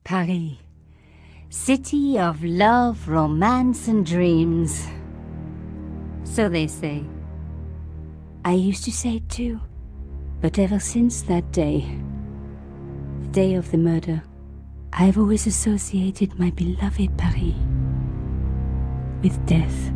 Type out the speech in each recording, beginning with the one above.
Paris. City of love, romance and dreams. So they say. I used to say it too. But ever since that day, the day of the murder, I've always associated my beloved Paris with death.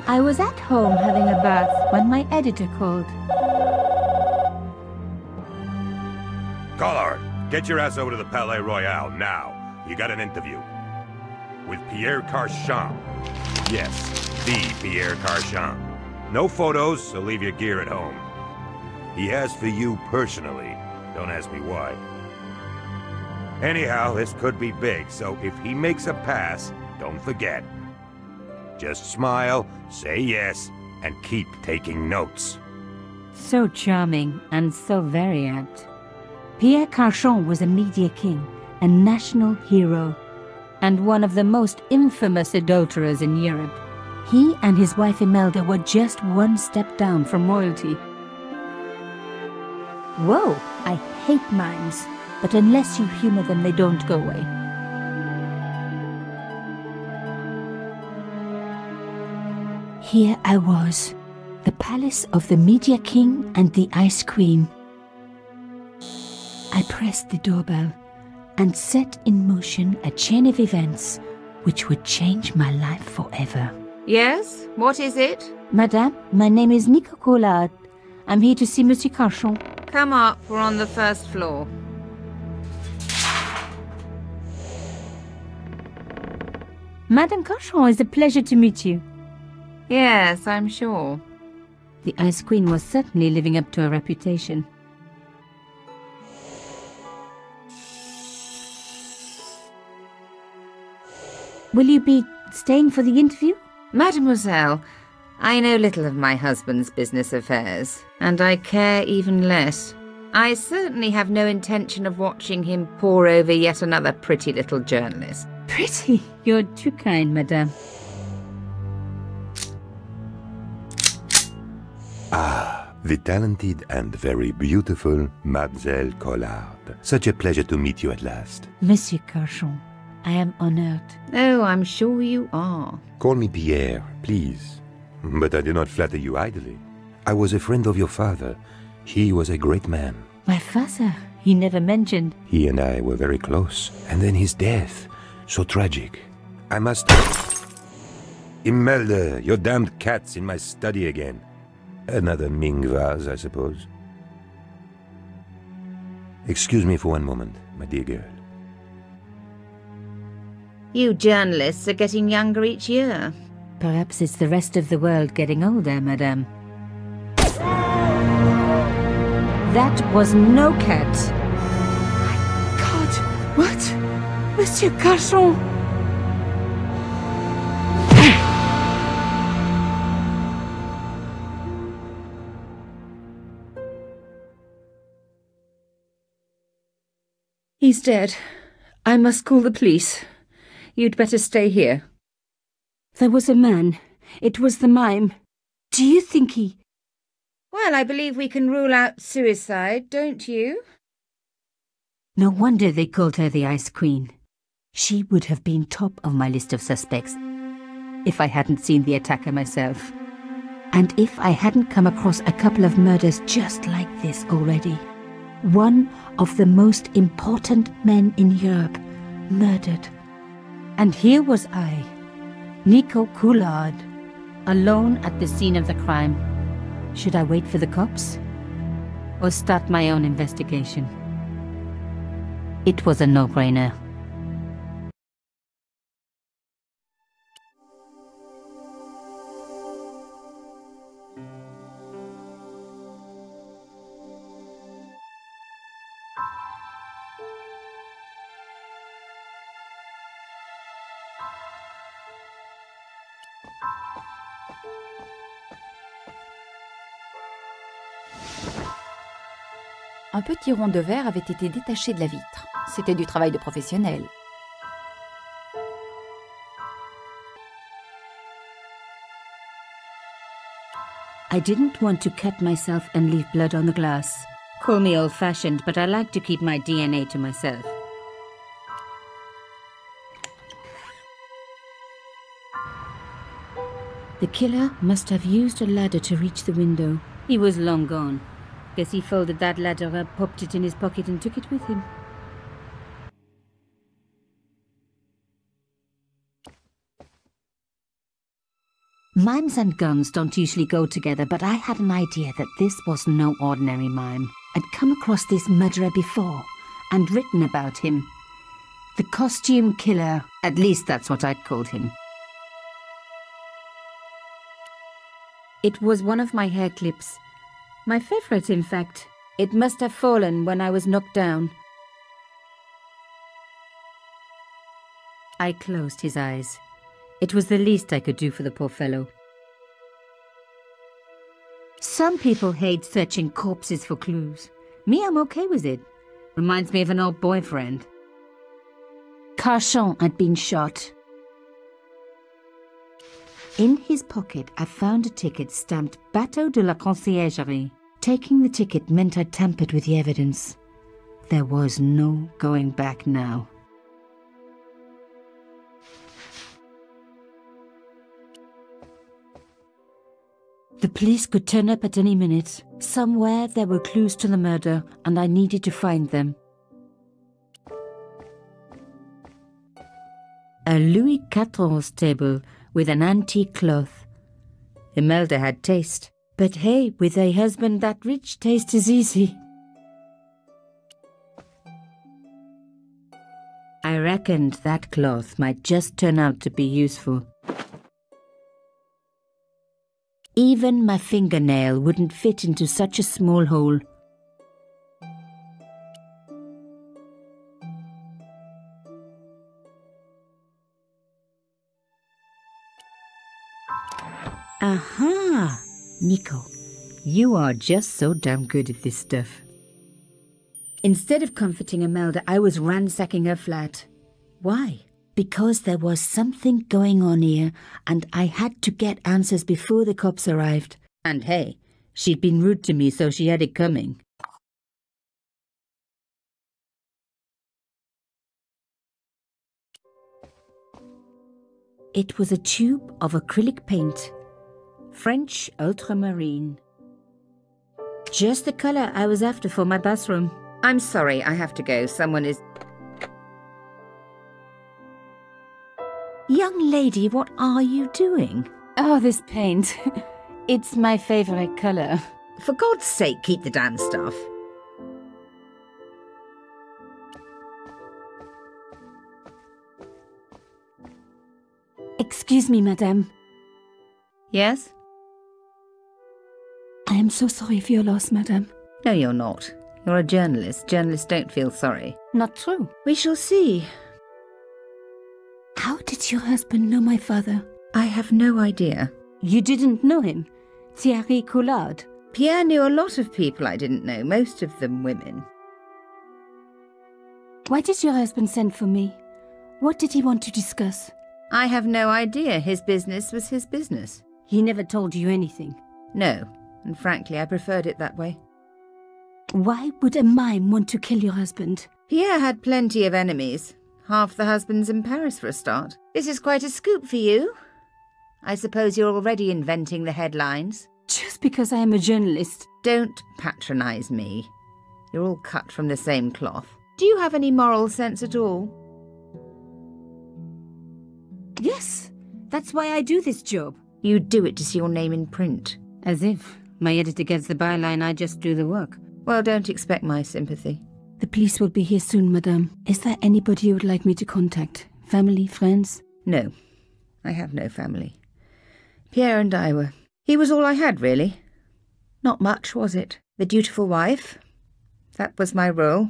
I was at home having a bath when my editor called. Collard, get your ass over to the Palais Royal now. You got an interview. With Pierre Carchon. Yes, the Pierre Carchon. No photos, so leave your gear at home. He asked for you personally. Don't ask me why. Anyhow, this could be big, so if he makes a pass, don't forget. Just smile, say yes, and keep taking notes. So charming and so very apt. Pierre Carchon was a media king, a national hero, and one of the most infamous adulterers in Europe. He and his wife Imelda were just one step down from royalty. Whoa, I hate mimes, but unless you humor them, they don't go away. Here I was, the palace of the Media King and the Ice Queen. I pressed the doorbell and set in motion a chain of events which would change my life forever. Yes? What is it? Madame, my name is Nico Collard. I'm here to see Monsieur Carchon. Come up, we're on the first floor. Madame Carchon, it's a pleasure to meet you. Yes, I'm sure. The Ice Queen was certainly living up to her reputation. Will you be staying for the interview? Mademoiselle, I know little of my husband's business affairs, and I care even less. I certainly have no intention of watching him pore over yet another pretty little journalist. Pretty? You're too kind, madame. Ah, the talented and very beautiful Mademoiselle Collard. Such a pleasure to meet you at last. Monsieur Carchon, I am honored. Oh, I'm sure you are. Call me Pierre, please. But I do not flatter you idly. I was a friend of your father. He was a great man. My father? He never mentioned. He and I were very close. And then his death. So tragic. I must... Imelda, your damned cat's in my study again. Another Ming vase, I suppose. Excuse me for one moment, my dear girl. You journalists are getting younger each year. Perhaps it's the rest of the world getting older, madame. That was no cat. My God, what? Monsieur Carchon! He's dead. I must call the police. You'd better stay here. There was a man. It was the mime. Do you think he... Well, I believe we can rule out suicide, don't you? No wonder they called her the Ice Queen. She would have been top of my list of suspects if I hadn't seen the attacker myself. And if I hadn't come across a couple of murders just like this already. One of the most important men in Europe murdered And here was I, Nico Collard, alone at the scene of the crime. Should I wait for the cops? Or start my own investigation? It was a no-brainer. Un petit rond de verre avait été détaché de la vitre. C'était du travail de professionnel. I didn't want to cut myself and leave blood on the glass. Call me old-fashioned, but I like to keep my DNA to myself. The killer must have used a ladder to reach the window. He was long gone. Guess he folded that ladder up, popped it in his pocket and took it with him. Mimes and guns don't usually go together, but I had an idea that this was no ordinary mime. I'd come across this murderer before and written about him. The costume killer, at least that's what I'd called him. It was one of my hair clips. My favorite, in fact. It must have fallen when I was knocked down. I closed his eyes. It was the least I could do for the poor fellow. Some people hate searching corpses for clues. Me, I'm okay with it. Reminds me of an old boyfriend. Carchon had been shot. In his pocket, I found a ticket stamped Bateau de la Conciergerie. Taking the ticket meant I tampered with the evidence. There was no going back now. The police could turn up at any minute. Somewhere there were clues to the murder, and I needed to find them. A Louis XIV table with an antique cloth. Imelda had taste. But hey, with a husband that rich, taste is easy. I reckoned that cloth might just turn out to be useful. Even my fingernail wouldn't fit into such a small hole. Aha! Nico, you are just so damn good at this stuff. Instead of comforting Imelda, I was ransacking her flat. Why? Because there was something going on here, and I had to get answers before the cops arrived. And hey, she'd been rude to me, so she had it coming. It was a tube of acrylic paint. French ultramarine. Just the colour I was after for my bathroom. I'm sorry, I have to go. Someone is... Young lady, what are you doing? Oh, this paint. It's my favourite colour. For God's sake, keep the damn stuff. Excuse me, madame. Yes? I am so sorry for your loss, madame. No, you're not. You're a journalist. Journalists don't feel sorry. Not true. We shall see. How did your husband know my father? I have no idea. You didn't know him? Pierre Collard? Pierre knew a lot of people I didn't know, most of them women. Why did your husband send for me? What did he want to discuss? I have no idea. His business was his business. He never told you anything? No, and frankly I preferred it that way. Why would a mime want to kill your husband? Pierre had plenty of enemies. Half the husbands in Paris for a start. This is quite a scoop for you. I suppose you're already inventing the headlines. Just because I am a journalist. Don't patronise me. You're all cut from the same cloth. Do you have any moral sense at all? That's why I do this job. You do it to see your name in print. As if. My editor gets the byline, I just do the work. Well, don't expect my sympathy. The police will be here soon, madame. Is there anybody you would like me to contact? Family, friends? No, I have no family. Pierre and I were... He was all I had, really. Not much, was it? The dutiful wife. That was my role.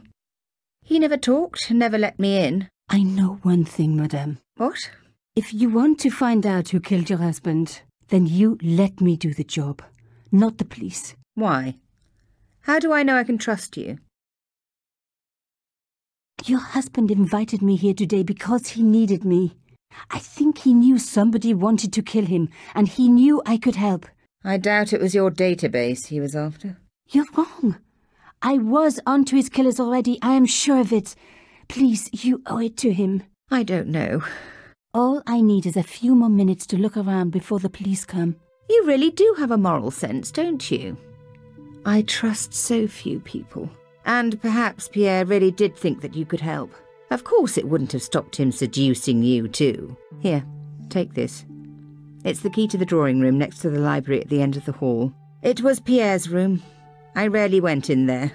He never talked, never let me in. I know one thing, madame. What? If you want to find out who killed your husband, then you let me do the job, not the police. Why? How do I know I can trust you? Your husband invited me here today because he needed me. I think he knew somebody wanted to kill him, and he knew I could help. I doubt it was your database he was after. You're wrong. I was onto his killers already, I am sure of it. Please, you owe it to him. I don't know. All I need is a few more minutes to look around before the police come. You really do have a moral sense, don't you? I trust so few people. And perhaps Pierre really did think that you could help. Of course it wouldn't have stopped him seducing you too. Here, take this. It's the key to the drawing room next to the library at the end of the hall. It was Pierre's room. I rarely went in there.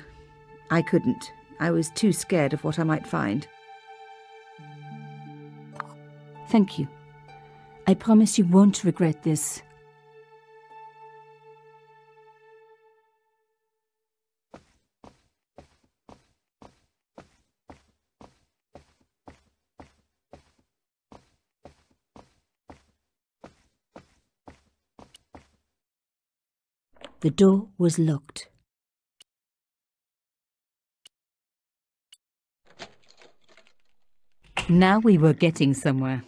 I couldn't. I was too scared of what I might find. Thank you. I promise you won't regret this. The door was locked. Now we were getting somewhere.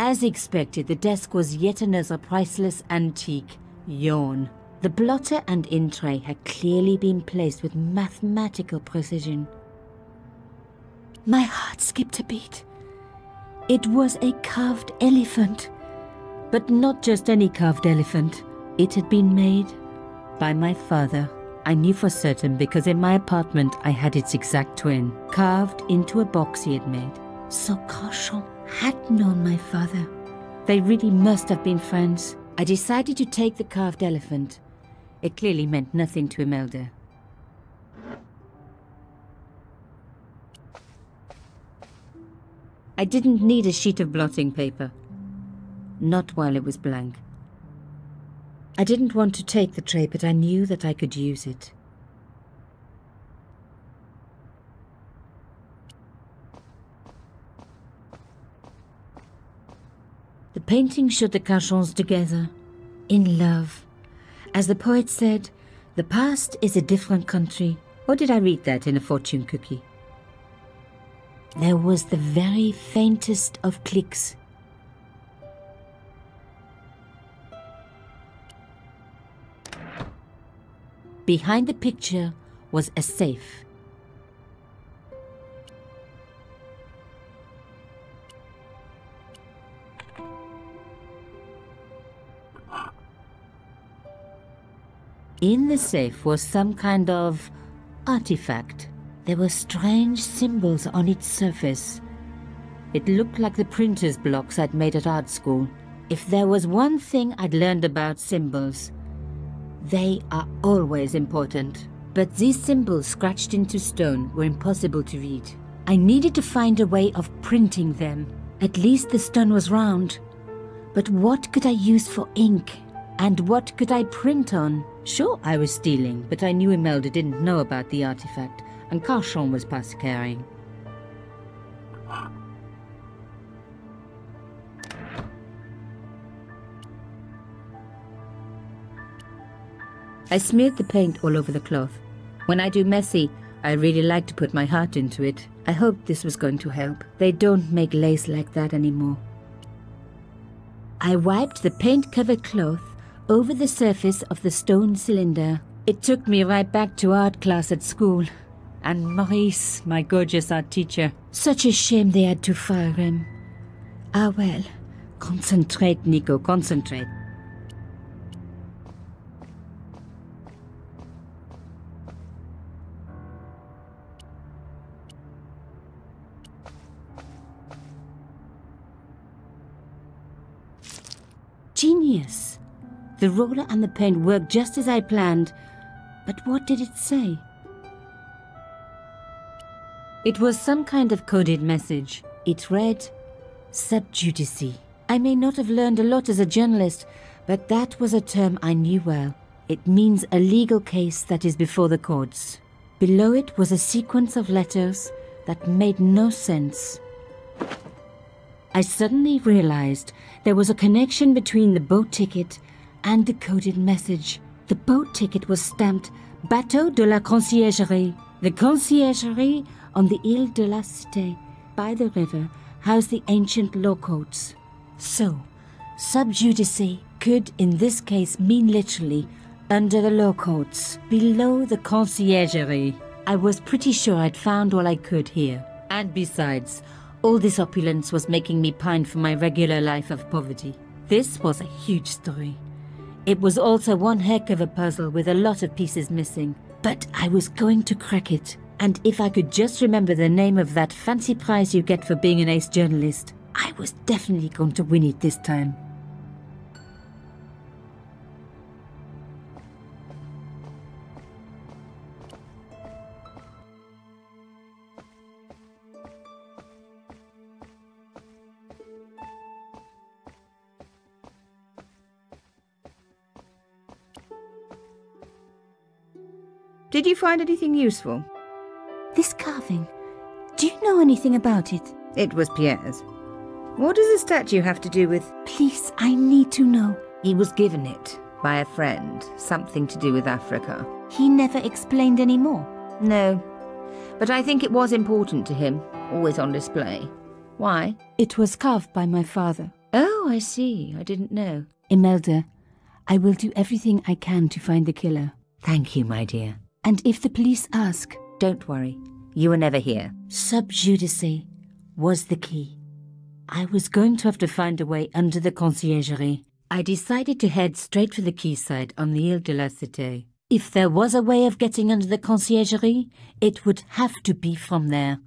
As expected, the desk was yet another priceless antique. Yawn. The blotter and in tray had clearly been placed with mathematical precision. My heart skipped a beat. It was a carved elephant. But not just any carved elephant. It had been made by my father. I knew for certain because in my apartment I had its exact twin, carved into a box he had made. So Carchon had known my father. They really must have been friends. I decided to take the carved elephant. It clearly meant nothing to Imelda. I didn't need a sheet of blotting paper. Not while it was blank. I didn't want to take the tray, but I knew that I could use it. The painting showed the Carchons together, in love. As the poet said, the past is a different country. Or did I read that in a fortune cookie? There was the very faintest of clicks. Behind the picture was a safe. In the safe was some kind of artifact. There were strange symbols on its surface. It looked like the printer's blocks I'd made at art school. If there was one thing I'd learned about symbols, they are always important. But these symbols scratched into stone were impossible to read. I needed to find a way of printing them. At least the stone was round. But what could I use for ink? And what could I print on? Sure, I was stealing, but I knew Imelda didn't know about the artifact, and Carchon was past carrying. I smeared the paint all over the cloth. When I do messy, I really like to put my heart into it. I hoped this was going to help. They don't make lace like that anymore. I wiped the paint-covered cloth over the surface of the stone cylinder. It took me right back to art class at school. And Maurice, my gorgeous art teacher. Such a shame they had to fire him. Ah well, concentrate, Nico, concentrate. Genius! The roller and the pen worked just as I planned. But what did it say? It was some kind of coded message. It read, "Sub judice." I may not have learned a lot as a journalist, but that was a term I knew well. It means a legal case that is before the courts. Below it was a sequence of letters that made no sense. I suddenly realized there was a connection between the boat ticket and the coded message. The boat ticket was stamped Bateau de la Conciergerie. The Conciergerie on the Ile de la Cité, by the river, housed the ancient law courts. So, sub judice could in this case mean literally under the law courts, below the Conciergerie. I was pretty sure I'd found all I could here. And besides, all this opulence was making me pine for my regular life of poverty. This was a huge story. It was also one heck of a puzzle with a lot of pieces missing. But I was going to crack it. And if I could just remember the name of that fancy prize you get for being an ace journalist, I was definitely going to win it this time. Did you find anything useful? This carving, do you know anything about it? It was Pierre's. What does the statue have to do with... Please, I need to know. He was given it by a friend, something to do with Africa. He never explained any more. No, but I think it was important to him, always on display. Why? It was carved by my father. Oh, I see. I didn't know. Imelda, I will do everything I can to find the killer. Thank you, my dear. And if the police ask... Don't worry. You were never here. Sub judice was the key. I was going to have to find a way under the Conciergerie. I decided to head straight for the quayside on the Ile de la Cité. If there was a way of getting under the Conciergerie, it would have to be from there.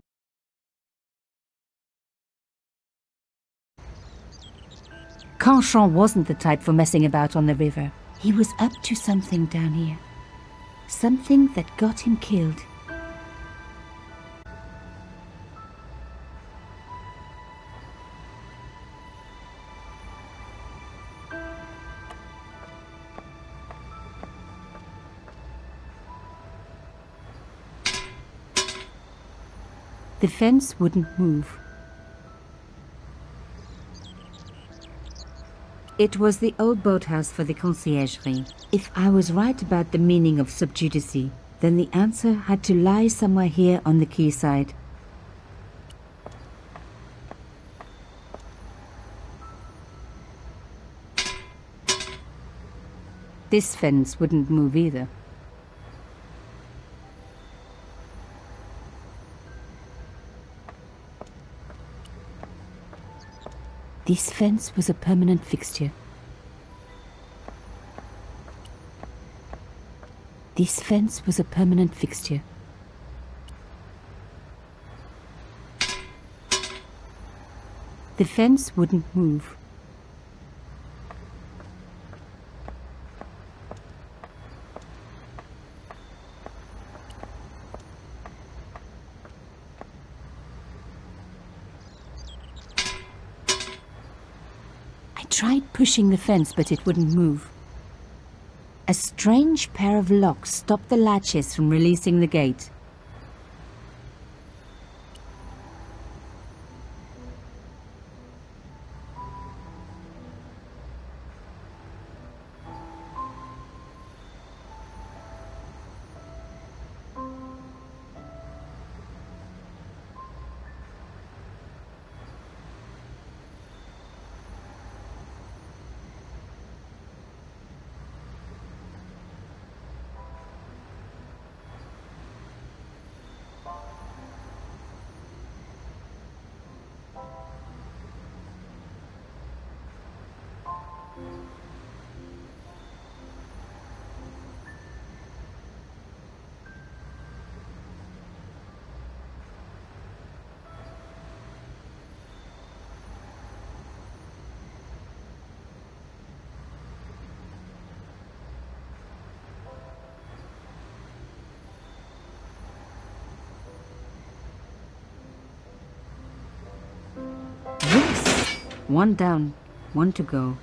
Carchon wasn't the type for messing about on the river. He was up to something down here. Something that got him killed. The fence wouldn't move. It was the old boathouse for the Conciergerie. If I was right about the meaning of sub judice, then the answer had to lie somewhere here on the quayside. This fence wouldn't move either. This fence was a permanent fixture. This fence was a permanent fixture. The fence wouldn't move. I tried pushing the fence, but it wouldn't move. A strange pair of locks stopped the latches from releasing the gate. One down, one to go.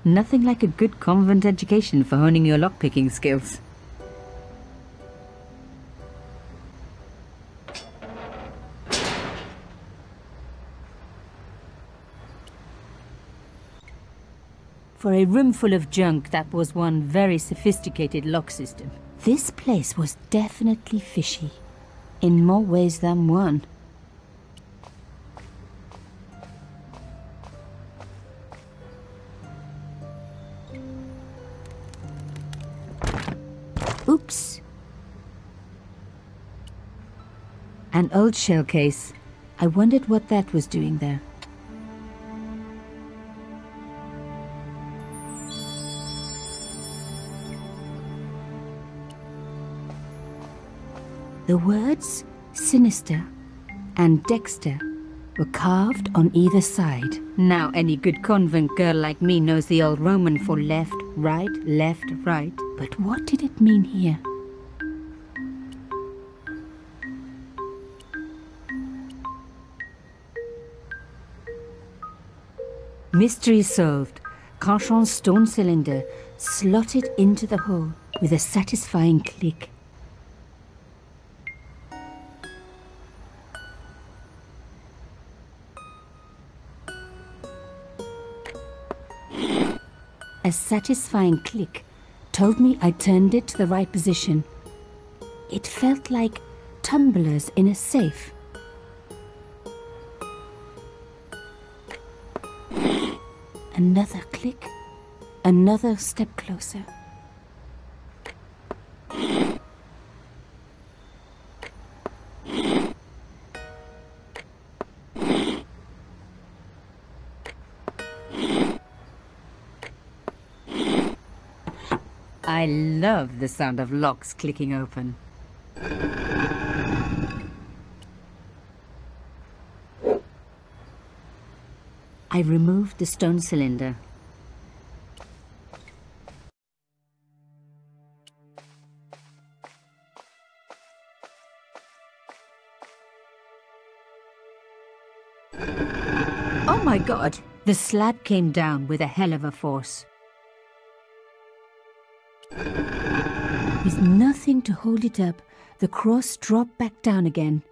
Nothing like a good convent education for honing your lockpicking skills. For a room full of junk, that was one very sophisticated lock system. This place was definitely fishy, in more ways than one. Oops. An old shell case. I wondered what that was doing there. The words sinister and Dexter were carved on either side. Now any good convent girl like me knows the old Roman for left, right, left, right. But what did it mean here? Mystery solved. Carchon's stone cylinder slotted into the hole with a satisfying click. A satisfying click told me I turned it to the right position. It felt like tumblers in a safe. Another click, another step closer. I love the sound of locks clicking open. I removed the stone cylinder. Oh my God! The slab came down with a hell of a force. With nothing to hold it up, the cross dropped back down again.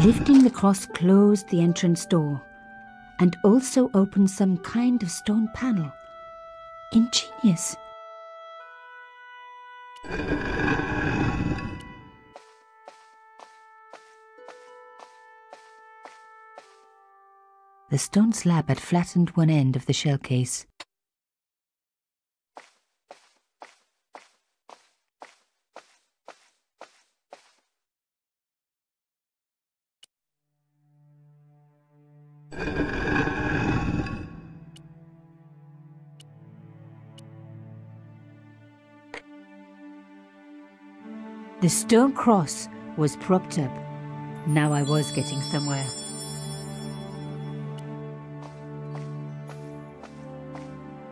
Lifting the cross closed the entrance door and also opened some kind of stone panel. Ingenious. The stone slab had flattened one end of the shell case. The stone cross was propped up. Now I was getting somewhere.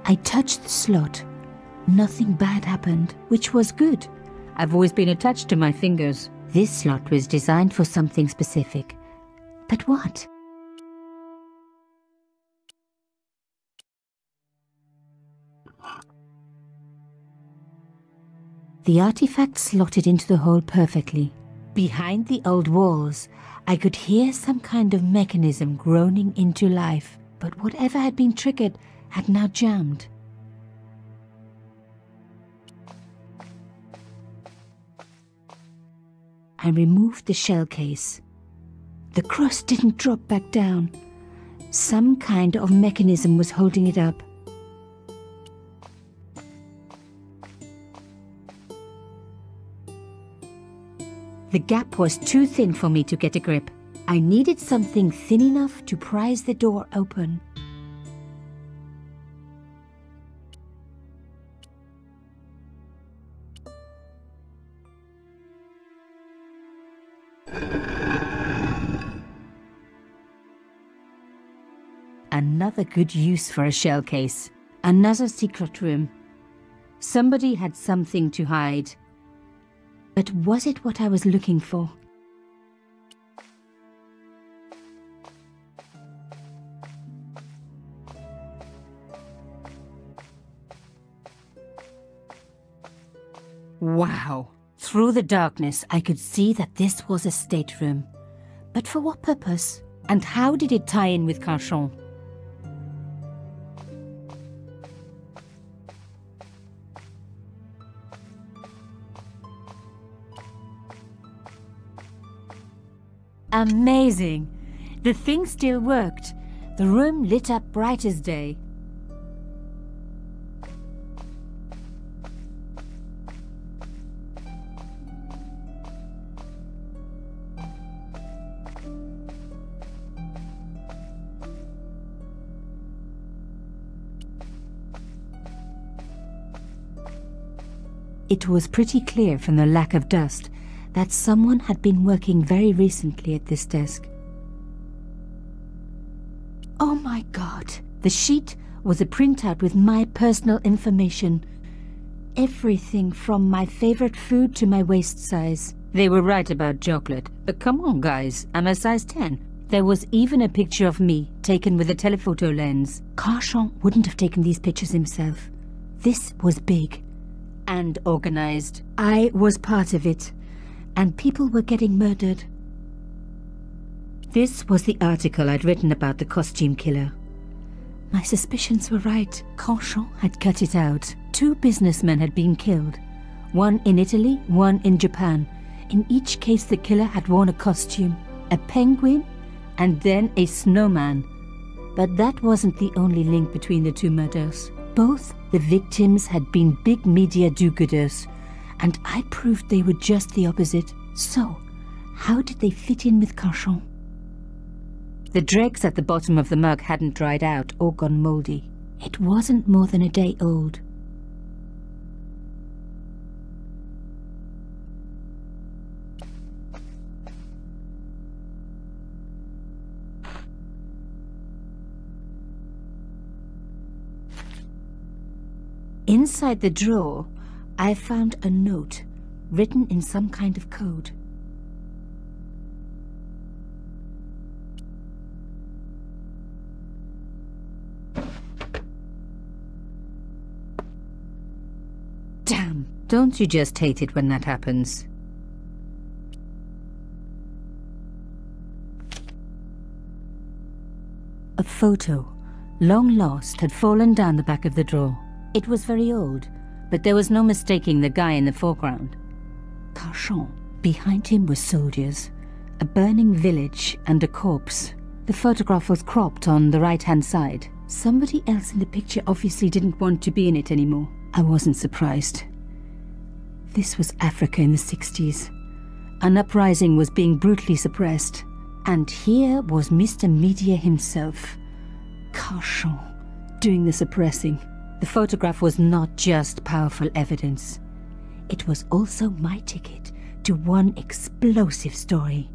I touched the slot. Nothing bad happened, which was good. I've always been attached to my fingers. This slot was designed for something specific. But what? The artifact slotted into the hole perfectly. Behind the old walls, I could hear some kind of mechanism groaning into life, but whatever had been triggered had now jammed. I removed the shell case. The cross didn't drop back down. Some kind of mechanism was holding it up. The gap was too thin for me to get a grip. I needed something thin enough to prise the door open. Another good use for a shell case. Another secret room. Somebody had something to hide. But was it what I was looking for? Wow! Through the darkness, I could see that this was a stateroom. But for what purpose? And how did it tie in with Carchon? Amazing! The thing still worked. The room lit up bright as day. It was pretty clear from the lack of dust that someone had been working very recently at this desk. Oh my God! The sheet was a printout with my personal information. Everything from my favorite food to my waist size. They were right about chocolate, but come on guys, I'm a size 10. There was even a picture of me, taken with a telephoto lens. Carchon wouldn't have taken these pictures himself. This was big and organized. I was part of it. And people were getting murdered. This was the article I'd written about the costume killer. My suspicions were right. Carchon had cut it out. 2 businessmen had been killed. One in Italy, one in Japan. In each case the killer had worn a costume. A penguin and then a snowman. But that wasn't the only link between the 2 murders. Both the victims had been big media do-gooders. And I proved they were just the opposite. So, how did they fit in with Carchon? The dregs at the bottom of the mug hadn't dried out or gone mouldy. It wasn't more than a day old. Inside the drawer, I found a note written in some kind of code. Damn, don't you just hate it when that happens? A photo, long lost, had fallen down the back of the drawer. It was very old, but there was no mistaking the guy in the foreground. Carchon. Behind him were soldiers, a burning village and a corpse. The photograph was cropped on the right-hand side. Somebody else in the picture obviously didn't want to be in it anymore. I wasn't surprised. This was Africa in the 60s. An uprising was being brutally suppressed. And here was Mr. Media himself, Carchon, doing the suppressing. The photograph was not just powerful evidence. It was also my ticket to one explosive story.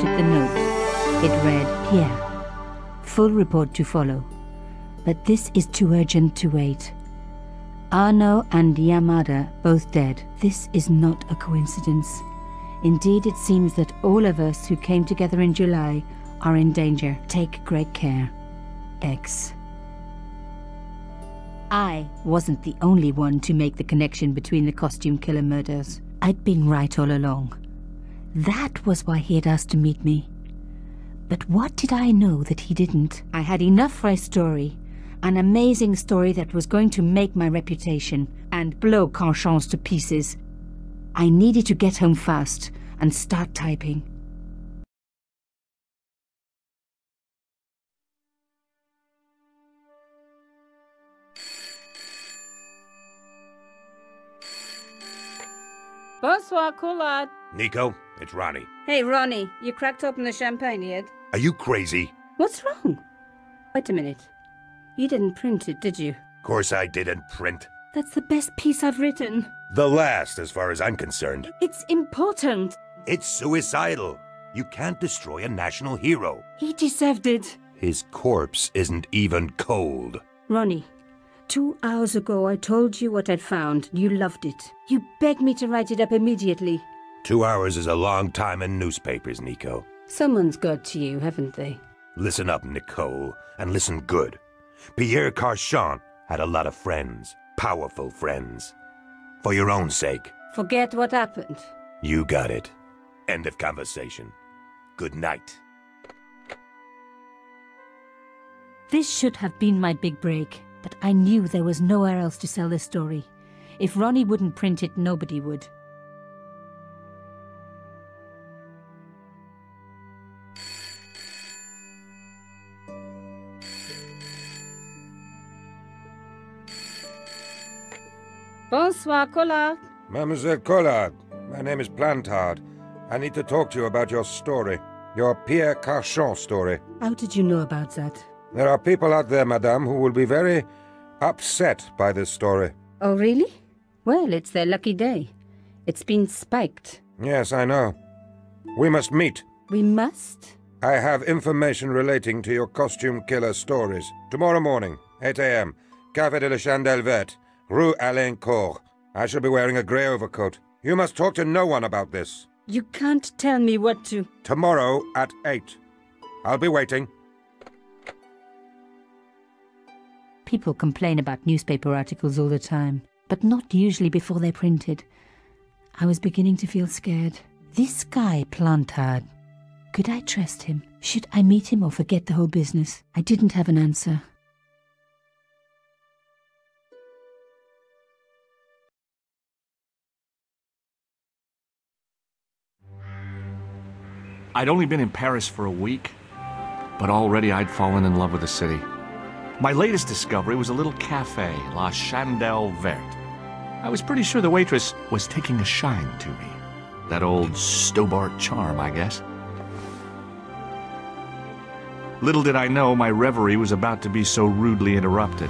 at the note. It read, Pierre, full report to follow. But this is too urgent to wait. Arno and Yamada both dead. This is not a coincidence. Indeed, it seems that all of us who came together in July are in danger. Take great care. X. I wasn't the only one to make the connection between the costume killer murders. I'd been right all along. That was why he had asked to meet me. But what did I know that he didn't? I had enough for a story. An amazing story that was going to make my reputation and blow Carchon's to pieces. I needed to get home fast and start typing. Bonsoir, Collard. Nico, it's Ronnie. Hey, Ronnie, you cracked open the champagne yet? Are you crazy? What's wrong? Wait a minute. You didn't print it, did you? Of course I didn't print. That's the best piece I've written. The last, as far as I'm concerned. It's important. It's suicidal. You can't destroy a national hero. He deserved it. His corpse isn't even cold. Ronnie, 2 hours ago I told you what I'd found. You loved it. You begged me to write it up immediately. 2 hours is a long time in newspapers, Nico. Someone's got to you, haven't they? Listen up, Nicole, and listen good. Pierre Carchon had a lot of friends. Powerful friends. For your own sake. Forget what happened. You got it. End of conversation. Good night. This should have been my big break, but I knew there was nowhere else to sell this story. If Ronnie wouldn't print it, nobody would. Bonsoir, Collard. Mademoiselle Collard, my name is Plantard. I need to talk to you about your story. Your Pierre Carchon story. How did you know about that? There are people out there, madame, who will be very upset by this story. Oh, really? Well, it's their lucky day. It's been spiked. Yes, I know. We must meet. We must? I have information relating to your costume killer stories. Tomorrow morning, 8 a.m., Café de la Chandelle Verte, Rue Alain Court. I shall be wearing a grey overcoat. You must talk to no one about this. You can't tell me what to... Tomorrow at 8. I'll be waiting. People complain about newspaper articles all the time, but not usually before they're printed. I was beginning to feel scared. This guy, Plantard, could I trust him? Should I meet him or forget the whole business? I didn't have an answer. I'd only been in Paris for a week, but already I'd fallen in love with the city. My latest discovery was a little cafe, La Chandelle Verte. I was pretty sure the waitress was taking a shine to me. That old Stobart charm, I guess. Little did I know my reverie was about to be so rudely interrupted.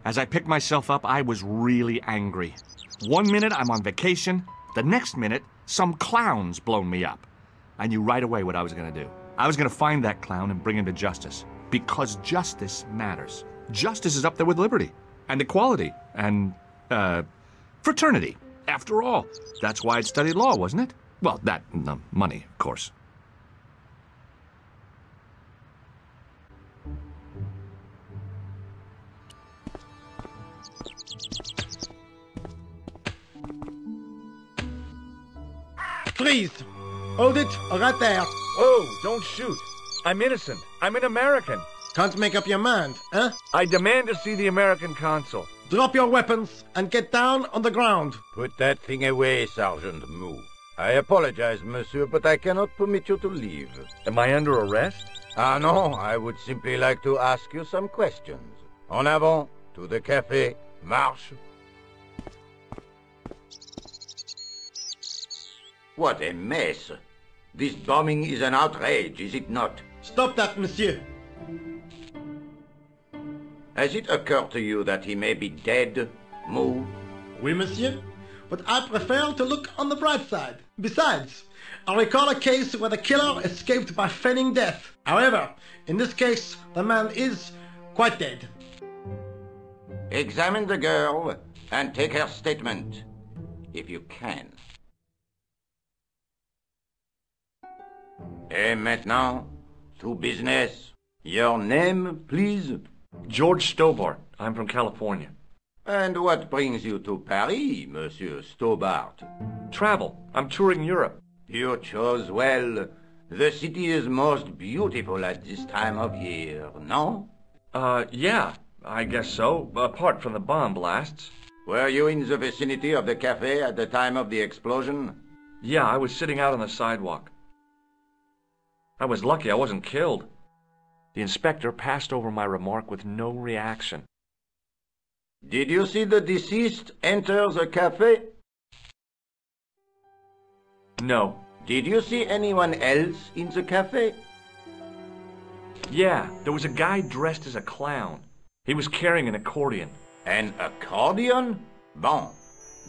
As I picked myself up, I was really angry. 1 minute I'm on vacation, the next minute some clown's blown me up. I knew right away what I was going to do. I was going to find that clown and bring him to justice. Because justice matters. Justice is up there with liberty, and equality, and, fraternity. After all, that's why I'd studied law, wasn't it? Well, that and the money, of course. Please, hold it right there. Whoa, don't shoot. I'm innocent. I'm an American. Can't make up your mind, huh? I demand to see the American consul. Drop your weapons and get down on the ground. Put that thing away, Sergeant Moo. I apologize, monsieur, but I cannot permit you to leave. Am I under arrest? Ah, no, I would simply like to ask you some questions. En avant, to the café, marche. What a mess. This bombing is an outrage, is it not? Stop that, monsieur. Has it occurred to you that he may be dead, Mou? Oui, monsieur. But I prefer to look on the bright side. Besides, I recall a case where the killer escaped by feigning death. However, in this case, the man is quite dead. Examine the girl and take her statement, if you can. Et maintenant, to business. Your name, please? George Stobart. I'm from California. And what brings you to Paris, Monsieur Stobart? Travel. I'm touring Europe. You chose well. The city is most beautiful at this time of year, no? Yeah, I guess so, apart from the bomb blasts. Were you in the vicinity of the cafe at the time of the explosion? Yeah, I was sitting out on the sidewalk. I was lucky I wasn't killed. The inspector passed over my remark with no reaction. Did you see the deceased enter the cafe? No. Did you see anyone else in the cafe? Yeah, there was a guy dressed as a clown. He was carrying an accordion. An accordion? Bon.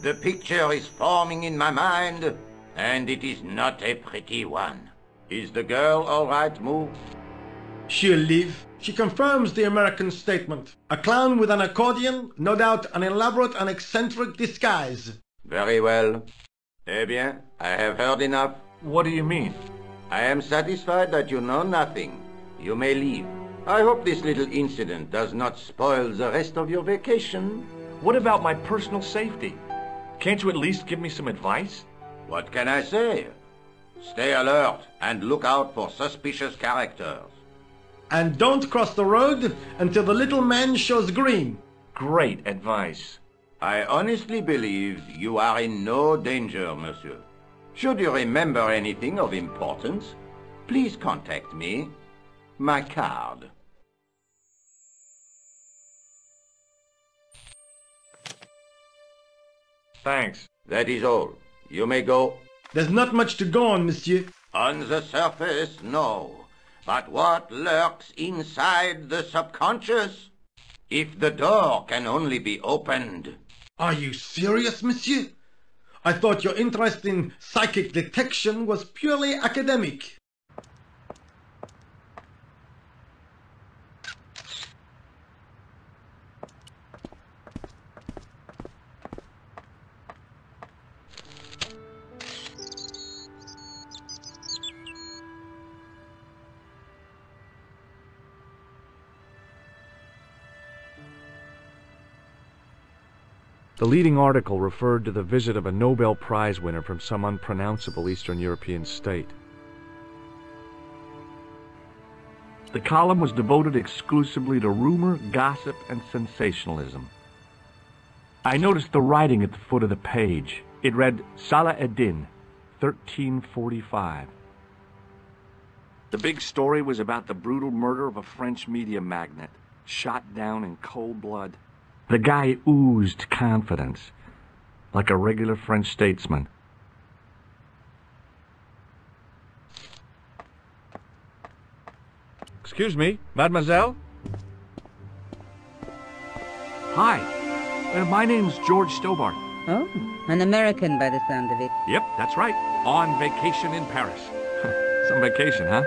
The picture is forming in my mind, and it is not a pretty one. Is the girl all right, Mou? She'll live. She confirms the American statement. A clown with an accordion, no doubt an elaborate and eccentric disguise. Very well. Eh bien, I have heard enough. What do you mean? I am satisfied that you know nothing. You may leave. I hope this little incident does not spoil the rest of your vacation. What about my personal safety? Can't you at least give me some advice? What can I say? Stay alert and look out for suspicious characters. And don't cross the road until the little man shows green. Great advice. I honestly believe you are in no danger, monsieur. Should you remember anything of importance, please contact me. My card. Thanks. That is all. You may go. There's not much to go on, monsieur. On the surface, no. But what lurks inside the subconscious? If the door can only be opened... Are you serious, monsieur? I thought your interest in psychic detection was purely academic. The leading article referred to the visit of a Nobel Prize winner from some unpronounceable Eastern European state. The column was devoted exclusively to rumor, gossip, and sensationalism. I noticed the writing at the foot of the page. It read, Salah ad-Din, 1345. The big story was about the brutal murder of a French media magnate, shot down in cold blood. The guy oozed confidence, like a regular French statesman. Excuse me, mademoiselle? Hi, my name's George Stobart. Oh, an American by the sound of it. Yep, that's right. On vacation in Paris. Some vacation, huh?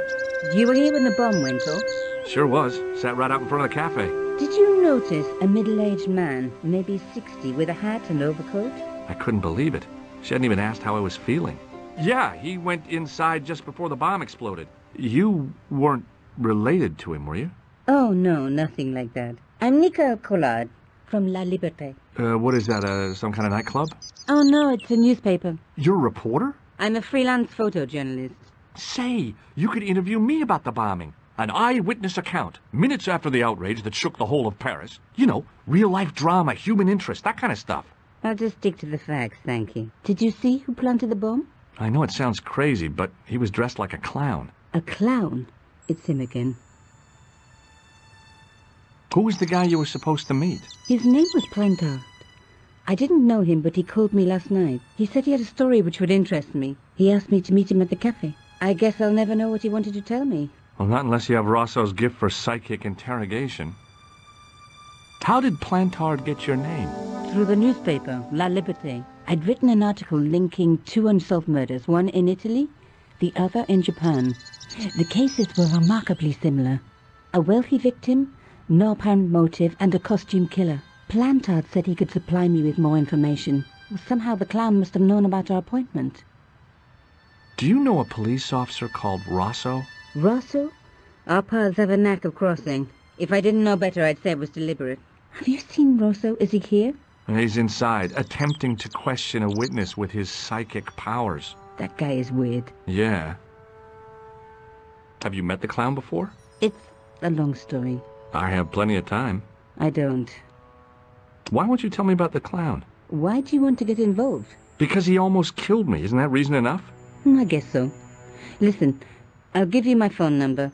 You were here when the bomb went off? Sure was. Sat right out in front of the cafe. Did you notice a middle-aged man, maybe 60, with a hat and overcoat? I couldn't believe it. She hadn't even asked how I was feeling. Yeah, he went inside just before the bomb exploded. You weren't related to him, were you? Oh, no, nothing like that. I'm Nico Collard, from La Liberté. What is that, some kind of nightclub? Oh, no, it's a newspaper. You're a reporter? I'm a freelance photojournalist. Say, you could interview me about the bombing. An eyewitness account, minutes after the outrage that shook the whole of Paris. You know, real-life drama, human interest, that kind of stuff. I'll just stick to the facts, thank you. Did you see who planted the bomb? I know it sounds crazy, but he was dressed like a clown. A clown? It's him again. Who was the guy you were supposed to meet? His name was Plantard. I didn't know him, but he called me last night. He said he had a story which would interest me. He asked me to meet him at the cafe. I guess I'll never know what he wanted to tell me. Well, not unless you have Rosso's gift for psychic interrogation. How did Plantard get your name? Through the newspaper, La Liberté. I'd written an article linking two unsolved murders, one in Italy, the other in Japan. The cases were remarkably similar. A wealthy victim, no apparent motive, and a costume killer. Plantard said he could supply me with more information. Somehow the clown must have known about our appointment. Do you know a police officer called Rosso? Rosso? Our paths have a knack of crossing. If I didn't know better, I'd say it was deliberate. Have you seen Rosso? Is he here? He's inside, attempting to question a witness with his psychic powers. That guy is weird. Yeah. Have you met the clown before? It's a long story. I have plenty of time. I don't. Why won't you tell me about the clown? Why do you want to get involved? Because he almost killed me. Isn't that reason enough? I guess so. Listen, I'll give you my phone number.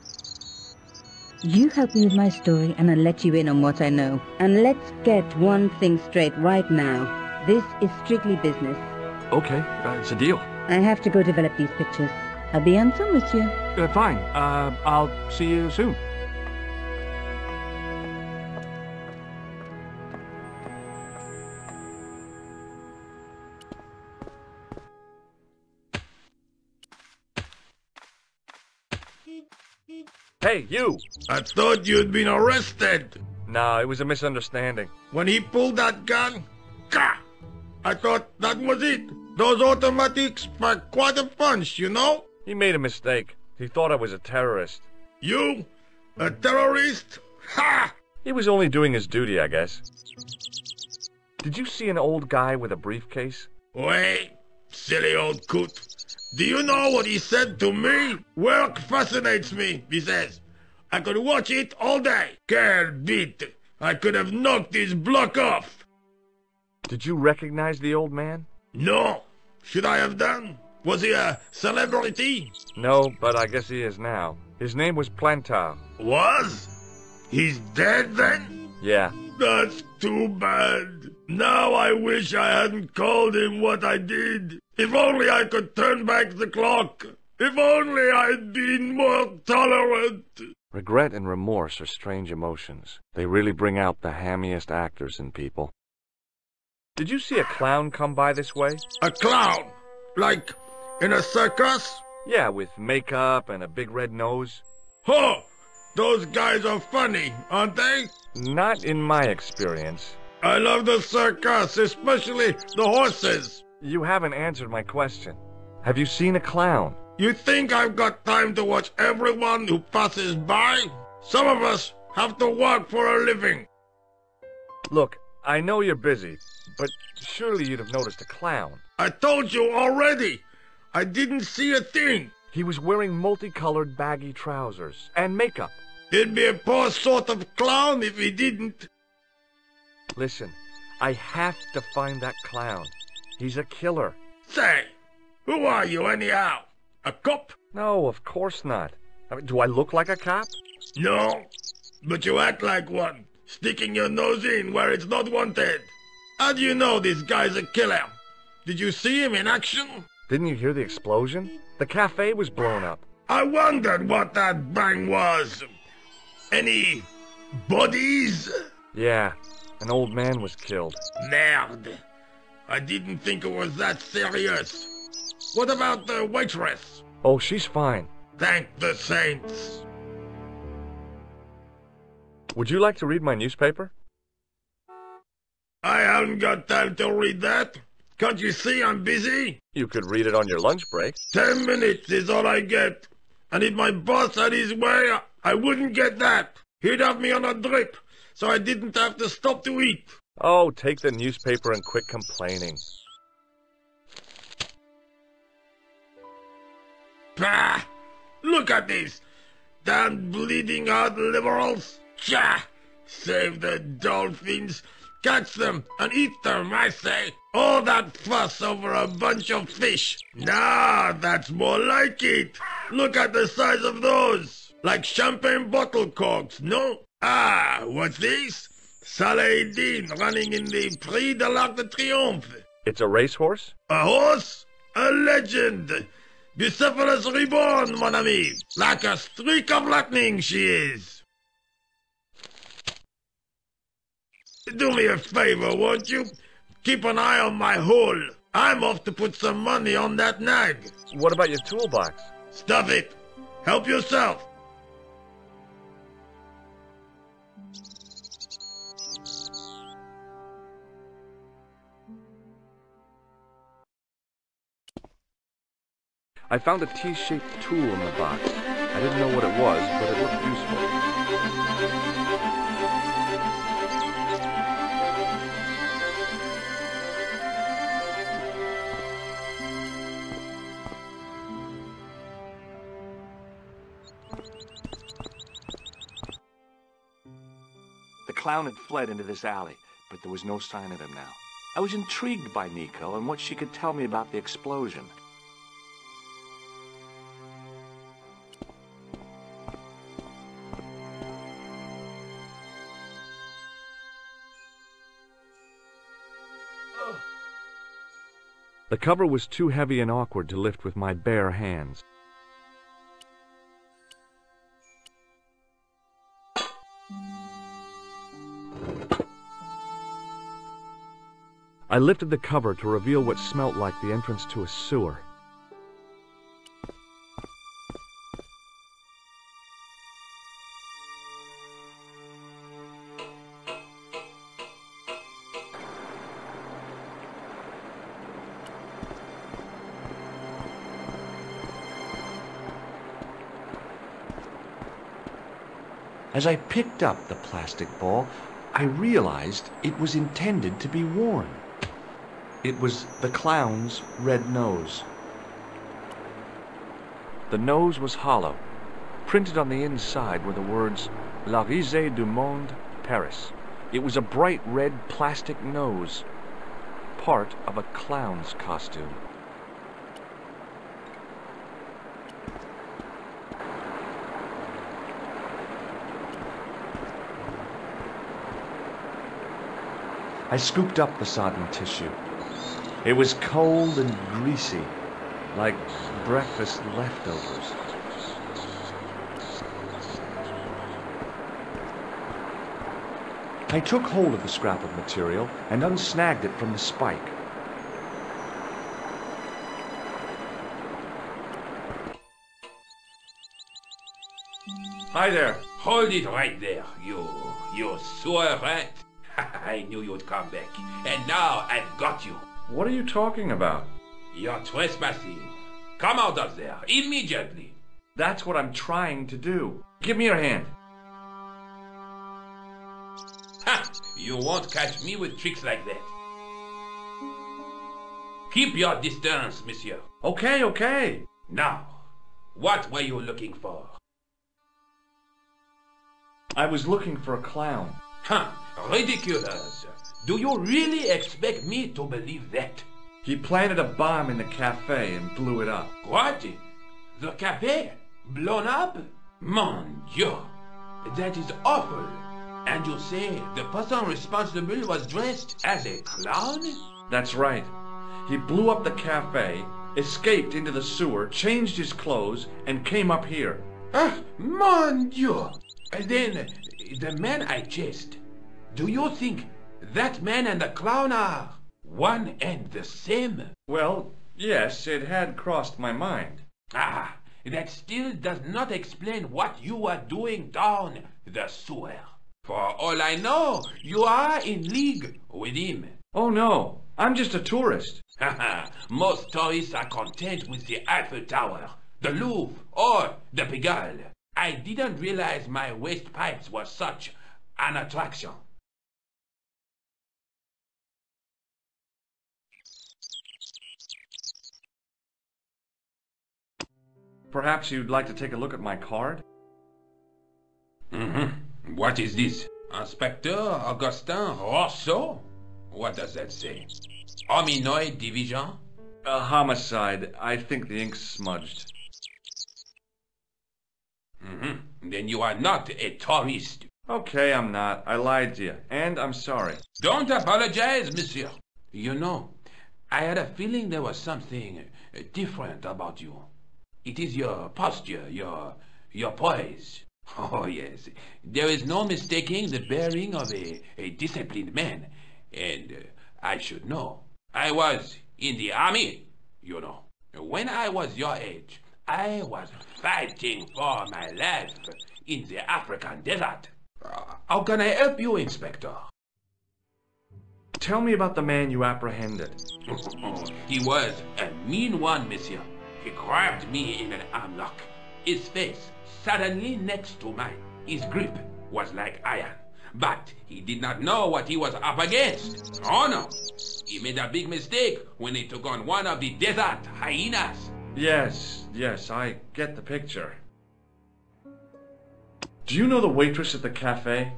You help me with my story and I'll let you in on what I know. And let's get one thing straight right now. This is strictly business. Okay, it's a deal. I have to go develop these pictures. I'll be on soon, monsieur. Fine. I'll see you soon. Hey, you! I thought you'd been arrested. No, it was a misunderstanding. When he pulled that gun, gah! I thought that was it. Those automatics pack quite a punch, you know? He made a mistake. He thought I was a terrorist. You? A terrorist? Ha! He was only doing his duty, I guess. Did you see an old guy with a briefcase? Wait, silly old coot. Do you know what he said to me? Work fascinates me, he says. I could watch it all day. Quelle bite. I could have knocked his block off. Did you recognize the old man? No. Should I have done? Was he a celebrity? No, but I guess he is now. His name was Plantard. Was? He's dead then? Yeah. That's too bad. Now I wish I hadn't called him what I did. If only I could turn back the clock. If only I'd been more tolerant. Regret and remorse are strange emotions. They really bring out the hammiest actors in people. Did you see a clown come by this way? A clown? Like in a circus? Yeah, with makeup and a big red nose. Huh! Those guys are funny, aren't they? Not in my experience. I love the circus, especially the horses. You haven't answered my question. Have you seen a clown? You think I've got time to watch everyone who passes by? Some of us have to work for a living. Look, I know you're busy, but surely you'd have noticed a clown. I told you already. I didn't see a thing. He was wearing multicolored baggy trousers and makeup. He'd be a poor sort of clown if he didn't. Listen, I have to find that clown. He's a killer. Say, who are you anyhow? A cop? No, of course not. I mean, do I look like a cop? No, but you act like one, sticking your nose in where it's not wanted. How do you know this guy's a killer? Did you see him in action? Didn't you hear the explosion? The cafe was blown up. I wondered what that bang was. Any bodies? Yeah, an old man was killed. Merde. I didn't think it was that serious. What about the waitress? Oh, she's fine. Thank the saints. Would you like to read my newspaper? I haven't got time to read that. Can't you see I'm busy? You could read it on your lunch break. 10 minutes is all I get. And if my boss had his way, I wouldn't get that. He'd have me on a drip, so I didn't have to stop to eat. Oh, take the newspaper and quit complaining. Pah! Look at this. Damn bleeding heart liberals. Tcha! Save the dolphins. Catch them and eat them, I say. All that fuss over a bunch of fish. Nah, that's more like it. Look at the size of those. Like champagne bottle corks, no? Ah, what's this? Saladin running in the Prix de l'Arc de Triomphe. It's a racehorse? A horse? A legend. Bucephalus reborn, mon ami. Like a streak of lightning she is. Do me a favor, won't you? Keep an eye on my hole. I'm off to put some money on that nag. What about your toolbox? Stuff it. Help yourself. I found a T-shaped tool in the box. I didn't know what it was, but it looked useful. The clown had fled into this alley, but there was no sign of him now. I was intrigued by Nico and what she could tell me about the explosion. The cover was too heavy and awkward to lift with my bare hands. I lifted the cover to reveal what smelt like the entrance to a sewer. As I picked up the plastic ball, I realized it was intended to be worn. It was the clown's red nose. The nose was hollow. Printed on the inside were the words, La Risée du Monde, Paris. It was a bright red plastic nose, part of a clown's costume. I scooped up the sodden tissue. It was cold and greasy, like breakfast leftovers. I took hold of the scrap of material and unsnagged it from the spike. Hi there. Hold it right there, you sewer rat. I knew you'd come back, and now I've got you. What are you talking about? You're trespassing. Come out of there, immediately. That's what I'm trying to do. Give me your hand. Ha! You won't catch me with tricks like that. Keep your distance, monsieur. Okay, okay. Now, what were you looking for? I was looking for a clown. Huh, ridiculous. Do you really expect me to believe that? He planted a bomb in the cafe and blew it up. What? The cafe? Blown up? Mon Dieu, that is awful. And you say the person responsible was dressed as a clown? That's right. He blew up the cafe, escaped into the sewer, changed his clothes, and came up here. Ah, mon Dieu. Then, the man I chased, do you think that man and the clown are one and the same? Well, yes, it had crossed my mind. Ah, that still does not explain what you are doing down the sewer. For all I know, you are in league with him. Oh no, I'm just a tourist. Haha, most tourists are content with the Eiffel Tower, the Louvre, or the Pigalle. I didn't realize my waste pipes were such an attraction. Perhaps you'd like to take a look at my card? What is this? Inspector Augustin Rousseau? What does that say? Hominoid division? A homicide. I think the ink's smudged. Then you are not a tourist. Okay, I'm not. I lied to you, and I'm sorry. Don't apologize, monsieur. You know, I had a feeling there was something different about you. It is your posture, your poise. Oh, yes. There is no mistaking the bearing of a disciplined man. And I should know. I was in the army, you know. When I was your age, I was fighting for my life in the African desert. How can I help you, Inspector? Tell me about the man you apprehended. He was a mean one, monsieur. He grabbed me in an arm lock. His face suddenly next to mine. His grip was like iron. But he did not know what he was up against. Oh no! He made a big mistake when he took on one of the desert hyenas. Yes, I get the picture. Do you know the waitress at the cafe?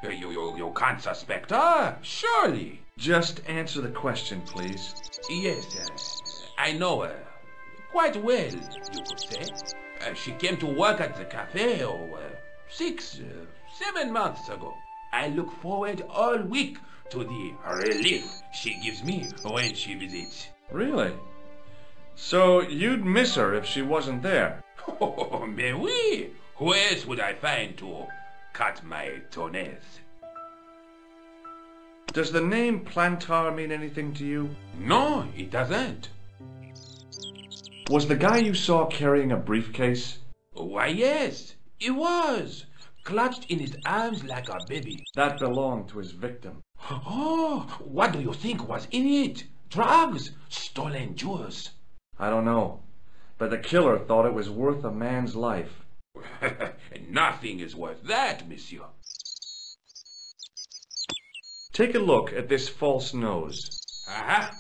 You can't suspect her, surely. Just answer the question, please. Yes, I know her. Quite well, you could say. She came to work at the cafe 7 months ago. I look forward all week to the relief she gives me when she visits. Really? So you'd miss her if she wasn't there? Oh, mais oui. Who else would I find to cut my toenails? Does the name Plantar mean anything to you? No, it doesn't. Was the guy you saw carrying a briefcase? Why, yes, he was. Clutched in his arms like a baby. That belonged to his victim. Oh, what do you think was in it? Drugs? Stolen jewels? I don't know. But the killer thought it was worth a man's life. Nothing is worth that, monsieur. Take a look at this false nose. Aha!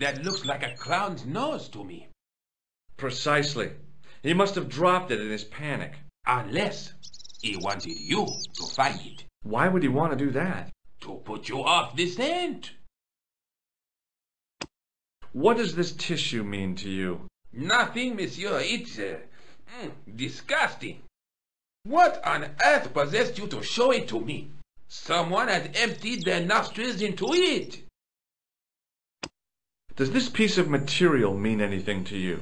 That looks like a clown's nose to me. Precisely. He must have dropped it in his panic. Unless he wanted you to find it. Why would he want to do that? To put you off the scent. What does this tissue mean to you? Nothing, monsieur. It's disgusting. What on earth possessed you to show it to me? Someone had emptied their nostrils into it. Does this piece of material mean anything to you?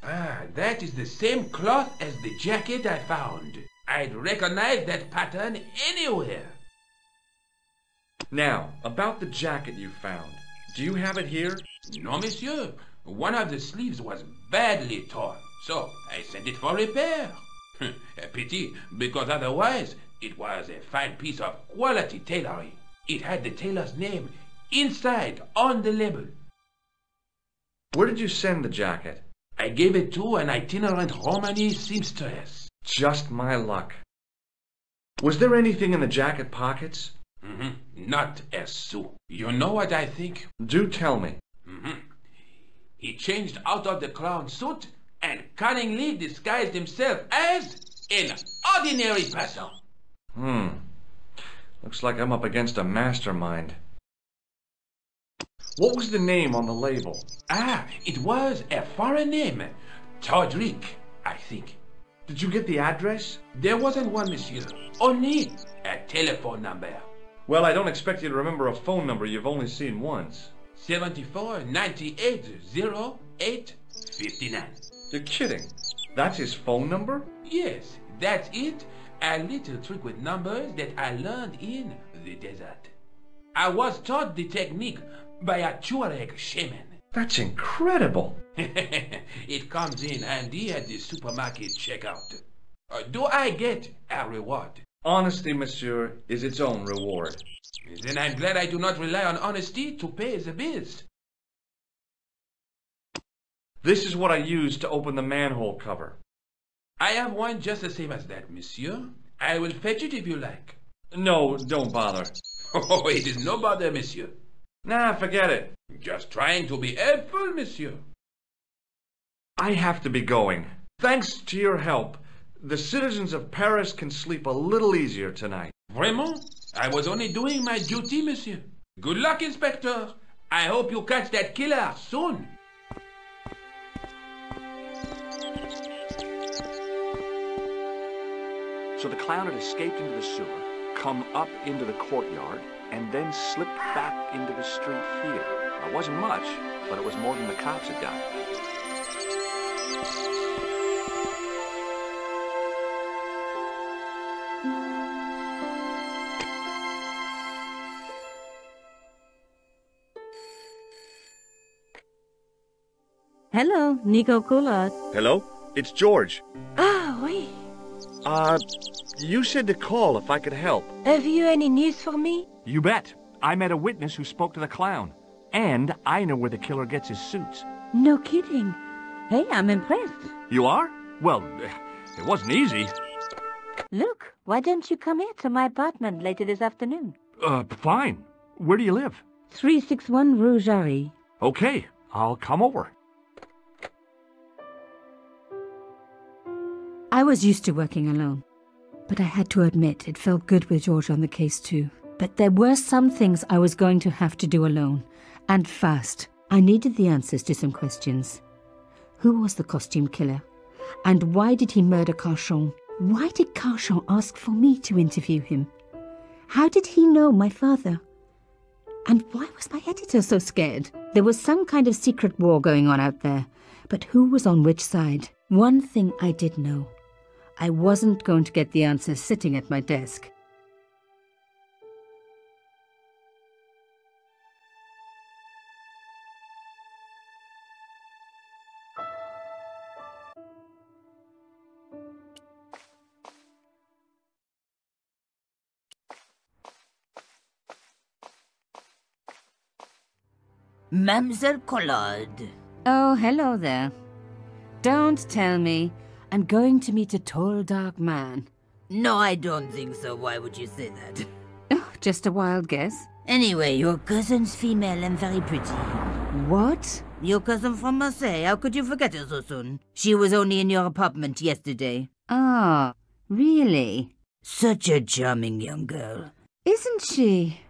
That is the same cloth as the jacket I found. I'd recognize that pattern anywhere. Now, about the jacket you found. Do you have it here? No, monsieur. One of the sleeves was badly torn, so I sent it for repair. A pity, because otherwise it was a fine piece of quality tailoring. It had the tailor's name inside on the label. Where did you send the jacket? I gave it to an itinerant Romani seamstress. Just my luck. Was there anything in the jacket pockets? Not a sou. You know what I think? Do tell me. He changed out of the clown suit and cunningly disguised himself as an ordinary person. Looks like I'm up against a mastermind. What was the name on the label? It was a foreign name. Todrick, I think. Did you get the address? There wasn't one, monsieur. Only a telephone number. Well, I don't expect you to remember a phone number you've only seen once. 74 98 08 59. You're kidding. That's his phone number? Yes, that's it. A little trick with numbers that I learned in the desert. I was taught the technique by a Tuareg shaman. That's incredible. It comes in handy at the supermarket checkout. Do I get a reward? Honesty, monsieur, is its own reward. Then I'm glad I do not rely on honesty to pay the bills. This is what I used to open the manhole cover. I have one just the same as that, monsieur. I will fetch it if you like. No, don't bother. Oh, it is no bother, monsieur. Nah, forget it. Just trying to be helpful, monsieur. I have to be going. Thanks to your help, the citizens of Paris can sleep a little easier tonight. Vraiment? I was only doing my duty, monsieur. Good luck, Inspector. I hope you catch that killer soon. So the clown had escaped into the sewer, come up into the courtyard, and then slipped back into the street here. It wasn't much, but it was more than the cops had done. Hello, Nico Collard. Hello? It's George. Ah, oui. You said to call if I could help. Have you any news for me? You bet. I met a witness who spoke to the clown. And I know where the killer gets his suits. No kidding. Hey, I'm impressed. You are? Well, it wasn't easy. Look, why don't you come here to my apartment later this afternoon? Fine. Where do you live? 361 Rue Jarry. Okay, I'll come over. I was used to working alone, but I had to admit it felt good with George on the case too. But there were some things I was going to have to do alone, and fast. I needed the answers to some questions. Who was the costume killer? And why did he murder Carchon? Why did Carchon ask for me to interview him? How did he know my father? And why was my editor so scared? There was some kind of secret war going on out there, but who was on which side? One thing I did know. I wasn't going to get the answers sitting at my desk. Mademoiselle Collard. Oh, hello there. Don't tell me I'm going to meet a tall, dark man. No, I don't think so. Why would you say that? Oh, just a wild guess. Anyway, your cousin's female and very pretty. What? Your cousin from Marseille. How could you forget her so soon? She was only in your apartment yesterday. Ah, really? Such a charming young girl. Isn't she?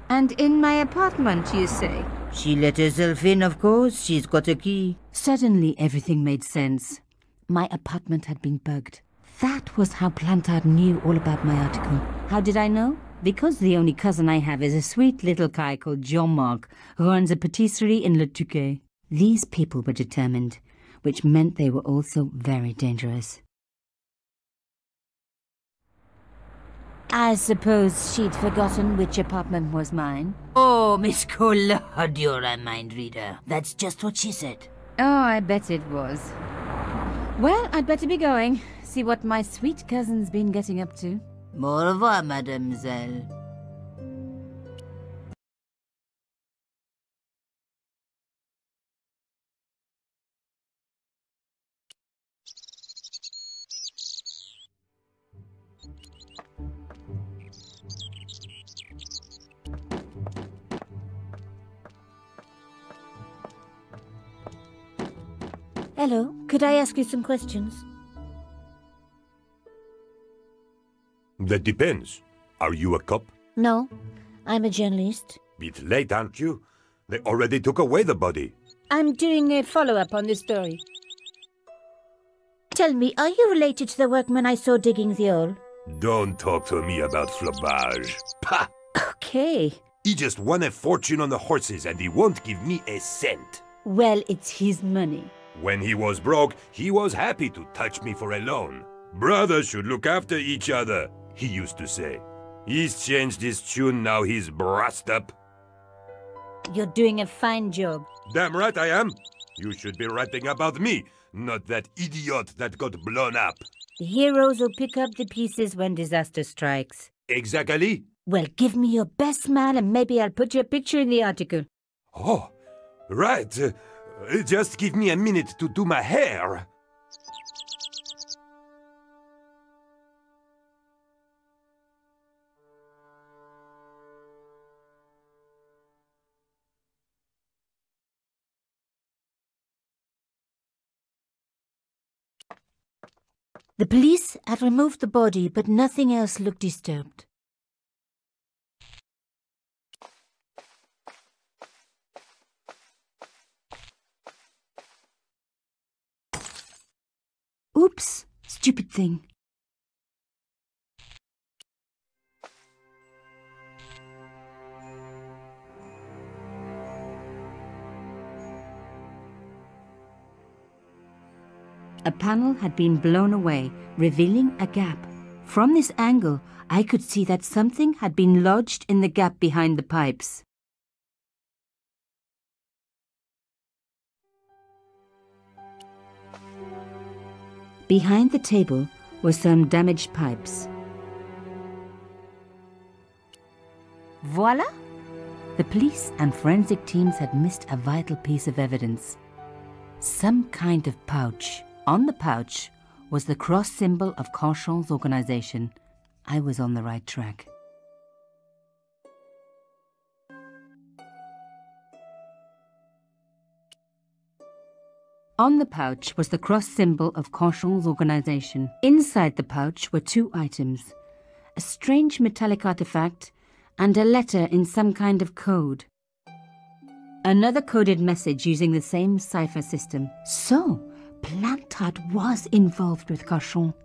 And in my apartment, you say? She let herself in, of course. She's got a key. Suddenly, everything made sense. My apartment had been bugged. That was how Plantard knew all about my article. How did I know? Because the only cousin I have is a sweet little guy called Jean-Marc, who runs a patisserie in Le Touquet. These people were determined, which meant they were also very dangerous. I suppose she'd forgotten which apartment was mine. Oh, Miss Collard, you're a mind reader. That's just what she said. Oh, I bet it was. Well, I'd better be going. See what my sweet cousin's been getting up to. Au revoir, mademoiselle. Hello, could I ask you some questions? That depends. Are you a cop? No, I'm a journalist. Bit late, aren't you? They already took away the body. I'm doing a follow-up on this story. Tell me, are you related to the workman I saw digging the hole? Don't talk to me about flobage. Pah! Okay. He just won a fortune on the horses and he won't give me a cent. Well, it's his money. When he was broke, he was happy to touch me for a loan. Brothers should look after each other, he used to say. He's changed his tune, now he's brassed up. You're doing a fine job. Damn right I am. You should be writing about me, not that idiot that got blown up. The heroes will pick up the pieces when disaster strikes. Exactly. Well, give me your best smile and maybe I'll put your picture in the article. Oh, right. Just give me a minute to do my hair. The police had removed the body, but nothing else looked disturbed. Oops, stupid thing. A panel had been blown away, revealing a gap. From this angle, I could see that something had been lodged in the gap behind the pipes. Behind the table were some damaged pipes. Voila! The police and forensic teams had missed a vital piece of evidence. Some kind of pouch. On the pouch was the cross symbol of Carchon's organization. I was on the right track. On the pouch was the cross symbol of Carchon's organization. Inside the pouch were two items, a strange metallic artifact and a letter in some kind of code. Another coded message using the same cipher system. So, Plantard was involved with Carchon.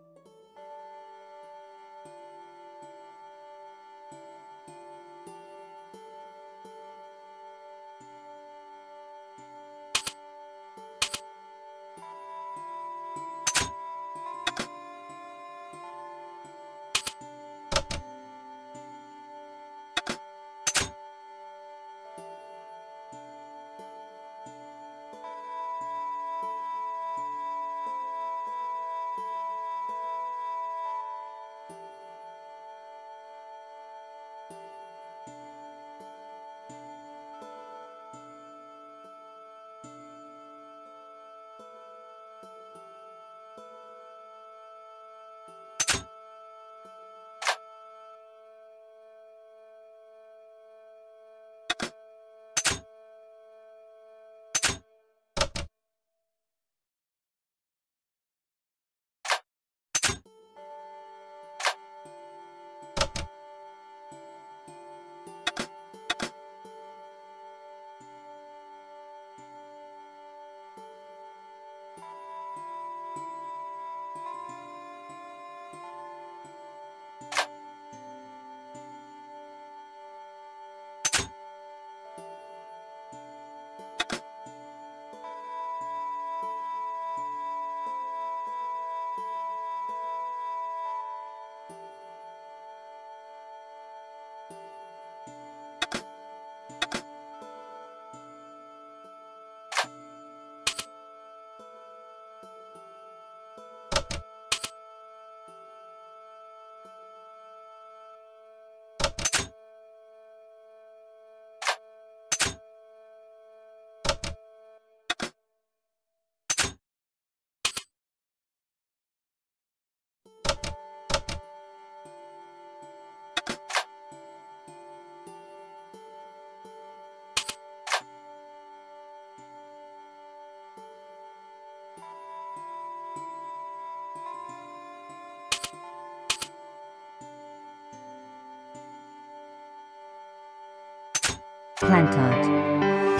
Plantard.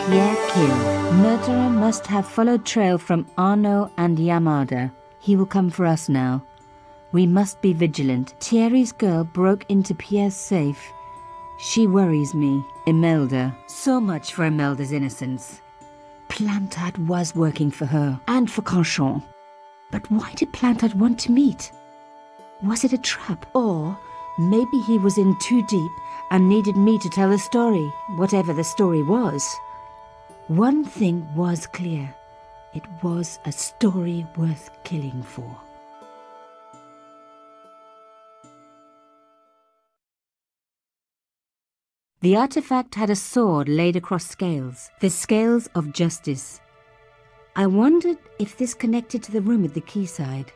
Pierre killed. Murderer must have followed trail from Arnaud and Yamada. He will come for us now. We must be vigilant. Thierry's girl broke into Pierre's safe. She worries me. Imelda. So much for Imelda's innocence. Plantard was working for her, and for Carchon. But why did Plantard want to meet? Was it a trap? Or maybe he was in too deep and needed me to tell the story, whatever the story was. One thing was clear. It was a story worth killing for. The artifact had a sword laid across scales, the scales of justice. I wondered if this connected to the room at the quayside.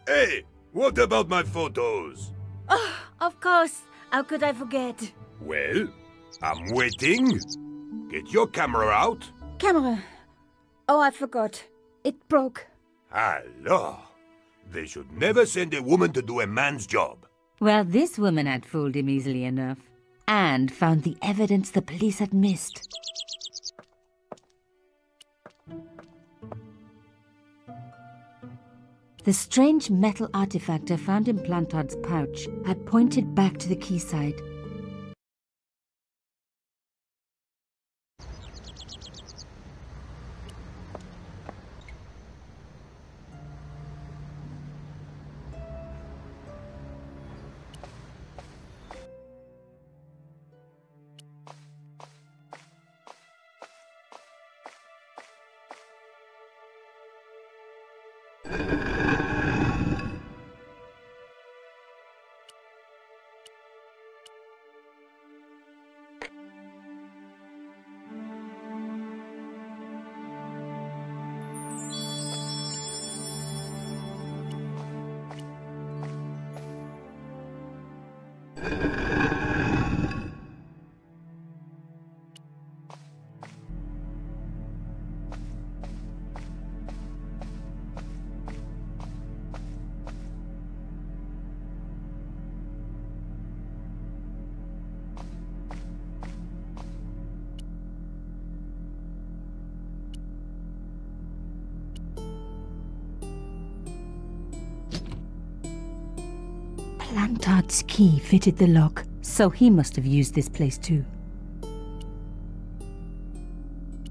Hey, what about my photos? Oh, of course. How could I forget? Well, I'm waiting. Get your camera out. Camera. Oh, I forgot. It broke. Alors, they should never send a woman to do a man's job. Well, this woman had fooled him easily enough, and found the evidence the police had missed. The strange metal artifact I found in Plantard's pouch had pointed back to the quayside. Plantard's key fitted the lock, so he must have used this place too.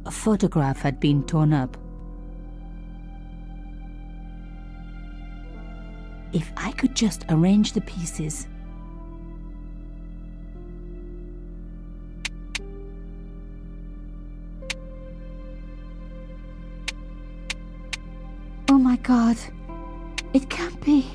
A photograph had been torn up. If I could just arrange the pieces. Oh my God, it can't be.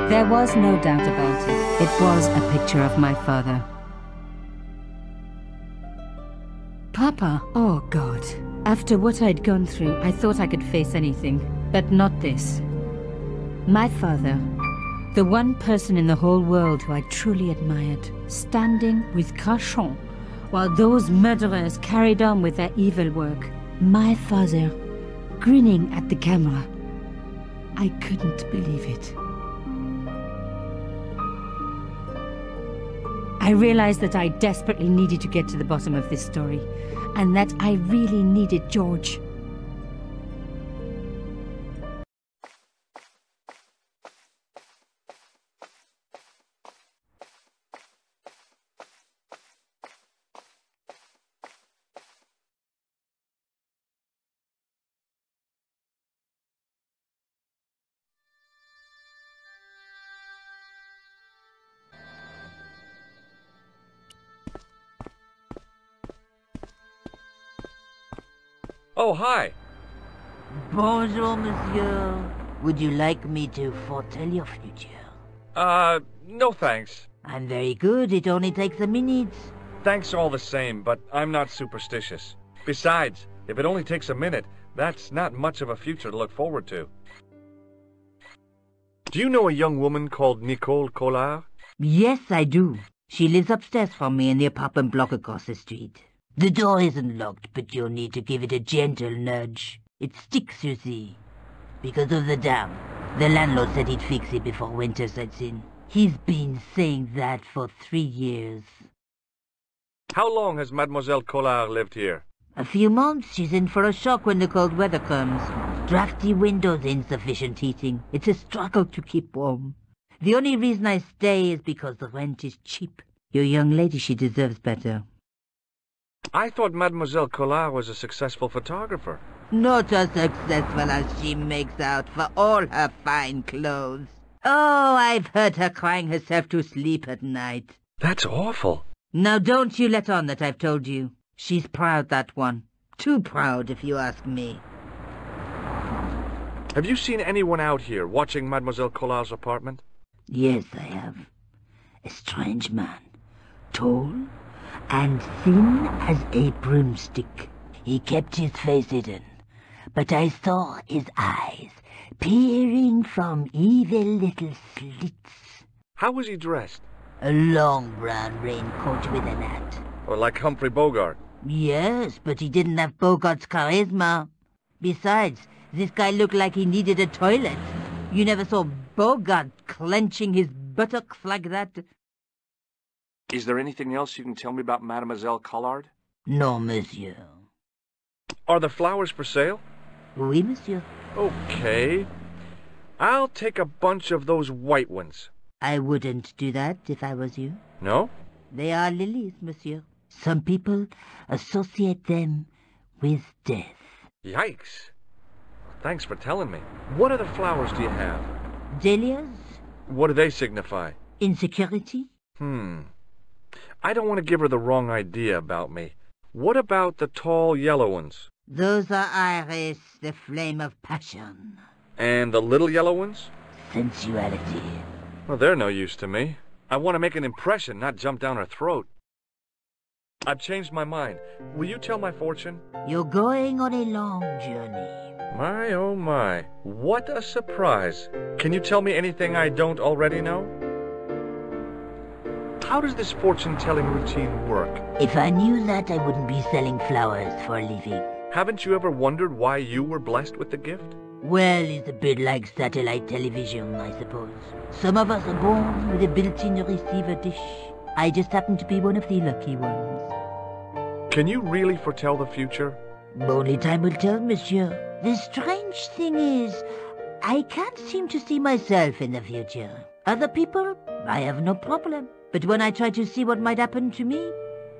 There was no doubt about it. It was a picture of my father. Papa, oh God. After what I'd gone through, I thought I could face anything, but not this. My father, the one person in the whole world who I truly admired, standing with Carchon, while those murderers carried on with their evil work. My father, grinning at the camera. I couldn't believe it. I realized that I desperately needed to get to the bottom of this story, and that I really needed George. Oh, hi. Bonjour, monsieur. Would you like me to foretell your future? No thanks. I'm very good. It only takes a minute. Thanks all the same, but I'm not superstitious. Besides, if it only takes a minute, that's not much of a future to look forward to. Do you know a young woman called Nico Collard? Yes, I do. She lives upstairs from me in the apartment block across the street. The door isn't locked, but you'll need to give it a gentle nudge. It sticks, you see. Because of the dam. The landlord said he'd fix it before winter sets in. He's been saying that for 3 years. How long has Mademoiselle Collard lived here? A few months. She's in for a shock when the cold weather comes. Drafty windows, insufficient heating. It's a struggle to keep warm. The only reason I stay is because the rent is cheap. Your young lady, she deserves better. I thought Mademoiselle Collard was a successful photographer. Not as successful as she makes out for all her fine clothes. Oh, I've heard her crying herself to sleep at night. That's awful. Now don't you let on that I've told you. She's proud, that one. Too proud, if you ask me. Have you seen anyone out here watching Mademoiselle Collard's apartment? Yes, I have. A strange man. Tall and thin as a broomstick. He kept his face hidden, but I saw his eyes peering from evil little slits. How was he dressed? A long brown raincoat with an hat. Or like Humphrey Bogart? Yes, but he didn't have Bogart's charisma. Besides, this guy looked like he needed a toilet. You never saw Bogart clenching his buttocks like that. Is there anything else you can tell me about Mademoiselle Collard? No, monsieur. Are the flowers for sale? Oui, monsieur. Okay. I'll take a bunch of those white ones. I wouldn't do that if I was you. No? They are lilies, monsieur. Some people associate them with death. Yikes. Thanks for telling me. What other flowers do you have? Dahlias? What do they signify? Insecurity? I don't want to give her the wrong idea about me. What about the tall yellow ones? Those are iris, the flame of passion. And the little yellow ones? Sensuality. Well, they're no use to me. I want to make an impression, not jump down her throat. I've changed my mind. Will you tell my fortune? You're going on a long journey. My, oh my. What a surprise. Can you tell me anything I don't already know? How does this fortune-telling routine work? If I knew that, I wouldn't be selling flowers for a living. Haven't you ever wondered why you were blessed with the gift? Well, it's a bit like satellite television, I suppose. Some of us are born with a built-in receiver dish. I just happen to be one of the lucky ones. Can you really foretell the future? Only time will tell, monsieur. The strange thing is, I can't seem to see myself in the future. Other people, I have no problem. But when I try to see what might happen to me,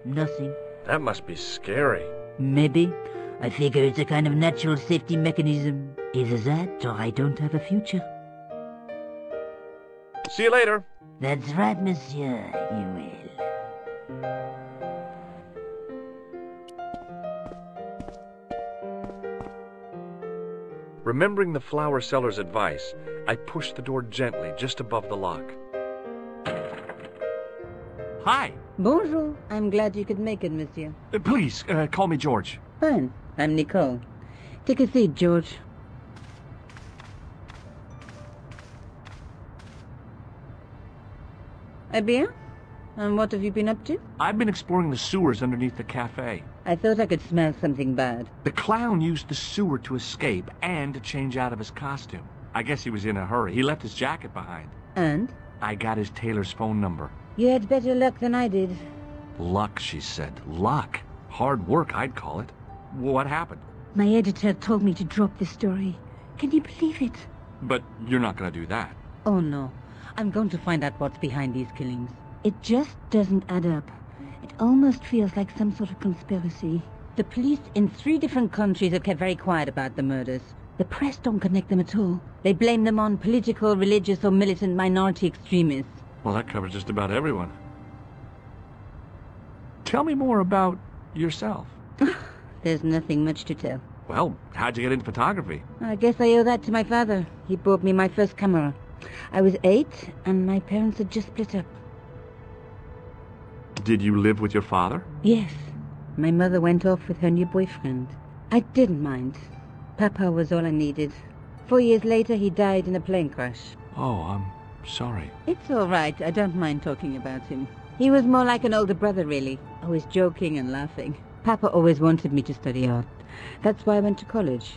nothing. That must be scary. Maybe. I figure it's a kind of natural safety mechanism. Either that, or I don't have a future. See you later. That's right, monsieur. You will. Remembering the flower seller's advice, I pushed the door gently just above the lock. Hi. Bonjour. I'm glad you could make it, monsieur. Please, call me George. Fine. I'm Nicole. Take a seat, George. Eh bien? And what have you been up to? I've been exploring the sewers underneath the cafe. I thought I could smell something bad. The clown used the sewer to escape and to change out of his costume. I guess he was in a hurry. He left his jacket behind. And? I got his tailor's phone number. You had better luck than I did. Luck, she said. Luck. Hard work, I'd call it. What happened? My editor told me to drop this story. Can you believe it? But you're not going to do that. Oh, no. I'm going to find out what's behind these killings. It just doesn't add up. It almost feels like some sort of conspiracy. The police in 3 different countries have kept very quiet about the murders. The press don't connect them at all. They blame them on political, religious, or militant minority extremists. Well, that covers just about everyone. Tell me more about yourself. There's nothing much to tell. Well, how'd you get into photography? I guess I owe that to my father. He bought me my first camera. I was 8, and my parents had just split up. Did you live with your father? Yes. My mother went off with her new boyfriend. I didn't mind. Papa was all I needed. 4 years later, he died in a plane crash. Oh, I'm sorry. It's all right. I don't mind talking about him. He was more like an older brother, really. Always joking and laughing. Papa always wanted me to study art. That's why I went to college.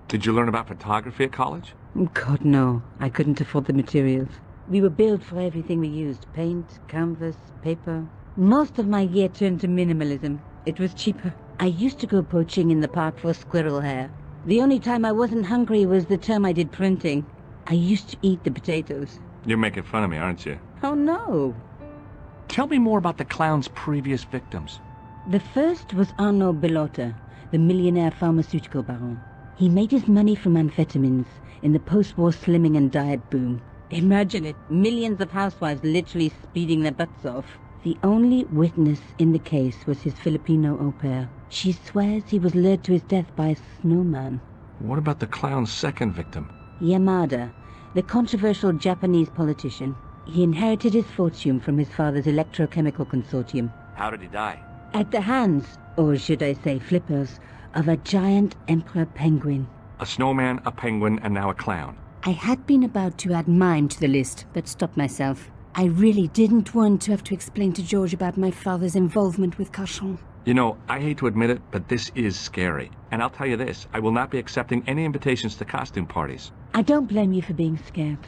Did you learn about photography at college? God, no. I couldn't afford the materials. We were billed for everything we used. Paint, canvas, paper. Most of my year turned to minimalism. It was cheaper. I used to go poaching in the park for squirrel hair. The only time I wasn't hungry was the term I did printing. I used to eat the potatoes. You're making fun of me, aren't you? Oh, no. Tell me more about the clown's previous victims. The first was Arnaud Bellotta, the millionaire pharmaceutical baron. He made his money from amphetamines in the post-war slimming and diet boom. Imagine it, millions of housewives literally speeding their butts off. The only witness in the case was his Filipino au pair. She swears he was lured to his death by a snowman. What about the clown's second victim? Yamada, the controversial Japanese politician. He inherited his fortune from his father's electrochemical consortium. How did he die? At the hands, or should I say flippers, of a giant emperor penguin. A snowman, a penguin, and now a clown. I had been about to add mime to the list, but stopped myself. I really didn't want to have to explain to George about my father's involvement with Carchon. You know, I hate to admit it, but this is scary. And I'll tell you this, I will not be accepting any invitations to costume parties. I don't blame you for being scared.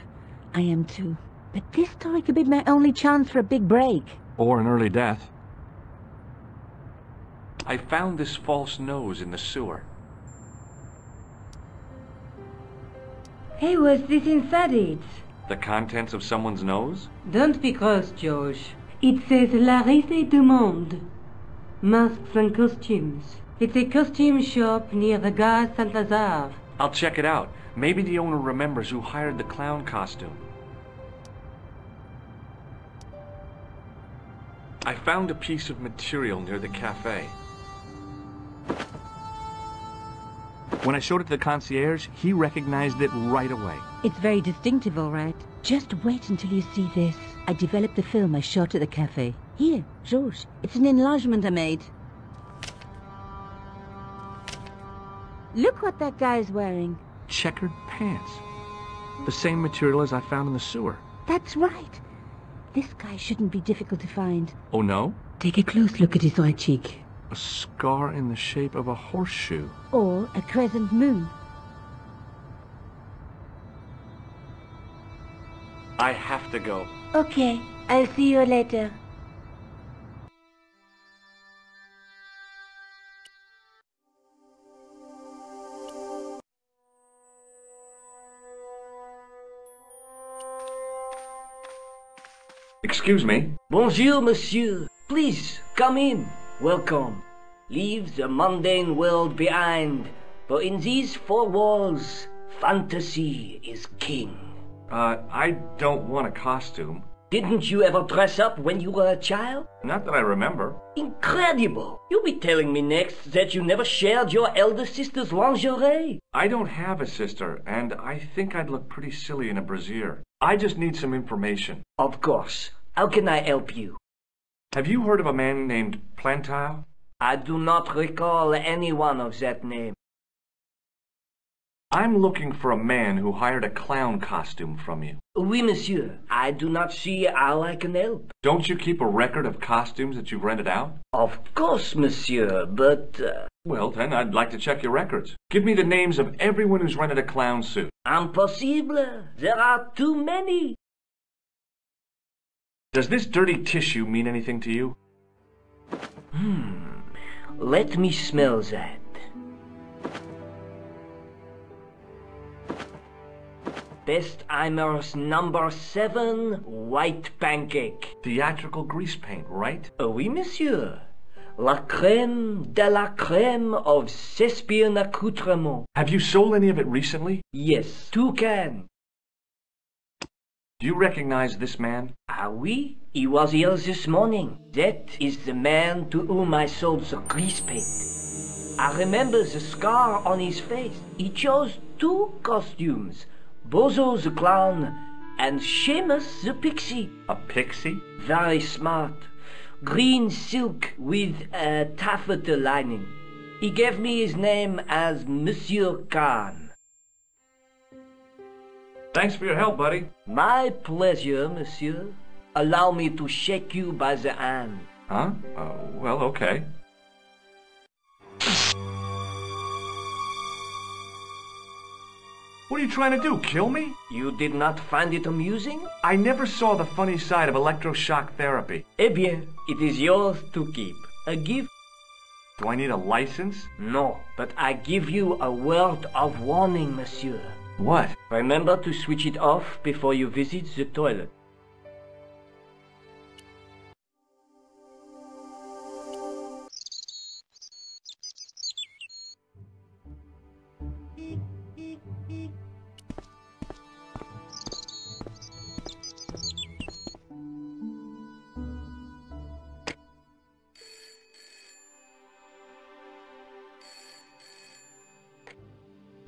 I am too. But this story could be my only chance for a big break. Or an early death. I found this false nose in the sewer. Hey, what's this inside it? The contents of someone's nose? Don't be cross, George. It says La Risée du Monde. Masks and costumes. It's a costume shop near the Gare Saint-Lazare. I'll check it out. Maybe the owner remembers who hired the clown costume. I found a piece of material near the cafe. When I showed it to the concierge, he recognized it right away. It's very distinctive, all right. Just wait until you see this. I developed the film I shot at the cafe. Here, Georges, it's an enlargement I made. Look what that guy's wearing. Checkered pants. The same material as I found in the sewer. That's right. This guy shouldn't be difficult to find. Oh, no? Take a close look at his right cheek. A scar in the shape of a horseshoe. Or a crescent moon. I have to go. Okay, I'll see you later. Excuse me. Bonjour, monsieur. Please, come in. Welcome. Leave the mundane world behind, for in these four walls, fantasy is king. I don't want a costume. Didn't you ever dress up when you were a child? Not that I remember. Incredible! You'll be telling me next that you never shared your elder sister's lingerie. I don't have a sister, and I think I'd look pretty silly in a brassiere. I just need some information. Of course. How can I help you? Have you heard of a man named Plantile? I do not recall anyone of that name. I'm looking for a man who hired a clown costume from you. Oui, monsieur. I do not see how I can help. Don't you keep a record of costumes that you've rented out? Of course, monsieur, but... Well, then, I'd like to check your records. Give me the names of everyone who's rented a clown suit. Impossible. There are too many. Does this dirty tissue mean anything to you? Let me smell that. Bestheimer's number 7 white pancake. Theatrical grease paint, right? Oui, monsieur. La crème de la crème of Thespian accoutrement. Have you sold any of it recently? Yes, 2 cans. Do you recognize this man? Ah oui, he was here this morning. That is the man to whom I sold the grease paint. I remember the scar on his face. He chose 2 costumes. Bozo the clown and Seamus the pixie. A pixie? Very smart. Green silk with a taffeta lining. He gave me his name as Monsieur Khan. Thanks for your help, buddy. My pleasure, monsieur. Allow me to shake you by the hand. Huh? Well, okay. What are you trying to do, kill me? You did not find it amusing? I never saw the funny side of electroshock therapy. Eh bien, it is yours to keep. A gift? Do I need a license? No, but I give you a word of warning, monsieur. What? Remember to switch it off before you visit the toilet.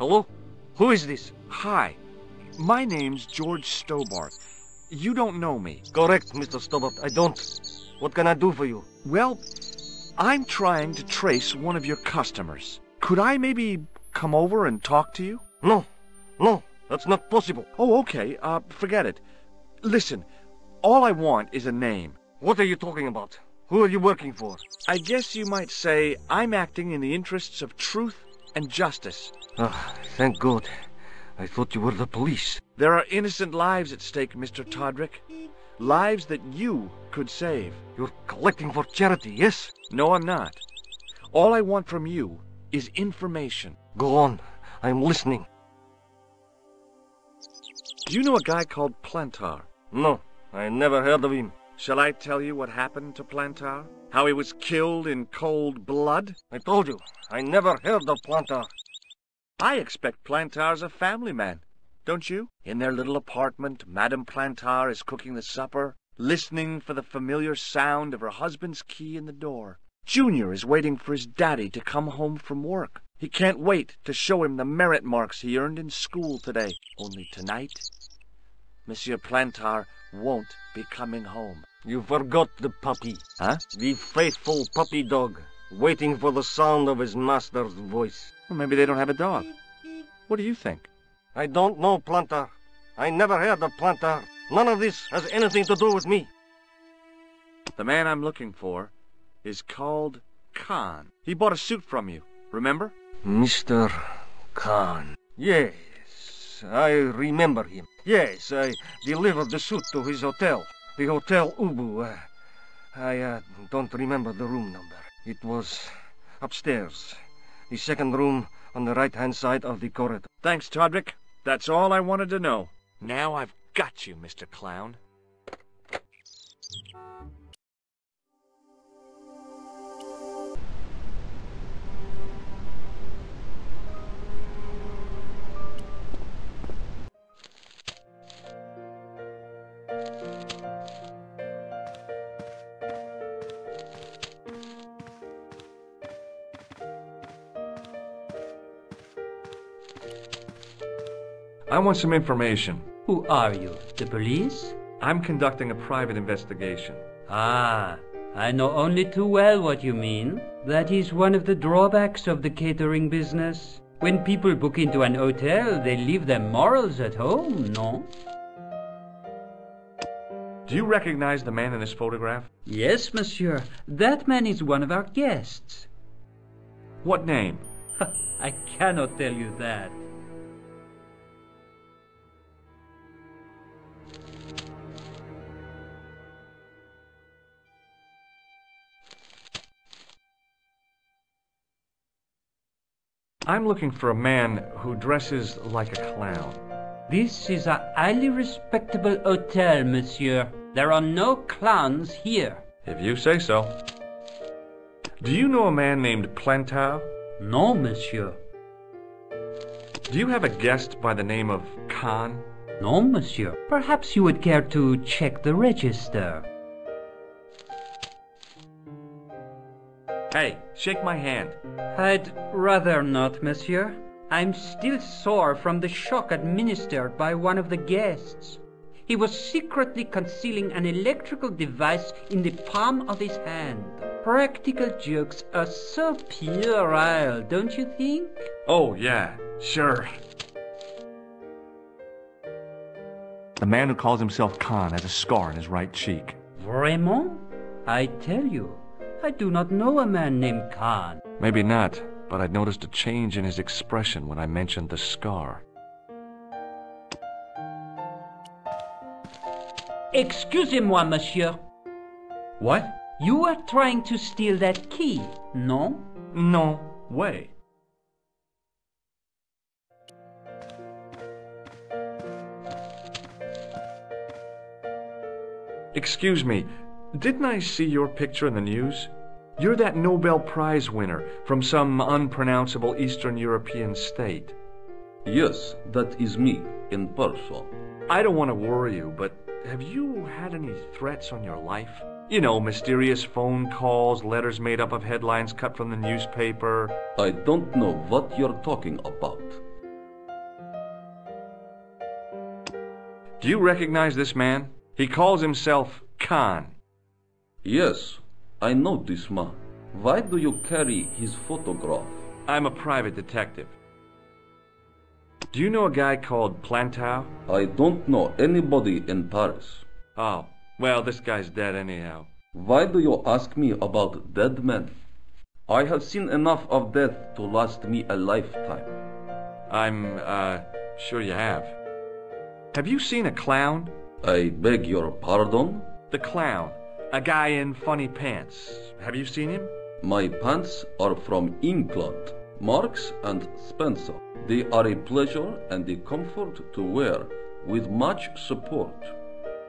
Hello? Who is this? Hi. My name's George Stobart. You don't know me. Correct, Mr. Stobart. I don't. What can I do for you? Well, I'm trying to trace one of your customers. Could I maybe come over and talk to you? No. No, that's not possible. Oh, okay. Forget it. Listen, all I want is a name. What are you talking about? Who are you working for? I guess you might say I'm acting in the interests of truth and justice. Ah, thank God. I thought you were the police. There are innocent lives at stake, Mr. Todrick. Lives that you could save. You're collecting for charity, yes? No, I'm not. All I want from you is information. Go on. I'm listening. Do you know a guy called Plantar? No, I never heard of him. Shall I tell you what happened to Plantar? How he was killed in cold blood? I told you, I never heard of Plantar. I expect Plantar's a family man, don't you? In their little apartment, Madame Plantar is cooking the supper, listening for the familiar sound of her husband's key in the door. Junior is waiting for his daddy to come home from work. He can't wait to show him the merit marks he earned in school today. Only tonight, Monsieur Plantar won't be coming home. You forgot the puppy. Huh? The faithful puppy dog, waiting for the sound of his master's voice. Well, maybe they don't have a dog. What do you think? I don't know, Plantar. I never heard of Plantar. None of this has anything to do with me. The man I'm looking for is called Khan. He bought a suit from you, remember? Mr. Khan. Yes, I remember him. Yes, I delivered the suit to his hotel. The Hotel Ubu. I don't remember the room number. It was upstairs. The second room on the right-hand side of the corridor. Thanks, Todrick. That's all I wanted to know. Now I've got you, Mr. Clown. I want some information. Who are you? The police? I'm conducting a private investigation. Ah, I know only too well what you mean. That is one of the drawbacks of the catering business. When people book into an hotel, they leave their morals at home, no? Do you recognize the man in this photograph? Yes, monsieur. That man is one of our guests. What name? I cannot tell you that. I'm looking for a man who dresses like a clown. This is a highly respectable hotel, monsieur. There are no clowns here. If you say so. Do you know a man named Plantar? No, monsieur. Do you have a guest by the name of Khan? No, monsieur. Perhaps you would care to check the register. Hey, shake my hand. I'd rather not, monsieur. I'm still sore from the shock administered by one of the guests. He was secretly concealing an electrical device in the palm of his hand. Practical jokes are so puerile, don't you think? Oh, yeah, sure. The man who calls himself Khan has a scar on his right cheek. Vraiment? I tell you, I do not know a man named Khan. Maybe not, but I'd noticed a change in his expression when I mentioned the scar. Excusez-moi, monsieur. What? You are trying to steal that key, no? No way. Excuse me, didn't I see your picture in the news? You're that Nobel Prize winner from some unpronounceable Eastern European state. Yes, that is me, in person. I don't want to worry you, but have you had any threats on your life? You know, mysterious phone calls, letters made up of headlines cut from the newspaper. I don't know what you're talking about. Do you recognize this man? He calls himself Khan. Yes, I know this man. Why do you carry his photograph? I'm a private detective. Do you know a guy called Plantow? I don't know anybody in Paris. Oh, well, this guy's dead anyhow. Why do you ask me about dead men? I have seen enough of death to last me a lifetime. I'm, sure you have. Have you seen a clown? I beg your pardon? The clown. A guy in funny pants. Have you seen him? My pants are from England. Marks and Spencer. They are a pleasure and a comfort to wear, with much support.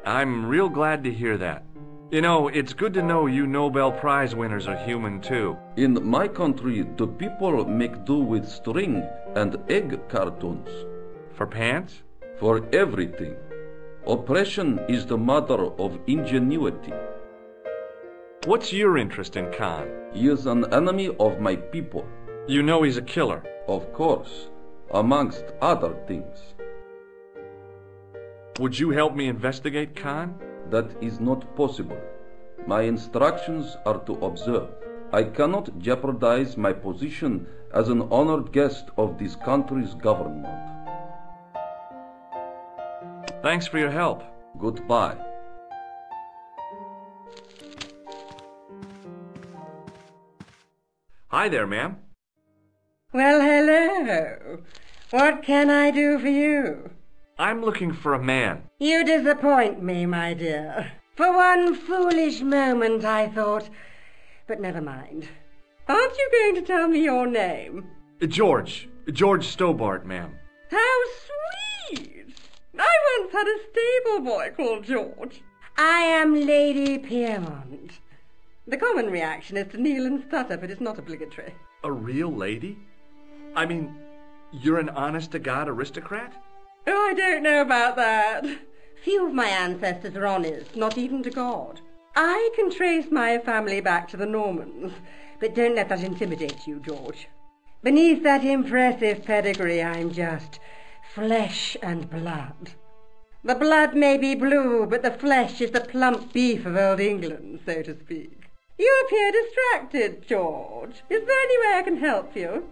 I'm real glad to hear that. You know, it's good to know you Nobel Prize winners are human too. In my country, the people make do with string and egg cartoons. For pants? For everything. Oppression is the mother of ingenuity. What's your interest in Khan? He is an enemy of my people. You know he's a killer? Of course, amongst other things. Would you help me investigate Khan? That is not possible. My instructions are to observe. I cannot jeopardize my position as an honored guest of this country's government. Thanks for your help. Goodbye. Hi there, ma'am. Well, hello. What can I do for you? I'm looking for a man. You disappoint me, my dear. For one foolish moment I thought... But never mind. Aren't you going to tell me your name? George Stobart, ma'am. How sweet! I once had a stable boy called George. I am Lady Piermont. The common reaction is to kneel and stutter, but it's not obligatory. A real lady? I mean, you're an honest-to-God aristocrat? Oh, I don't know about that. Few of my ancestors are honest, not even to God. I can trace my family back to the Normans, but don't let that intimidate you, George. Beneath that impressive pedigree, I'm just flesh and blood. The blood may be blue, but the flesh is the plump beef of old England, so to speak. You appear distracted, George. Is there any way I can help you?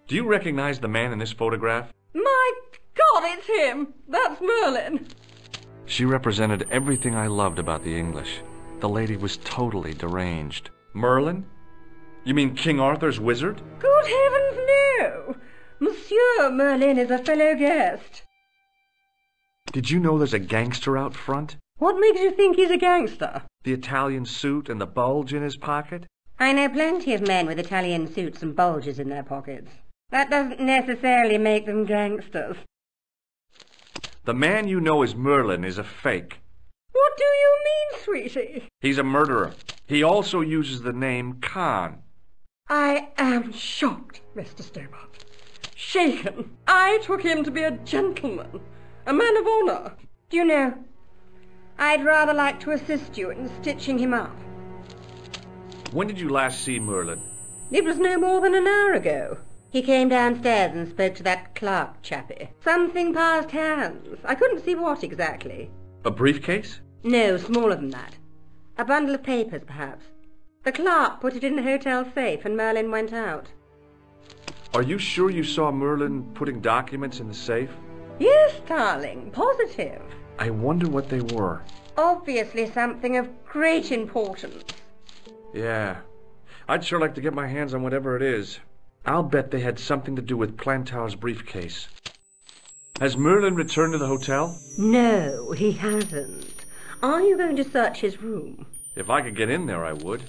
Do you recognize the man in this photograph? My God, it's him! That's Merlin! She represented everything I loved about the English. The lady was totally deranged. Merlin? You mean King Arthur's wizard? Good heavens, no! Monsieur Merlin is a fellow guest. Did you know there's a gangster out front? What makes you think he's a gangster? The Italian suit and the bulge in his pocket? I know plenty of men with Italian suits and bulges in their pockets. That doesn't necessarily make them gangsters. The man you know as Merlin is a fake. What do you mean, sweetie? He's a murderer. He also uses the name Khan. I am shocked, Mr. Stobart. Shaken. I took him to be a gentleman, a man of honour. Do you know, I'd rather like to assist you in stitching him up. When did you last see Merlin? It was no more than an hour ago. He came downstairs and spoke to that clerk chappie. Something passed hands. I couldn't see what exactly. A briefcase? No, smaller than that. A bundle of papers, perhaps. The clerk put it in the hotel safe and Merlin went out. Are you sure you saw Merlin putting documents in the safe? Yes, darling, positive. I wonder what they were. Obviously something of great importance. Yeah. I'd sure like to get my hands on whatever it is. I'll bet they had something to do with Plantow's briefcase. Has Merlin returned to the hotel? No, he hasn't. Are you going to search his room? If I could get in there, I would.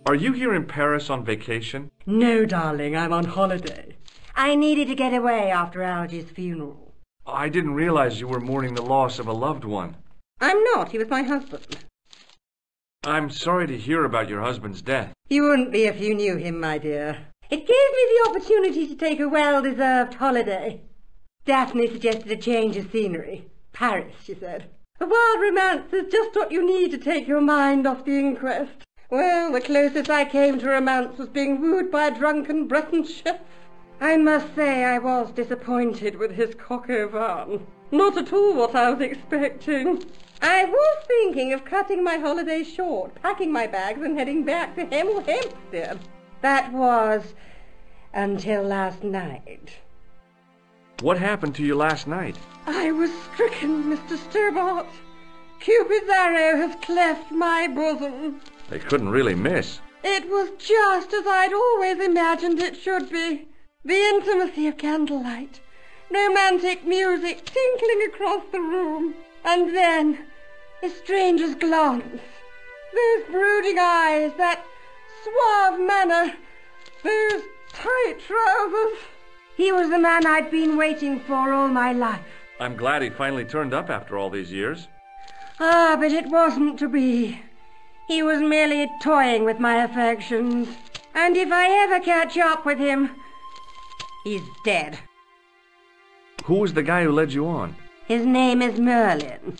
Are you here in Paris on vacation? No, darling, I'm on holiday. I needed to get away after Algy's funeral. I didn't realize you were mourning the loss of a loved one. I'm not. He was my husband. I'm sorry to hear about your husband's death. You wouldn't be if you knew him, my dear. It gave me the opportunity to take a well-deserved holiday. Daphne suggested a change of scenery. Paris, she said. A wild romance is just what you need to take your mind off the inquest. Well, the closest I came to romance was being wooed by a drunken Breton chef. I must say I was disappointed with his coq au vin. Not at all what I was expecting. I was thinking of cutting my holiday short, packing my bags and heading back to Hempstead. That was until last night. What happened to you last night? I was stricken, Mr. Stobart. Cupid's arrow has cleft my bosom. They couldn't really miss. It was just as I'd always imagined it should be. The intimacy of candlelight, romantic music tinkling across the room, and then a stranger's glance, those brooding eyes, that suave manner, those tight trousers. He was the man I'd been waiting for all my life. I'm glad he finally turned up after all these years. Ah, but it wasn't to be. He was merely toying with my affections. And if I ever catch up with him, he's dead. Who was the guy who led you on? His name is Merlin.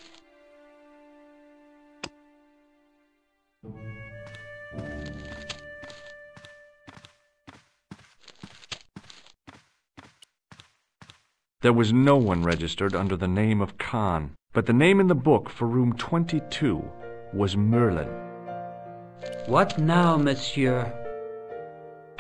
There was no one registered under the name of Khan, but the name in the book for room 22 was Merlin. What now, monsieur?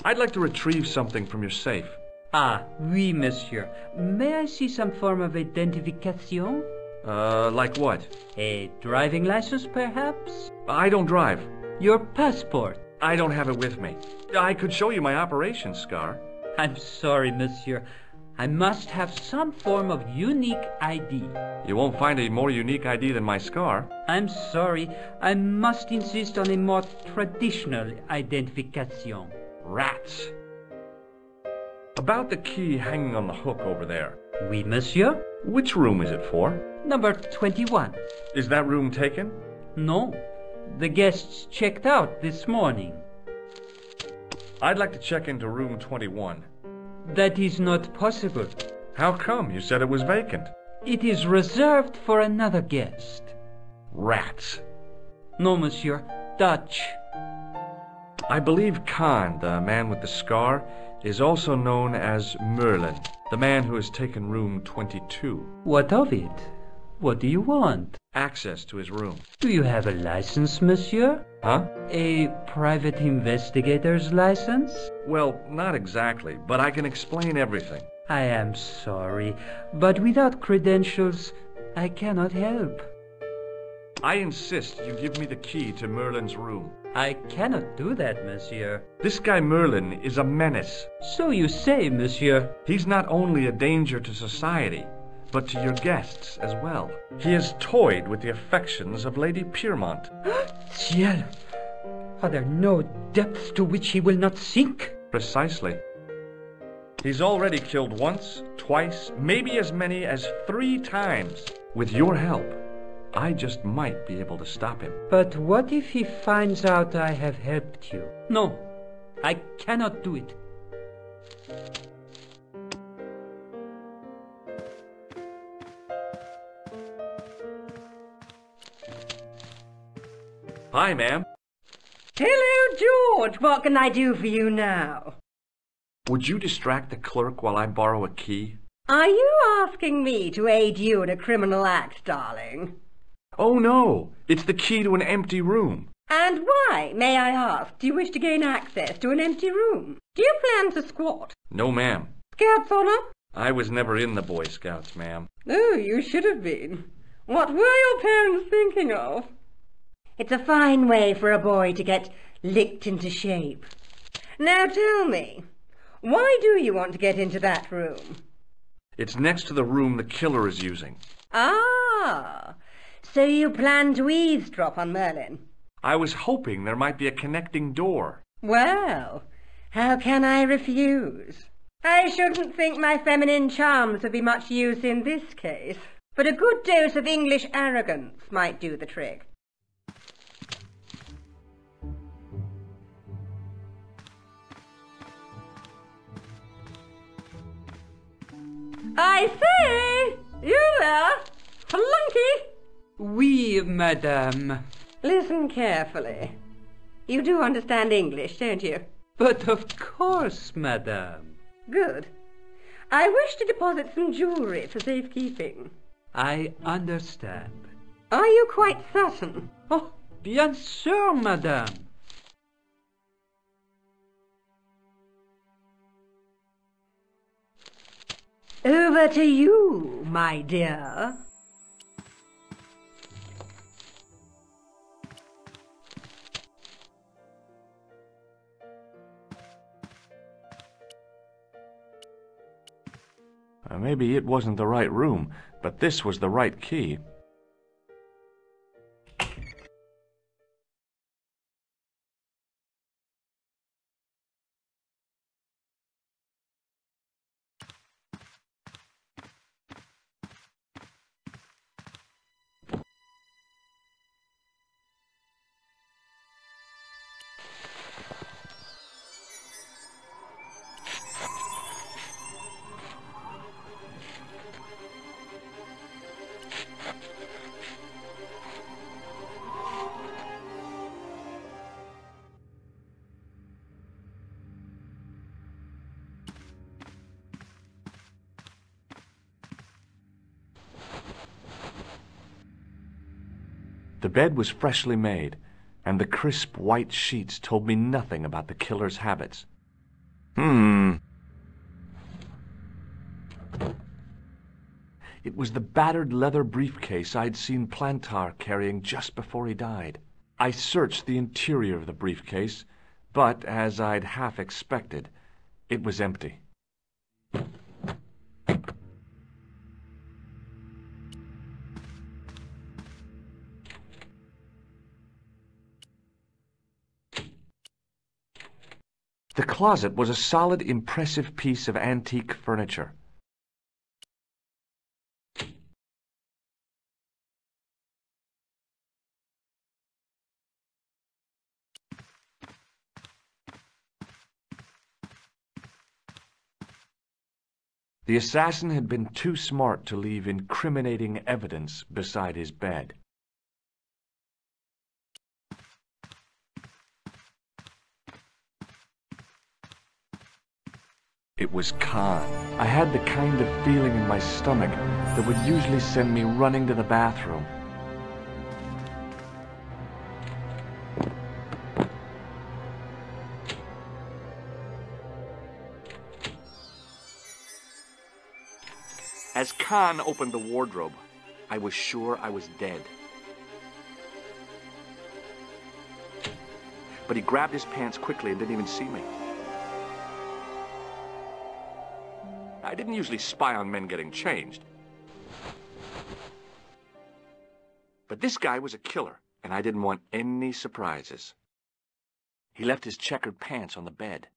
I'd like to retrieve something from your safe. Ah, oui, monsieur. May I see some form of identification? Like what? A driving license, perhaps? I don't drive. Your passport? I don't have it with me. I could show you my operation scar. I'm sorry, monsieur. I must have some form of unique ID. You won't find a more unique ID than my scar. I'm sorry. I must insist on a more traditional identification. Rats. About the key hanging on the hook over there. Oui, monsieur. Which room is it for? Number 21. Is that room taken? No. The guests checked out this morning. I'd like to check into room 21. That is not possible. How come? You said it was vacant. It is reserved for another guest. Rats. No, monsieur. Dutch. I believe Khan, the man with the scar, is also known as Merlin, the man who has taken room 22. What of it? What do you want? Access to his room. Do you have a license, monsieur? Huh? A private investigator's license? Well, not exactly, but I can explain everything. I am sorry, but without credentials, I cannot help. I insist you give me the key to Merlin's room. I cannot do that, monsieur. This guy Merlin is a menace. So you say, monsieur. He's not only a danger to society, but to your guests as well. He has toyed with the affections of Lady Piermont. Ciel! Are there no depths to which he will not sink? Precisely. He's already killed once, twice, maybe as many as 3 times. With your help, I just might be able to stop him. But what if he finds out I have helped you? No, I cannot do it. Hi, ma'am. Hello, George. What can I do for you now? Would you distract the clerk while I borrow a key? Are you asking me to aid you in a criminal act, darling? Oh, no. It's the key to an empty room. And why, may I ask, do you wish to gain access to an empty room? Do you plan to squat? No, ma'am. Scouts honor? I was never in the Boy Scouts, ma'am. Oh, you should have been. What were your parents thinking of? It's a fine way for a boy to get licked into shape. Now tell me, why do you want to get into that room? It's next to the room the killer is using. Ah, so you plan to eavesdrop on Merlin? I was hoping there might be a connecting door. Well, how can I refuse? I shouldn't think my feminine charms would be much use in this case, but a good dose of English arrogance might do the trick. I say! You there? Flunky! Oui, madame. Listen carefully. You do understand English, don't you? But of course, madame. Good. I wish to deposit some jewellery for safekeeping. I understand. Are you quite certain? Oh, bien sûr, madame. Over to you, my dear. Maybe it wasn't the right room, but this was the right key. The bed was freshly made, and the crisp white sheets told me nothing about the killer's habits. It was the battered leather briefcase I'd seen Plantar carrying just before he died. I searched the interior of the briefcase, but, as I'd half expected, it was empty. The closet was a solid, impressive piece of antique furniture. The assassin had been too smart to leave incriminating evidence beside his bed. It was Khan. I had the kind of feeling in my stomach that would usually send me running to the bathroom. As Khan opened the wardrobe, I was sure I was dead. But he grabbed his pants quickly and didn't even see me. I didn't usually spy on men getting changed. But this guy was a killer, and I didn't want any surprises. He left his checkered pants on the bed.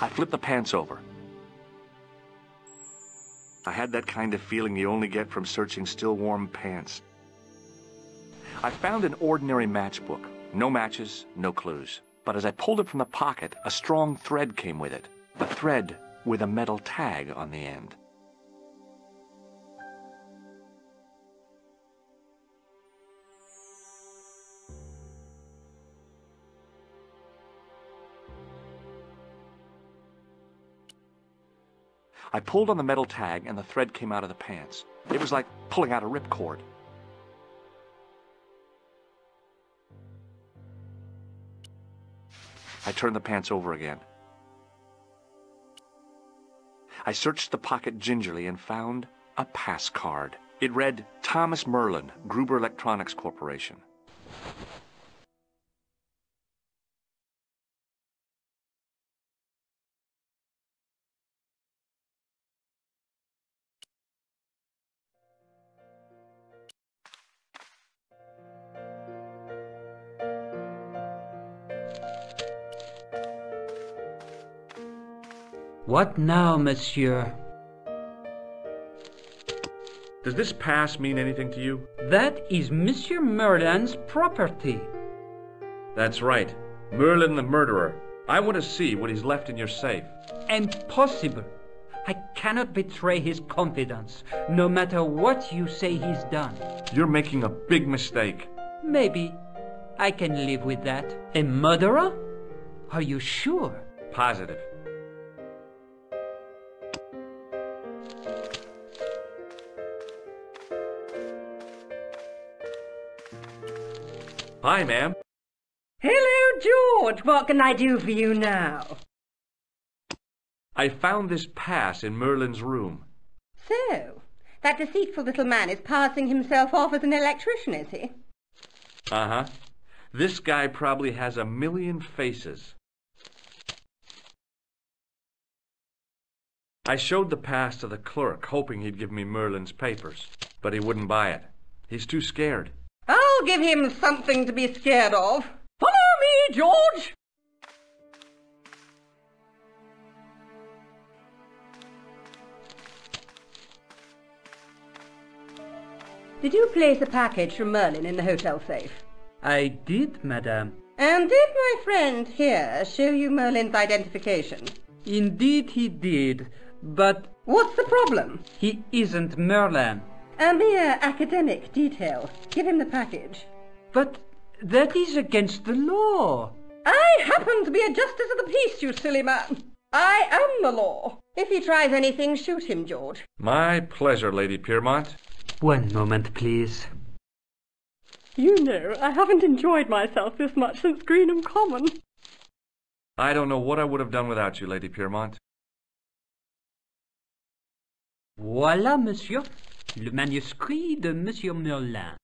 I flipped the pants over. I had that kind of feeling you only get from searching still warm pants. I found an ordinary matchbook. No matches, no clues. But as I pulled it from the pocket, a strong thread came with it. A thread with a metal tag on the end. I pulled on the metal tag and the thread came out of the pants. It was like pulling out a ripcord. I turned the pants over again. I searched the pocket gingerly and found a pass card. It read, Thomas Merlin, Gruber Electronics Corporation. What now, monsieur? Does this pass mean anything to you? That is Monsieur Merlin's property. That's right. Merlin the murderer. I want to see what he's left in your safe. Impossible. I cannot betray his confidence, no matter what you say he's done. You're making a big mistake. Maybe. I can live with that. A murderer? Are you sure? Positive. Hi, ma'am. Hello, George. What can I do for you now? I found this pass in Merlin's room. So, that deceitful little man is passing himself off as an electrician, is he? Uh-huh. This guy probably has 1,000,000 faces. I showed the pass to the clerk, hoping he'd give me Merlin's papers, but he wouldn't buy it. He's too scared. I'll give him something to be scared of. Follow me, George! Did you place a package from Merlin in the hotel safe? I did, madame. And did my friend here show you Merlin's identification? Indeed he did, but... What's the problem? He isn't Merlin. A mere academic detail. Give him the package. But that is against the law. I happen to be a justice of the peace, you silly man. I am the law. If he tries anything, shoot him, George. My pleasure, Lady Piermont. One moment, please. You know, I haven't enjoyed myself this much since Greenham Common. I don't know what I would have done without you, Lady Piermont. Voilà, monsieur. Le manuscrit de Monsieur Merlin.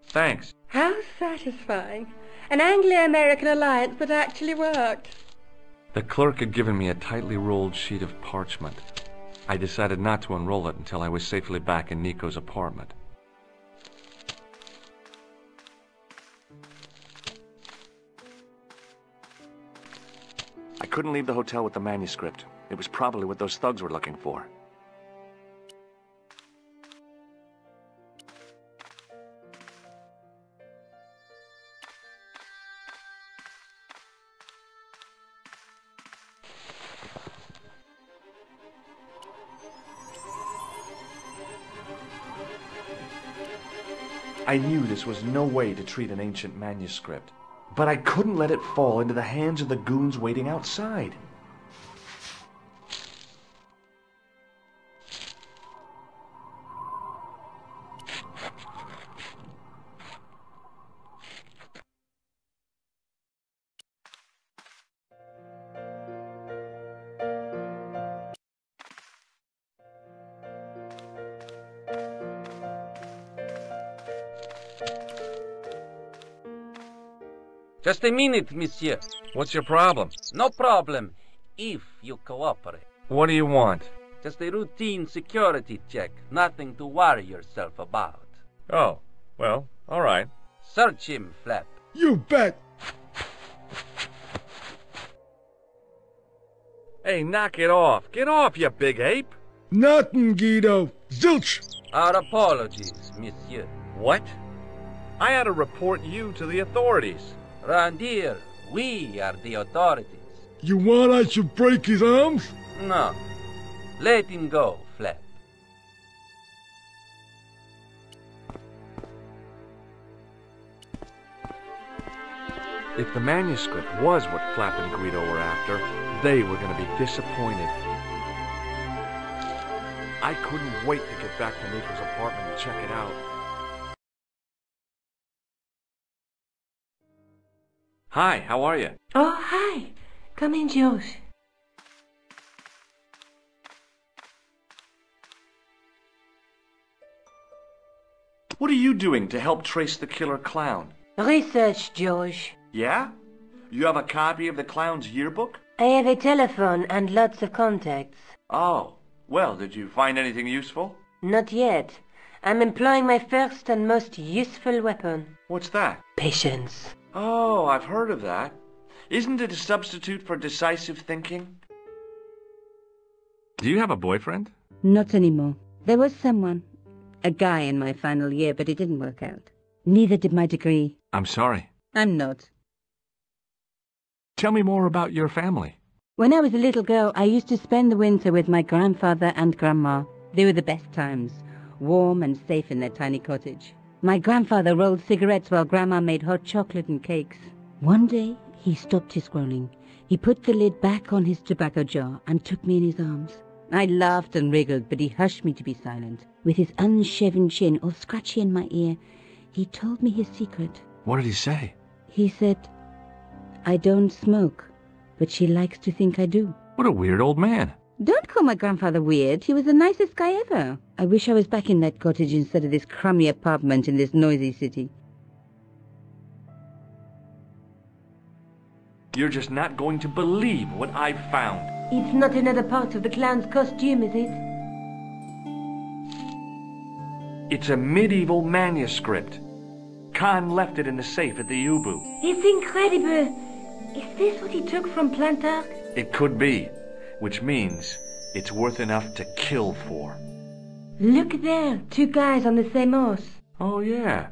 Thanks. How satisfying. An Anglo-American alliance that actually worked. The clerk had given me a tightly rolled sheet of parchment. I decided not to unroll it until I was safely back in Nico's apartment. I couldn't leave the hotel with the manuscript. It was probably what those thugs were looking for. I knew this was no way to treat an ancient manuscript, but I couldn't let it fall into the hands of the goons waiting outside. Just a minute, monsieur. What's your problem? No problem, if you cooperate. What do you want? Just a routine security check. Nothing to worry yourself about. Oh, well, all right. Search him, Flap. You bet. Hey, knock it off. Get off, you big ape. Nothing, Guido. Zilch. Our apologies, monsieur. What? I had to report you to the authorities. Round here, we are the authorities. You want I should break his arms? No. Let him go, Flap. If the manuscript was what Flap and Guido were after, they were going to be disappointed. I couldn't wait to get back to Nico's apartment and check it out. Hi, how are you? Oh, hi. Come in, George. What are you doing to help trace the killer clown? Research, George. Yeah? You have a copy of the clown's yearbook? I have a telephone and lots of contacts. Oh, well, did you find anything useful? Not yet. I'm employing my first and most useful weapon. What's that? Patience. Oh, I've heard of that. Isn't it a substitute for decisive thinking? Do you have a boyfriend? Not anymore. There was someone. A guy in my final year, but it didn't work out. Neither did my degree. I'm sorry. I'm not. Tell me more about your family. When I was a little girl, I used to spend the winter with my grandfather and grandma. They were the best times, warm and safe in their tiny cottage. My grandfather rolled cigarettes while grandma made hot chocolate and cakes. One day, he stopped his groaning. He put the lid back on his tobacco jar and took me in his arms. I laughed and wriggled, but he hushed me to be silent. With his unshaven chin all scratchy in my ear, he told me his secret. What did he say? He said, "I don't smoke, but she likes to think I do." What a weird old man. Don't call my grandfather weird. He was the nicest guy ever. I wish I was back in that cottage instead of this crummy apartment in this noisy city. You're just not going to believe what I've found. It's not another part of the clown's costume, is it? It's a medieval manuscript. Khan left it in the safe at the Ubu. It's incredible. Is this what he took from Plantark? It could be, which means it's worth enough to kill for. Look there, 2 guys on the same horse. Oh, yeah.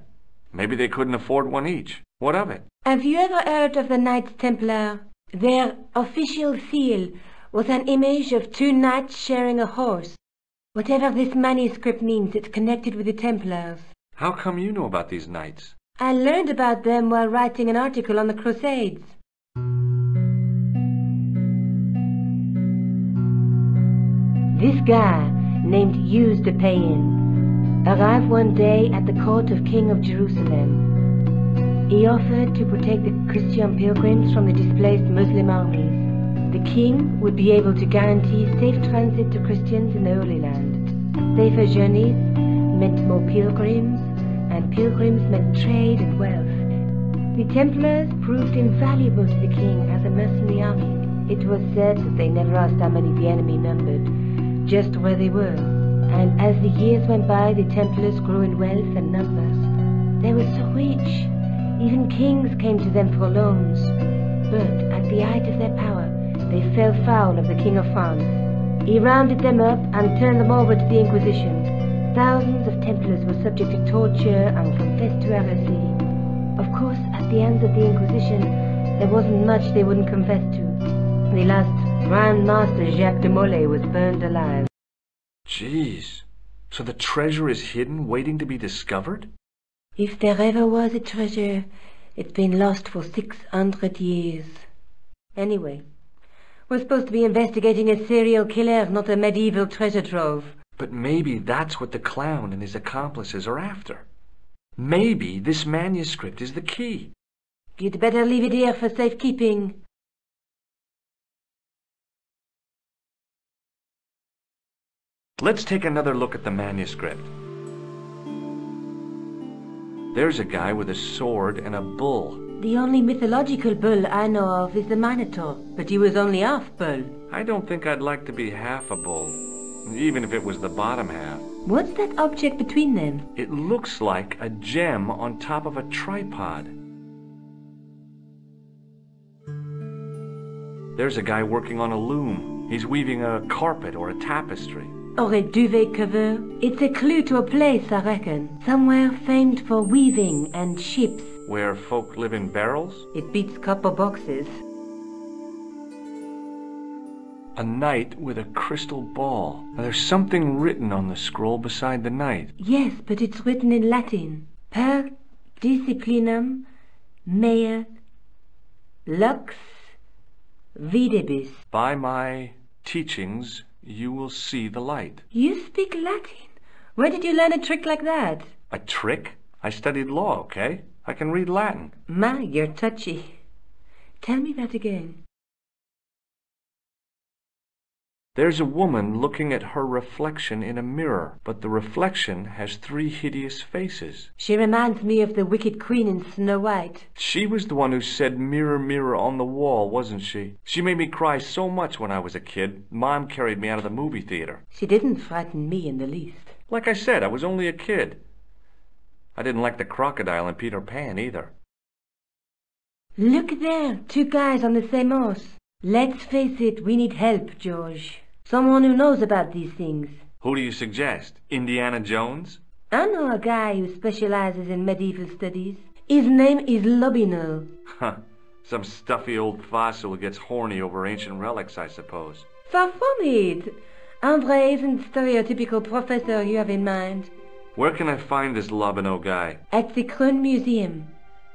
Maybe they couldn't afford one each. What of it? Have you ever heard of the Knights Templar? Their official seal was an image of 2 knights sharing a horse. Whatever this manuscript means, it's connected with the Templars. How come you know about these knights? I learned about them while writing an article on the Crusades. This guy, named Hughes de Payen, arrived one day at the court of King of Jerusalem. He offered to protect the Christian pilgrims from the displaced Muslim armies. The king would be able to guarantee safe transit to Christians in the Holy Land. Safer journeys meant more pilgrims, and pilgrims meant trade and wealth. The Templars proved invaluable to the king as a mercenary army. It was said that they never asked how many the enemy numbered, just where they were. And as the years went by, the Templars grew in wealth and numbers. They were so rich, even kings came to them for loans. But at the height of their power, they fell foul of the King of France. He rounded them up and turned them over to the Inquisition. Thousands of Templars were subject to torture and confessed to heresy. Of course, at the hands of the Inquisition, there wasn't much they wouldn't confess to. The last Grand Master Jacques de Molay was burned alive. Jeez. So the treasure is hidden, waiting to be discovered? If there ever was a treasure, it's been lost for 600 years. Anyway, we're supposed to be investigating a serial killer, not a medieval treasure trove. But maybe that's what the clown and his accomplices are after. Maybe this manuscript is the key. You'd better leave it here for safekeeping. Let's take another look at the manuscript. There's a guy with a sword and a bull. The only mythological bull I know of is the Minotaur, but he was only half bull. I don't think I'd like to be half a bull, even if it was the bottom half. What's that object between them? It looks like a gem on top of a tripod. There's a guy working on a loom. He's weaving a carpet or a tapestry. Or a duvet cover. It's a clue to a place, I reckon. Somewhere famed for weaving and ships. Where folk live in barrels? It beats copper boxes. A knight with a crystal ball. Now, there's something written on the scroll beside the knight. Yes, but it's written in Latin. Per disciplinam mea lux videbis. By my teachings, you will see the light. You speak Latin? Where did you learn a trick like that? A trick? I studied law, okay? I can read Latin. My, you're touchy. Tell me that again. There's a woman looking at her reflection in a mirror, but the reflection has 3 hideous faces. She reminds me of the wicked queen in Snow White. She was the one who said, "Mirror, mirror on the wall," wasn't she? She made me cry so much when I was a kid. Mom carried me out of the movie theater. She didn't frighten me in the least. Like I said, I was only a kid. I didn't like the crocodile in Peter Pan either. Look there, 2 guys on the same horse. Let's face it, we need help, George. Someone who knows about these things. Who do you suggest? Indiana Jones? I know a guy who specializes in medieval studies. His name is Lobinol. Huh. Some stuffy old fossil who gets horny over ancient relics, I suppose. Far from it. André isn't the stereotypical professor you have in mind. Where can I find this Lobino guy? At the Krone Museum.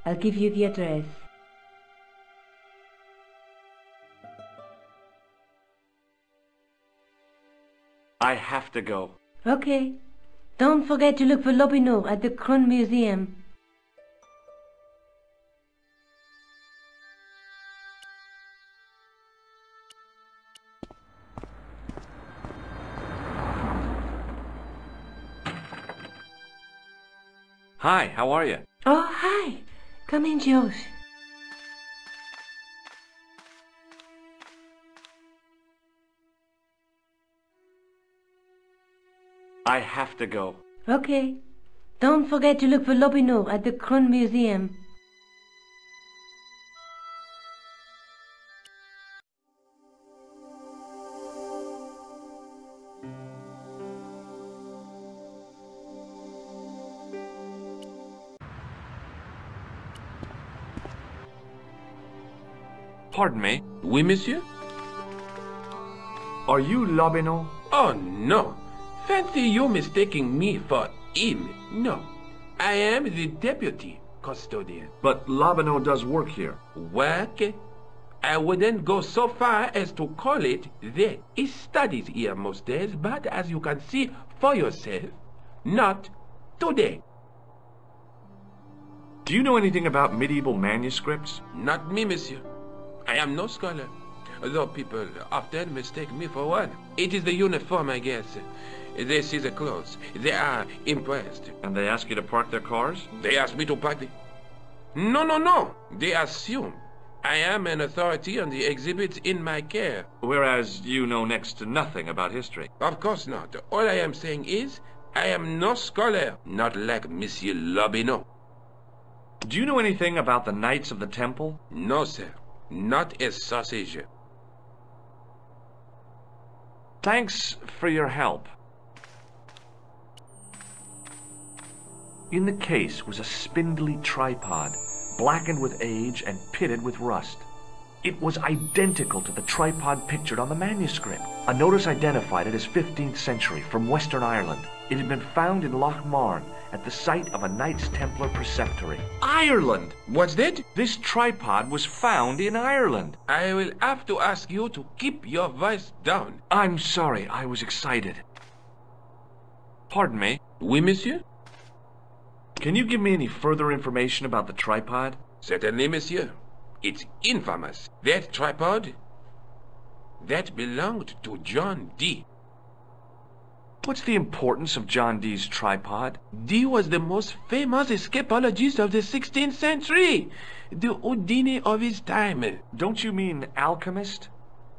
I'll give you the address. I have to go. Okay. Don't forget to look for Lobino at the Krone Museum. Hi, how are you? Oh, hi. Come in, George. I have to go. Okay. Don't forget to look for Lobino at the Krone Museum. Pardon me? Oui, monsieur? Are you Lobino? Oh, no. Fancy you mistaking me for him. No. I am the deputy custodian. But Lobino does work here. Work? I wouldn't go so far as to call it that. He studies here most days, but as you can see for yourself, not today. Do you know anything about medieval manuscripts? Not me, monsieur. I am no scholar, though people often mistake me for one. It is the uniform, I guess. They see the clothes. They are impressed. And they ask you to park their cars? They ask me to park the... No. They assume I am an authority on the exhibits in my care. Whereas you know next to nothing about history. Of course not. All I am saying is, I am no scholar, not like Monsieur Lobino. Do you know anything about the Knights of the Temple? No, sir. Not a sausage. Thanks for your help. In the case was a spindly tripod, blackened with age and pitted with rust. It was identical to the tripod pictured on the manuscript. A notice identified it as 15th century from Western Ireland. It had been found in Loch Marne at the site of a Knights Templar preceptory. Ireland! What's that? This tripod was found in Ireland. I will have to ask you to keep your voice down. I'm sorry, I was excited. Pardon me? Oui, monsieur? Can you give me any further information about the tripod? Certainly, monsieur. It's infamous. That tripod, that belonged to John Dee. What's the importance of John Dee's tripod? Dee was the most famous escapologist of the 16th century. The Houdini of his time. Don't you mean alchemist?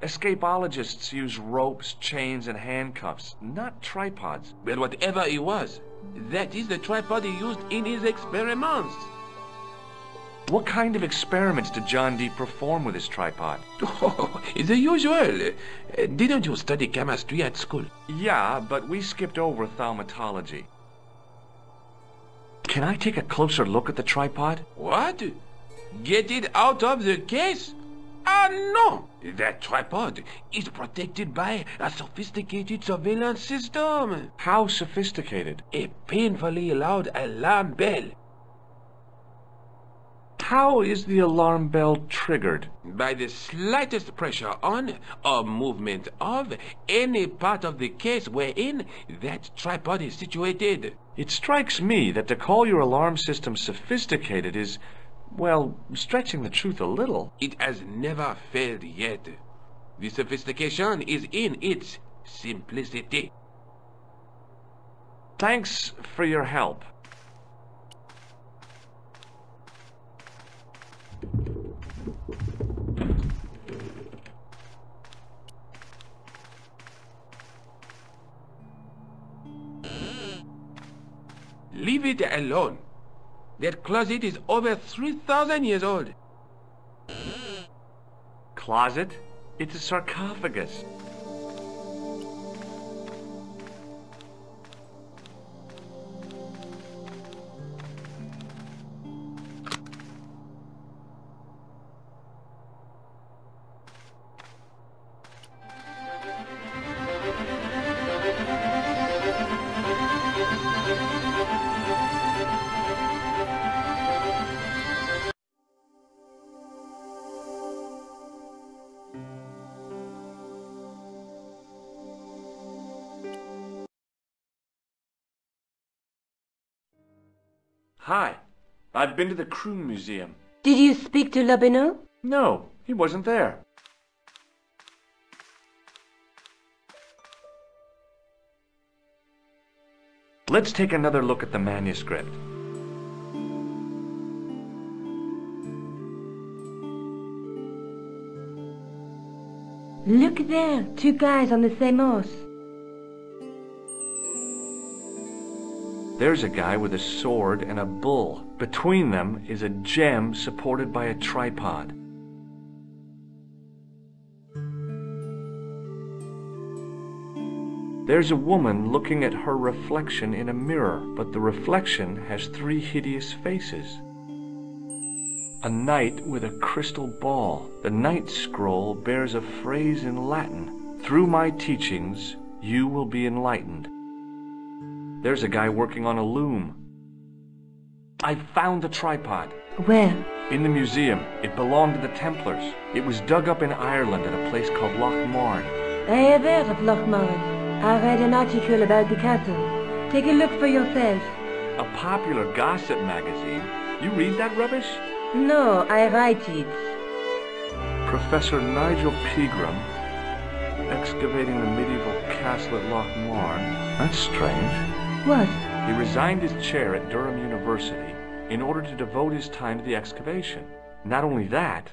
Escapologists use ropes, chains, and handcuffs, not tripods. Well, whatever it was, that is the tripod he used in his experiments. What kind of experiments did John Dee perform with his tripod? Oh, the usual. Didn't you study chemistry at school? Yeah, but we skipped over thaumatology. Can I take a closer look at the tripod? What? Get it out of the case? Ah, no! That tripod is protected by a sophisticated surveillance system. How sophisticated? A painfully loud alarm bell. How is the alarm bell triggered? By the slightest pressure on or movement of any part of the case wherein that tripod is situated. It strikes me that to call your alarm system sophisticated is, well, stretching the truth a little. It has never failed yet. The sophistication is in its simplicity. Thanks for your help. Leave it alone. That closet is over 3,000 years old. Closet? It's a sarcophagus. Hi. I've been to the Crew Museum. Did you speak to Lobineau? No, he wasn't there. Let's take another look at the manuscript. Look there, two guys on the same horse. There's a guy with a sword and a bull. Between them is a gem supported by a tripod. There's a woman looking at her reflection in a mirror, but the reflection has three hideous faces. A knight with a crystal ball. The knight's scroll bears a phrase in Latin. Through my teachings, you will be enlightened. There's a guy working on a loom. I found the tripod. Where? In the museum. It belonged to the Templars. It was dug up in Ireland at a place called Loch Marne. I have heard of Loch Marne. I read an article about the castle. Take a look for yourself. A popular gossip magazine? You read that rubbish? No, I write it. Professor Nigel Pegram, excavating the medieval castle at Loch Marne. That's strange. What? He resigned his chair at Durham University in order to devote his time to the excavation. Not only that,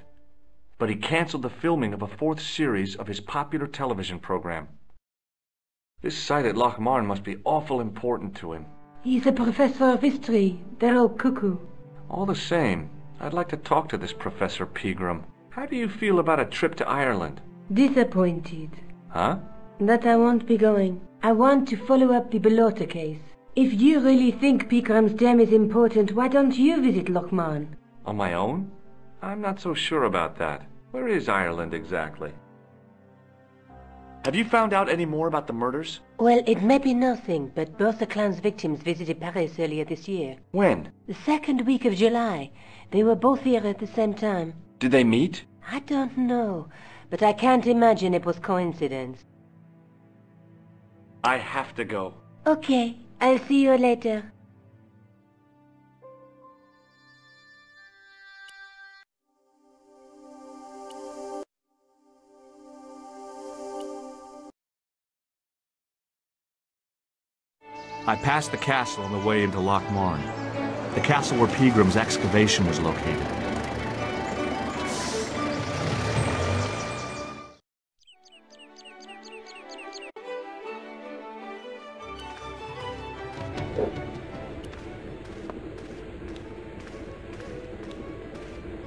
but he canceled the filming of a 4th series of his popular television program. This site at Loch Marne must be awful important to him. He's a professor of history. They're all cuckoo. All the same, I'd like to talk to this Professor Pegram. How do you feel about a trip to Ireland? Disappointed. Huh? That I won't be going. I want to follow up the Bellotta case. If you really think Pegram's gem is important, why don't you visit Loch Marne? On my own? I'm not so sure about that. Where is Ireland exactly? Have you found out any more about the murders? Well, it may be nothing, but both the clown's victims visited Paris earlier this year. When? The 2nd week of July. They were both here at the same time. Did they meet? I don't know, but I can't imagine it was coincidence. I have to go. Okay, I'll see you later. I passed the castle on the way into Loch Marne. The castle where Pegram's excavation was located.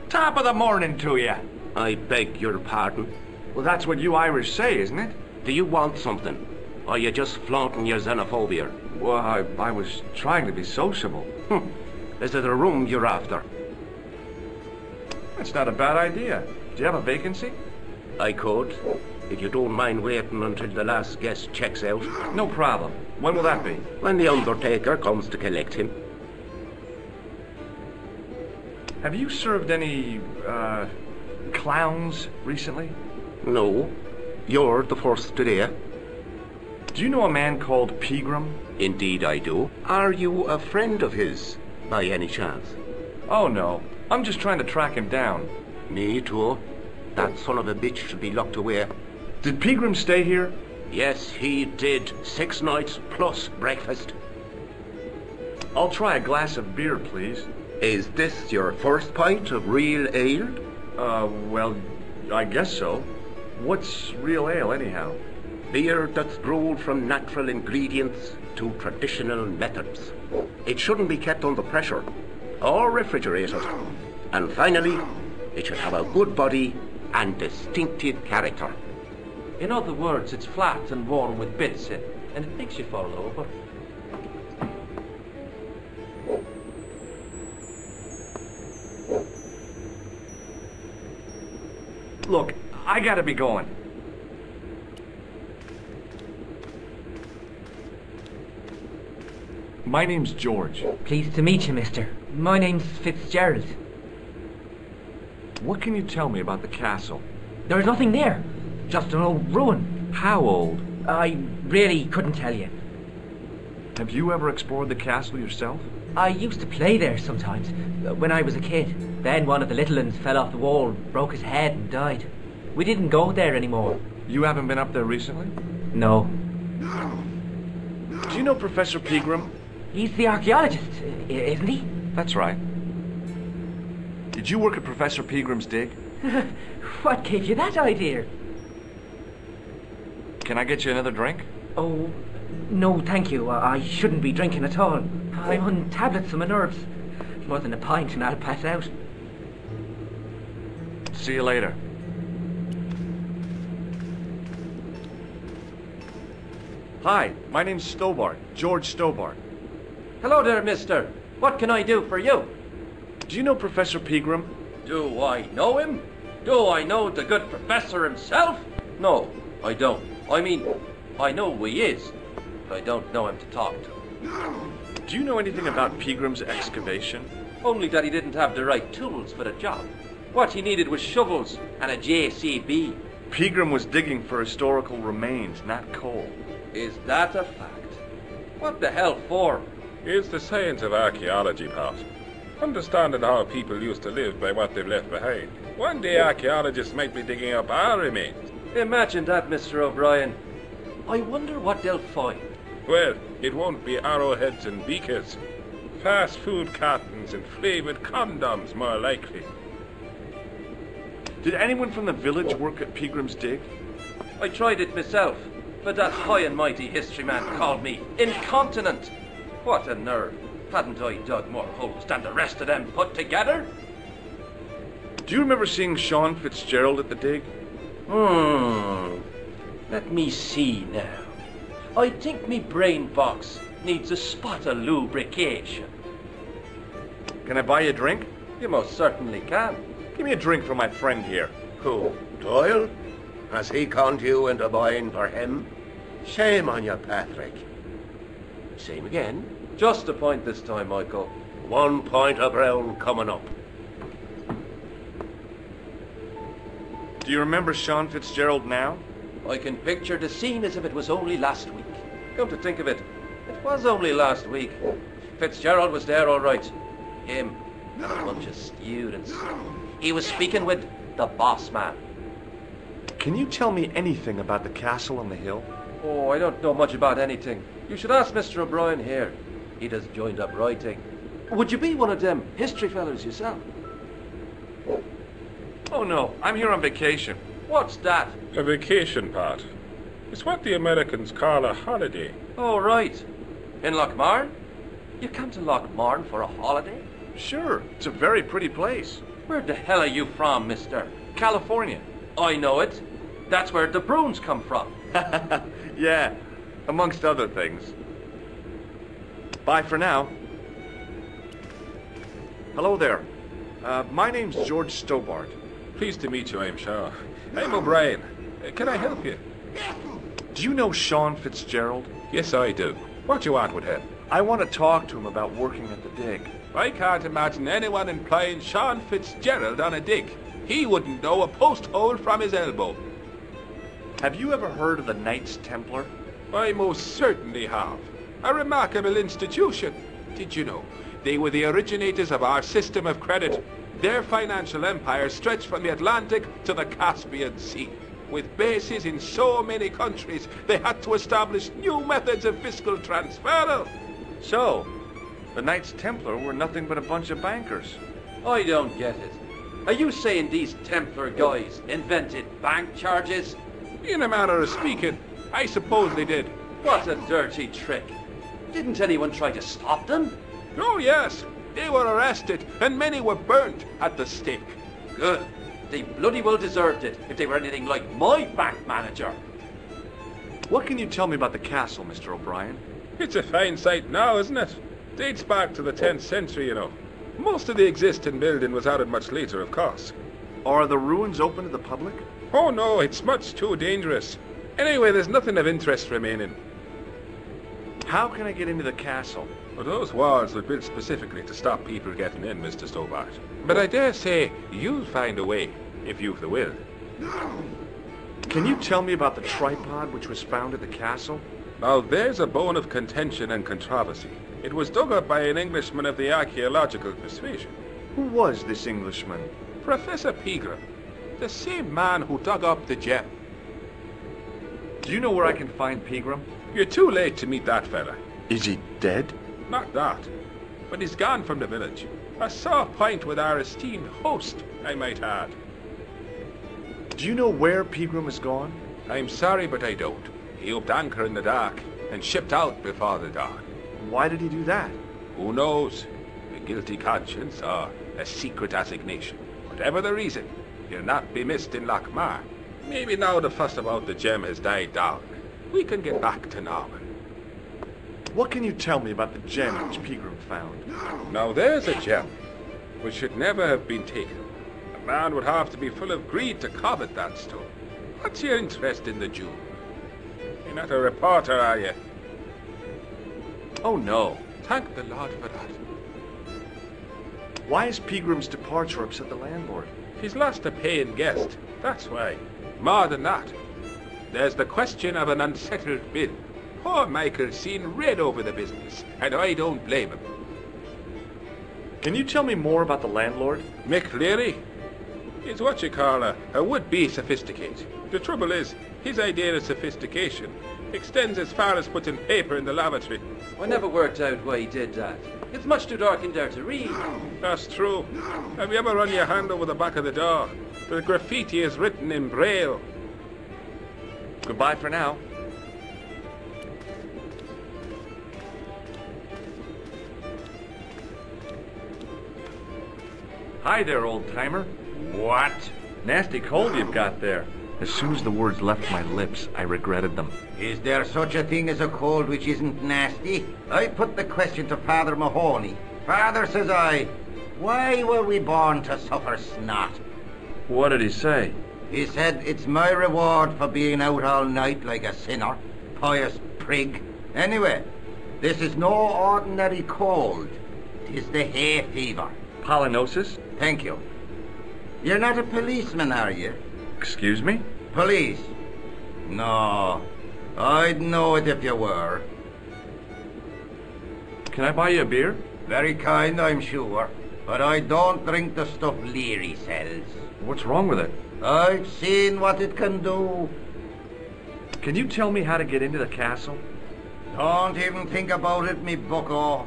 Top of the morning to you. I beg your pardon. Well, that's what you Irish say, isn't it? Do you want something? Or are you just flaunting your xenophobia? Well, I was trying to be sociable. Is it a room you're after? That's not a bad idea. Do you have a vacancy? I could, if you don't mind waiting until the last guest checks out. No problem. When will that be? When the undertaker comes to collect him. Have you served any, clowns recently? No. You're the first today. Do you know a man called Pegram? Indeed I do. Are you a friend of his, by any chance? Oh, no. I'm just trying to track him down. Me too. That son of a bitch should be locked away. Did Pegram stay here? Yes, he did. 6 nights plus breakfast. I'll try a glass of beer, please. Is this your first pint of real ale? Well, I guess so. What's real ale, anyhow? Beer that's brewed from natural ingredients to traditional methods. It shouldn't be kept under pressure or refrigerated. And finally, it should have a good body and distinctive character. In other words, it's flat and warm with bits in, and it makes you fall over. Look, I gotta be going. My name's George. Pleased to meet you, mister. My name's Fitzgerald. What can you tell me about the castle? There's nothing there. Just an old ruin. How old? I really couldn't tell you. Have you ever explored the castle yourself? I used to play there sometimes, when I was a kid. Then one of the little ones fell off the wall, broke his head and died. We didn't go there anymore. You haven't been up there recently? No. Do you know Professor Pegram? He's the archaeologist, isn't he? That's right. Did you work at Professor Pegram's dig? What gave you that idea? Can I get you another drink? Oh, no, thank you. I shouldn't be drinking at all. I'm on tablets for my nerves. More than a pint and I'll pass out. See you later. Hi, my name's Stobart, George Stobart. Hello there, mister. What can I do for you? Do you know Professor Pegram? Do I know him? Do I know the good professor himself? No, I don't. I mean, I know who he is, but I don't know him to talk to. Do you know anything about Pegram's excavation? Only that he didn't have the right tools for the job. What he needed was shovels and a JCB. Pegram was digging for historical remains, not coal. Is that a fact? What the hell for? It's the science of archaeology, Pat. Understanding how people used to live by what they've left behind. One day archaeologists might be digging up our remains. Imagine that, Mr. O'Brien. I wonder what they'll find. Well, it won't be arrowheads and beakers. Fast food cartons and flavoured condoms, more likely. Did anyone from the village work at Pegram's dig? I tried it myself, but that high and mighty history man called me incontinent. What a nerve. Hadn't I dug more holes than the rest of them put together? Do you remember seeing Sean Fitzgerald at the dig? Let me see now. I think me brain box needs a spot of lubrication. Can I buy you a drink? You most certainly can. Give me a drink for my friend here. Who? Doyle? Has he conned you into buying for him? Shame on you, Patrick. Same again. Just a point this time, Michael. 1 point of brown coming up. Do you remember Sean Fitzgerald now? I can picture the scene as if it was only last week. Come to think of it, it was only last week. Fitzgerald was there all right. Him and a bunch of students. He was speaking with the boss man. Can you tell me anything about the castle on the hill? Oh, I don't know much about anything. You should ask Mr. O'Brien here. He just joined up writing. Would you be one of them history fellows yourself? Oh no, I'm here on vacation. What's that? A vacation, Pat. It's what the Americans call a holiday. Oh, right. In Lochmarn? You come to Lochmarn for a holiday? Sure, it's a very pretty place. Where the hell are you from, mister? California. I know it. That's where the Bruins come from. Yeah, amongst other things. Bye for now. Hello there. My name's George Stobart. Pleased to meet you, I'm sure. I'm O'Brien. Can I help you? Do you know Sean Fitzgerald? Yes, I do. What do you want with him? I want to talk to him about working at the dig. I can't imagine anyone employing Sean Fitzgerald on a dig. He wouldn't know a post hole from his elbow. Have you ever heard of the Knights Templar? I most certainly have. A remarkable institution. Did you know? They were the originators of our system of credit. Their financial empire stretched from the Atlantic to the Caspian Sea. With bases in so many countries, they had to establish new methods of fiscal transfer. So, the Knights Templar were nothing but a bunch of bankers. I don't get it. Are you saying these Templar guys invented bank charges? In a manner of speaking, I suppose they did. What a dirty trick. Didn't anyone try to stop them? Oh, yes. They were arrested, and many were burnt at the stake. Good. They bloody well deserved it if they were anything like my bank manager. What can you tell me about the castle, Mr. O'Brien? It's a fine sight now, isn't it? Dates back to the 10th century, you know. Most of the existing building was added much later, of course. Are the ruins open to the public? Oh, no, it's much too dangerous. Anyway, there's nothing of interest remaining. How can I get into the castle? Well, those walls were built specifically to stop people getting in, Mr. Stobart. But I dare say you'll find a way, if you've the will. Can you tell me about the tripod which was found at the castle? Now, there's a bone of contention and controversy. It was dug up by an Englishman of the archaeological persuasion. Who was this Englishman? Professor Pegram, the same man who dug up the gem. Do you know where I can find Pegram? You're too late to meet that fella. Is he dead? Not that, but he's gone from the village. A sore point with our esteemed host, I might add. Do you know where Pegram is gone? I'm sorry, but I don't. He upped anchor in the dark and shipped out before the dawn. Why did he do that? Who knows? A guilty conscience or a secret assignation. Whatever the reason, you'll not be missed in Lochmar. Maybe now the fuss about the gem has died down, we can get back to normal. What can you tell me about the gem which Pegram found? Now there's a gem which should never have been taken. A man would have to be full of greed to covet that stone. What's your interest in the jewel? You're not a reporter, are you? Oh no. Thank the Lord for that. Why is Pegram's departure upset the landlord? He's lost a paying guest, that's why. More than that, there's the question of an unsettled bill. Poor Michael's seen red over the business, and I don't blame him. Can you tell me more about the landlord? Mick Leary? He's what you call a would-be sophisticate. The trouble is, his idea of sophistication extends as far as putting paper in the lavatory. I never worked out why he did that. It's much too dark in there to read. That's true. Have you ever run your hand over the back of the door? The graffiti is written in Braille. Goodbye for now. Hi there, old-timer. What? Nasty cold you've got there. As soon as the words left my lips, I regretted them. Is there such a thing as a cold which isn't nasty? I put the question to Father Mahoney. Father, says I, why were we born to suffer snot? What did he say? He said, it's my reward for being out all night like a sinner, pious prig. Anyway, this is no ordinary cold. 'Tis the hay fever. Pollinosis? Thank you. You're not a policeman, are you? Excuse me? Police? No. I'd know it if you were. Can I buy you a beer? Very kind, I'm sure. But I don't drink the stuff Leary sells. What's wrong with it? I've seen what it can do. Can you tell me how to get into the castle? Don't even think about it, me bucko.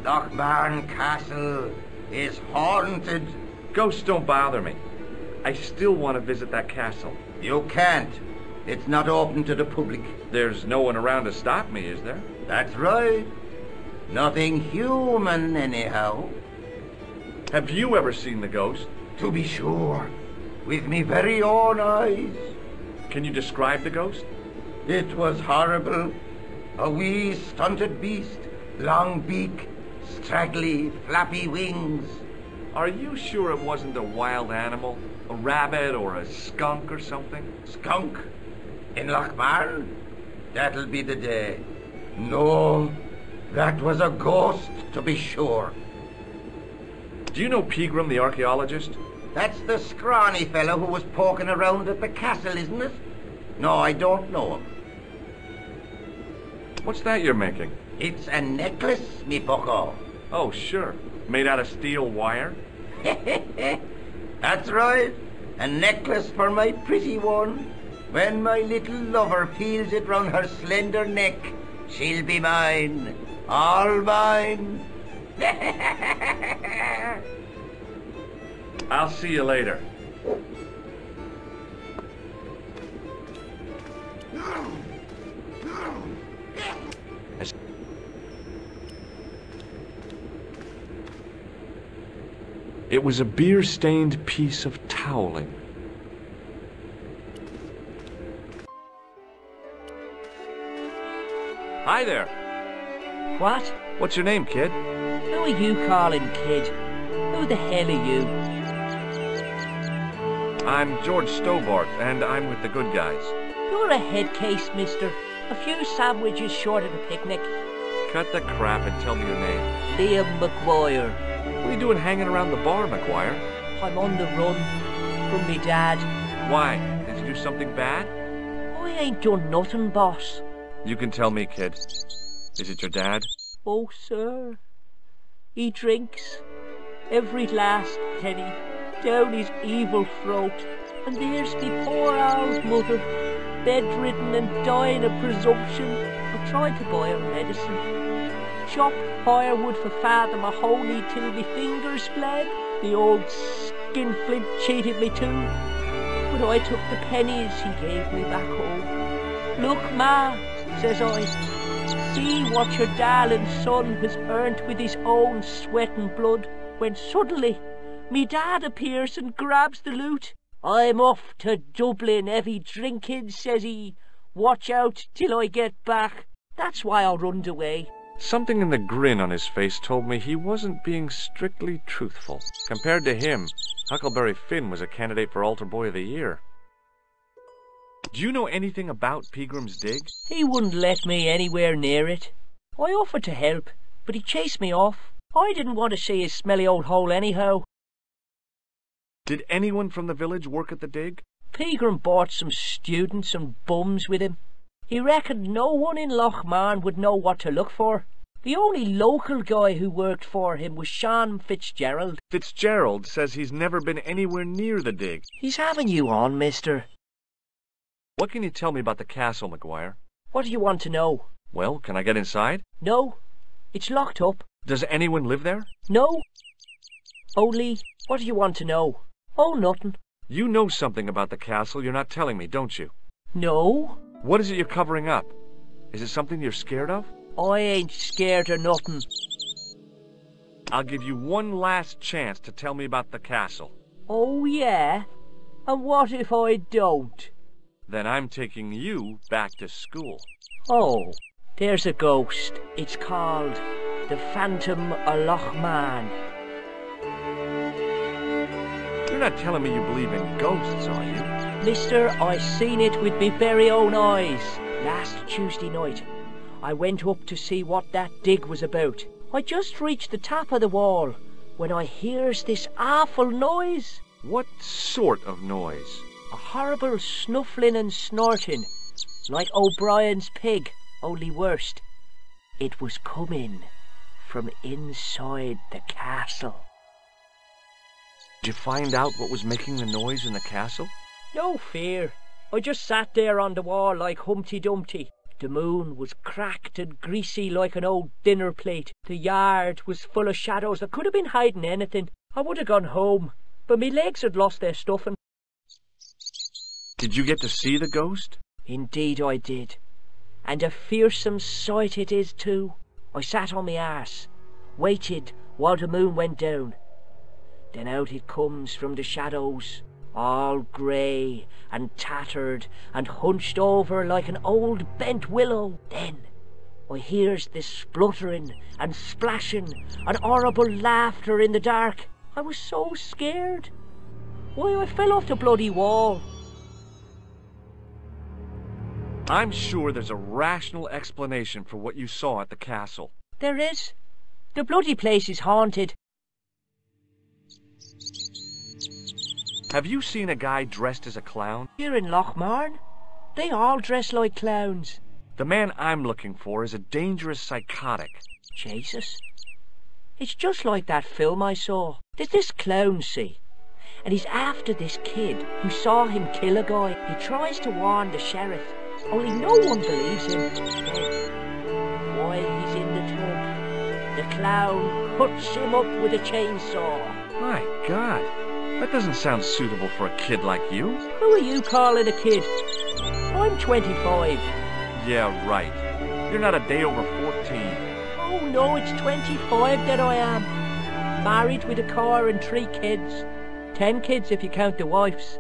Lochmarn Castle is haunted. Ghosts don't bother me. I still want to visit that castle. You can't. It's not open to the public. There's no one around to stop me, is there? That's right. Nothing human, anyhow. Have you ever seen the ghost? To be sure. With me very own eyes. Can you describe the ghost? It was horrible. A wee stunted beast, long beak, straggly, flappy wings. Are you sure it wasn't a wild animal? A rabbit or a skunk or something? Skunk? In Lochmarn? That'll be the day. No, that was a ghost, to be sure. Do you know Pegram, the archaeologist? That's the scrawny fellow who was poking around at the castle, isn't it? No, I don't know him. What's that you're making? It's a necklace, me bucko. Oh, sure. Made out of steel wire? That's right. A necklace for my pretty one. When my little lover feels it round her slender neck, she'll be mine. All mine. I'll see you later. It was a beer-stained piece of toweling. Hi there. What? What's your name, kid? Who are you calling kid? Who the hell are you? I'm George Stobart, and I'm with the good guys. You're a head case, mister. A few sandwiches short of a picnic. Cut the crap and tell me your name. Liam McGuire. What are you doing hanging around the bar, McGuire? I'm on the run from me dad. Why? Did you do something bad? I ain't done nothing, boss. You can tell me, kid. Is it your dad? Oh, sir, he drinks every last penny down his evil throat. And there's me poor old mother, bedridden and dying of presumption. I tried to buy her medicine. Chopped firewood for Father Mahoney till me fingers bled. The old skinflint cheated me too. But I took the pennies he gave me back home. Look, Ma, says I, see what your darling son has earned with his own sweat and blood. When suddenly, me dad appears and grabs the loot. I'm off to Dublin, heavy drinking, says he. Watch out till I get back. That's why I runned away. Something in the grin on his face told me he wasn't being strictly truthful. Compared to him, Huckleberry Finn was a candidate for Altar Boy of the Year. Do you know anything about Peagram's dig? He wouldn't let me anywhere near it. I offered to help, but he chased me off. I didn't want to see his smelly old hole anyhow. Did anyone from the village work at the dig? Peagram brought some students and bums with him. He reckoned no one in Lochmarn would know what to look for. The only local guy who worked for him was Sean Fitzgerald. Fitzgerald says he's never been anywhere near the dig. He's having you on, mister. What can you tell me about the castle, McGuire? What do you want to know? Well, can I get inside? No, it's locked up. Does anyone live there? No. Only, what do you want to know? Oh, nothing. You know something about the castle you're not telling me, don't you? No. What is it you're covering up? Is it something you're scared of? I ain't scared of nothing. I'll give you one last chance to tell me about the castle. Oh, yeah? And what if I don't? Then I'm taking you back to school. Oh, there's a ghost. It's called the Phantom of Lochmarn. You're not telling me you believe in ghosts, are you? Mister, I seen it with me very own eyes. Last Tuesday night, I went up to see what that dig was about. I just reached the top of the wall when I hears this awful noise. What sort of noise? A horrible snuffling and snorting, like O'Brien's pig, only worse. It was coming from inside the castle. Did you find out what was making the noise in the castle? No fear. I just sat there on the wall like Humpty Dumpty. The moon was cracked and greasy like an old dinner plate. The yard was full of shadows. I could have been hiding anything. I would have gone home, but me legs had lost their stuffing. Did you get to see the ghost? Indeed I did. And a fearsome sight it is too. I sat on my arse, waited while the moon went down. Then out it comes from the shadows, all grey and tattered and hunched over like an old bent willow. Then I hears this spluttering and splashing and horrible laughter in the dark. I was so scared. Why, I fell off the bloody wall. I'm sure there's a rational explanation for what you saw at the castle. There is. The bloody place is haunted. Have you seen a guy dressed as a clown? Here in Lochmarn, they all dress like clowns. The man I'm looking for is a dangerous psychotic. Jesus. It's just like that film I saw. There's this clown, see, and he's after this kid who saw him kill a guy. He tries to warn the sheriff, only no one believes him. Then, while he's in the tub, the clown cuts him up with a chainsaw. My God, that doesn't sound suitable for a kid like you. Who are you calling a kid? I'm 25. Yeah, right. You're not a day over 14. Oh no, it's 25 that I am. Married with a car and 3 kids. 10 kids if you count the wives.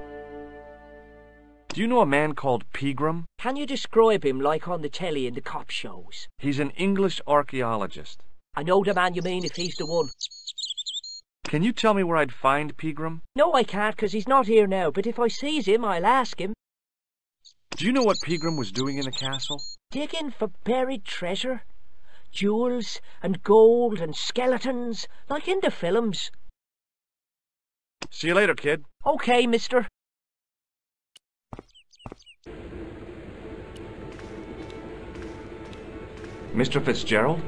Do you know a man called Peagram? Can you describe him like on the telly in the cop shows? He's an English archaeologist. I know the man you mean if he's the one. Can you tell me where I'd find Peagram? No, I can't, 'cause he's not here now, but if I sees him, I'll ask him. Do you know what Peagram was doing in the castle? Digging for buried treasure. Jewels and gold and skeletons, like in the films. See you later, kid. Okay, mister. Mr. Fitzgerald?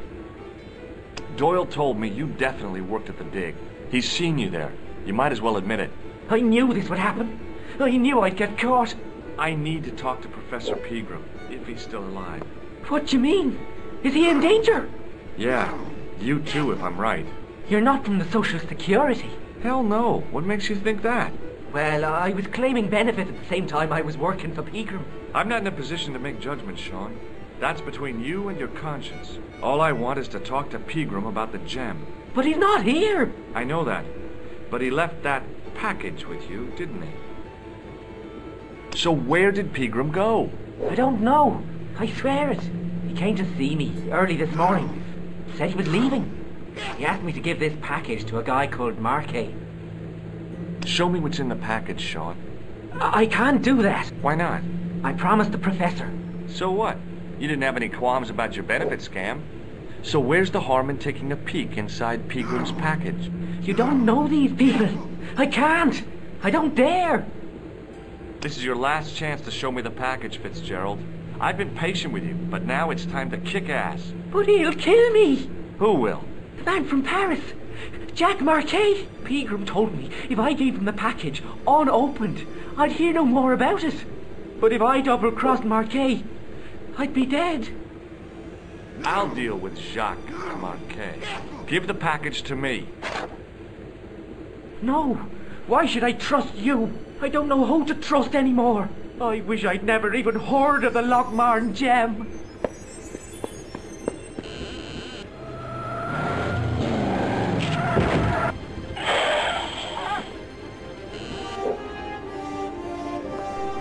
Doyle told me you definitely worked at the dig. He's seen you there. You might as well admit it. I knew this would happen. I knew I'd get caught. I need to talk to Professor Pegram, if he's still alive. What do you mean? Is he in danger? Yeah, you too, if I'm right. You're not from the Social Security. Hell no. What makes you think that? Well, I was claiming benefit at the same time I was working for Pegram. I'm not in a position to make judgments, Sean. That's between you and your conscience. All I want is to talk to Pegram about the gem. But he's not here! I know that. But he left that package with you, didn't he? So where did Pegram go? I don't know. I swear it. He came to see me early this morning. Said he was leaving. He asked me to give this package to a guy called Marquet. Show me what's in the package, Sean. I can't do that. Why not? I promised the professor. So what? You didn't have any qualms about your benefit scam. So where's the harm in taking a peek inside Pegram's package? You don't know these people. I can't. I don't dare. This is your last chance to show me the package, Fitzgerald. I've been patient with you, but now it's time to kick ass. But he'll kill me. Who will? The man from Paris. Jack Marquet. Pegram told me if I gave him the package unopened, I'd hear no more about it. But if I double-crossed Marquet, I'd be dead. I'll deal with Jacques Marquet. Give the package to me. No. Why should I trust you? I don't know who to trust anymore. I wish I'd never even heard of the Lochmarn gem.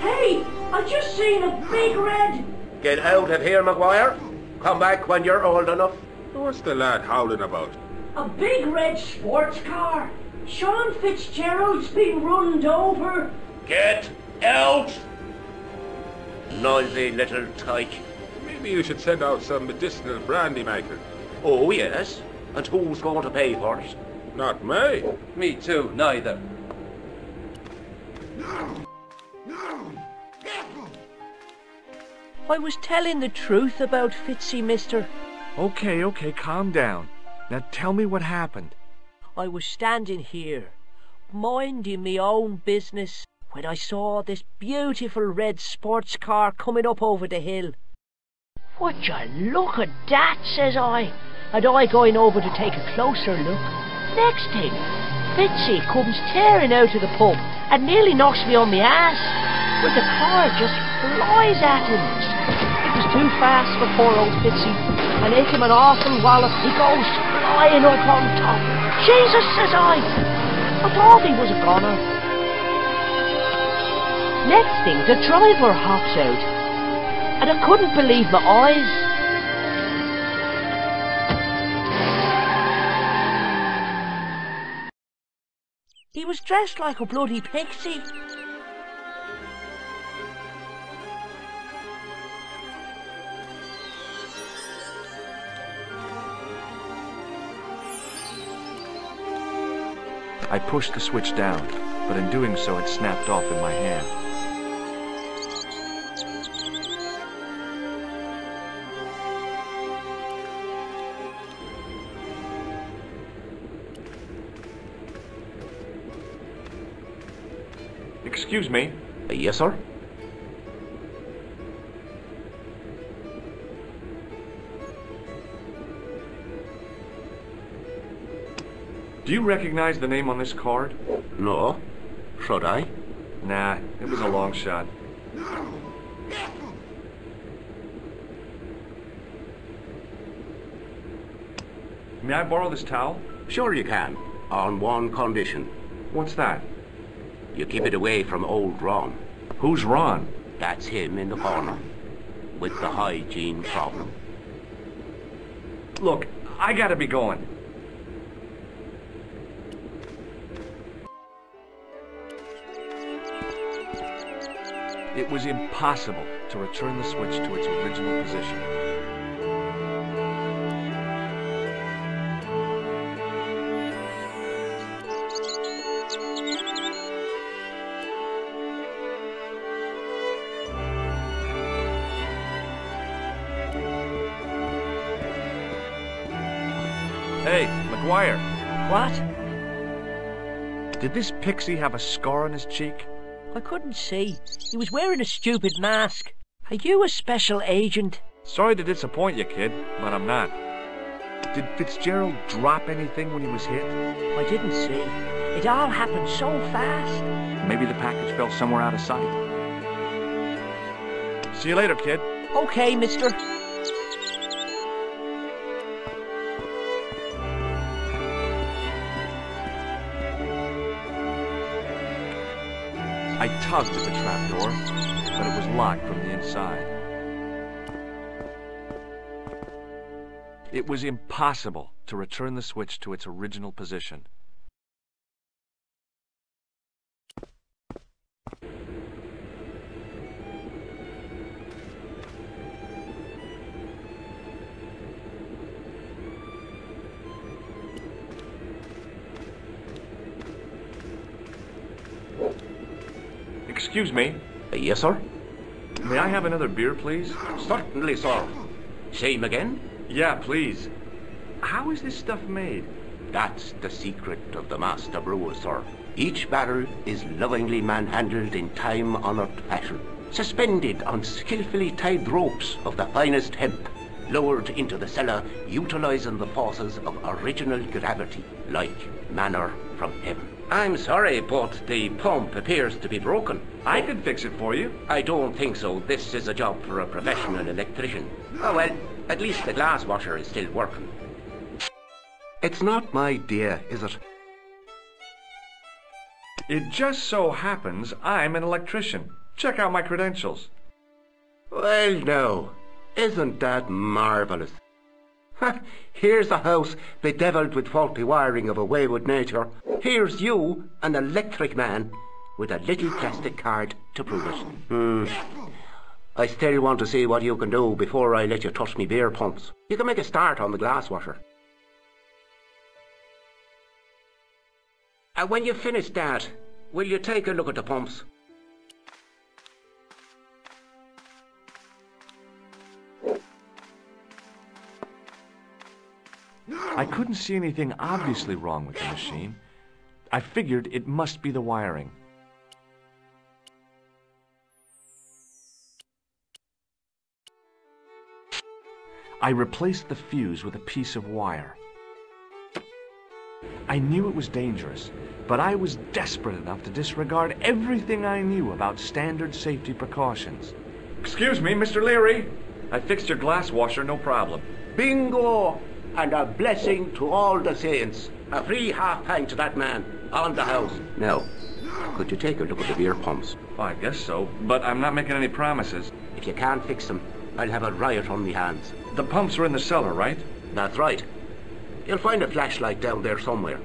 Hey! I just seen a big red... Get out of here, Maguire. Come back when you're old enough. What's the lad howling about? A big red sports car. Sean Fitzgerald's been runned over. Get out! Noisy little tyke. Maybe you should send out some medicinal brandy maker. Oh, yes. And who's going to pay for it? Not me. Me too, neither. I was telling the truth about Fitzy, mister. Okay, calm down. Now tell me what happened. I was standing here, minding me own business, when I saw this beautiful red sports car coming up over the hill. Would you look at that, says I, and I going over to take a closer look. Next thing, Fitzy comes tearing out of the pub and nearly knocks me on my ass, but the car just flies at him. It was too fast for poor old Fitzy, and hit him an awful wallop. He goes flying up on top. Jesus, says I thought he was a goner. Next thing, the driver hops out, and I couldn't believe my eyes. He was dressed like a bloody pixie. I pushed the switch down, but in doing so it snapped off in my hand. Excuse me. Yes, sir? Do you recognize the name on this card? No. Should I? Nah, it was a long shot. May I borrow this towel? Sure you can, on one condition. What's that? You keep it away from old Ron. Who's Ron? That's him in the corner, with the hygiene problem. Look, I gotta be going. It was impossible to return the switch to its original position. Hey, McGuire. What? Did this pixie have a scar on his cheek? I couldn't see. He was wearing a stupid mask. Are you a special agent? Sorry to disappoint you, kid, but I'm not. Did Fitzgerald drop anything when he was hit? I didn't see. It all happened so fast. Maybe the package fell somewhere out of sight. See you later, kid. Okay, mister. I tugged at the trapdoor, but it was locked from the inside. It was impossible to return the switch to its original position. Excuse me. Yes, sir? May I have another beer, please? Certainly, sir. Same again? Yeah, please. How is this stuff made? That's the secret of the master brewer, sir. Each barrel is lovingly manhandled in time-honored fashion, suspended on skillfully tied ropes of the finest hemp, lowered into the cellar, utilizing the forces of original gravity, like manna from heaven. I'm sorry, but the pump appears to be broken. I can fix it for you. I don't think so. This is a job for a professional electrician. Oh well, at least the glass washer is still working. It's not my idea, is it? It just so happens I'm an electrician. Check out my credentials. Well, no. Isn't that marvellous? Here's a house bedeviled with faulty wiring of a wayward nature. Here's you, an electric man, with a little plastic card to prove it. I still want to see what you can do before I let you touch me beer pumps. You can make a start on the glass washer. When you finish that, will you take a look at the pumps? I couldn't see anything obviously wrong with the machine. I figured it must be the wiring. I replaced the fuse with a piece of wire. I knew it was dangerous, but I was desperate enough to disregard everything I knew about standard safety precautions. Excuse me, Mr. Leary. I fixed your glass washer, no problem. Bingo! And a blessing to all the saints. A free half-pint to that man, on the house. Now, could you take a look at the beer pumps? Well, I guess so, but I'm not making any promises. If you can't fix them, I'll have a riot on me hands. The pumps are in the cellar, right? That's right. You'll find a flashlight down there somewhere.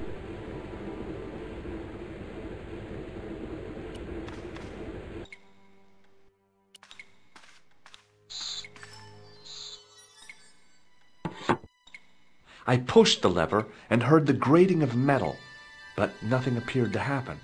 I pushed the lever and heard the grating of metal, but nothing appeared to happen.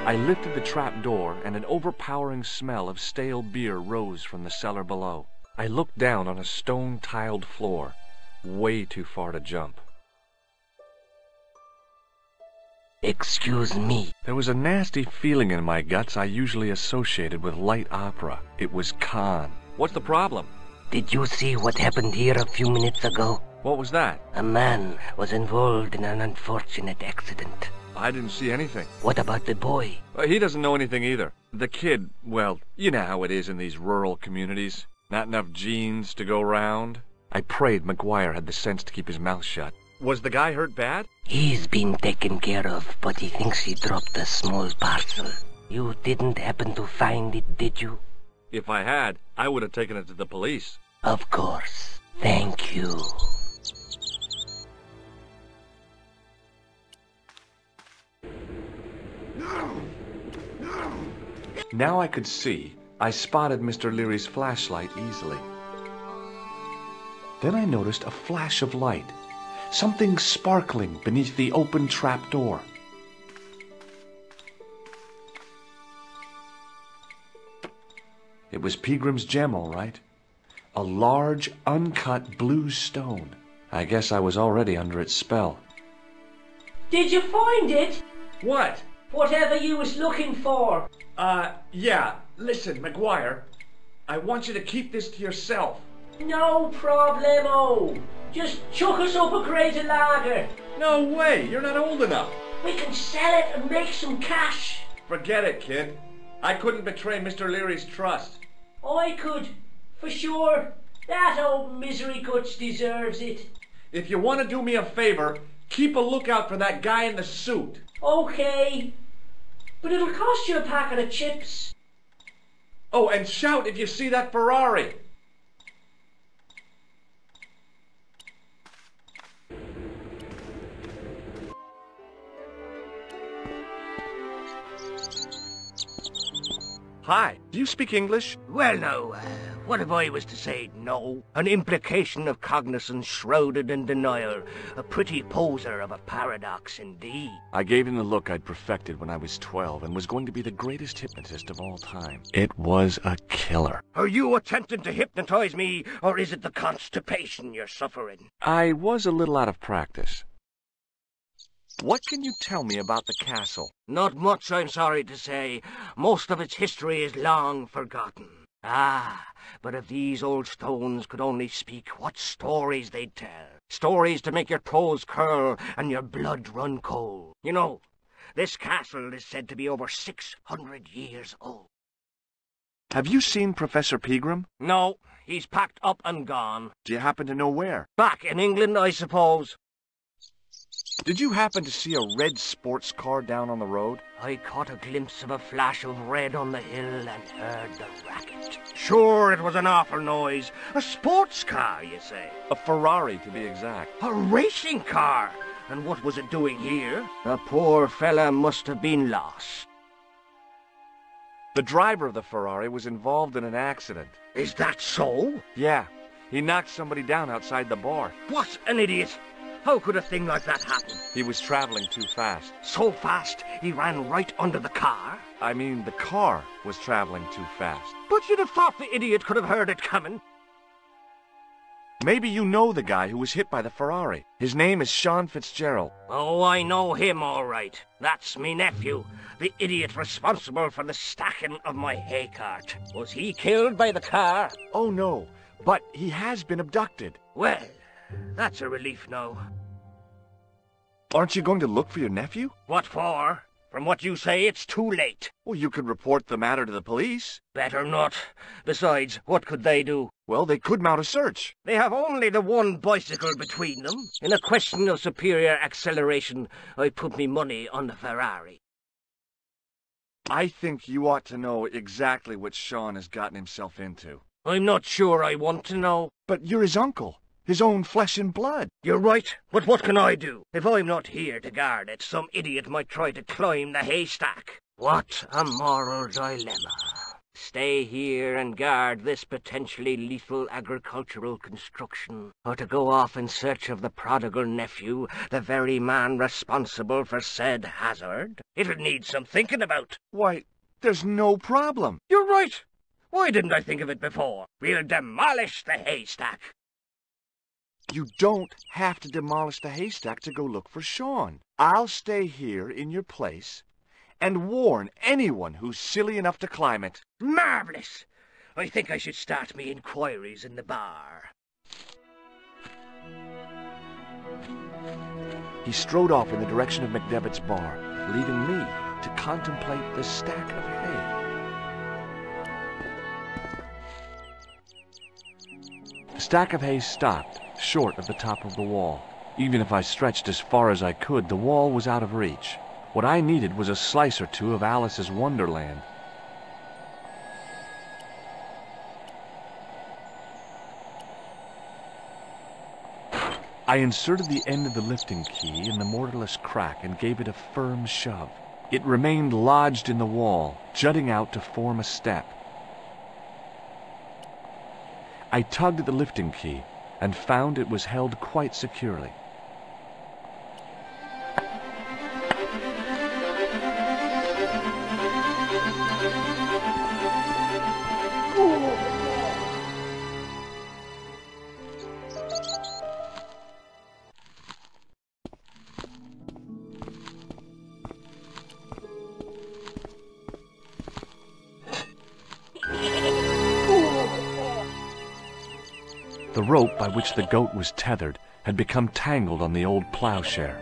I lifted the trap door, and an overpowering smell of stale beer rose from the cellar below. I looked down on a stone-tiled floor, way too far to jump. Excuse me. There was a nasty feeling in my guts I usually associated with light opera. It was Khan. What's the problem? Did you see what happened here a few minutes ago? What was that? A man was involved in an unfortunate accident. I didn't see anything. What about the boy? He doesn't know anything either. The kid, well, you know how it is in these rural communities. Not enough genes to go round. I prayed McGuire had the sense to keep his mouth shut. Was the guy hurt bad? He's been taken care of, but he thinks he dropped a small parcel. You didn't happen to find it, did you? If I had, I would have taken it to the police. Of course. Thank you. Now I could see. I spotted Mr. Leary's flashlight easily. Then I noticed a flash of light. Something sparkling beneath the open trap door. It was Pegram's gem, all right. A large, uncut blue stone. I guess I was already under its spell. Did you find it? What? Whatever you was looking for. Yeah. Listen, McGuire. I want you to keep this to yourself. No problemo. Just chuck us up a crate of lager. No way. You're not old enough. We can sell it and make some cash. Forget it, kid. I couldn't betray Mr. Leary's trust. I could, for sure. That old misery guts deserves it. If you want to do me a favor, keep a lookout for that guy in the suit. Okay. But it'll cost you a packet of chips. Oh, and shout if you see that Ferrari. Hi, do you speak English? Well, no. What if I was to say no? An implication of cognizance shrouded in denial. A pretty poser of a paradox indeed. I gave him the look I'd perfected when I was 12 and was going to be the greatest hypnotist of all time. It was a killer. Are you attempting to hypnotize me, or is it the constipation you're suffering? I was a little out of practice. What can you tell me about the castle? Not much, I'm sorry to say. Most of its history is long forgotten. Ah, but if these old stones could only speak, what stories they'd tell. Stories to make your toes curl and your blood run cold. You know, this castle is said to be over 600 years old. Have you seen Professor Pegram? No, he's packed up and gone. Do you happen to know where? Back in England, I suppose. Did you happen to see a red sports car down on the road? I caught a glimpse of a flash of red on the hill and heard the racket. Sure, it was an awful noise. A sports car, you say? A Ferrari, to be exact. A racing car? And what was it doing here? The poor fella must have been lost. The driver of the Ferrari was involved in an accident. Is that so? Yeah. He knocked somebody down outside the bar. What an idiot! How could a thing like that happen? He was traveling too fast. So fast, he ran right under the car? I mean, the car was traveling too fast. But you'd have thought the idiot could have heard it coming. Maybe you know the guy who was hit by the Ferrari. His name is Sean Fitzgerald. Oh, I know him all right. That's me nephew, the idiot responsible for the stacking of my hay cart. Was he killed by the car? Oh, no, but he has been abducted. Well, that's a relief now. Aren't you going to look for your nephew? What for? From what you say, it's too late. Well, you could report the matter to the police. Better not. Besides, what could they do? Well, they could mount a search. They have only the one bicycle between them. In a question of superior acceleration, I'd put me money on the Ferrari. I think you ought to know exactly what Sean has gotten himself into. I'm not sure I want to know. But you're his uncle. His own flesh and blood. You're right, but what can I do? If I'm not here to guard it, some idiot might try to climb the haystack. What a moral dilemma. Stay here and guard this potentially lethal agricultural construction, or to go off in search of the prodigal nephew, the very man responsible for said hazard? It'll need some thinking about. Why, there's no problem. You're right. Why didn't I think of it before? We'll demolish the haystack. You don't have to demolish the haystack to go look for Sean. I'll stay here in your place and warn anyone who's silly enough to climb it. Marvellous! I think I should start me inquiries in the bar. He strode off in the direction of McDevitt's bar, leaving me to contemplate the stack of hay. The stack of hay stopped short of the top of the wall. Even if I stretched as far as I could, the wall was out of reach. What I needed was a slice or two of Alice's Wonderland. I inserted the end of the lifting key in the mortarless crack and gave it a firm shove. It remained lodged in the wall, jutting out to form a step. I tugged at the lifting key and found it was held quite securely. The rope by which the goat was tethered had become tangled on the old plowshare.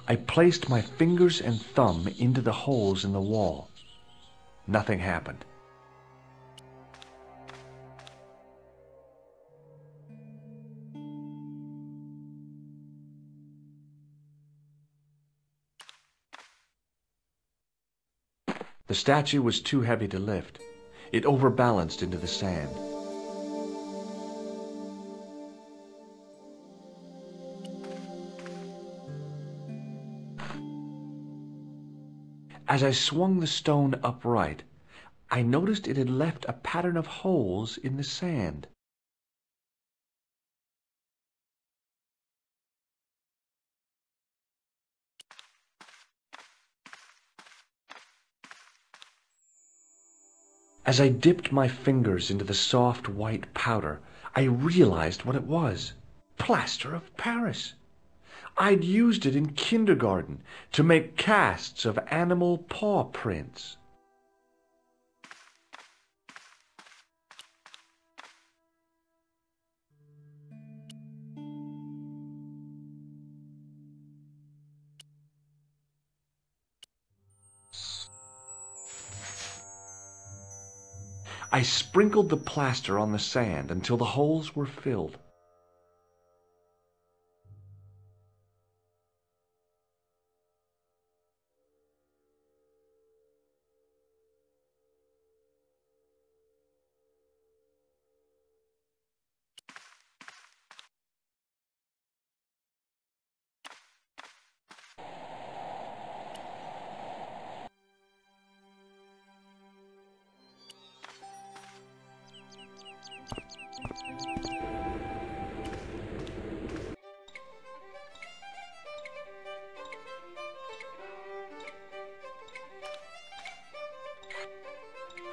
I placed my fingers and thumb into the holes in the wall. Nothing happened. The statue was too heavy to lift. It overbalanced into the sand. As I swung the stone upright, I noticed it had left a pattern of holes in the sand. As I dipped my fingers into the soft white powder, I realized what it was. Plaster of Paris. I'd used it in kindergarten to make casts of animal paw prints. I sprinkled the plaster on the sand until the holes were filled.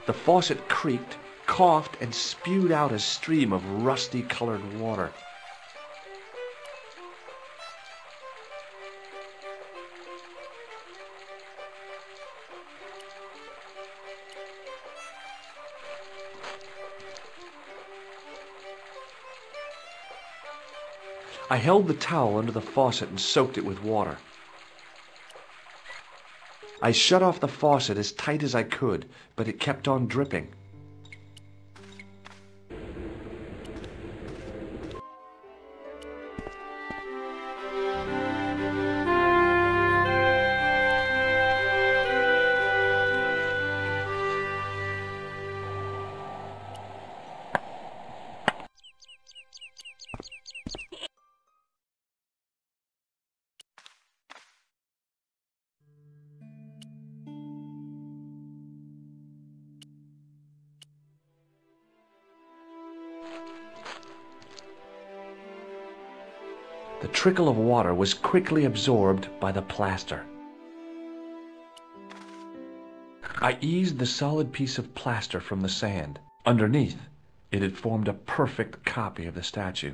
The faucet creaked, coughed, and spewed out a stream of rusty-colored water. I held the towel under the faucet and soaked it with water. I shut off the faucet as tight as I could, but it kept on dripping. The trickle of water was quickly absorbed by the plaster. I eased the solid piece of plaster from the sand. Underneath, it had formed a perfect copy of the statue.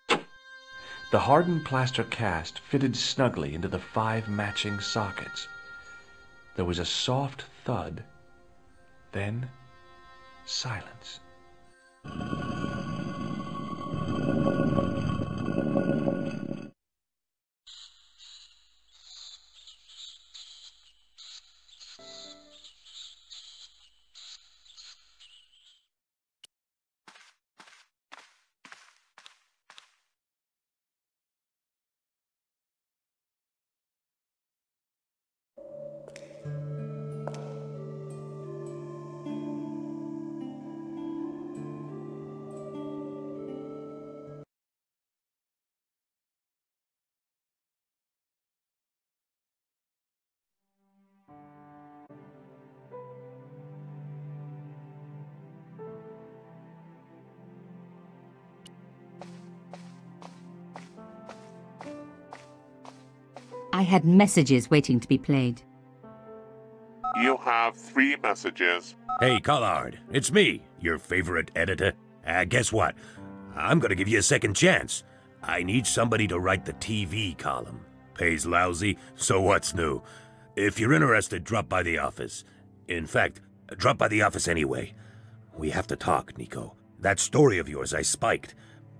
The hardened plaster cast fitted snugly into the 5 matching sockets. There was a soft thud, then silence. I had messages waiting to be played. You have 3 messages. Hey, Collard, it's me, your favorite editor. Guess what? I'm gonna give you a second chance. I need somebody to write the TV column. Pays lousy, so what's new? If you're interested, drop by the office. In fact, drop by the office anyway. We have to talk, Nico. That story of yours I spiked.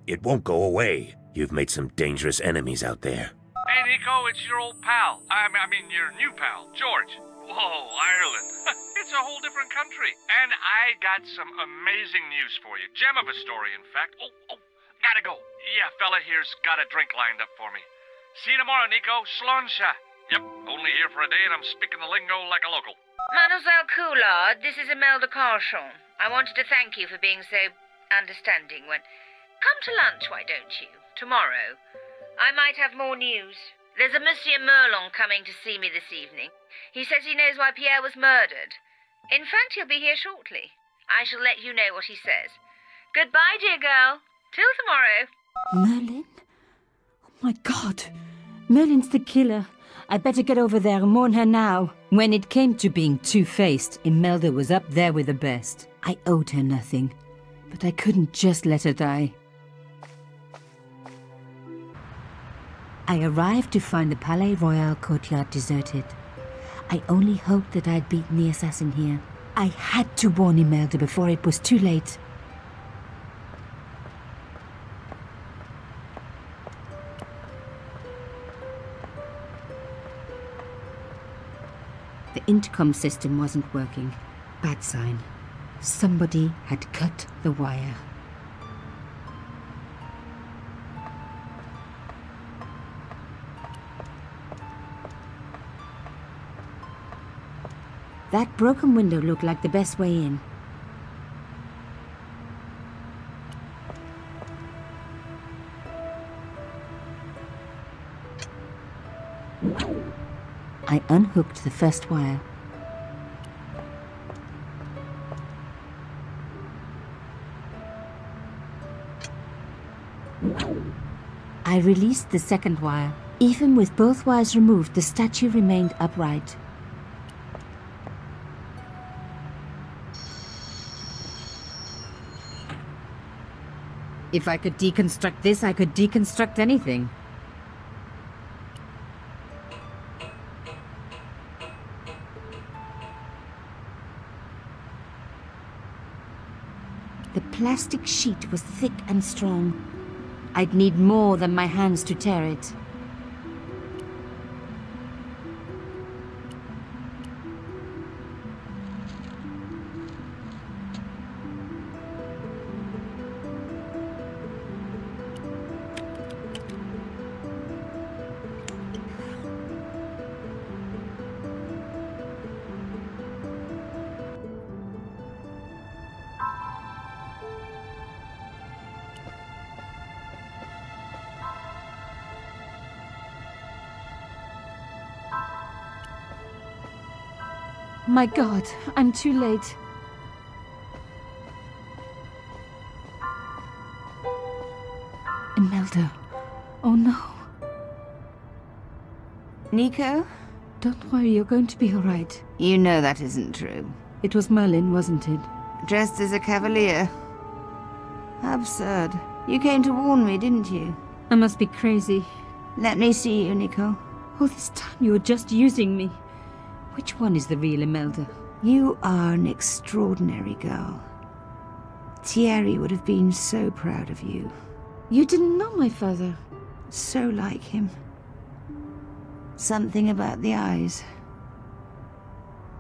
It won't go away. You've made some dangerous enemies out there. Hey, Nico, it's your old pal. I mean, your new pal, George. Whoa, Ireland. It's a whole different country. And I got some amazing news for you. Gem of a story, in fact. Oh, gotta go. Yeah, fella here's got a drink lined up for me. See you tomorrow, Nico. Slàinte. Yep, only here for a day and I'm speaking the lingo like a local. Mademoiselle Collard, this is Imelda Carchon. I wanted to thank you for being so understanding when... Come to lunch, why don't you? Tomorrow. I might have more news. There's a Monsieur Merlon coming to see me this evening. He says he knows why Pierre was murdered. In fact, he'll be here shortly. I shall let you know what he says. Goodbye, dear girl. Till tomorrow. Merlin? Oh my God. Merlin's the killer. I better get over there and mourn her now. When it came to being two-faced, Imelda was up there with the best. I owed her nothing, but I couldn't just let her die. I arrived to find the Palais Royal courtyard deserted. I only hoped that I'd beaten the assassin here. I had to warn Imelda before it was too late. The intercom system wasn't working. Bad sign. Somebody had cut the wire. That broken window looked like the best way in. I unhooked the first wire. I released the second wire. Even with both wires removed, the statue remained upright. If I could deconstruct this, I could deconstruct anything. The plastic sheet was thick and strong. I'd need more than my hands to tear it. My God, I'm too late. Imelda. Oh no. Nico? Don't worry, you're going to be all right. You know that isn't true. It was Merlin, wasn't it? Dressed as a cavalier. Absurd. You came to warn me, didn't you? I must be crazy. Let me see you, Nico. All this time you were just using me. Which one is the real Imelda? You are an extraordinary girl. Thierry would have been so proud of you. You didn't know my father. So like him. Something about the eyes.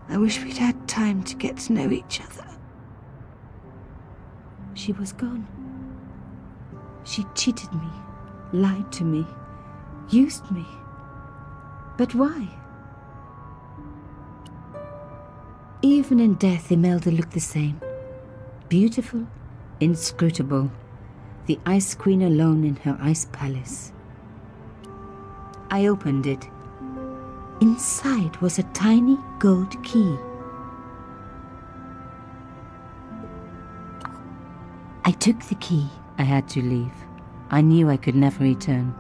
I wish we'd had time to get to know each other. She was gone. She cheated me, lied to me, used me. But why? Even in death, Imelda looked the same. Beautiful, inscrutable. The Ice Queen alone in her ice palace. I opened it. Inside was a tiny gold key. I took the key. I had to leave. I knew I could never return.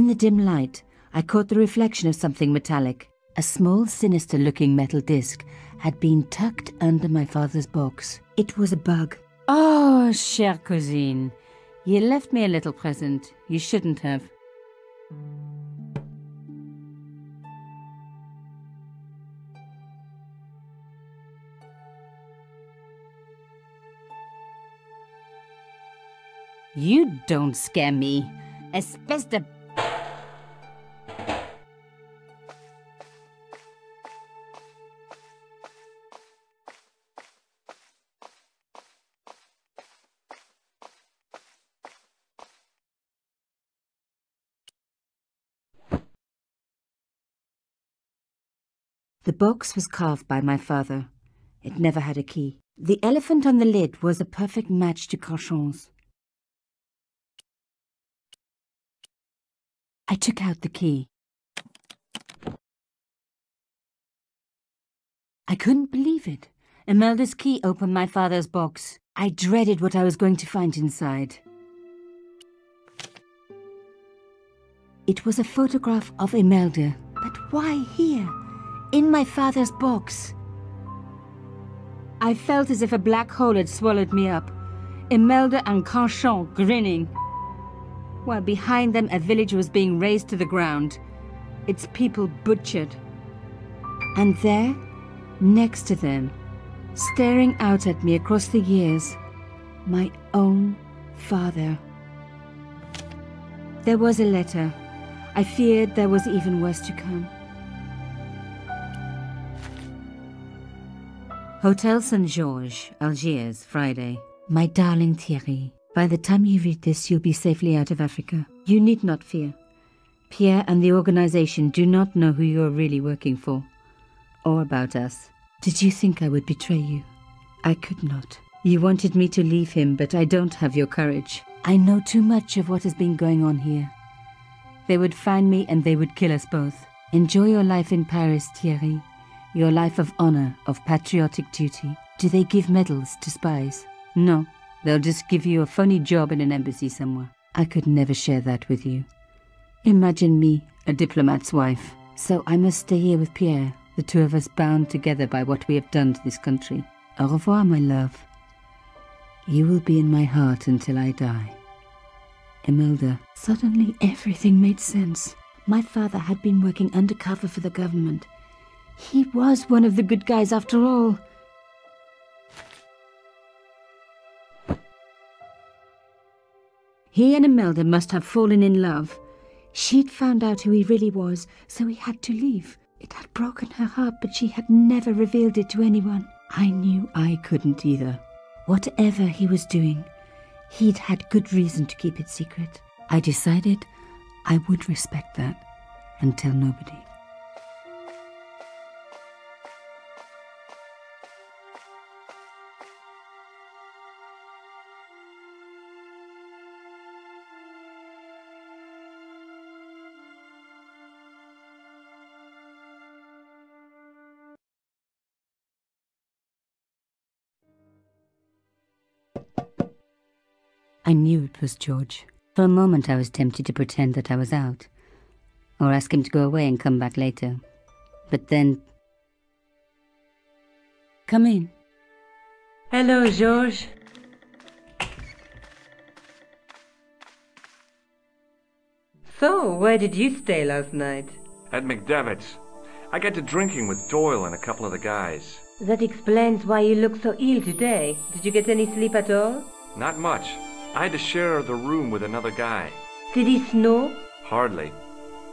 In the dim light, I caught the reflection of something metallic. A small, sinister-looking metal disc had been tucked under my father's box. It was a bug. Oh, chère cousine, you left me a little present. You shouldn't have. You don't scare me. Espèce de... The box was carved by my father. It never had a key. The elephant on the lid was a perfect match to Carchon's. I took out the key. I couldn't believe it. Imelda's key opened my father's box. I dreaded what I was going to find inside. It was a photograph of Imelda. But why here? In my father's box. I felt as if a black hole had swallowed me up. Imelda and Carchon grinning, while behind them a village was being razed to the ground, its people butchered. And there, next to them, staring out at me across the years, my own father. There was a letter. I feared there was even worse to come. Hotel St. Georges, Algiers, Friday. My darling Thierry, by the time you read this, you'll be safely out of Africa. You need not fear. Pierre and the organization do not know who you're really working for, or about us. Did you think I would betray you? I could not. You wanted me to leave him, but I don't have your courage. I know too much of what has been going on here. They would find me and they would kill us both. Enjoy your life in Paris, Thierry. Your life of honor, of patriotic duty. Do they give medals to spies? No, they'll just give you a funny job in an embassy somewhere. I could never share that with you. Imagine me, a diplomat's wife. So I must stay here with Pierre, the two of us bound together by what we have done to this country. Au revoir, my love. You will be in my heart until I die. Imelda. Suddenly everything made sense. My father had been working undercover for the government. He was one of the good guys after all. He and Imelda must have fallen in love. She'd found out who he really was, so he had to leave. It had broken her heart, but she had never revealed it to anyone. I knew I couldn't either. Whatever he was doing, he'd had good reason to keep it secret. I decided I would respect that and tell nobody. I knew it was George. For a moment I was tempted to pretend that I was out, or ask him to go away and come back later. But then... Come in. Hello, George. So, where did you stay last night? At McDevitt's. I got to drinking with Doyle and a couple of the guys. That explains why you look so ill today. Did you get any sleep at all? Not much. I had to share the room with another guy. Did he snore? Hardly.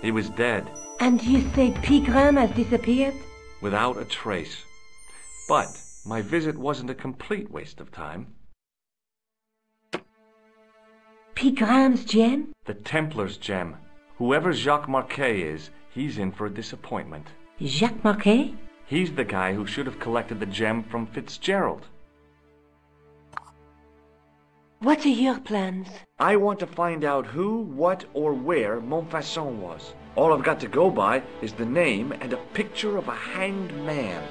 He was dead. And you say Pigram has disappeared? Without a trace. But my visit wasn't a complete waste of time. Pigram's gem? The Templars' gem. Whoever Jacques Marquet is, he's in for a disappointment. Jacques Marquet? He's the guy who should have collected the gem from Fitzgerald. What are your plans? I want to find out who, what, or where Montfauçon was. All I've got to go by is the name and a picture of a hanged man.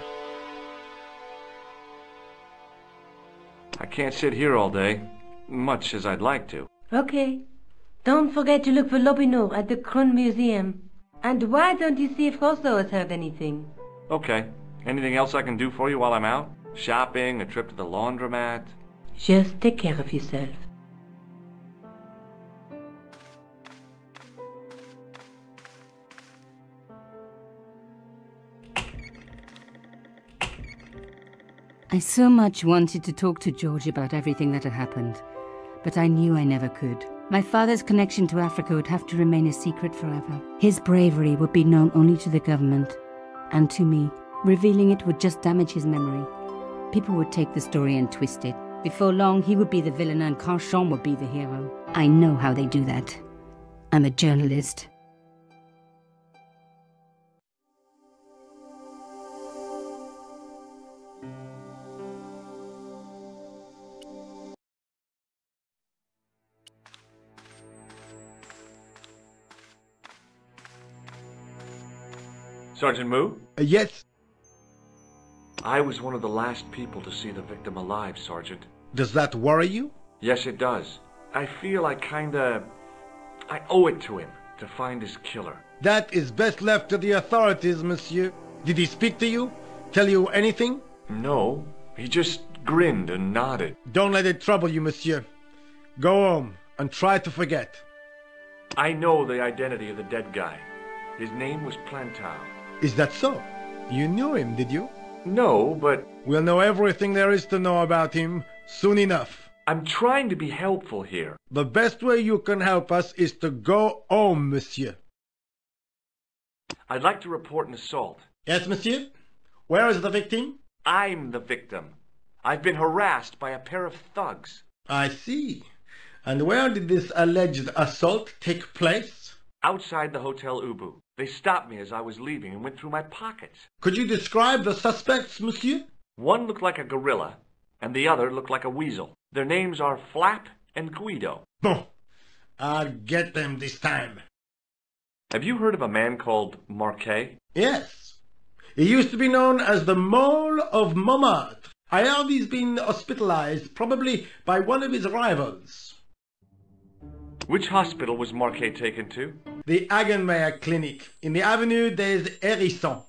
I can't sit here all day, much as I'd like to. Okay. Don't forget to look for Lopinot at the Krone Museum. And why don't you see if Rosso has heard anything? Okay. Anything else I can do for you while I'm out? Shopping, a trip to the laundromat? Just take care of yourself. I so much wanted to talk to George about everything that had happened, but I knew I never could. My father's connection to Africa would have to remain a secret forever. His bravery would be known only to the government and to me. Revealing it would just damage his memory. People would take the story and twist it. Before long, he would be the villain and Carchon would be the hero. I know how they do that. I'm a journalist. Sergeant Moo? Yes? I was one of the last people to see the victim alive, Sergeant. Does that worry you? Yes, it does. I feel I owe it to him to find his killer. That is best left to the authorities, monsieur. Did he speak to you? Tell you anything? No, he just grinned and nodded. Don't let it trouble you, monsieur. Go home and try to forget. I know the identity of the dead guy. His name was Plantou. Is that so? You knew him, did you? No, but... We'll know everything there is to know about him soon enough. I'm trying to be helpful here. The best way you can help us is to go home, monsieur. I'd like to report an assault. Yes, monsieur? Where is the victim? I'm the victim. I've been harassed by a pair of thugs. I see. And where did this alleged assault take place? Outside the Hotel Ubu. They stopped me as I was leaving and went through my pockets. Could you describe the suspects, monsieur? One looked like a gorilla, and the other looked like a weasel. Their names are Flap and Guido. Bon. I'll get them this time. Have you heard of a man called Marquet? Yes. He used to be known as the Mole of Montmartre. I heard he's been hospitalized, probably by one of his rivals. Which hospital was Marquet taken to? The Hagenmeyer Clinic, in the Avenue des Hérissons.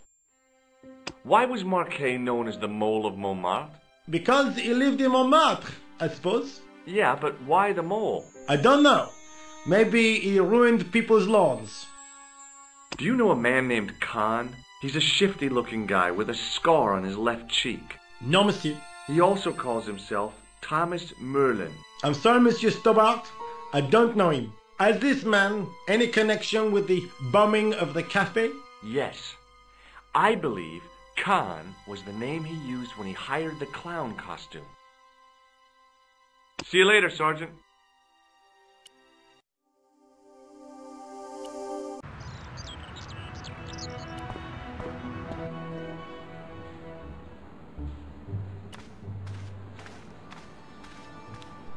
Why was Marquet known as the Mole of Montmartre? Because he lived in Montmartre, I suppose. Yeah, but why the mole? I don't know. Maybe he ruined people's lawns. Do you know a man named Khan? He's a shifty-looking guy with a scar on his left cheek. No, monsieur. He also calls himself Thomas Merlin. I'm sorry, monsieur Stobart. I don't know him. Has this man any connection with the bombing of the cafe? Yes. I believe Khan was the name he used when he hired the clown costume. See you later, Sergeant.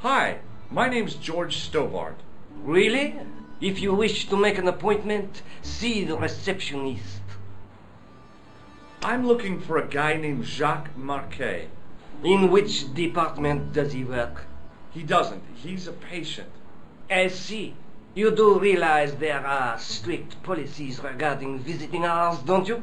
Hi, my name's George Stobart. Really? If you wish to make an appointment, see the receptionist. I'm looking for a guy named Jacques Marquet. In which department does he work? He doesn't. He's a patient. I see. You do realize there are strict policies regarding visiting hours, don't you?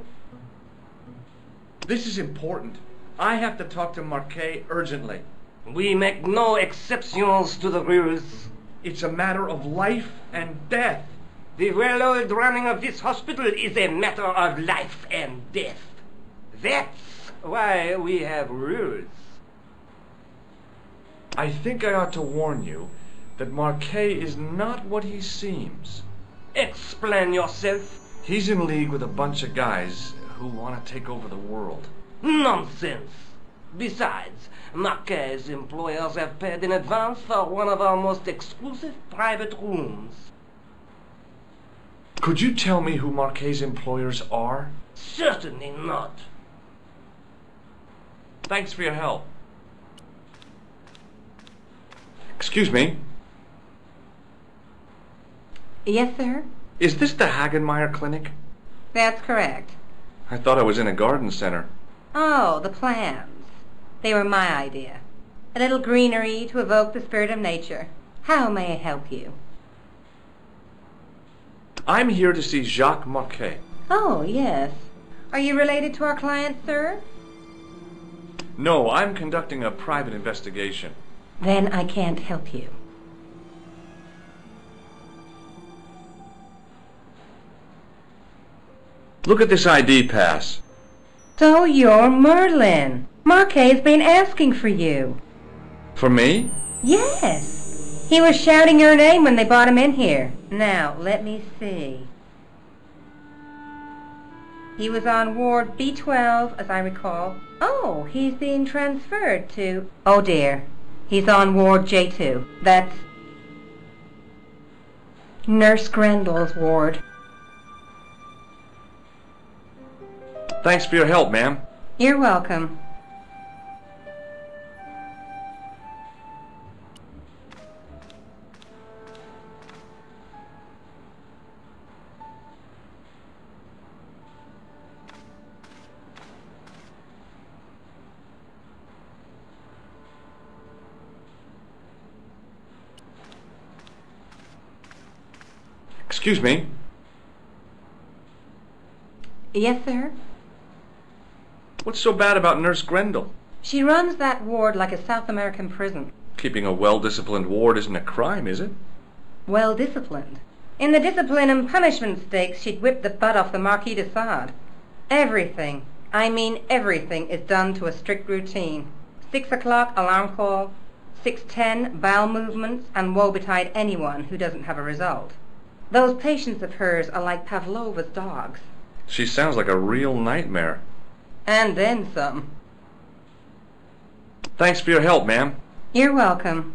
This is important. I have to talk to Marquet urgently. We make no exceptions to the rules. It's a matter of life and death. The well-oiled running of this hospital is a matter of life and death. That's why we have rules. I think I ought to warn you that Marquet is not what he seems. Explain yourself. He's in league with a bunch of guys who want to take over the world. Nonsense. Besides, Marquet's employers have paid in advance for one of our most exclusive private rooms. Could you tell me who Marquet's employers are? Certainly not. Thanks for your help. Excuse me. Yes, sir? Is this the Hagenmeyer Clinic? That's correct. I thought I was in a garden center. Oh, the plants. They were my idea. A little greenery to evoke the spirit of nature. How may I help you? I'm here to see Jacques Marquet. Oh, yes. Are you related to our client, sir? No, I'm conducting a private investigation. Then I can't help you. Look at this ID pass. So you're Merlin. Marquet's been asking for you. For me? Yes. He was shouting your name when they brought him in here. Now, let me see. He was on Ward B12, as I recall. Oh, he's being transferred to... Oh, dear. He's on Ward J2. That's Nurse Grendel's ward. Thanks for your help, ma'am. You're welcome. Excuse me. Yes, sir? What's so bad about Nurse Grendel? She runs that ward like a South American prison. Keeping a well-disciplined ward isn't a crime, is it? Well disciplined. In the discipline and punishment stakes, she'd whip the butt off the Marquis de Sade. Everything, I mean everything, is done to a strict routine. 6 o'clock alarm call, 6:10 bowel movements, and woe betide anyone who doesn't have a result. Those patients of hers are like Pavlova's dogs. She sounds like a real nightmare. And then some. Thanks for your help, ma'am. You're welcome.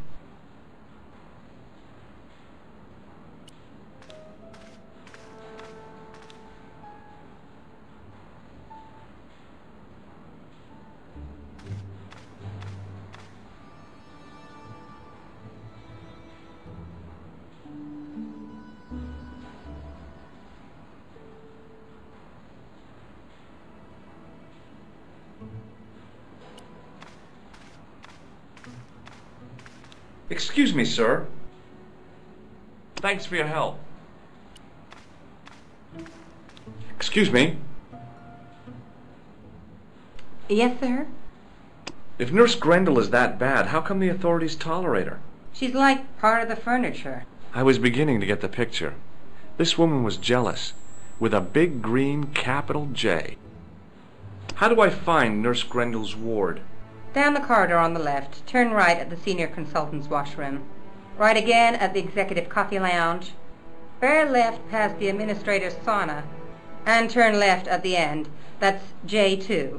Excuse me, sir. Thanks for your help. Excuse me. Yes, sir? If Nurse Grendel is that bad, how come the authorities tolerate her? She's like part of the furniture. I was beginning to get the picture. This woman was jealous, with a big green capital J. How do I find Nurse Grendel's ward? Down the corridor on the left, turn right at the senior consultant's washroom. Right again at the executive coffee lounge. Bear left past the administrator's sauna. And turn left at the end. That's J2.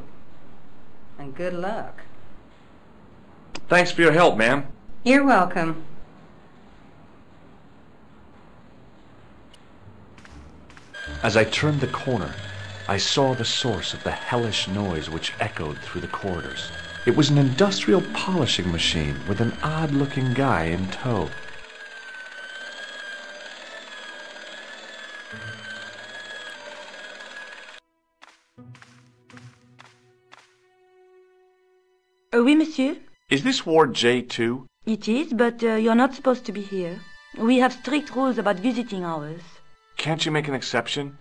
And good luck. Thanks for your help, ma'am. You're welcome. As I turned the corner, I saw the source of the hellish noise which echoed through the corridors. It was an industrial polishing machine with an odd-looking guy in tow. Oui, monsieur. Is this Ward J2? It is, but you're not supposed to be here. We have strict rules about visiting hours. Can't you make an exception?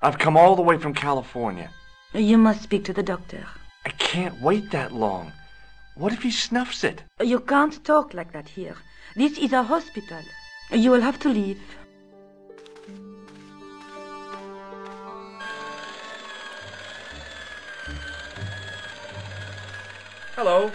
I've come all the way from California. You must speak to the doctor. I can't wait that long. What if he snuffs it? You can't talk like that here. This is a hospital. You will have to leave. Hello.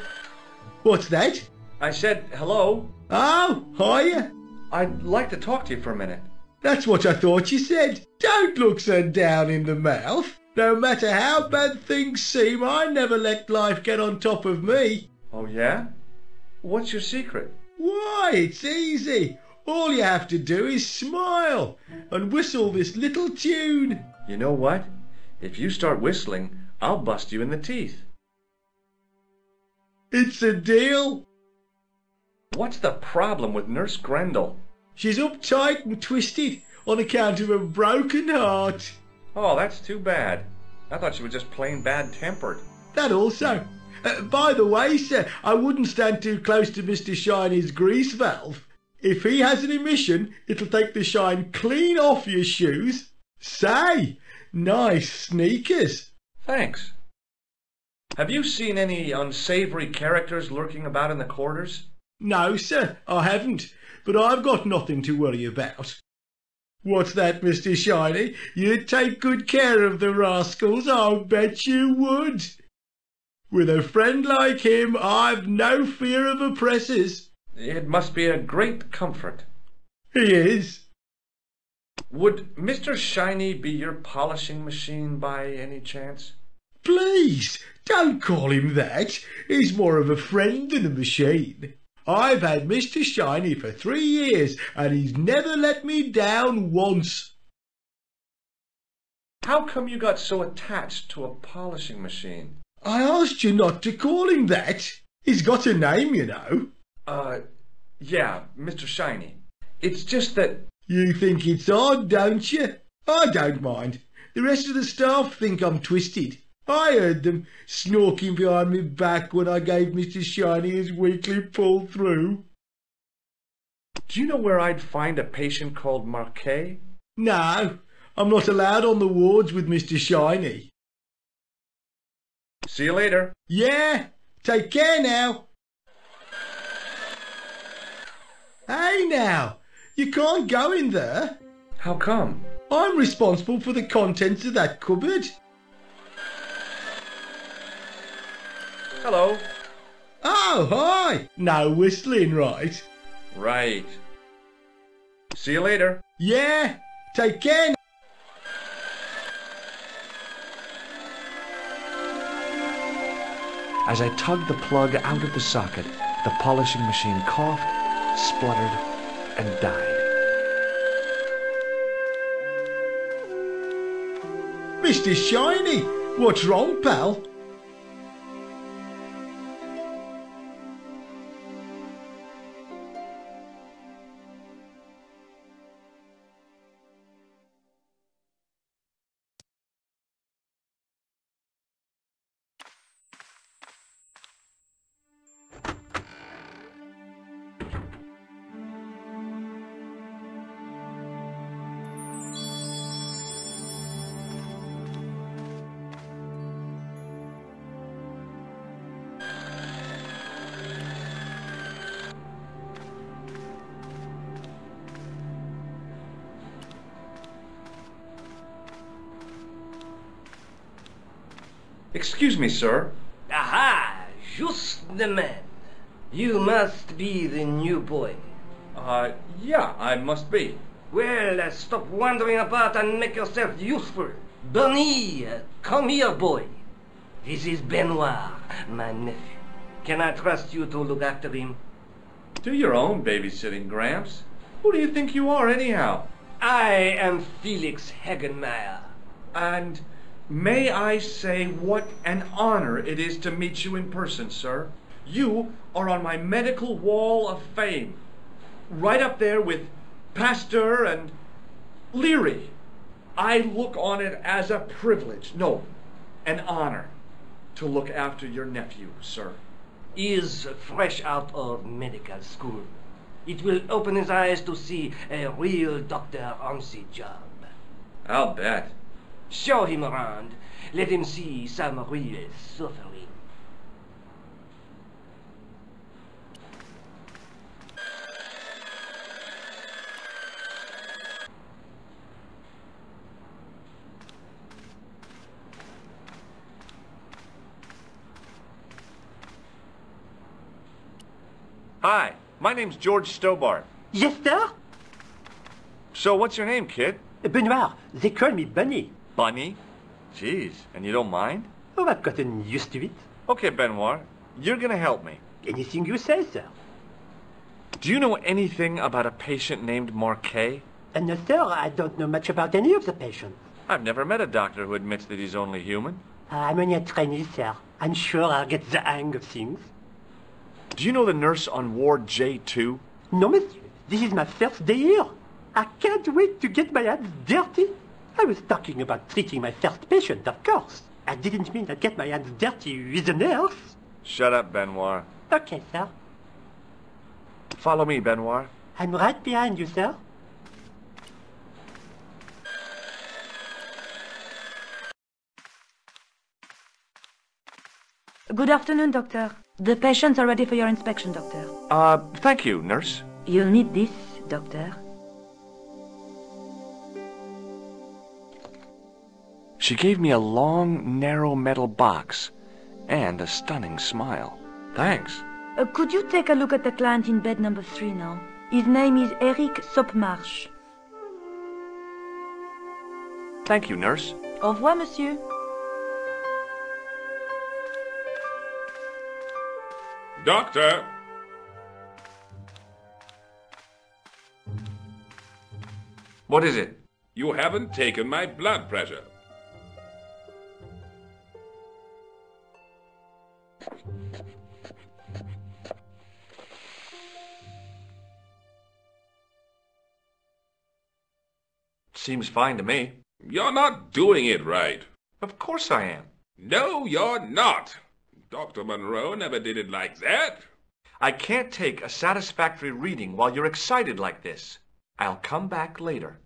What's that? I said hello. Oh, hiya. I'd like to talk to you for a minute. That's what I thought you said. Don't look so down in the mouth. No matter how bad things seem, I never let life get on top of me. Oh, yeah? What's your secret? Why, it's easy. All you have to do is smile and whistle this little tune. You know what? If you start whistling, I'll bust you in the teeth. It's a deal. What's the problem with Nurse Grendel? She's uptight and twisted on account of a broken heart. Oh, that's too bad. I thought she was just plain bad-tempered. That also. By the way, sir, I wouldn't stand too close to Mr. Shiny's grease valve. If he has an emission, it'll take the shine clean off your shoes. Say, nice sneakers. Thanks. Have you seen any unsavory characters lurking about in the corridors? No, sir, I haven't, but I've got nothing to worry about. What's that, Mr. Shiny? You'd take good care of the rascals, I'll bet you would. With a friend like him, I've no fear of oppressors. It must be a great comfort. He is. Would Mr. Shiny be your polishing machine by any chance? Please, don't call him that. He's more of a friend than a machine. I've had Mr. Shiny for 3 years, and he's never let me down once. How come you got so attached to a polishing machine? I asked you not to call him that. He's got a name, you know. Yeah, Mr. Shiny. It's just that... You think it's odd, don't you? I don't mind. The rest of the staff think I'm twisted. I heard them snorking behind me back when I gave Mr. Shiny his weekly pull-through. Do you know where I'd find a patient called Marquet? No, I'm not allowed on the wards with Mr. Shiny. See you later. Yeah, take care now. Hey now, you can't go in there. How come? I'm responsible for the contents of that cupboard. Hello. Oh, hi. No whistling, right? Right. See you later. Yeah, take care. As I tugged the plug out of the socket, the polishing machine coughed, spluttered, and died. Mr. Shiny, what's wrong, pal? Excuse me, sir. Aha! Just the man. You must be the new boy. Yeah, I must be. Well, stop wandering about and make yourself useful. Bunny, come here, boy. This is Benoit, my nephew. Can I trust you to look after him? Do your own babysitting, Gramps. Who do you think you are, anyhow? I am Felix Hagenmeyer. And may I say what an honor it is to meet you in person, sir. You are on my medical wall of fame. Right up there with Pasteur and Leary. I look on it as a privilege, no, an honor, to look after your nephew, sir. He is fresh out of medical school. It will open his eyes to see a real doctor on the job. I'll bet. Show him around. Let him see some real suffering. Hi, my name's George Stobart. Yes, sir? So what's your name, kid? Benoit. They call me Bunny. Bunny? Jeez, and you don't mind? Oh, I've gotten used to it. Okay, Benoit, you're gonna help me. Anything you say, sir. Do you know anything about a patient named Marquet? No, sir, I don't know much about any of the patients. I've never met a doctor who admits that he's only human. I'm only a trainee, sir. I'm sure I'll get the hang of things. Do you know the nurse on Ward J2? No, monsieur. This is my first day here. I can't wait to get my hands dirty. I was talking about treating my first patient, of course. I didn't mean I'd get my hands dirty with a nurse. Shut up, Benoit. Okay, sir. Follow me, Benoit. I'm right behind you, sir. Good afternoon, Doctor. The patients are ready for your inspection, Doctor. Thank you, nurse. You'll need this, Doctor. She gave me a long, narrow metal box and a stunning smile. Thanks. Could you take a look at the client in bed number 3 now? His name is Eric Sopmarsh. Thank you, nurse. Au revoir, monsieur. Doctor! What is it? You haven't taken my blood pressure. Seems fine to me. You're not doing it right. Of course I am. No, you're not. Dr. Monroe never did it like that. I can't take a satisfactory reading while you're excited like this. I'll come back later.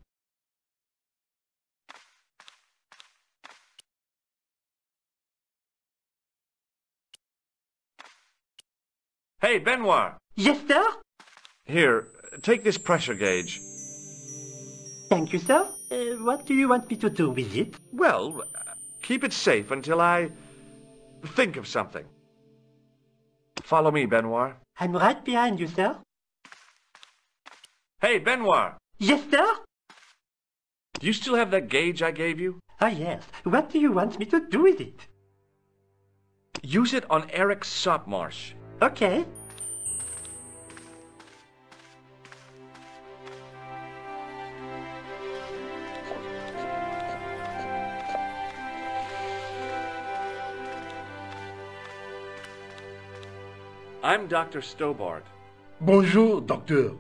Hey, Benoit! Yes, sir? Here, take this pressure gauge. Thank you, sir. What do you want me to do with it? Well, keep it safe until I think of something. Follow me, Benoit. I'm right behind you, sir. Hey, Benoit! Yes, sir? Do you still have that gauge I gave you? Ah, yes. What do you want me to do with it? Use it on Eric Sopmarsh. Okay. I'm Dr. Stobart. Bonjour, docteur.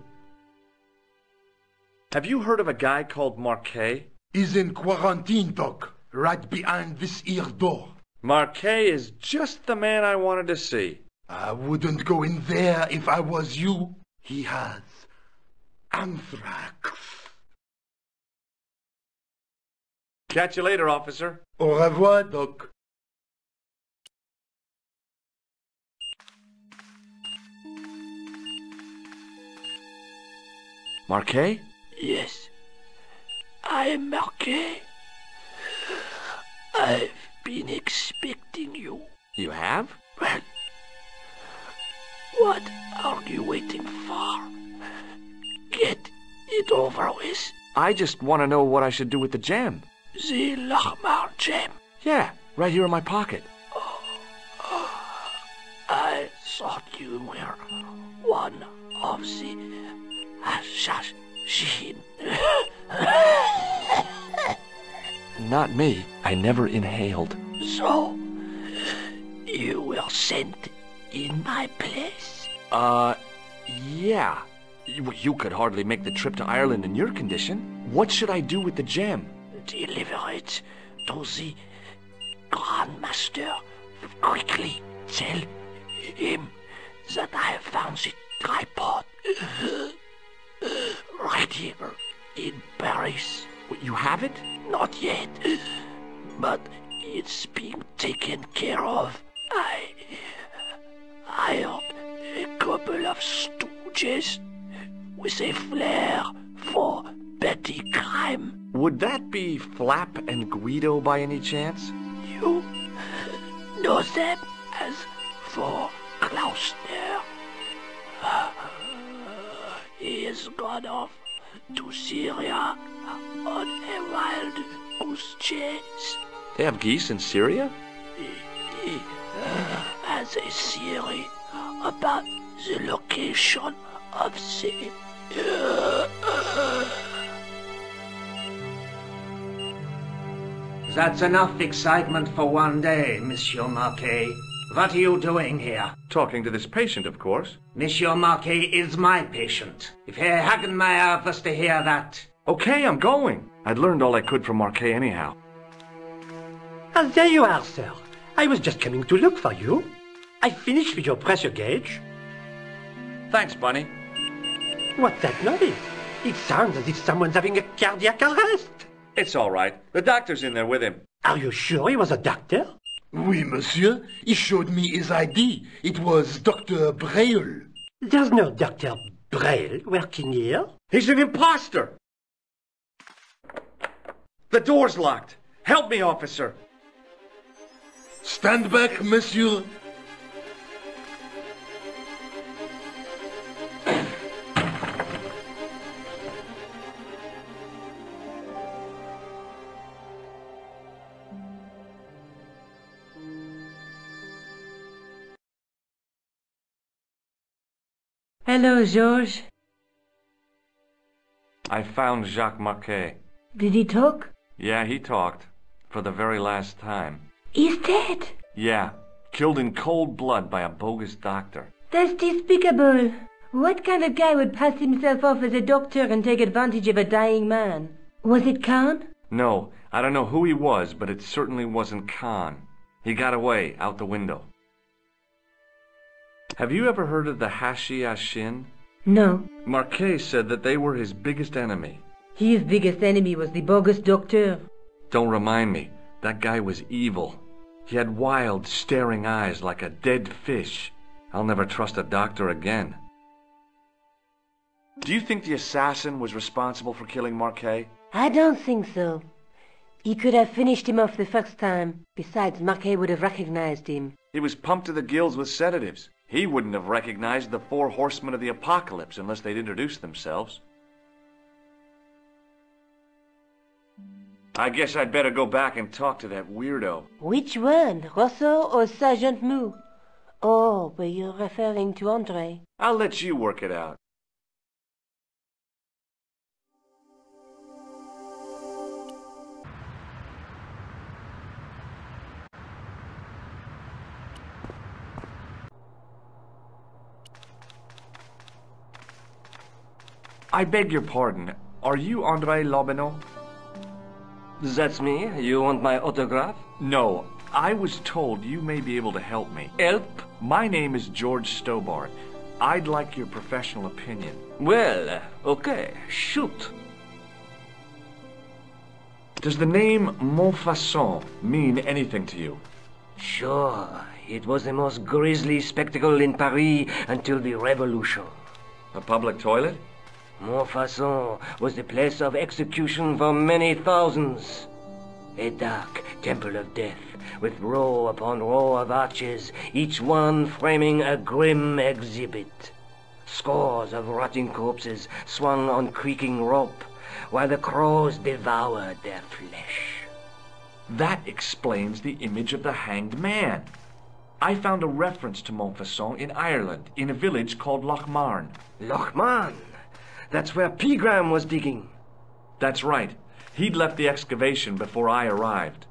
Have you heard of a guy called Marquet? He's in quarantine, doc, right behind this here door. Marquet is just the man I wanted to see. I wouldn't go in there if I was you. He has anthrax. Catch you later, officer. Au revoir, doc. Marquet? Yes, I am Marquet. I've been expecting you. You have? Well, what are you waiting for? Get it over with. I just want to know what I should do with the gem. The Lachmar gem. Yeah, right here in my pocket. I thought you were one of the assassin. Not me. I never inhaled. So, you were sent in my place? Yeah. You could hardly make the trip to Ireland in your condition. What should I do with the gem? Deliver it to the Grand Master. Quickly tell him that I have found the tripod. Right here in Paris. What, you have it? Not yet, but it's being taken care of. I hired a couple of stooges with a flair for petty crime. Would that be Flap and Guido by any chance? You know them as for Klausner. He has gone off to Syria on a wild goose chase. They have geese in Syria? He has a theory about the location of the... That's enough excitement for one day, Monsieur Marquet. What are you doing here? Talking to this patient, of course. Monsieur Marquet is my patient. If Herr Hagenmeyer was to hear that... Okay, I'm going. I'd learned all I could from Marquet anyhow. Ah, there you are, sir. I was just coming to look for you. I finished with your pressure gauge. Thanks, Bunny. What's that noise? It sounds as if someone's having a cardiac arrest. It's all right. The doctor's in there with him. Are you sure he was a doctor? Oui, monsieur. He showed me his ID. It was Dr. Braille. There's no Dr. Braille working here. He's an imposter! The door's locked. Help me, officer. Stand back, monsieur. Hello, Georges. I found Jacques Marquet. Did he talk? Yeah, he talked. For the very last time. He's dead. Yeah, killed in cold blood by a bogus doctor. That's despicable. What kind of guy would pass himself off as a doctor and take advantage of a dying man? Was it Khan? No, I don't know who he was, but it certainly wasn't Khan. He got away, out the window. Have you ever heard of the Hashi-Ashin? No. Marquet said that they were his biggest enemy. His biggest enemy was the bogus doctor. Don't remind me. That guy was evil. He had wild, staring eyes like a dead fish. I'll never trust a doctor again. Do you think the assassin was responsible for killing Marquet? I don't think so. He could have finished him off the first time. Besides, Marquet would have recognized him. He was pumped to the gills with sedatives. He wouldn't have recognized the 4 horsemen of the apocalypse unless they'd introduced themselves. I guess I'd better go back and talk to that weirdo. Which one, Rousseau or Sergeant Mou? Oh, but you're referring to André. I'll let you work it out. I beg your pardon. Are you André Lobineau? That's me. You want my autograph? No. I was told you may be able to help me. Help? My name is George Stobart. I'd like your professional opinion. Well, okay. Shoot. Does the name Montfauçon mean anything to you? Sure. It was the most grisly spectacle in Paris until the Revolution. A public toilet? Montfauçon was the place of execution for many thousands. A dark temple of death, with row upon row of arches, each one framing a grim exhibit. Scores of rotting corpses swung on creaking rope, while the crows devoured their flesh. That explains the image of the hanged man. I found a reference to Montfauçon in Ireland, in a village called Lochmarn. Lochmarn? That's where Pegram was digging. That's right. He'd left the excavation before I arrived.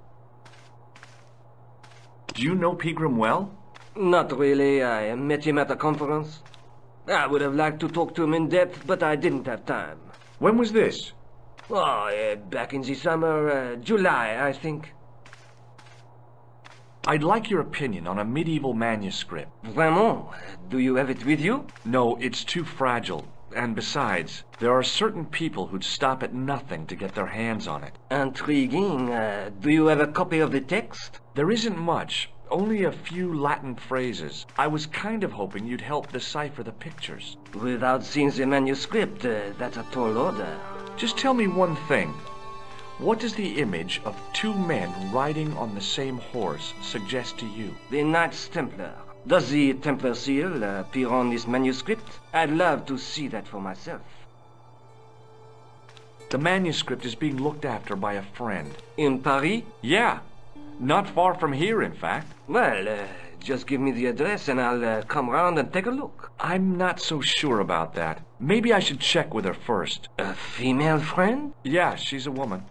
Do you know Pegram well? Not really. I met him at a conference. I would have liked to talk to him in depth, but I didn't have time. When was this? Oh, back in the summer, July, I think. I'd like your opinion on a medieval manuscript. Vraiment? Do you have it with you? No, it's too fragile. And besides, there are certain people who'd stop at nothing to get their hands on it. Intriguing. Do you have a copy of the text? There isn't much. Only a few Latin phrases. I was kind of hoping you'd help decipher the pictures. Without seeing the manuscript, that's a tall order. Just tell me one thing. What does the image of 2 men riding on the same horse suggest to you? The Knights Templar. Does the Templar seal appear on this manuscript? I'd love to see that for myself. The manuscript is being looked after by a friend. In Paris? Yeah. Not far from here, in fact. Well, just give me the address and I'll come round and take a look. I'm not so sure about that. Maybe I should check with her first. A female friend? Yeah, she's a woman.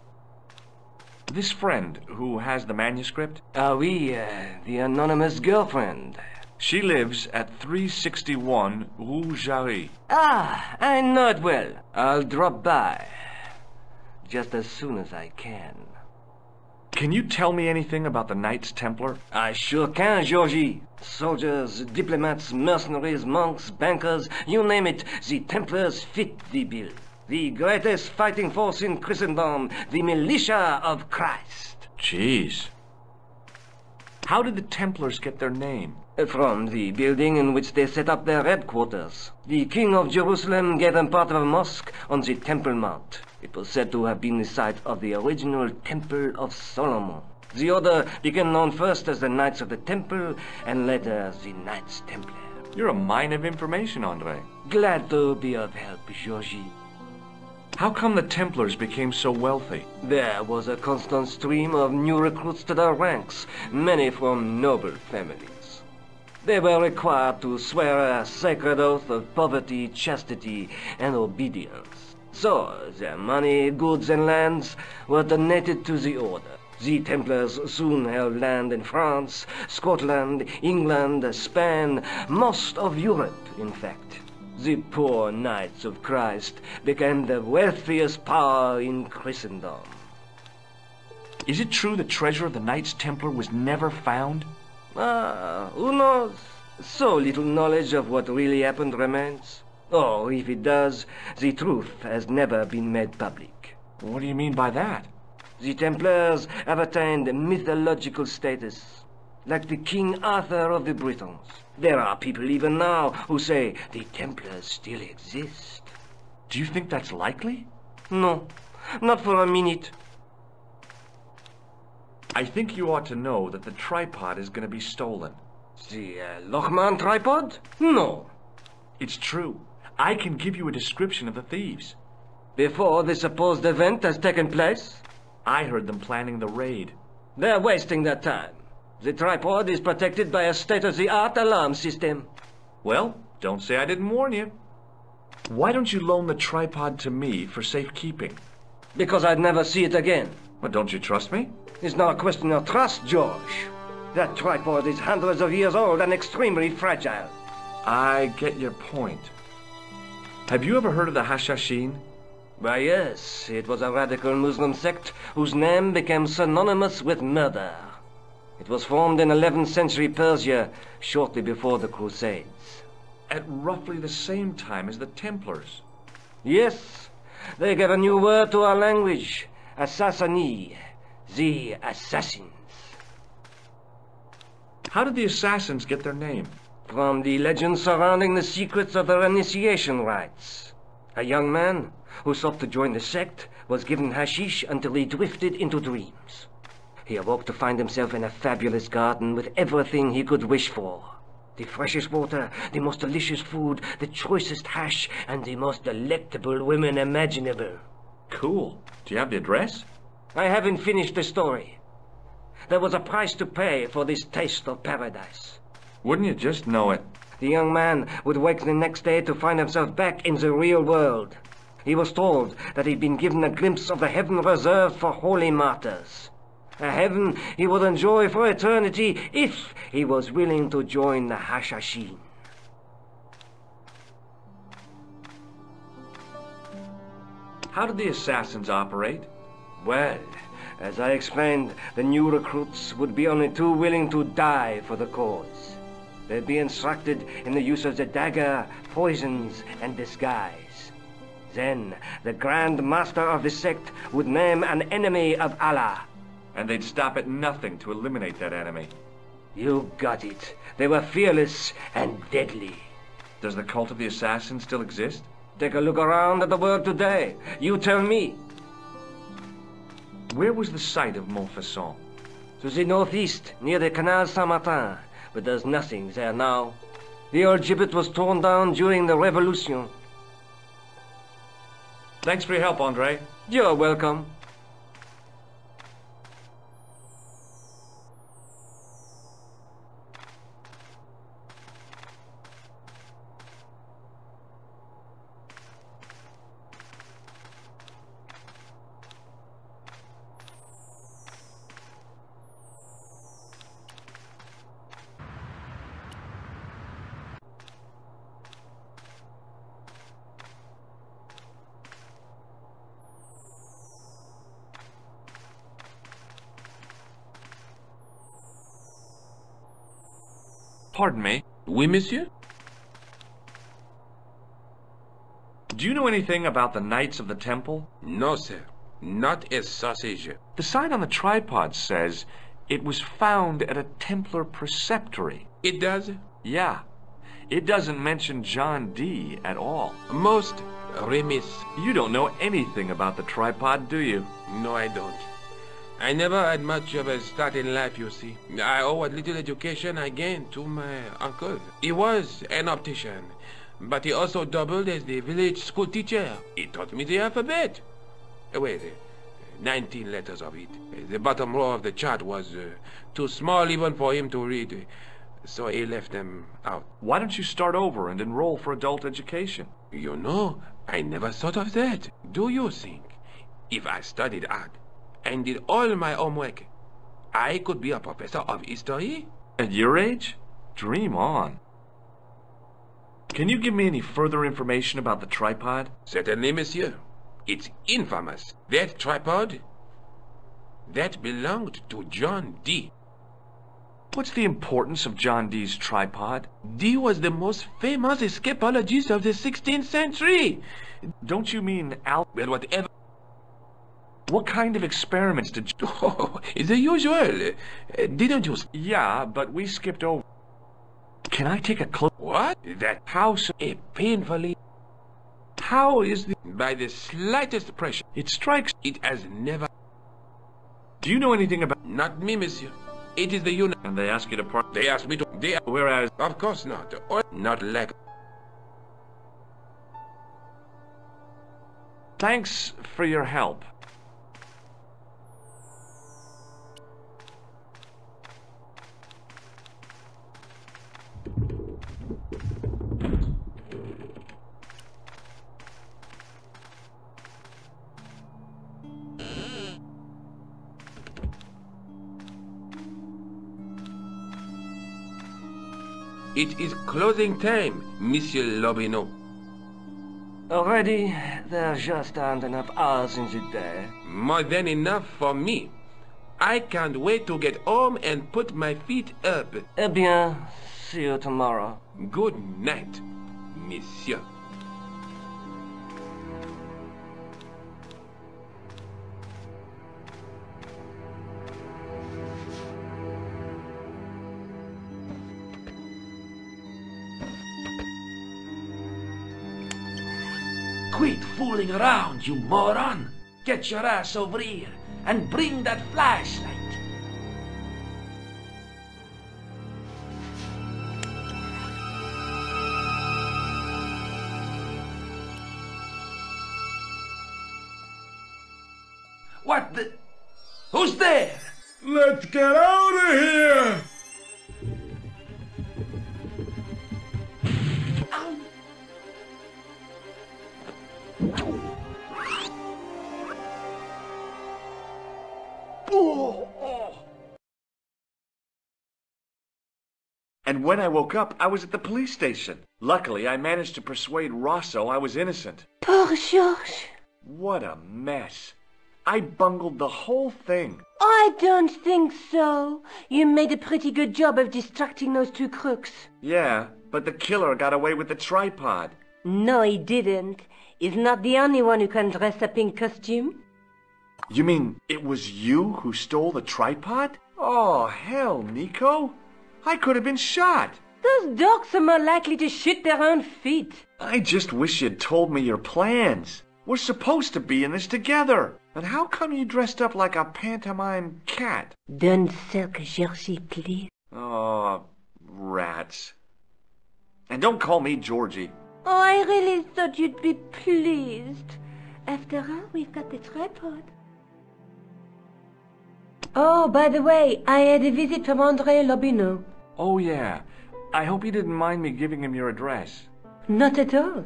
This friend who has the manuscript? Ah oui, the anonymous girlfriend. She lives at 361 Rue Jarry. Ah, I know it well. I'll drop by. Just as soon as I can. Can you tell me anything about the Knights Templar? I sure can, Georgie. Soldiers, diplomats, mercenaries, monks, bankers, you name it, the Templars fit the bill. The greatest fighting force in Christendom, the militia of Christ. Jeez. How did the Templars get their name? From the building in which they set up their headquarters. The King of Jerusalem gave them part of a mosque on the Temple Mount. It was said to have been the site of the original Temple of Solomon. The order became known first as the Knights of the Temple, and later the Knights Templar. You're a mine of information, Andre. Glad to be of help, Georgie. How come the Templars became so wealthy? There was a constant stream of new recruits to their ranks, many from noble families. They were required to swear a sacred oath of poverty, chastity, and obedience. So, their money, goods, and lands were donated to the order. The Templars soon held land in France, Scotland, England, Spain, most of Europe, in fact. The poor Knights of Christ became the wealthiest power in Christendom. Is it true the treasure of the Knights Templar was never found? Who knows? So little knowledge of what really happened remains. Or, if it does, the truth has never been made public. What do you mean by that? The Templars have attained mythological status, like the King Arthur of the Britons. There are people even now who say the Templars still exist. Do you think that's likely? No, not for a minute. I think you ought to know that the tripod is going to be stolen. The Lochman tripod? No. It's true. I can give you a description of the thieves. Before the supposed event has taken place? I heard them planning the raid. They're wasting their time. The tripod is protected by a state-of-the-art alarm system. Well, don't say I didn't warn you. Why don't you loan the tripod to me for safekeeping? Because I'd never see it again. But don't you trust me? It's not a question of trust, George. That tripod is hundreds of years old and extremely fragile. I get your point. Have you ever heard of the Hashashin? Why, yes. It was a radical Muslim sect whose name became synonymous with murder. It was formed in 11th century Persia, shortly before the Crusades. At roughly the same time as the Templars. Yes, they gave a new word to our language, Assassini, the assassins. How did the assassins get their name? From the legends surrounding the secrets of their initiation rites. A young man who sought to join the sect was given hashish until he drifted into dreams. He awoke to find himself in a fabulous garden with everything he could wish for. The freshest water, the most delicious food, the choicest hash, and the most delectable women imaginable. Cool. Do you have the address? I haven't finished the story. There was a price to pay for this taste of paradise. Wouldn't you just know it? The young man would wake the next day to find himself back in the real world. He was told that he'd been given a glimpse of the heaven reserved for holy martyrs. A heaven he would enjoy for eternity if he was willing to join the Hashashin. How did the assassins operate? Well, as I explained, the new recruits would be only too willing to die for the cause. They'd be instructed in the use of the dagger, poisons, and disguise. Then, the Grand Master of the sect would name an enemy of Allah. And they'd stop at nothing to eliminate that enemy. You got it. They were fearless and deadly. Does the cult of the assassins still exist? Take a look around at the world today. You tell me. Where was the site of Montfauçon? To the northeast, near the Canal Saint-Martin. But there's nothing there now. The old gibbet was torn down during the Revolution. Thanks for your help, Andre. You're welcome. Pardon me. Oui, monsieur? Do you know anything about the Knights of the Temple? No, sir. Not a sausage. The sign on the tripod says it was found at a Templar preceptory. It does? Yeah. It doesn't mention John Dee at all. Most remiss. You don't know anything about the tripod, do you? No, I don't. I never had much of a start in life, you see. I owe what little education I gained to my uncle. He was an optician, but he also doubled as the village school teacher. He taught me the alphabet. Wait, 19 letters of it. The bottom row of the chart was too small even for him to read, so he left them out. Why don't you start over and enroll for adult education? You know, I never thought of that. Do you think if I studied hard and did all my homework, I could be a professor of history? At your age? Dream on. Can you give me any further information about the tripod? Certainly, monsieur. It's infamous. That tripod, that belonged to John Dee. What's the importance of John Dee's tripod? Dee was the most famous escapologist of the 16th century. Don't you mean Well, whatever. What kind of experiments did you... Oh, the usual. Didn't you... Yeah, but we skipped over. Can I take a close... What? That house, painfully... How is the... By the slightest pressure. It strikes... It has never... Do you know anything about... Not me, monsieur. It is the unit. And they ask you to part... They asked me to... Whereas... Of course not. Or not like... Thanks for your help. It is closing time, Monsieur Lobineau. Already, there just aren't enough hours in the day. More than enough for me. I can't wait to get home and put my feet up. Eh bien, see you tomorrow. Good night, monsieur. Quit fooling around, you moron! Get your ass over here and bring that flashlight! What the... Who's there? Let's get out of here! And when I woke up, I was at the police station. Luckily, I managed to persuade Rosso I was innocent. Poor Georges. What a mess. I bungled the whole thing. I don't think so. You made a pretty good job of distracting those two crooks. Yeah, but the killer got away with the tripod. No, he didn't. He's not the only one who can dress up in costume. You mean it was you who stole the tripod? Oh, hell, Nico. I could have been shot. Those dogs are more likely to shoot their own feet. I just wish you'd told me your plans. We're supposed to be in this together. And how come you dressed up like a pantomime cat? Don't sulk, Georgie, please. Oh, rats. And don't call me Georgie. Oh, I really thought you'd be pleased. After all, we've got the tripod. Oh, by the way, I had a visit from André Lobineau. Oh, yeah. I hope you didn't mind me giving him your address. Not at all.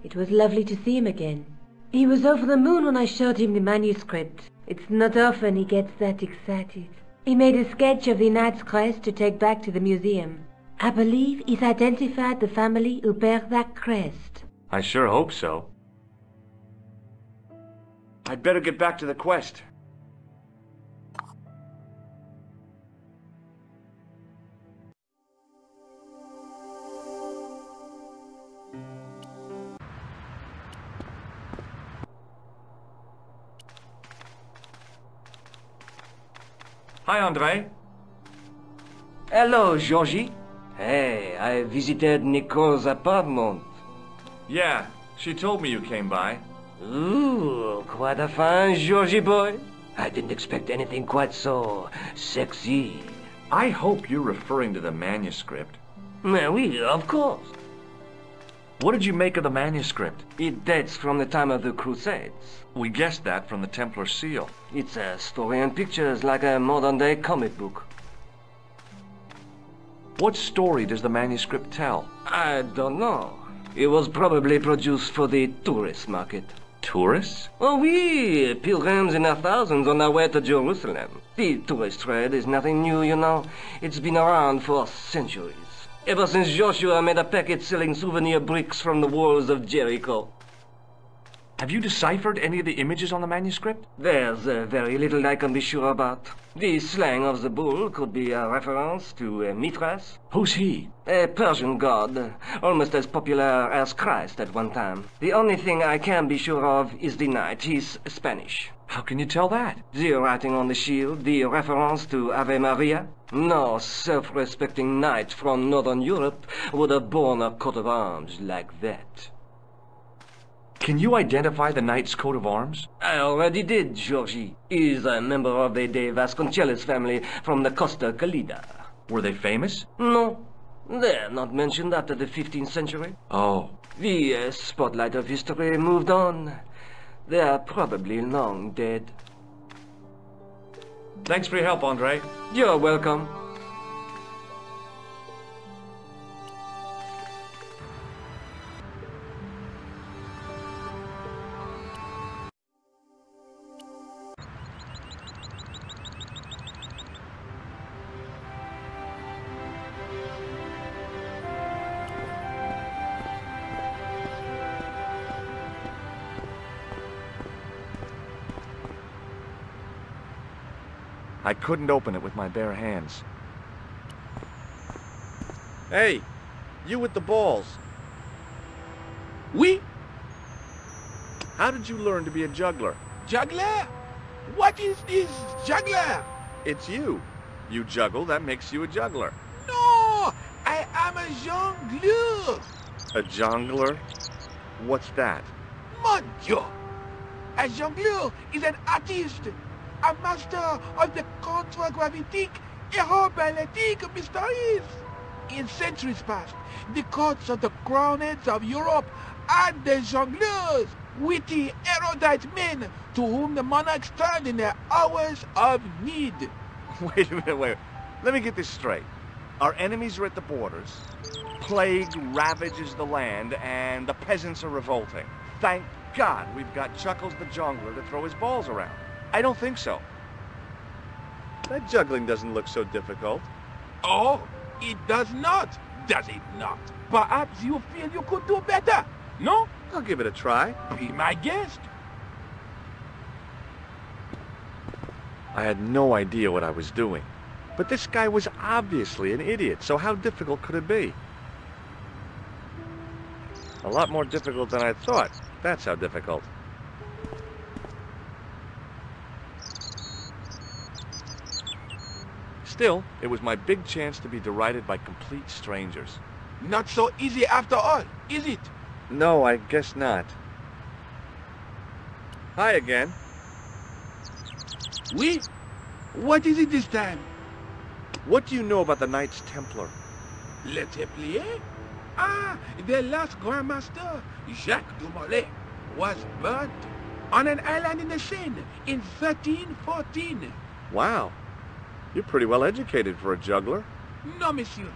It was lovely to see him again. He was over the moon when I showed him the manuscript. It's not often he gets that excited. He made a sketch of the Knight's crest to take back to the museum. I believe he's identified the family who bear that crest. I sure hope so. I'd better get back to the quest. Hi, André. Hello, Georgie. Hey, I visited Nicole's apartment. Yeah, she told me you came by. Ooh, quite a fine Georgie boy. I didn't expect anything quite so sexy. I hope you're referring to the manuscript. Oui, of course. What did you make of the manuscript? It dates from the time of the Crusades. We guessed that from the Templar seal. It's a story and pictures like a modern-day comic book. What story does the manuscript tell? I don't know. It was probably produced for the tourist market. Tourists? Oh, oui, pilgrims in their thousands on their way to Jerusalem. The tourist trade is nothing new, you know. It's been around for centuries. Ever since Joshua made a packet selling souvenir bricks from the walls of Jericho. Have you deciphered any of the images on the manuscript? There's very little I can be sure about. The slang of the bull could be a reference to Mithras. Who's he? A Persian god, almost as popular as Christ at one time. The only thing I can be sure of is the knight. He's Spanish. How can you tell that? The writing on the shield, the reference to Ave Maria. No self-respecting knight from Northern Europe would have borne a coat of arms like that. Can you identify the knight's coat of arms? I already did, Georgie. He's a member of the Vasconcellos family from the Costa Calida. Were they famous? No. They're not mentioned after the 15th century. Oh. The spotlight of history moved on. They're probably long dead. Thanks for your help, André. You're welcome. I couldn't open it with my bare hands. Hey, you with the balls. Oui? How did you learn to be a juggler? Juggler? What is this juggler? It's you. You juggle, that makes you a juggler. No! I am a jongleur. A jongler? What's that? Mon Dieu! A jongleur is an artist, a master of the contragravitic aeroballetic mysteries. In centuries past, the courts of the crowned heads of Europe had the jongleurs, witty, erudite men to whom the monarchs turned in their hours of need. Wait a minute, wait. Let me get this straight. Our enemies are at the borders, plague ravages the land, and the peasants are revolting. Thank God we've got Chuckles the Jongler to throw his balls around. I don't think so. That juggling doesn't look so difficult. Oh, it does not, does it not? Perhaps you feel you could do better, no? I'll give it a try. Be my guest. I had no idea what I was doing. But this guy was obviously an idiot, so how difficult could it be? A lot more difficult than I thought. That's how difficult. Still, it was my big chance to be derided by complete strangers. Not so easy after all, is it? No, I guess not. Hi again. Oui? What is it this time? What do you know about the Knights Templar? Le Templier? Ah, their last Grand Master, Jacques du Molay, was burnt on an island in the Seine in 1314. Wow. You're pretty well educated for a juggler. No, monsieur.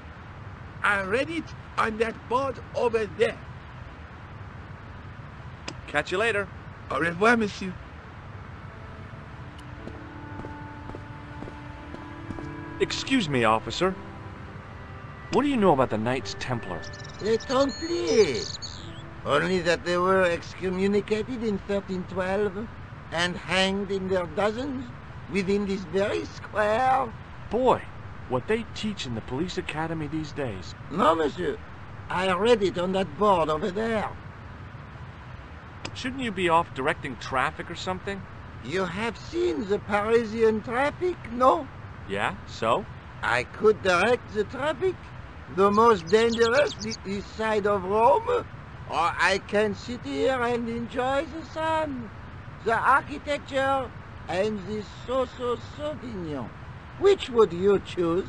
I read it on that board over there. Catch you later. Au revoir, monsieur. Excuse me, officer. What do you know about the Knights Templar? Les Templiers. Only that they were excommunicated in 1312 and hanged in their dozens within this very square. Boy, what they teach in the police academy these days. No, monsieur. I read it on that board over there. Shouldn't you be off directing traffic or something? You have seen the Parisian traffic, no? Yeah, so? I could direct the traffic. The most dangerous this side of Rome. Or I can sit here and enjoy the sun, the architecture, and the Sauvignon. Which would you choose?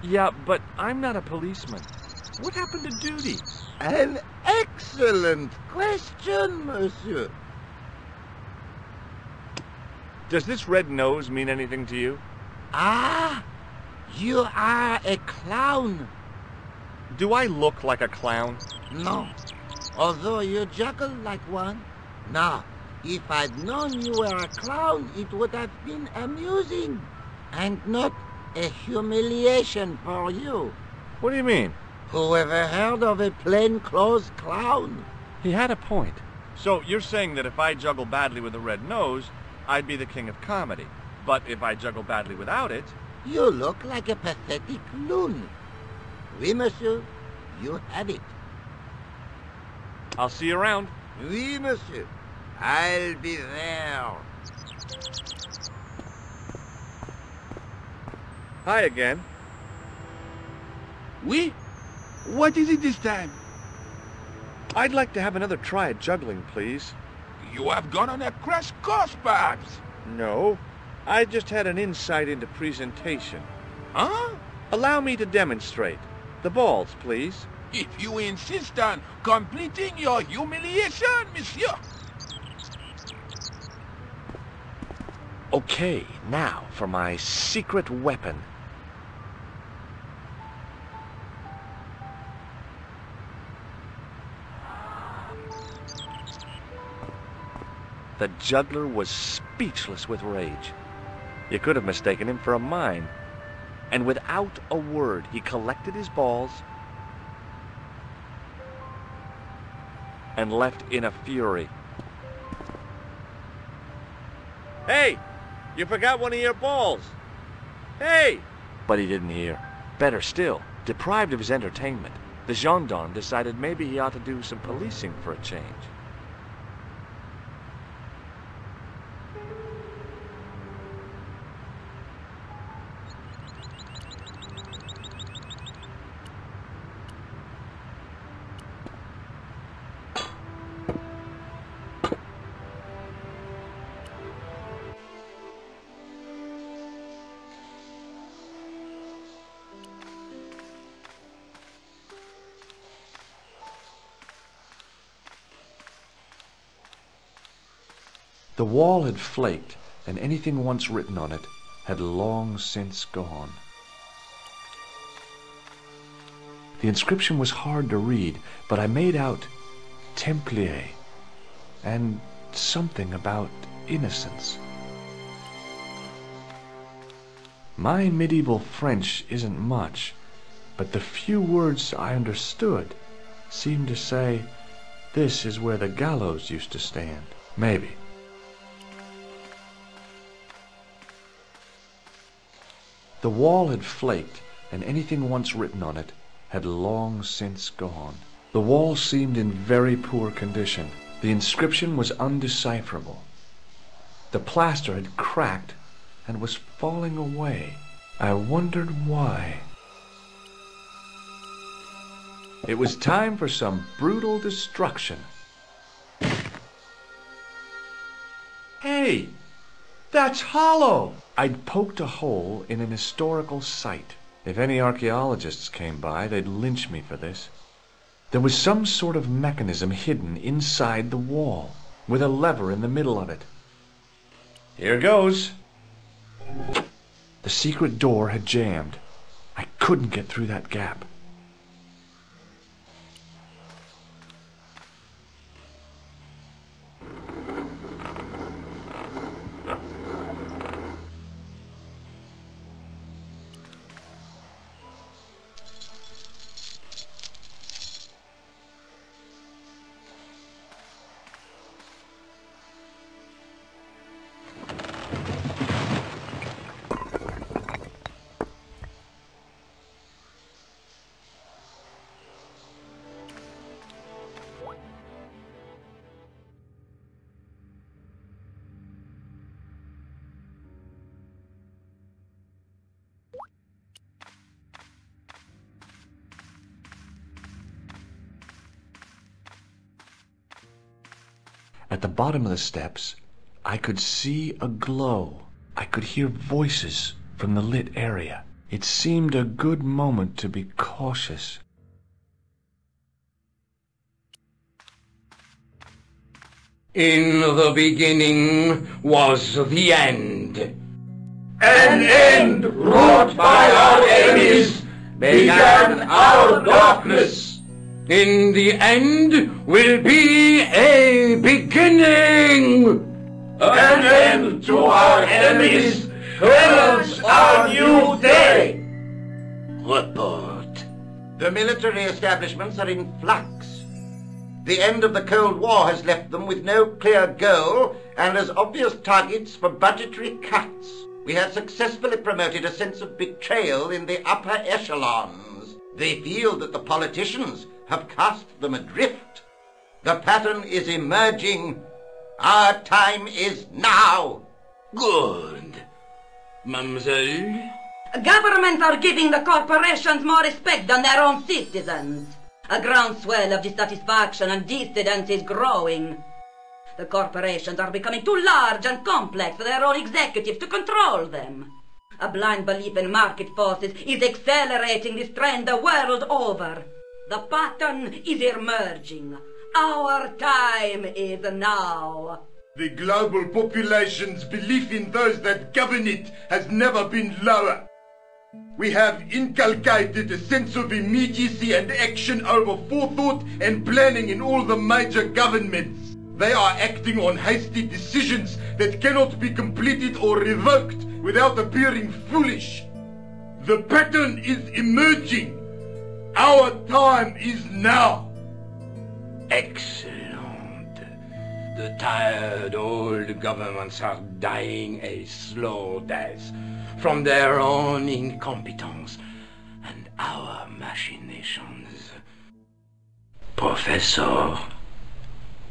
Yeah, but I'm not a policeman. What happened to duty? An excellent question, monsieur. Does this red nose mean anything to you? Ah, you are a clown. Do I look like a clown? No, although you juggle like one. Now, if I'd known you were a clown, it would have been amusing, and not a humiliation for you. What do you mean? Who ever heard of a plain-clothes clown? He had a point. So you're saying that if I juggle badly with a red nose, I'd be the king of comedy. But if I juggle badly without it... You look like a pathetic loon. Oui, monsieur. You have it. I'll see you around. Oui, monsieur. I'll be there. Hi again. Oui? What is it this time? I'd like to have another try at juggling, please. You have gone on a crash course, perhaps? No. I just had an insight into presentation. Huh? Allow me to demonstrate. The balls, please. If you insist on completing your humiliation, monsieur. Okay, now for my secret weapon. The juggler was speechless with rage. You could have mistaken him for a mime. And without a word, he collected his balls and left in a fury. Hey! You forgot one of your balls! Hey! But he didn't hear. Better still, deprived of his entertainment, the gendarme decided maybe he ought to do some policing for a change. The wall had flaked, and anything once written on it had long since gone. The inscription was hard to read, but I made out Templiers and something about innocence. My medieval French isn't much, but the few words I understood seemed to say, "This is where the gallows used to stand." Maybe. The wall had flaked, and anything once written on it had long since gone. The wall seemed in very poor condition. The inscription was undecipherable. The plaster had cracked and was falling away. I wondered why. It was time for some brutal destruction. Hey! That's hollow! I'd poked a hole in an historical site. If any archaeologists came by, they'd lynch me for this. There was some sort of mechanism hidden inside the wall, with a lever in the middle of it. Here goes. The secret door had jammed. I couldn't get through that gap. At the bottom of the steps, I could see a glow. I could hear voices from the lit area. It seemed a good moment to be cautious. In the beginning was the end. An end wrought by our enemies began our darkness. In the end will be a beginning. An end to our enemies heralds our new day. Report. The military establishments are in flux. The end of the Cold War has left them with no clear goal and as obvious targets for budgetary cuts. We have successfully promoted a sense of betrayal in the upper echelons. They feel that the politicians have cast them adrift. The pattern is emerging. Our time is now. Good. Mademoiselle? Governments are giving the corporations more respect than their own citizens. A groundswell of dissatisfaction and dissidence is growing. The corporations are becoming too large and complex for their own executives to control them. A blind belief in market forces is accelerating this trend the world over. The pattern is emerging. Our time is now. The global population's belief in those that govern it has never been lower. We have inculcated a sense of immediacy and action over forethought and planning in all the major governments. They are acting on hasty decisions that cannot be completed or revoked without appearing foolish. The pattern is emerging. Our time is now. Excellent. The tired old governments are dying a slow death from their own incompetence and our machinations. Professor,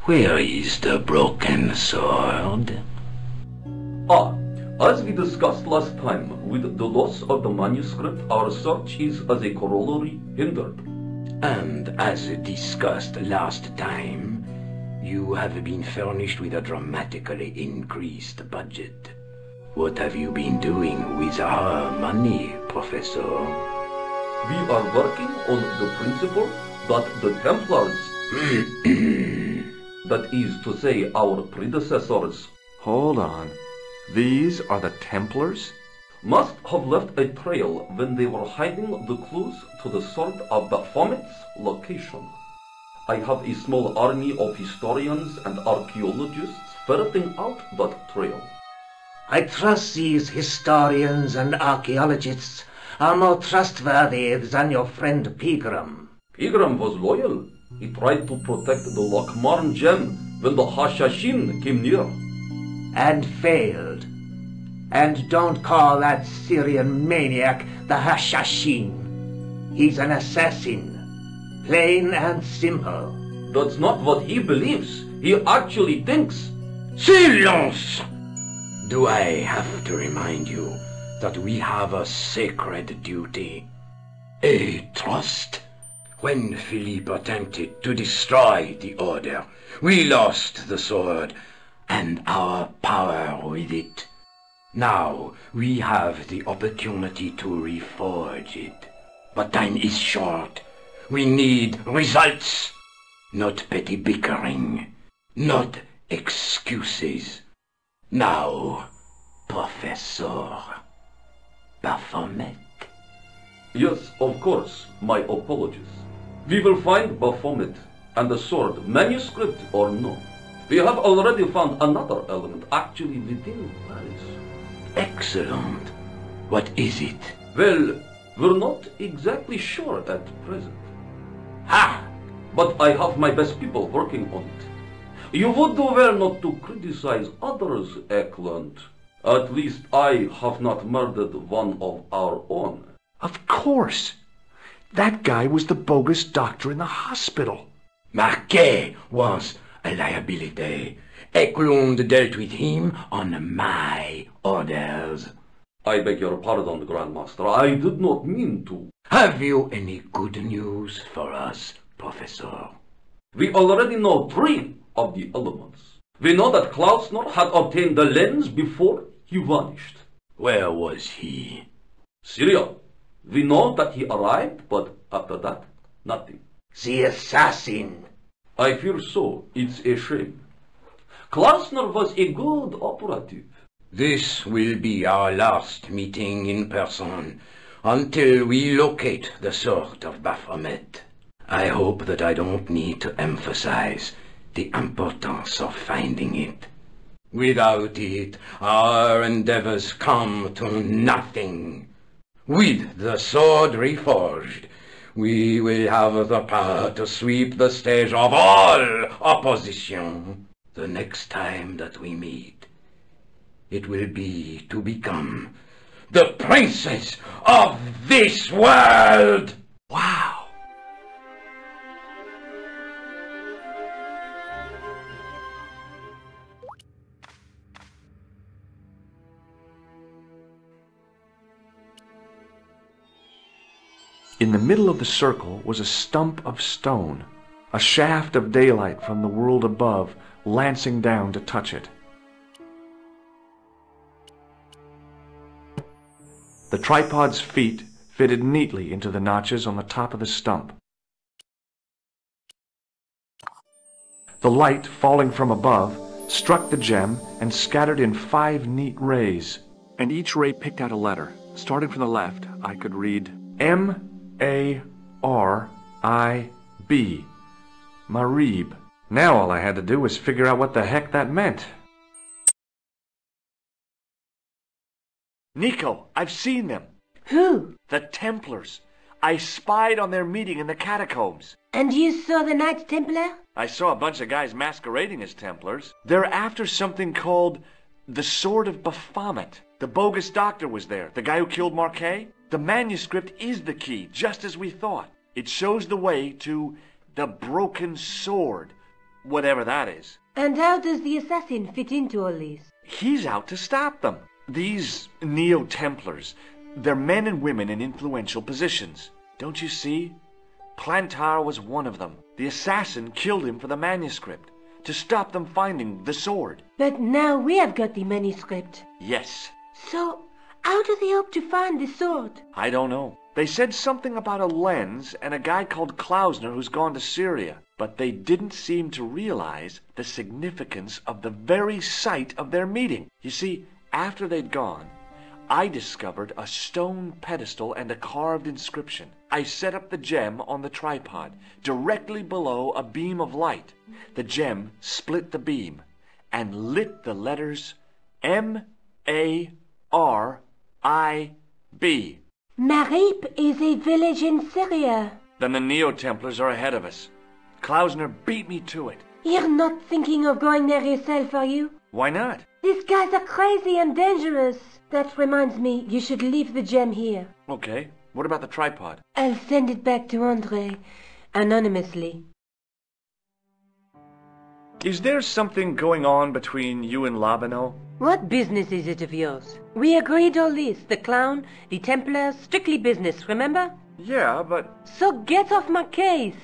where is the broken sword? As we discussed last time, with the loss of the manuscript, our search is as a corollary hindered. And as discussed last time, you have been furnished with a dramatically increased budget. What have you been doing with our money, Professor? We are working on the principle that the Templars, that is to say, our predecessors, Hold on. These are the Templars? Must have left a trail when they were hiding the clues to the sword of Baphomet's location. I have a small army of historians and archaeologists ferreting out that trail. I trust these historians and archaeologists are more trustworthy than your friend Pegram. Pegram was loyal. He tried to protect the Lockmarn gem when the Hashashin came near. And failed. And don't call that Syrian maniac the Hashashin. He's an assassin. Plain and simple. That's not what he believes. He actually thinks. Silence! Do I have to remind you that we have a sacred duty? A trust? When Philippe attempted to destroy the Order, we lost the sword and our power with it. Now we have the opportunity to reforge it. But time is short. We need results, not petty bickering, not excuses. Now, Professor Baphomet. Yes, of course, my apologies. We will find Baphomet and the sword, manuscript or no. We have already found another element actually within Paris. Excellent. What is it? Well, we're not exactly sure at present. Ha! But I have my best people working on it. You would do well not to criticize others, Eklund. At least I have not murdered one of our own. Of course. That guy was the bogus doctor in the hospital. Marquet was a liability. Eklund dealt with him on my orders. I beg your pardon, Grandmaster. I did not mean to. Have you any good news for us, Professor? We already know 3 of the elements. We know that Klausner had obtained the lens before he vanished. Where was he? Syria. We know that he arrived, but after that, nothing. The assassin. I fear so. It's a shame. Klausner was a good operative. This will be our last meeting in person until we locate the sword of Baphomet. I hope that I don't need to emphasize the importance of finding it. Without it, our endeavors come to nothing. With the sword reforged, we will have the power to sweep the stage of all opposition. The next time that we meet, it will be to become the princess of this world! Wow! In the middle of the circle was a stump of stone, a shaft of daylight from the world above lancing down to touch it. The tripod's feet fitted neatly into the notches on the top of the stump. The light falling from above struck the gem and scattered in 5 neat rays, and each ray picked out a letter. Starting from the left, I could read M-A-R-I-B, Marib. Now all I had to do was figure out what the heck that meant. Nico, I've seen them. Who? The Templars. I spied on their meeting in the catacombs. And you saw the Knights Templar? I saw a bunch of guys masquerading as Templars. They're after something called the Sword of Baphomet. The bogus doctor was there, the guy who killed Marquet. The manuscript is the key, just as we thought. It shows the way to the broken sword, whatever that is. And how does the assassin fit into all this? He's out to stop them. These Neo-Templars, they're men and women in influential positions. Don't you see? Plantar was one of them. The assassin killed him for the manuscript, to stop them finding the sword. But now we have got the manuscript. Yes. So, how do they hope to find the sword? I don't know. They said something about a lens and a guy called Klausner who's gone to Syria, but they didn't seem to realize the significance of the very site of their meeting. You see, after they'd gone, I discovered a stone pedestal and a carved inscription. I set up the gem on the tripod, directly below a beam of light. The gem split the beam and lit the letters M-A-R-I-B. Marib is a village in Syria. Then the Neo-Templars are ahead of us. Klausner beat me to it. You're not thinking of going there yourself, are you? Why not? These guys are crazy and dangerous. That reminds me, you should leave the gem here. Okay. What about the tripod? I'll send it back to André, anonymously. Is there something going on between you and Labano? What business is it of yours? We agreed all this, the clown, the Templars, strictly business, remember? Yeah, but... So get off my case.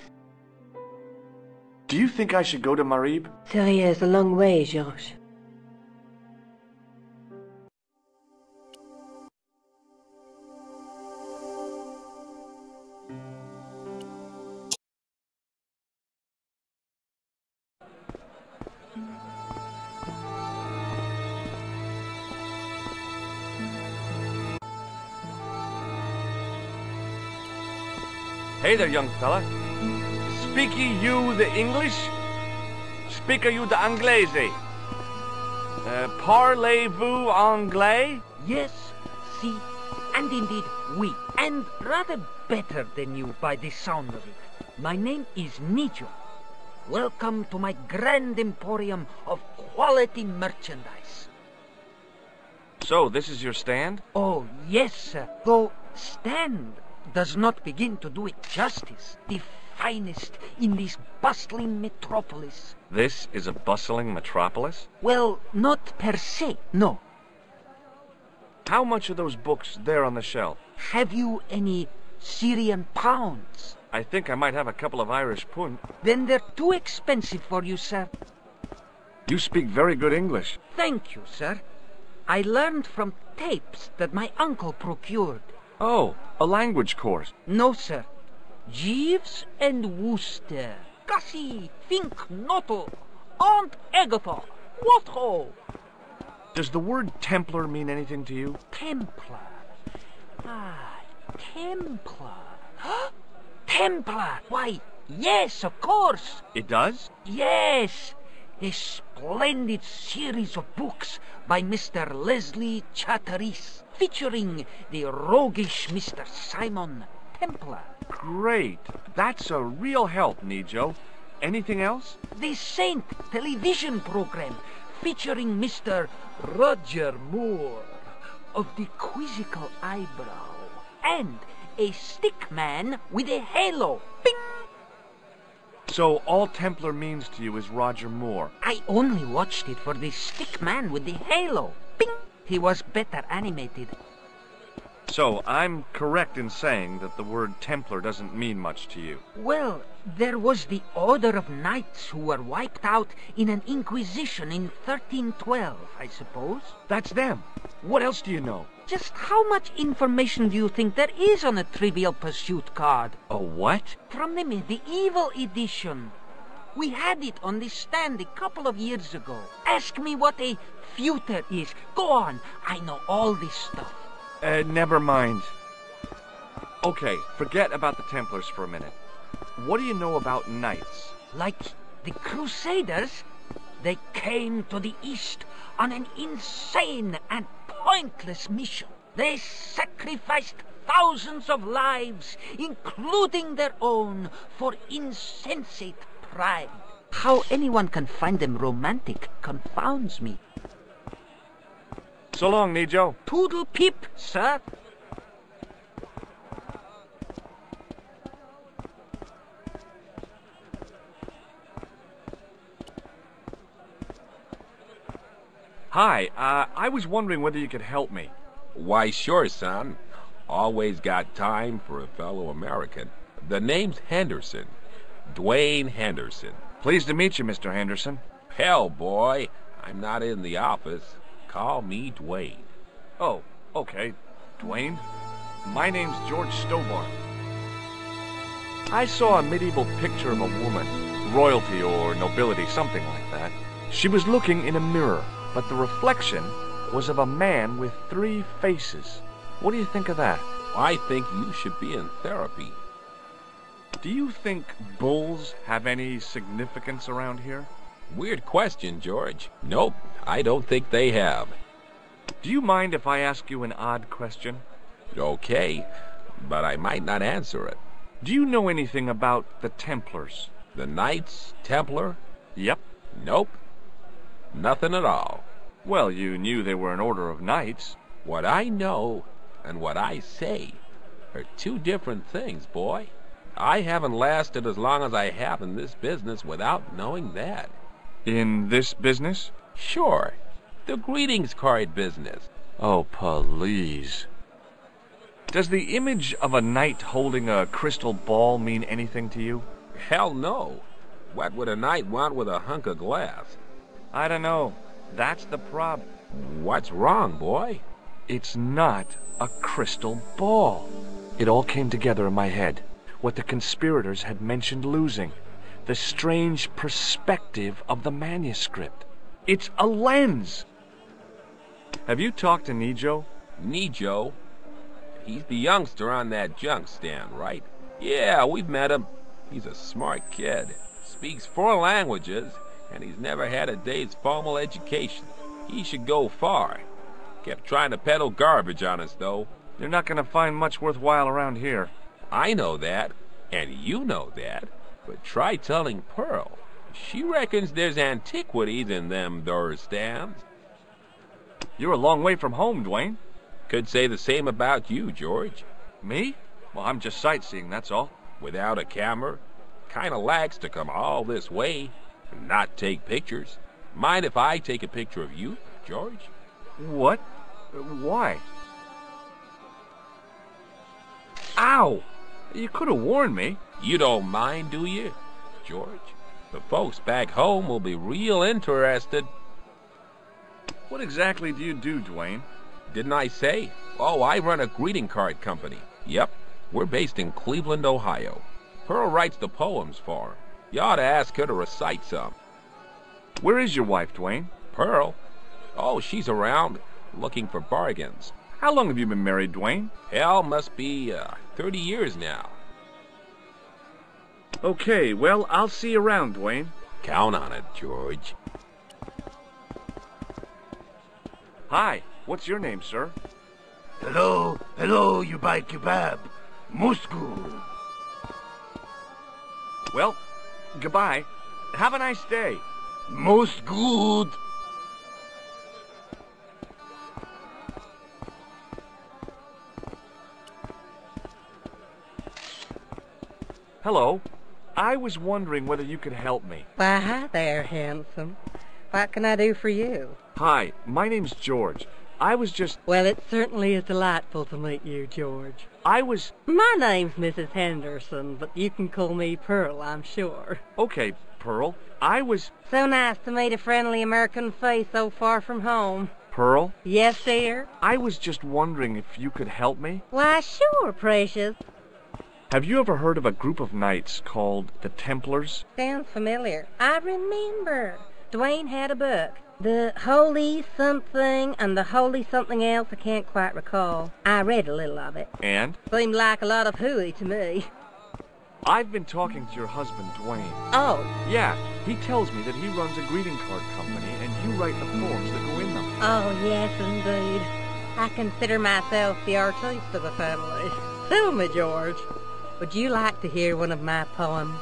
Do you think I should go to Marib? Syria is a long way, Georges. Hey there, young fella. Speaky you the English? Speaker you the Anglaise? Parlez-vous anglais? Yes, si, and indeed oui, and rather better than you by the sound of it. My name is Nico. Welcome to my grand emporium of quality merchandise. So, this is your stand? Oh, yes, sir. Though stand does not begin to do it justice. The finest in this bustling metropolis. This is a bustling metropolis? Well, not per se, no. How much are those books there on the shelf? Have you any Syrian pounds? I think I might have a couple of Irish pund. Then they're too expensive for you, sir. You speak very good English. Thank you, sir. I learned from tapes that my uncle procured. Oh, a language course. No, sir. Jeeves and Wooster. Gussie, Fink, Noto, Aunt Agatha. What ho? Does the word Templar mean anything to you? Templar. Ah, Templar. Templar! Why, yes, of course. It does? Yes. A splendid series of books by Mr. Leslie Chatteris, featuring the roguish Mr. Simon Templar. Great. That's a real help, Nijo. Anything else? The Saint television program, featuring Mr. Roger Moore of the quizzical eyebrow, and a stick man with a halo. Bing! So all Templar means to you is Roger Moore? I only watched it for the stick man with the halo. Bing! He was better animated. So I'm correct in saying that the word Templar doesn't mean much to you? Well, there was the Order of Knights who were wiped out in an Inquisition in 1312, I suppose. That's them. What else do you know? Just how much information do you think there is on a Trivial Pursuit card? A what? From the medieval edition. We had it on the stand a couple of years ago. Ask me what a feuter is. Go on, I know all this stuff. Never mind. Okay, forget about the Templars for a minute. What do you know about knights? Like the Crusaders, they came to the East on an insane and pointless mission. They sacrificed thousands of lives, including their own, for insensate pride. How anyone can find them romantic confounds me. So long, Nijo. Toodle pip, sir. Hi, I was wondering whether you could help me. Why, sure, son. Always got time for a fellow American. The name's Henderson. Dwayne Henderson. Pleased to meet you, Mr. Henderson. Hell, boy. I'm not in the office. Call me Dwayne. Oh, okay. Dwayne. My name's George Stobar. I saw a medieval picture of a woman. Royalty or nobility, something like that. She was looking in a mirror, but the reflection was of a man with 3 faces. What do you think of that? I think you should be in therapy. Do you think bulls have any significance around here? Weird question, George. Nope, I don't think they have. Do you mind if I ask you an odd question? Okay, but I might not answer it. Do you know anything about the Templars? The Knights Templar? Yep. Nope. Nothing at all. Well, you knew they were an order of knights. What I know and what I say are 2 different things, boy. I haven't lasted as long as I have in this business without knowing that. In this business? Sure. The greetings card business. Oh, please. Does the image of a knight holding a crystal ball mean anything to you? Hell no. What would a knight want with a hunk of glass? I don't know. That's the problem. What's wrong, boy? It's not a crystal ball. It all came together in my head. What the conspirators had mentioned losing. The strange perspective of the manuscript. It's a lens. Have you talked to Nijo? Nijo? He's the youngster on that junk stand, right? Yeah, we've met him. He's a smart kid. Speaks 4 languages, and he's never had a day's formal education. He should go far. Kept trying to peddle garbage on us, though. You're not going to find much worthwhile around here. I know that, and you know that. But try telling Pearl. She reckons there's antiquities in them there stands. You're a long way from home, Dwayne. Could say the same about you, George. Me? Well, I'm just sightseeing, that's all. Without a camera? Kinda lax to come all this way and not take pictures. Mind if I take a picture of you, George? What? Why? Ow! You could have warned me. You don't mind, do you, George? The folks back home will be real interested. What exactly do you do, Dwayne? Didn't I say? Oh, I run a greeting card company. Yep, we're based in Cleveland, Ohio. Pearl writes the poems for her. You ought to ask her to recite some. Where is your wife, Dwayne? Pearl? Oh, she's around, looking for bargains. How long have you been married, Dwayne? Hell, must be 30 years now. Okay, well, I'll see you around, Dwayne. Count on it, George. Hi, what's your name, sir? Hello, you buy kebab. Moscow. Well, goodbye. Have a nice day. Most good. Hello. I was wondering whether you could help me. Why, hi there, handsome. What can I do for you? Hi, my name's George. I was just... Well, it certainly is delightful to meet you, George. My name's Mrs. Henderson, but you can call me Pearl, I'm sure. Okay, Pearl. So nice to meet a friendly American face so far from home. Pearl? Yes, dear? I was just wondering if you could help me. Why, sure, precious. Have you ever heard of a group of knights called the Templars? Sounds familiar. I remember. Dwayne had a book. The Holy Something and the Holy Something Else, I can't quite recall. I read a little of it. And? Seemed like a lot of hooey to me. I've been talking to your husband, Dwayne. Oh. Yeah, he tells me that he runs a greeting card company and you write the poems that go in them. Oh, yes, indeed. I consider myself the artiste of the family. Tell me, George, would you like to hear one of my poems?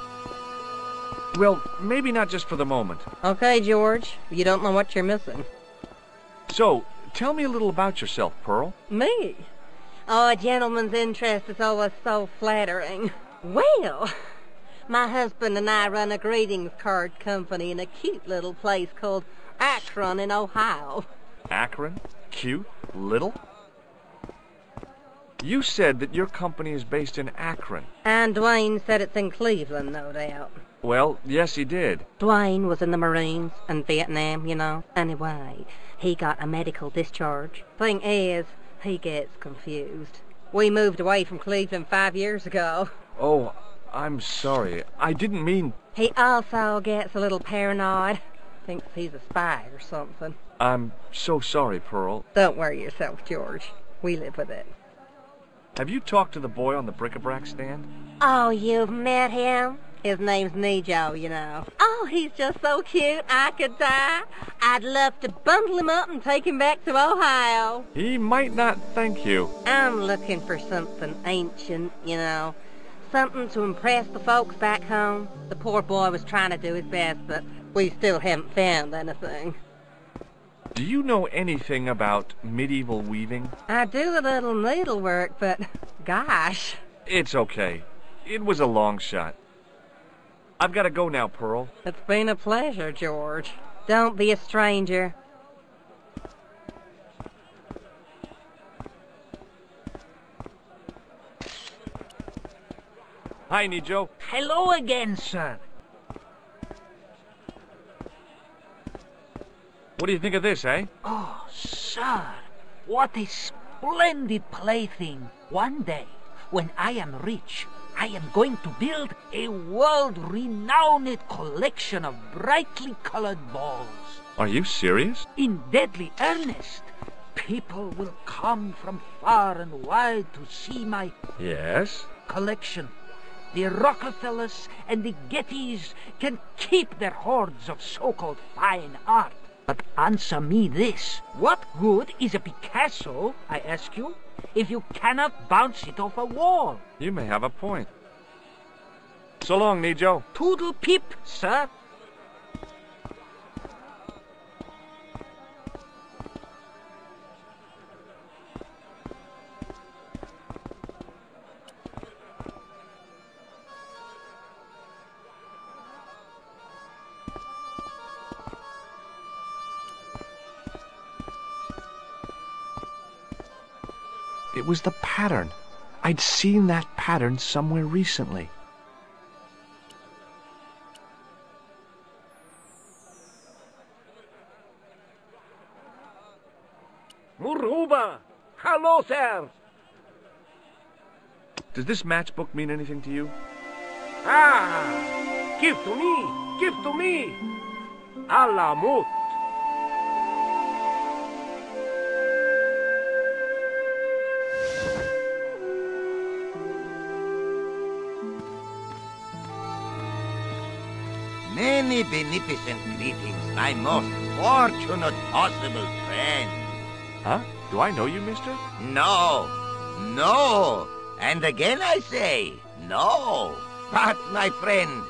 Well, maybe not just for the moment. Okay, George. You don't know what you're missing. So, tell me a little about yourself, Pearl. Me? Oh, a gentleman's interest is always so flattering. Well, my husband and I run a greetings card company in a cute little place called Akron in Ohio. Akron? Cute? Little? You said that your company is based in Akron. And Dwayne said it's in Cleveland, no doubt. Well, yes, he did. Dwayne was in the Marines in Vietnam, you know. Anyway, he got a medical discharge. Thing is, he gets confused. We moved away from Cleveland 5 years ago. Oh, I'm sorry. I didn't mean... He also gets a little paranoid. Thinks he's a spy or something. I'm so sorry, Pearl. Don't worry yourself, George. We live with it. Have you talked to the boy on the bric-a-brac stand? Oh, you've met him? His name's Nico, you know. Oh, he's just so cute, I could die. I'd love to bundle him up and take him back to Ohio. He might not thank you. I'm looking for something ancient, you know. Something to impress the folks back home. The poor boy was trying to do his best, but we still haven't found anything. Do you know anything about medieval weaving? I do a little needlework, but gosh. It's okay. It was a long shot. I've got to go now, Pearl. It's been a pleasure, George. Don't be a stranger. Hi, Nico. Hello again, sir. What do you think of this, eh? Oh, sir, what a splendid plaything. One day, when I am rich, I am going to build a world-renowned collection of brightly colored balls. Are you serious? In deadly earnest. People will come from far and wide to see my... Yes? ...collection. The Rockefellers and the Gettys can keep their hoards of so-called fine art. But answer me this. What good is a Picasso, I ask you, if you cannot bounce it off a wall? You may have a point. So long, Nico. Toodle pip, sir. It was the pattern. I'd seen that pattern somewhere recently. Muruba! Hello, sir! Does this matchbook mean anything to you? Ah! Give to me! Give to me! Allah mut! Many beneficent greetings, my most fortunate possible friend. Huh? Do I know you, mister? No, no, and again I say, no. But, my friend,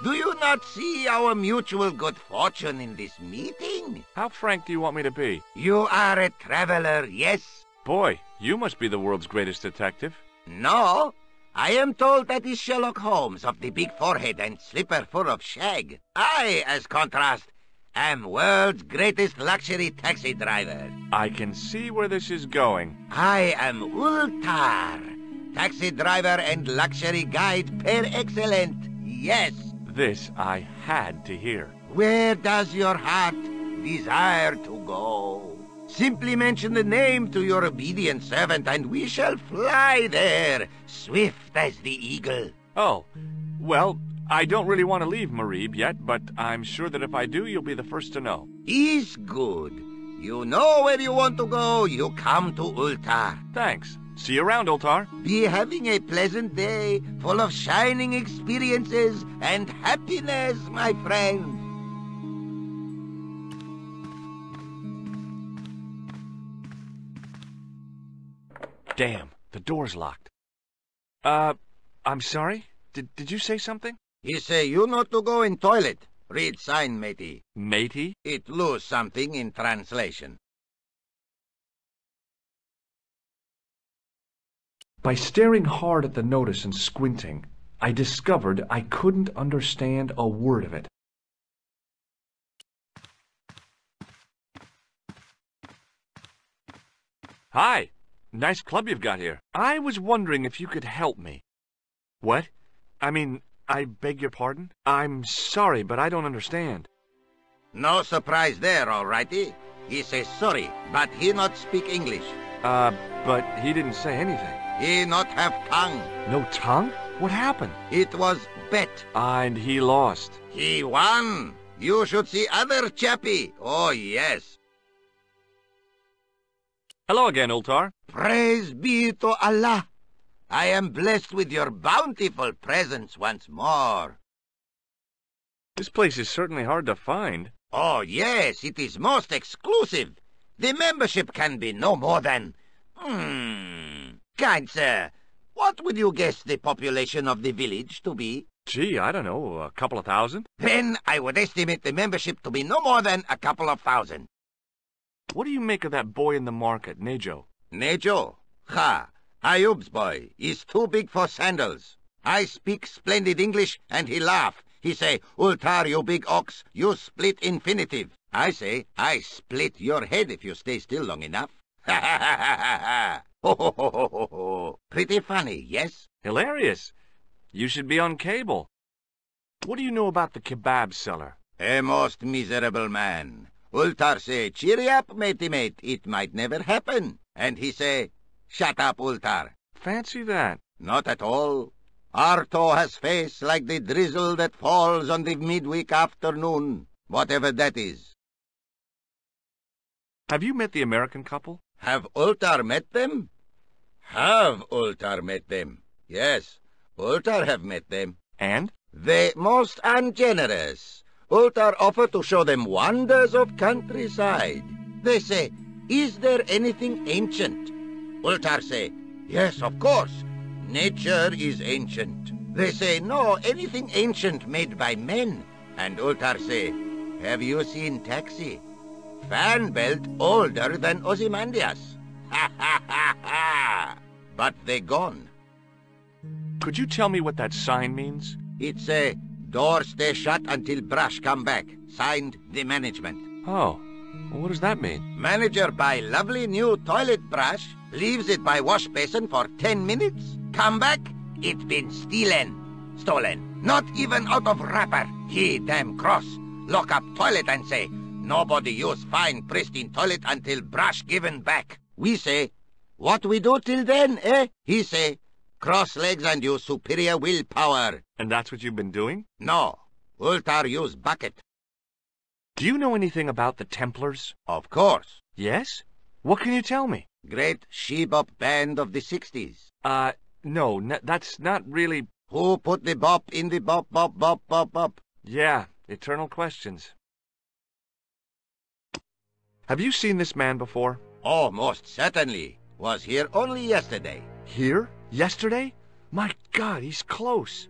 do you not see our mutual good fortune in this meeting? How frank do you want me to be? You are a traveler, yes? Boy, you must be the world's greatest detective. No, I am told that is Sherlock Holmes of the big forehead and slipper full of shag. I, as contrast, am world's greatest luxury taxi driver. I can see where this is going. I am Ultar, taxi driver and luxury guide per excellence. Yes. This I had to hear. Where does your heart desire to go? Simply mention the name to your obedient servant, and we shall fly there, swift as the eagle. Oh, well, I don't really want to leave Marib yet, but I'm sure that if I do, you'll be the first to know. Is good. You know where you want to go, you come to Ultar. Thanks. See you around, Ultar. Be having a pleasant day, full of shining experiences and happiness, my friend. Damn, the door's locked. I'm sorry? Did you say something? He say you not to go in toilet. Read sign, matey. Matey? It lose something in translation. By staring hard at the notice and squinting, I discovered I couldn't understand a word of it. Hi! Nice club you've got here. I was wondering if you could help me. What? I mean, I beg your pardon? I'm sorry, but I don't understand. No surprise there, all righty. He says sorry, but he not speak English. But he didn't say anything. He not have tongue. No tongue? What happened? It was bet. And he lost. He won. You should see other chappie. Oh, yes. Hello again, Ultar. Praise be to Allah. I am blessed with your bountiful presence once more. This place is certainly hard to find. Oh, yes, it is most exclusive. The membership can be no more than... Kind sir, what would you guess the population of the village to be? Gee, I don't know, a couple of thousand? Then I would estimate the membership to be no more than a couple of thousand. What do you make of that boy in the market, Nejo? Nejo? Ha! Ayub's boy is too big for sandals. I speak splendid English, and he laugh. He say, Ultar, you big ox, you split infinitive. I say, I split your head if you stay still long enough. Ha ha ha ha ha ha! Ho ho ho ho ho ho! Pretty funny, yes? Hilarious. You should be on cable. What do you know about the kebab seller? A most miserable man. Ultar say, cheery up, matey mate, it might never happen. And he say, shut up, Ultar. Fancy that. Not at all. Arto has face like the drizzle that falls on the midweek afternoon, whatever that is. Have you met the American couple? Have Ultar met them? Have Ultar met them? Yes, Ultar have met them. And? They most ungenerous. Ultar offer to show them wonders of countryside. They say, is there anything ancient? Ultar say, yes, of course. Nature is ancient. They say, no, anything ancient made by men. And Ultar say, have you seen Taxi? Fan belt older than Ozymandias. Ha ha ha ha! But they gone. Could you tell me what that sign means? It's a door stay shut until brush come back. Signed, the management. Oh, well, what does that mean? Manager buy lovely new toilet brush, leaves it by wash basin for 10 minutes. Come back, it been stolen. Not even out of wrapper. He damn cross. Lock up toilet and say, Nobody use fine, pristine toilet until brush given back. We say, what we do till then, eh? He say, cross legs and use superior willpower. And that's what you've been doing? No. Ultar use bucket. Do you know anything about the Templars? Of course. Yes? What can you tell me? Great she-bop band of the 60s. No, that's not really... Who put the bop in the bop, bop, bop, bop, bop? Yeah, eternal questions. Have you seen this man before? Oh, most certainly. Was here only yesterday. Here? Yesterday? My God, he's close.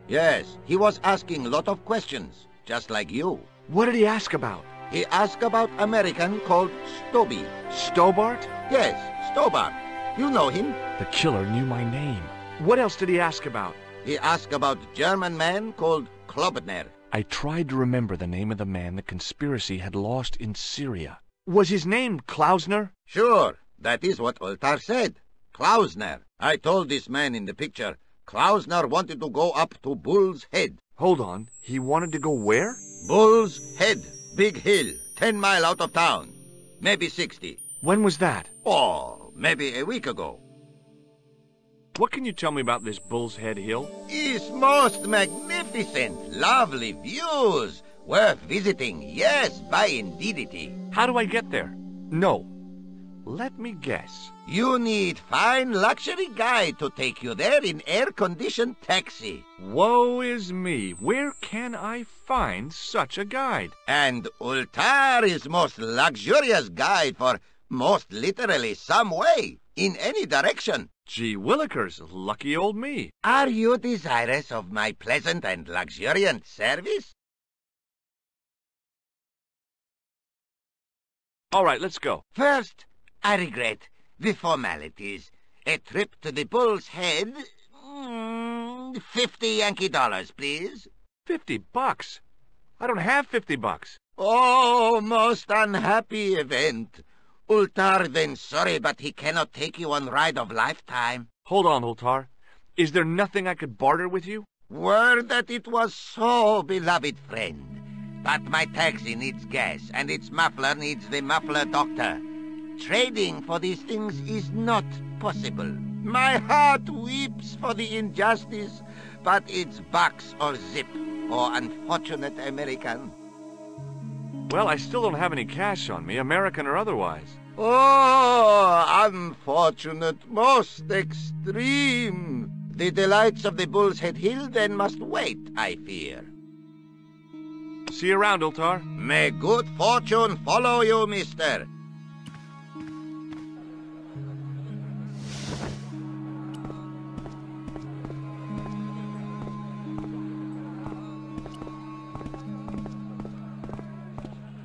Yes, he was asking a lot of questions, just like you. What did he ask about? He asked about American called Stoby. Stobart? Yes, Stobart. You know him? The killer knew my name. What else did he ask about? He asked about German man called Klobner. I tried to remember the name of the man the conspiracy had lost in Syria. Was his name Klausner? Sure, that is what Ultar said. Klausner. I told this man in the picture, Klausner wanted to go up to Bull's Head. Hold on, he wanted to go where? Bull's Head. Big hill, 10 miles out of town. Maybe 60. When was that? Oh, maybe a week ago. What can you tell me about this Bull's Head Hill? It's most magnificent. Lovely views. Worth visiting. Yes, by indeedity. How do I get there? No. Let me guess. You need fine luxury guide to take you there in air-conditioned taxi. Woe is me. Where can I find such a guide? And Ultar is most luxurious guide for most literally some way, in any direction. Gee willikers, lucky old me. Are you desirous of my pleasant and luxuriant service? All right, let's go. First, I regret the formalities. A trip to the Bull's Head. 50 Yankee dollars, please. $50? I don't have $50. Oh, most unhappy event. Ultar then sorry, but he cannot take you on ride of lifetime. Hold on, Ultar. Is there nothing I could barter with you? Word that it was so, beloved friend. But my taxi needs gas, and its muffler needs the muffler doctor. Trading for these things is not possible. My heart weeps for the injustice, but it's bucks or zip, or unfortunate American. Well, I still don't have any cash on me, American or otherwise. Oh, unfortunate, most extreme. The delights of the Bull's Head Hill then must wait, I fear. See you around, Ultar. May good fortune follow you, mister.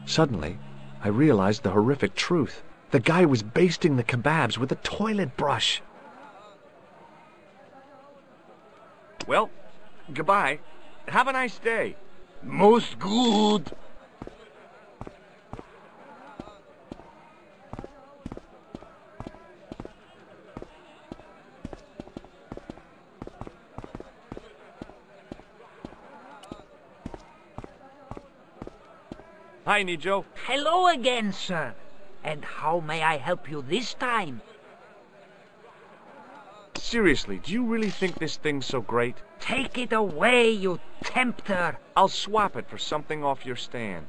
Suddenly, I realized the horrific truth. The guy was basting the kebabs with a toilet brush. Well, goodbye. Have a nice day. Most good. Hi, Nico. Hello again, sir. And how may I help you this time? Seriously, do you really think this thing's so great? Take it away, you tempter. I'll swap it for something off your stand.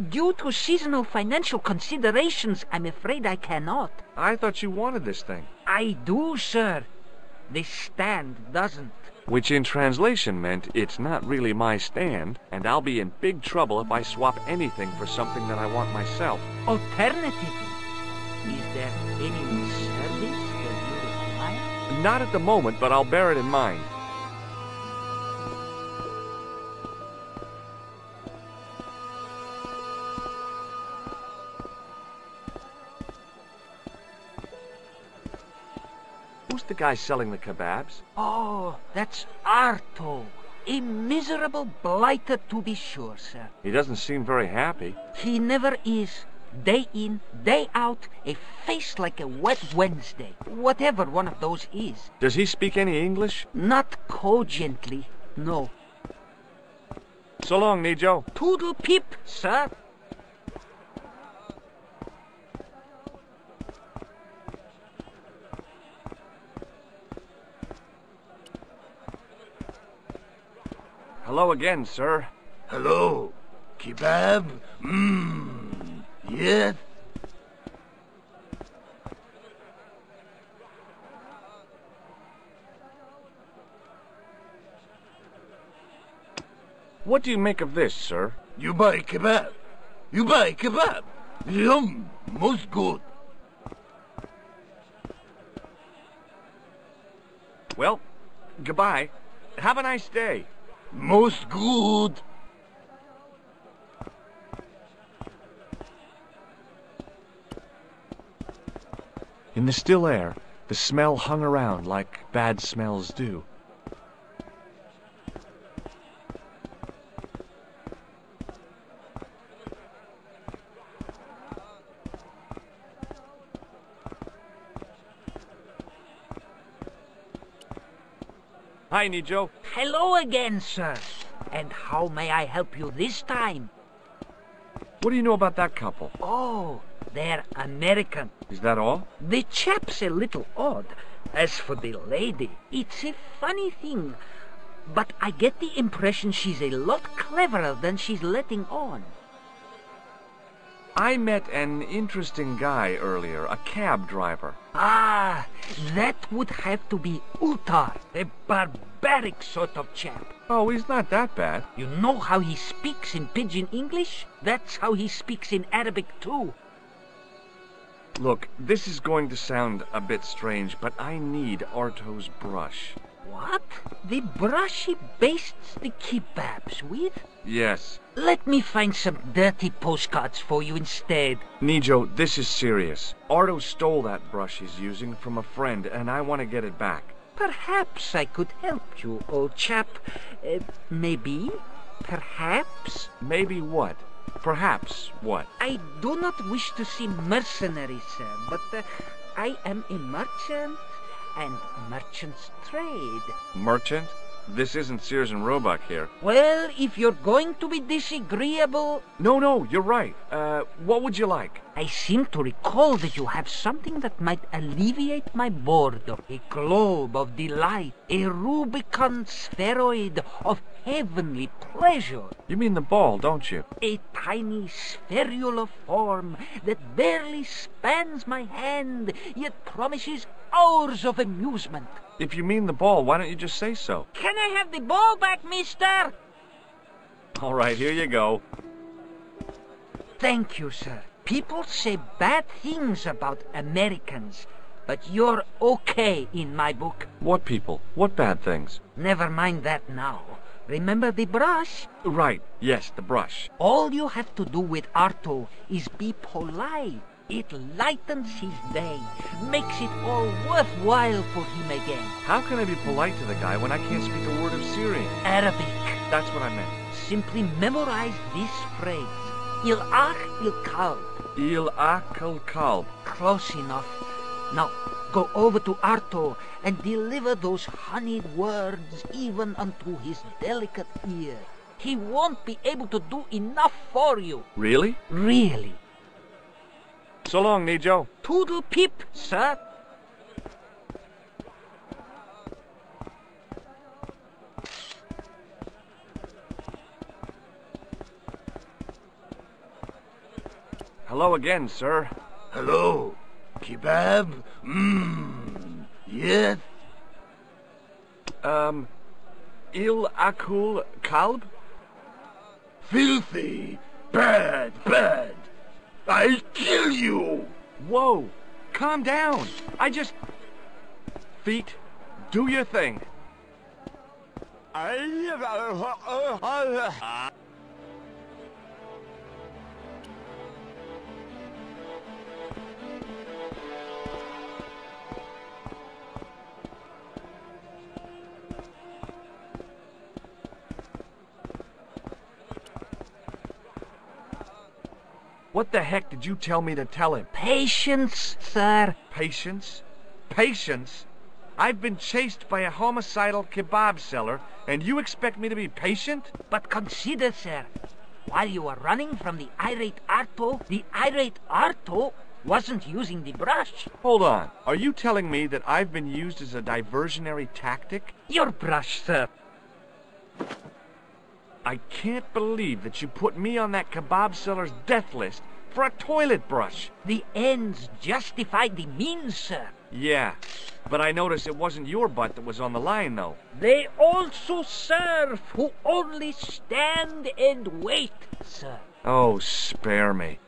Due to seasonal financial considerations, I'm afraid I cannot. I thought you wanted this thing. I do, sir. The stand doesn't. Which in translation meant it's not really my stand, and I'll be in big trouble if I swap anything for something that I want myself. Alternatively, is there any service that you require? Not at the moment, but I'll bear it in mind. Who's the guy selling the kebabs? Oh, that's Arto. A miserable blighter, to be sure, sir. He doesn't seem very happy. He never is. Day in, day out, a face like a wet Wednesday. Whatever one of those is. Does he speak any English? Not cogently, no. So long, Nijo. Toodle pip, sir. Hello again, sir. Hello. Kebab? Yes? What do you make of this, sir? You buy kebab. You buy kebab. Yum, most good. Well, goodbye. Have a nice day. Most good. In the still air, the smell hung around like bad smells do. Hi, Nijo. Hello again, sir. And how may I help you this time? What do you know about that couple? Oh, they're American. Is that all? The chap's a little odd. As for the lady, it's a funny thing. But I get the impression she's a lot cleverer than she's letting on. I met an interesting guy earlier, a cab driver. Ah, that would have to be Utar, a barbaric sort of chap. Oh, he's not that bad. You know how he speaks in pidgin English? That's how he speaks in Arabic too. Look, this is going to sound a bit strange, but I need Arto's brush. What? The brush he bastes the kebabs with? Yes. Let me find some dirty postcards for you instead. Nijo, this is serious. Arto stole that brush he's using from a friend, and I want to get it back. Perhaps I could help you, old chap. Maybe? Perhaps? Maybe what? Perhaps what? I do not wish to seem mercenary, sir, but I am a merchant, and merchants trade. Merchant? This isn't Sears and Roebuck here. Well, if you're going to be disagreeable... No, you're right. What would you like? I seem to recall that you have something that might alleviate my boredom. A globe of delight, a Rubicon spheroid of heavenly pleasure. You mean the ball, don't you? A tiny spherular form that barely spans my hand, yet promises hours of amusement. If you mean the ball, why don't you just say so? Can I have the ball back, mister? All right, here you go. Thank you, sir. People say bad things about Americans, but you're okay in my book. What people? What bad things? Never mind that now. Remember the brush? Right, yes, the brush. All you have to do with Arto is be polite. It lightens his day, makes it all worthwhile for him again. How can I be polite to the guy when I can't speak a word of Syrian? Arabic. That's what I meant. Simply memorize this phrase. Il ach il kalb. Il akal kalb. Close enough. Now, go over to Arto and deliver those honeyed words even unto his delicate ear. He won't be able to do enough for you. Really? Really. So long, Nijo. Toodle pip, sir. Hello again, sir. Hello. Kebab? Yes? Il akul kalb? Filthy. Bad. I'll kill you! Whoa! Calm down! Feet, do your thing. What the heck did you tell me to tell him? Patience, sir. Patience? Patience? I've been chased by a homicidal kebab seller, and you expect me to be patient? But consider, sir, while you were running from the irate Arto wasn't using the brush. Hold on. Are you telling me that I've been used as a diversionary tactic? Your brush, sir. I can't believe that you put me on that kebab seller's death list for a toilet brush. The ends justified the means, sir. Yeah, but I noticed it wasn't your butt that was on the line, though. They also serve who only stand and wait, sir. Oh, spare me.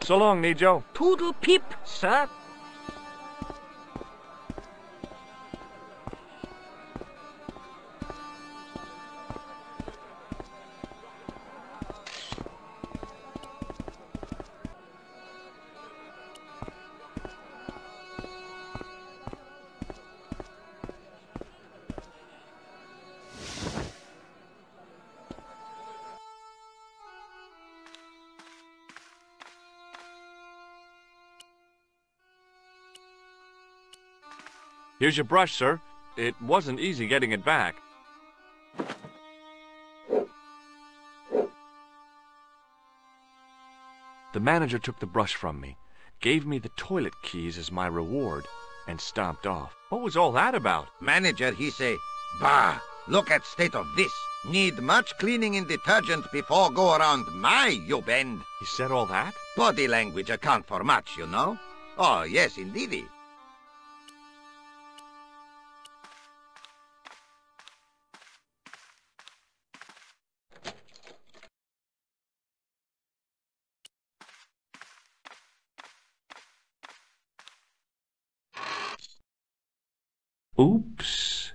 So long, Nijo. Toodle pip, sir. Here's your brush, sir. It wasn't easy getting it back. The manager took the brush from me, gave me the toilet keys as my reward, and stomped off. What was all that about? Manager, he say, bah, look at state of this. Need much cleaning and detergent before go around my, you bend. He said all that? Body language account for much, you know. Oh, yes, indeedy. Oops.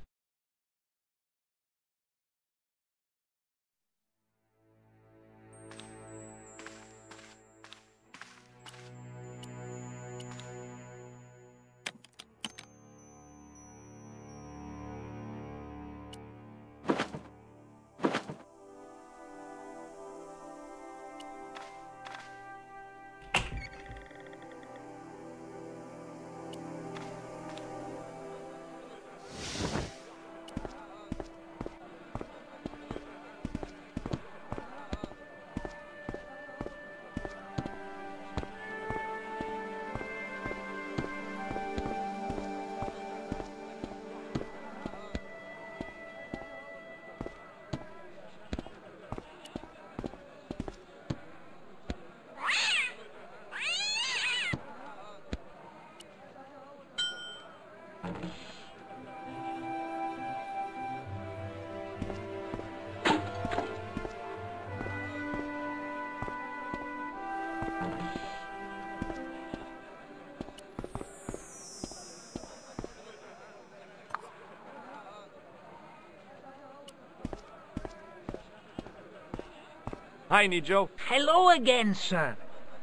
Hi, Nijo. Hello again, sir.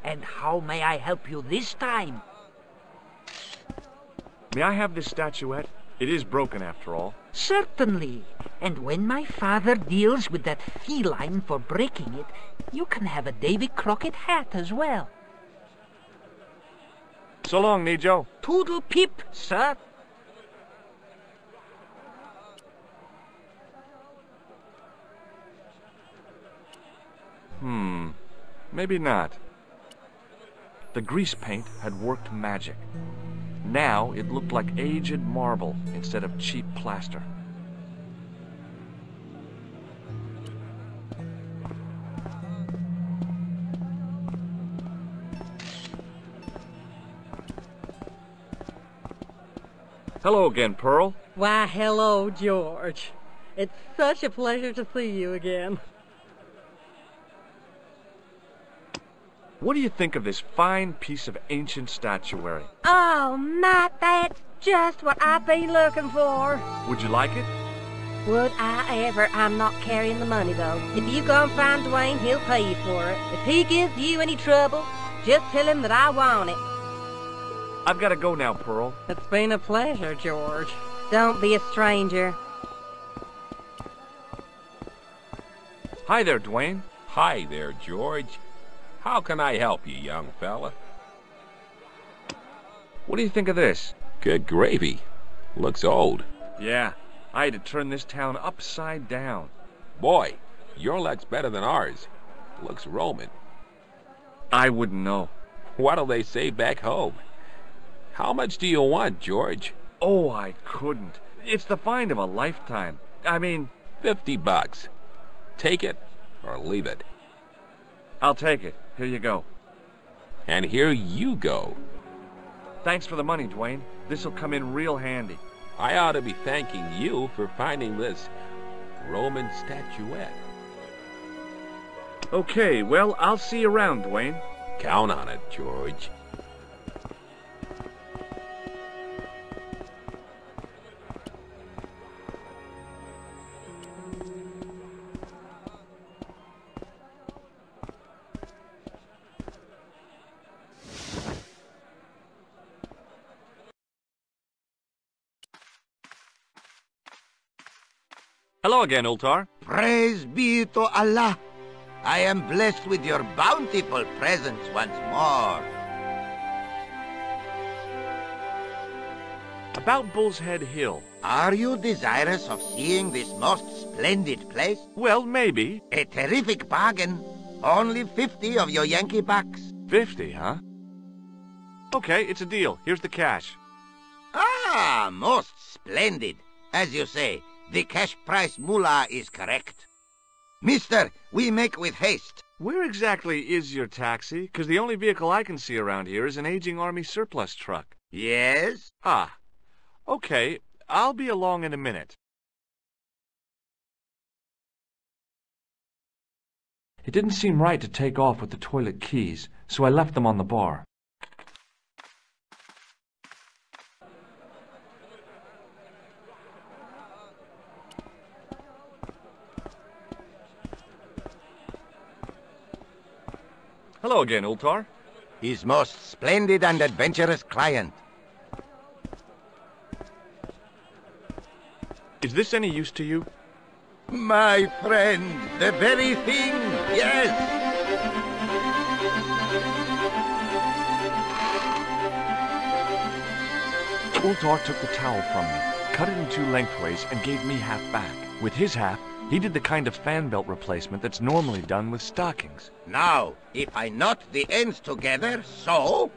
And how may I help you this time? May I have this statuette? It is broken, after all. Certainly. And when my father deals with that feline for breaking it, you can have a Davy Crockett hat as well. So long, Nijo. Toodle pip, sir. Maybe not. The grease paint had worked magic. Now it looked like aged marble instead of cheap plaster. Hello again, Pearl. Why, hello, George. It's such a pleasure to see you again. What do you think of this fine piece of ancient statuary? Oh, Matt, that's just what I've been looking for. Would you like it? Would I ever? I'm not carrying the money, though. If you go and find Dwayne, he'll pay you for it. If he gives you any trouble, just tell him that I want it. I've got to go now, Pearl. It's been a pleasure, George. Don't be a stranger. Hi there, Dwayne. Hi there, George. How can I help you, young fella? What do you think of this? Good gravy. Looks old. Yeah, I had to turn this town upside down. Boy, your luck's better than ours. Looks Roman. I wouldn't know. What'll they say back home? How much do you want, George? Oh, I couldn't. It's the find of a lifetime. I mean... $50. Take it or leave it. I'll take it. Here you go. And here you go. Thanks for the money, Dwayne. This'll come in real handy. I ought to be thanking you for finding this Roman statuette. Okay, well, I'll see you around, Dwayne. Count on it, George. Hello again, Ultar. Praise be to Allah. I am blessed with your bountiful presence once more. About Bull's Head Hill. Are you desirous of seeing this most splendid place? Well, maybe. A terrific bargain. Only 50 of your Yankee bucks. 50, huh? Okay, it's a deal. Here's the cash. Ah, most splendid. As you say, the cash price mullah is correct. Mister, we make with haste. Where exactly is your taxi? Because the only vehicle I can see around here is an aging Army surplus truck. Yes? Ah, okay. I'll be along in a minute. It didn't seem right to take off with the toilet keys, so I left them on the bar. Hello again, Ultar. His most splendid and adventurous client. Is this any use to you? My friend, the very thing, yes. Ultar took the towel from me, cut it in two lengthways, and gave me half back. With his half, he did the kind of fan belt replacement that's normally done with stockings. Now, if I knot the ends together, so...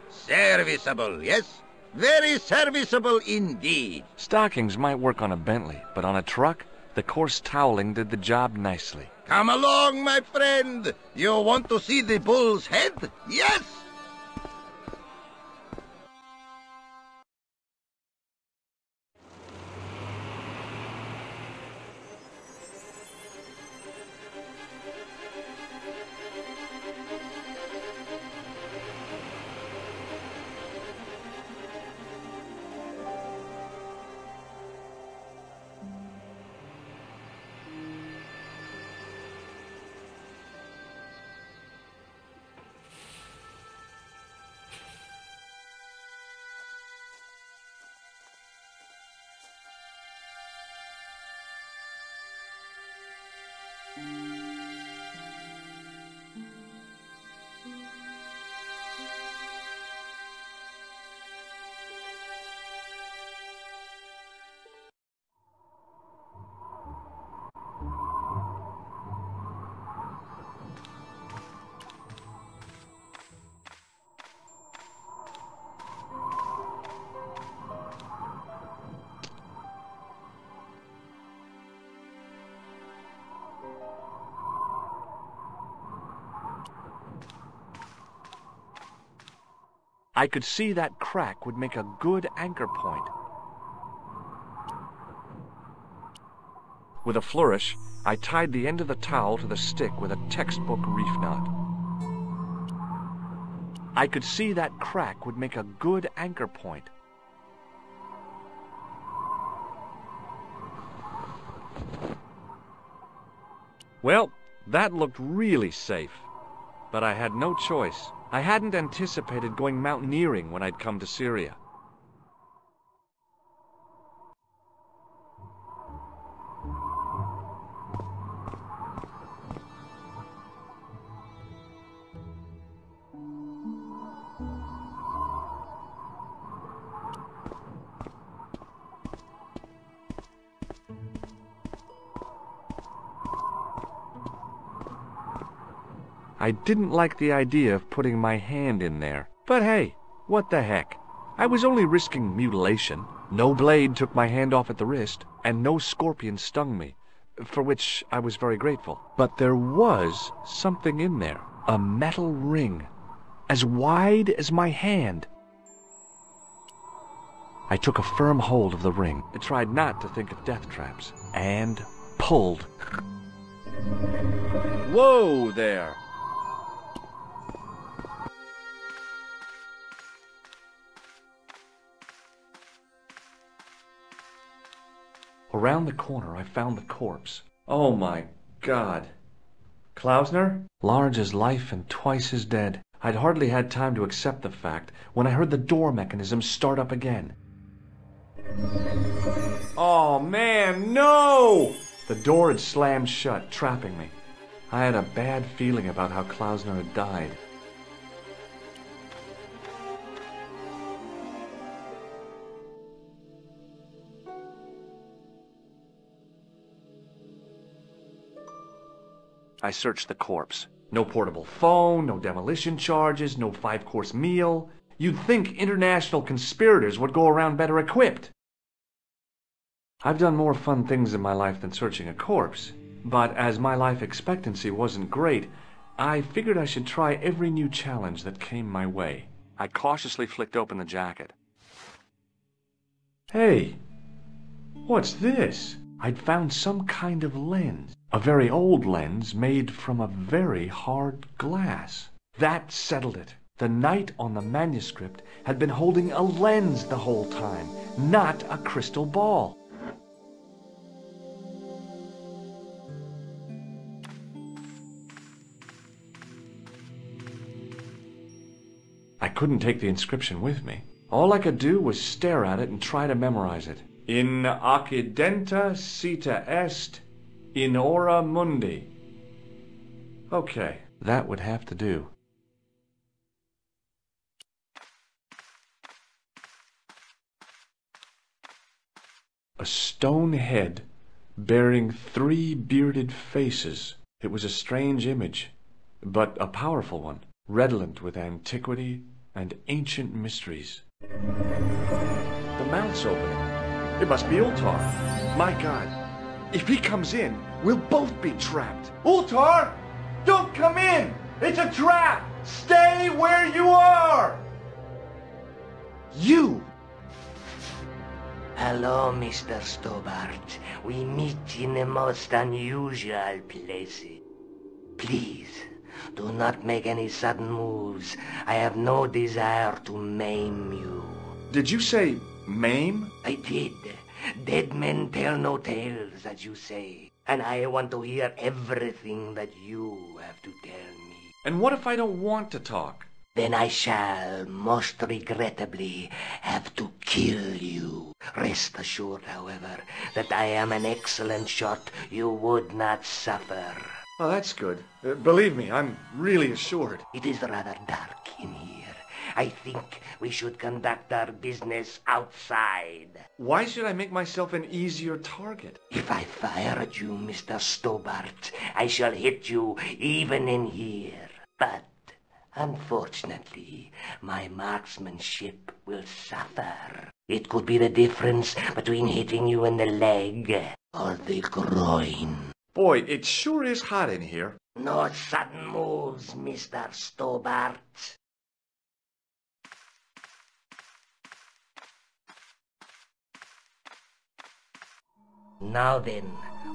Serviceable, yes? Very serviceable indeed. Stockings might work on a Bentley, but on a truck, the coarse toweling did the job nicely. Come along, my friend. You want to see the bull's head? Yes? I could see that crack would make a good anchor point. With a flourish, I tied the end of the towel to the stick with a textbook reef knot. I could see that crack would make a good anchor point. Well, that looked really safe, but I had no choice. I hadn't anticipated going mountaineering when I'd come to Syria. I didn't like the idea of putting my hand in there. But hey, what the heck? I was only risking mutilation. No blade took my hand off at the wrist, and no scorpion stung me, for which I was very grateful. But there was something in there, a metal ring, as wide as my hand. I took a firm hold of the ring. I tried not to think of death traps, and pulled. Whoa there! Around the corner, I found the corpse. Oh my God. Klausner? Large as life and twice as dead. I'd hardly had time to accept the fact when I heard the door mechanism start up again. Oh man, no! The door had slammed shut, trapping me. I had a bad feeling about how Klausner had died. I searched the corpse. No portable phone, no demolition charges, no 5-course meal. You'd think international conspirators would go around better equipped. I've done more fun things in my life than searching a corpse, but as my life expectancy wasn't great, I figured I should try every new challenge that came my way. I cautiously flicked open the jacket. Hey, what's this? I'd found some kind of lens. A very old lens made from a very hard glass. That settled it. The knight on the manuscript had been holding a lens the whole time, not a crystal ball. I couldn't take the inscription with me. All I could do was stare at it and try to memorize it. In accidenta cita est in hora mundi. Okay, that would have to do. A stone head bearing 3 bearded faces. It was a strange image, but a powerful one, redolent with antiquity and ancient mysteries. The mouth's opening. It must be Ultar. My God, if he comes in, we'll both be trapped. Ultar! Don't come in! It's a trap! Stay where you are! You! Hello, Mr. Stobart. We meet in the most unusual places. Please, do not make any sudden moves. I have no desire to maim you. Did you say maim? I did. Dead men tell no tales, as you say. And I want to hear everything that you have to tell me. And what if I don't want to talk? Then I shall, most regrettably, have to kill you. Rest assured, however, that I am an excellent shot you would not suffer. Oh, that's good. Believe me, I'm really assured. It is rather dark in here. I think we should conduct our business outside. Why should I make myself an easier target? If I fire at you, Mr. Stobart, I shall hit you even in here. But unfortunately, my marksmanship will suffer. It could be the difference between hitting you in the leg or the groin. Boy, it sure is hot in here. No sudden moves, Mr. Stobart. Now then,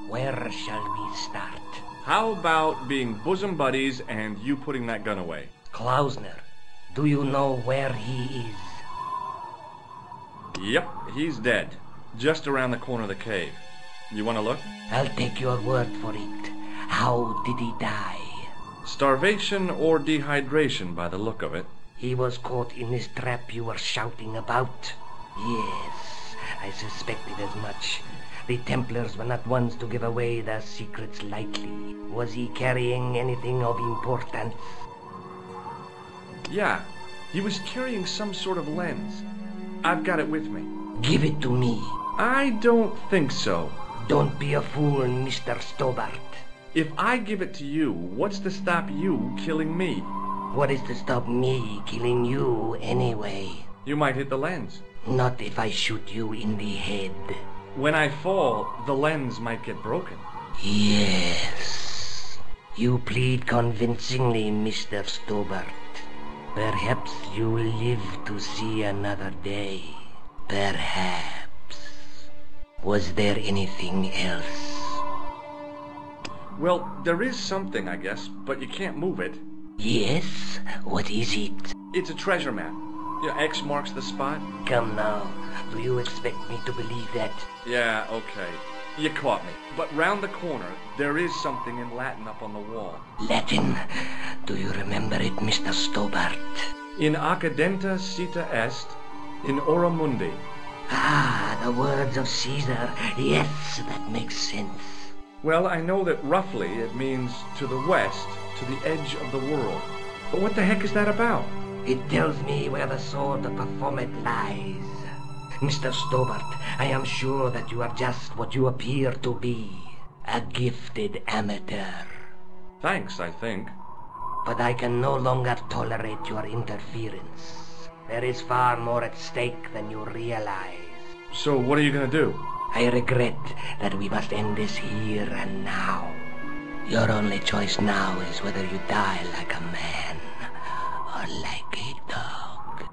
where shall we start? How about being bosom buddies and you putting that gun away? Klausner, do you know where he is? Yep, he's dead. Just around the corner of the cave. You want to look? I'll take your word for it. How did he die? Starvation or dehydration by the look of it. He was caught in this trap you were shouting about. Yes, I suspected as much. The Templars were not ones to give away their secrets lightly. Was he carrying anything of importance? Yeah, he was carrying some sort of lens. I've got it with me. Give it to me. I don't think so. Don't be a fool, Mr. Stobart. If I give it to you, what's to stop you killing me? What is to stop me killing you anyway? You might hit the lens. Not if I shoot you in the head. When I fall, the lens might get broken. Yes. You plead convincingly, Mr. Stobart. Perhaps you will live to see another day. Perhaps. Was there anything else? Well, there is something, I guess, but you can't move it. Yes? What is it? It's a treasure map. Your X marks the spot. Come now. Do you expect me to believe that? Yeah, okay. You caught me. But round the corner, there is something in Latin up on the wall. Latin? Do you remember it, Mr. Stobart? In accidenta cita est, in ora mundi. Ah, the words of Caesar. Yes, that makes sense. Well, I know that roughly it means to the west, to the edge of the world. But what the heck is that about? It tells me where the sword of Baphomet lies. Mr. Stobart, I am sure that you are just what you appear to be. A gifted amateur. Thanks, I think. But I can no longer tolerate your interference. There is far more at stake than you realize. So what are you gonna do? I regret that we must end this here and now. Your only choice now is whether you die like a man or like a dog.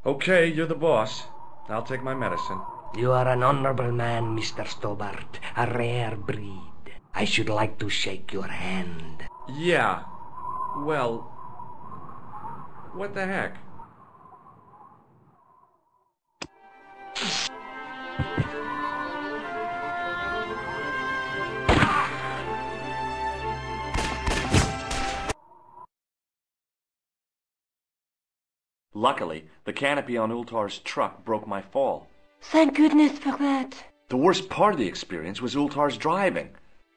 Okay, you're the boss. I'll take my medicine. You are an honorable man, Mr. Stobart. A rare breed. I should like to shake your hand. Yeah. Well, what the heck? Luckily, the canopy on Ultar's truck broke my fall. Thank goodness for that. The worst part of the experience was Ultar's driving.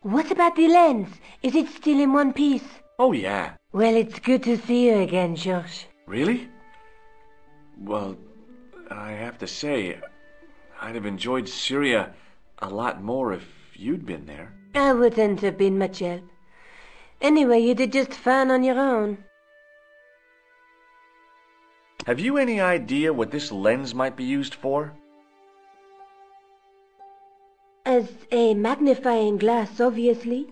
What about the lens? Is it still in one piece? Oh, yeah. Well, it's good to see you again, George. Really? Well, I have to say, I'd have enjoyed Syria a lot more if you'd been there. I wouldn't have been much help. Anyway, you did just fine on your own. Have you any idea what this lens might be used for? As a magnifying glass, obviously.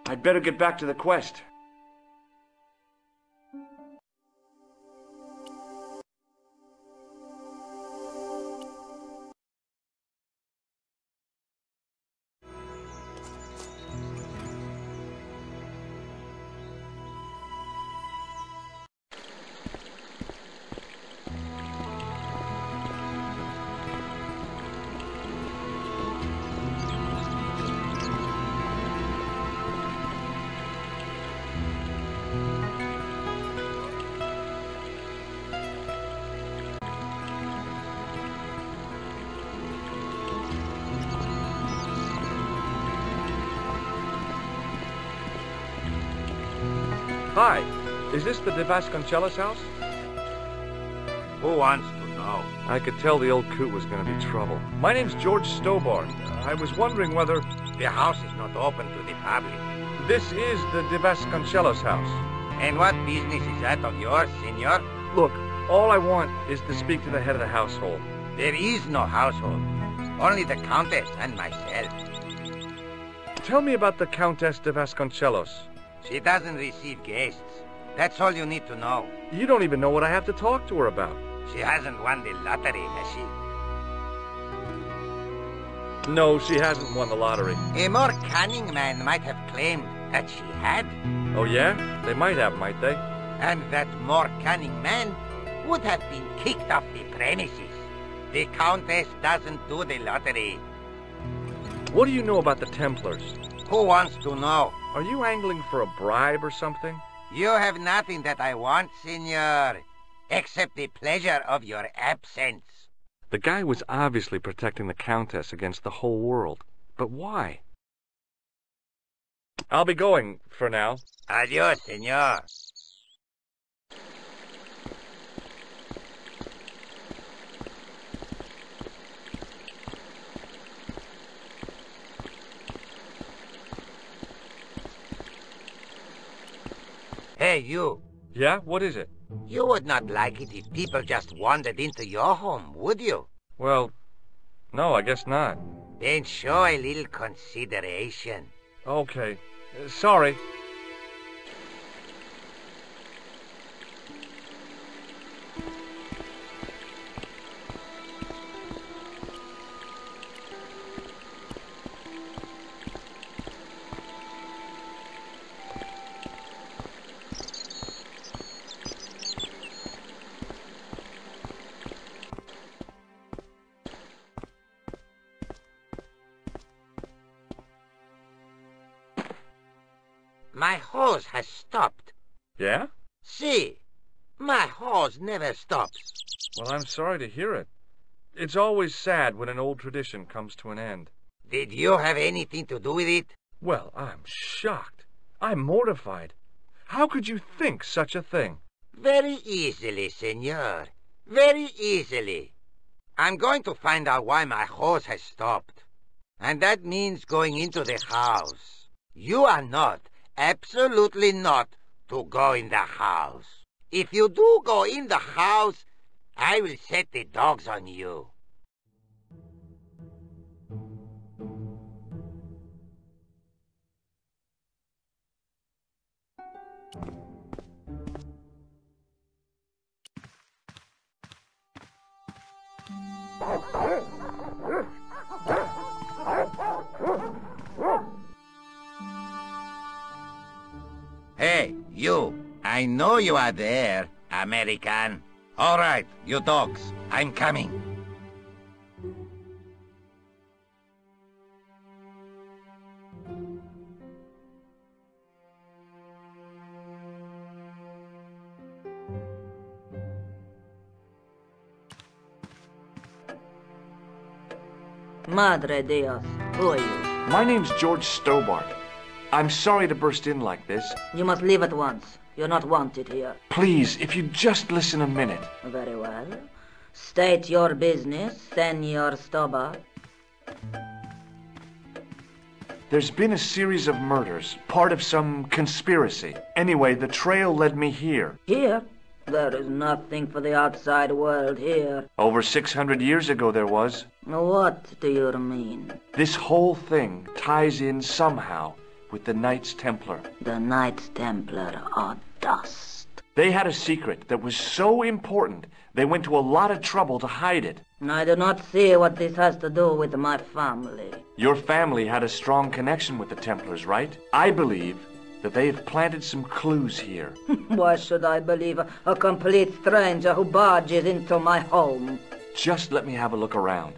I'd better get back to the quest. Hi, is this the Vasconcellos house? Who wants to know? I could tell the old coot was going to be trouble. My name's George Stobart. I was wondering whether... The house is not open to the public. This is the Vasconcellos house. And what business is that of yours, senor? Look, all I want is to speak to the head of the household. There is no household. Only the Countess and myself. Tell me about the Countess de Vasconcellos. She doesn't receive guests. That's all you need to know. You don't even know what I have to talk to her about. She hasn't won the lottery, has she? No, she hasn't won the lottery. A more cunning man might have claimed that she had. Oh yeah? They might have, might they? And that more cunning man would have been kicked off the premises. The Countess doesn't do the lottery. What do you know about the Templars? Who wants to know? Are you angling for a bribe or something? You have nothing that I want, senor, except the pleasure of your absence. The guy was obviously protecting the Countess against the whole world. But why? I'll be going, for now. Adios, senor. Hey, you. Yeah? What is it? You would not like it if people just wandered into your home, would you? Well, no, I guess not. Then show a little consideration. Okay. Sorry. My hose has stopped. Yeah? See, my hose never stops. Well, I'm sorry to hear it. It's always sad when an old tradition comes to an end. Did you have anything to do with it? Well, I'm shocked. I'm mortified. How could you think such a thing? Very easily, senor. Very easily. I'm going to find out why my hose has stopped. And that means going into the house. You are not, absolutely not, to go in the house. If you do go in the house, I will set the dogs on you. Hey, you. I know you are there, American. All right, you dogs. I'm coming. Madre Dios, who are you? My name's George Stobart. I'm sorry to burst in like this. You must leave at once. You're not wanted here. Please, if you just listen a minute. Very well. State your business, Senor Stobart. There's been a series of murders, part of some conspiracy. Anyway, the trail led me here. Here? There is nothing for the outside world here. Over 600 years ago there was. What do you mean? This whole thing ties in somehow with the Knights Templar. The Knights Templar are dust. They had a secret that was so important, they went to a lot of trouble to hide it. I do not see what this has to do with my family. Your family had a strong connection with the Templars, right? I believe that they have planted some clues here. Why should I believe a complete stranger who barges into my home? Just let me have a look around.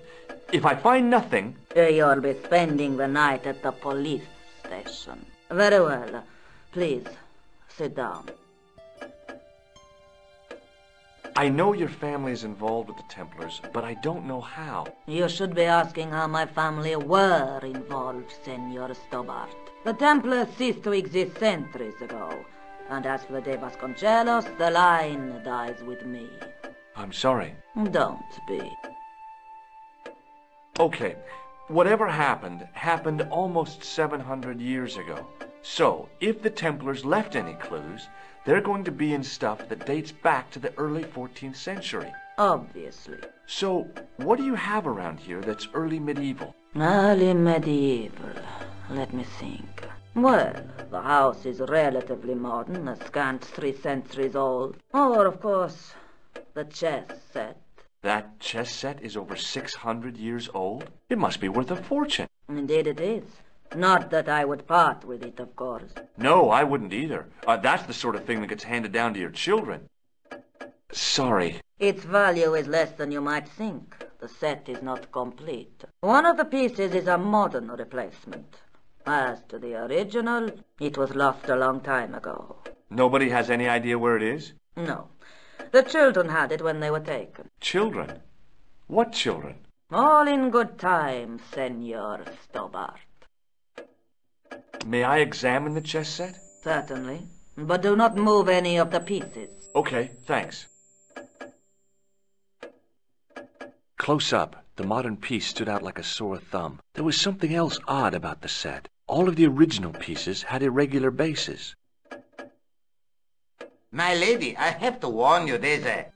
If I find nothing... You'll be spending the night at the police station. Very well. Please, sit down. I know your family is involved with the Templars, but I don't know how. You should be asking how my family were involved, Senor Stobart. The Templars ceased to exist centuries ago. And as for the Vasconcellos, the line dies with me. I'm sorry. Don't be. Okay, whatever happened almost 700 years ago. So, if the Templars left any clues, they're going to be in stuff that dates back to the early 14th century. Obviously. So, what do you have around here that's early medieval? Early medieval. Let me think. Well, the house is relatively modern, a scant 3 centuries old. Or, of course, the chess set. That chess set is over 600 years old? It must be worth a fortune. Indeed it is. Not that I would part with it, of course. No, I wouldn't either. That's the sort of thing that gets handed down to your children. Sorry. Its value is less than you might think. The set is not complete. One of the pieces is a modern replacement. As to the original, it was lost a long time ago. Nobody has any idea where it is? No. The children had it when they were taken. Children? What children? All in good time, Senor Stobart. May I examine the chess set? Certainly. But do not move any of the pieces. Okay, thanks. Close up, the modern piece stood out like a sore thumb. There was something else odd about the set. All of the original pieces had irregular bases. My lady, I have to warn you, there's a...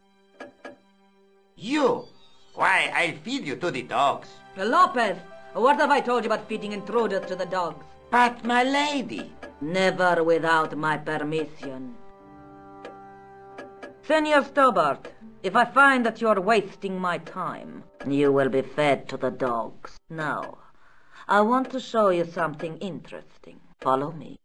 You! Why, I'll feed you to the dogs. Lopez, what have I told you about feeding intruders to the dogs? But, my lady... Never without my permission. Senor Stobart, if I find that you're wasting my time, you will be fed to the dogs. Now, I want to show you something interesting. Follow me.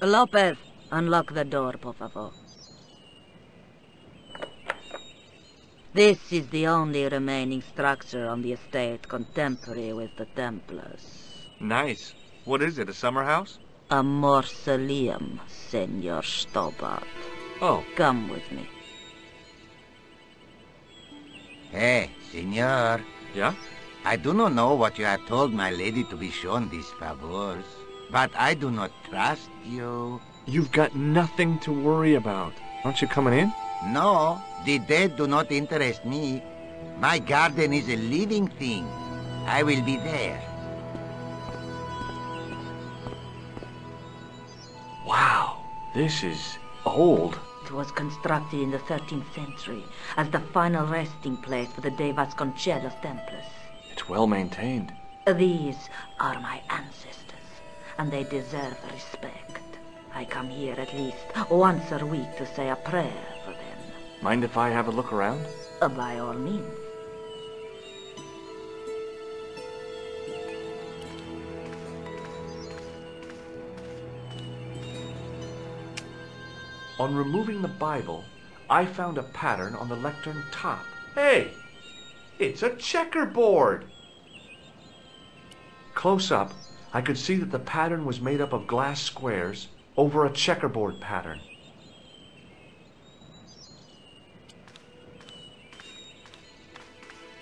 Lopez, unlock the door, por favor. This is the only remaining structure on the estate contemporary with the Templars. Nice. What is it, a summer house? A mausoleum, Senor Stobart. Oh. Come with me. Hey, senor. Yeah? I do not know what you have told my lady to be shown these favors, but I do not trust you. You've got nothing to worry about. Aren't you coming in? No, the dead do not interest me. My garden is a living thing. I will be there. Wow, this is old. It was constructed in the 13th century as the final resting place for the de Vasconcellos Templars. It's well maintained. These are my ancestors, and they deserve respect. I come here at least once a week to say a prayer for them. Mind if I have a look around? By all means. On removing the Bible, I found a pattern on the lectern top. Hey! It's a checkerboard! Close up, I could see that the pattern was made up of glass squares over a checkerboard pattern.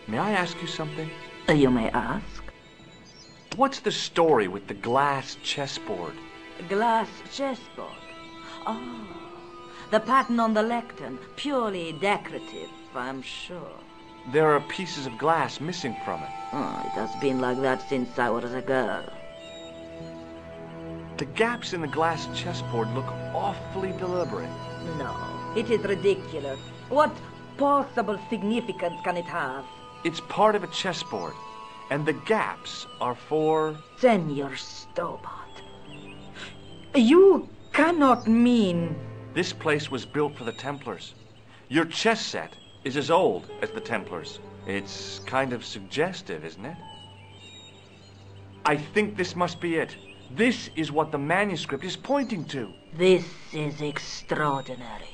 May I ask you something? You may ask. What's the story with the glass chessboard? Glass chessboard? Oh, the pattern on the lectern, purely decorative, I'm sure. There are pieces of glass missing from it. Oh, it has been like that since I was a girl. The gaps in the glass chessboard look awfully deliberate. No, it is ridiculous. What possible significance can it have? It's part of a chessboard, and the gaps are for... Senor Stobart, you cannot mean... This place was built for the Templars. Your chess set is as old as the Templars. It's kind of suggestive, isn't it? I think this must be it. This is what the manuscript is pointing to. This is extraordinary.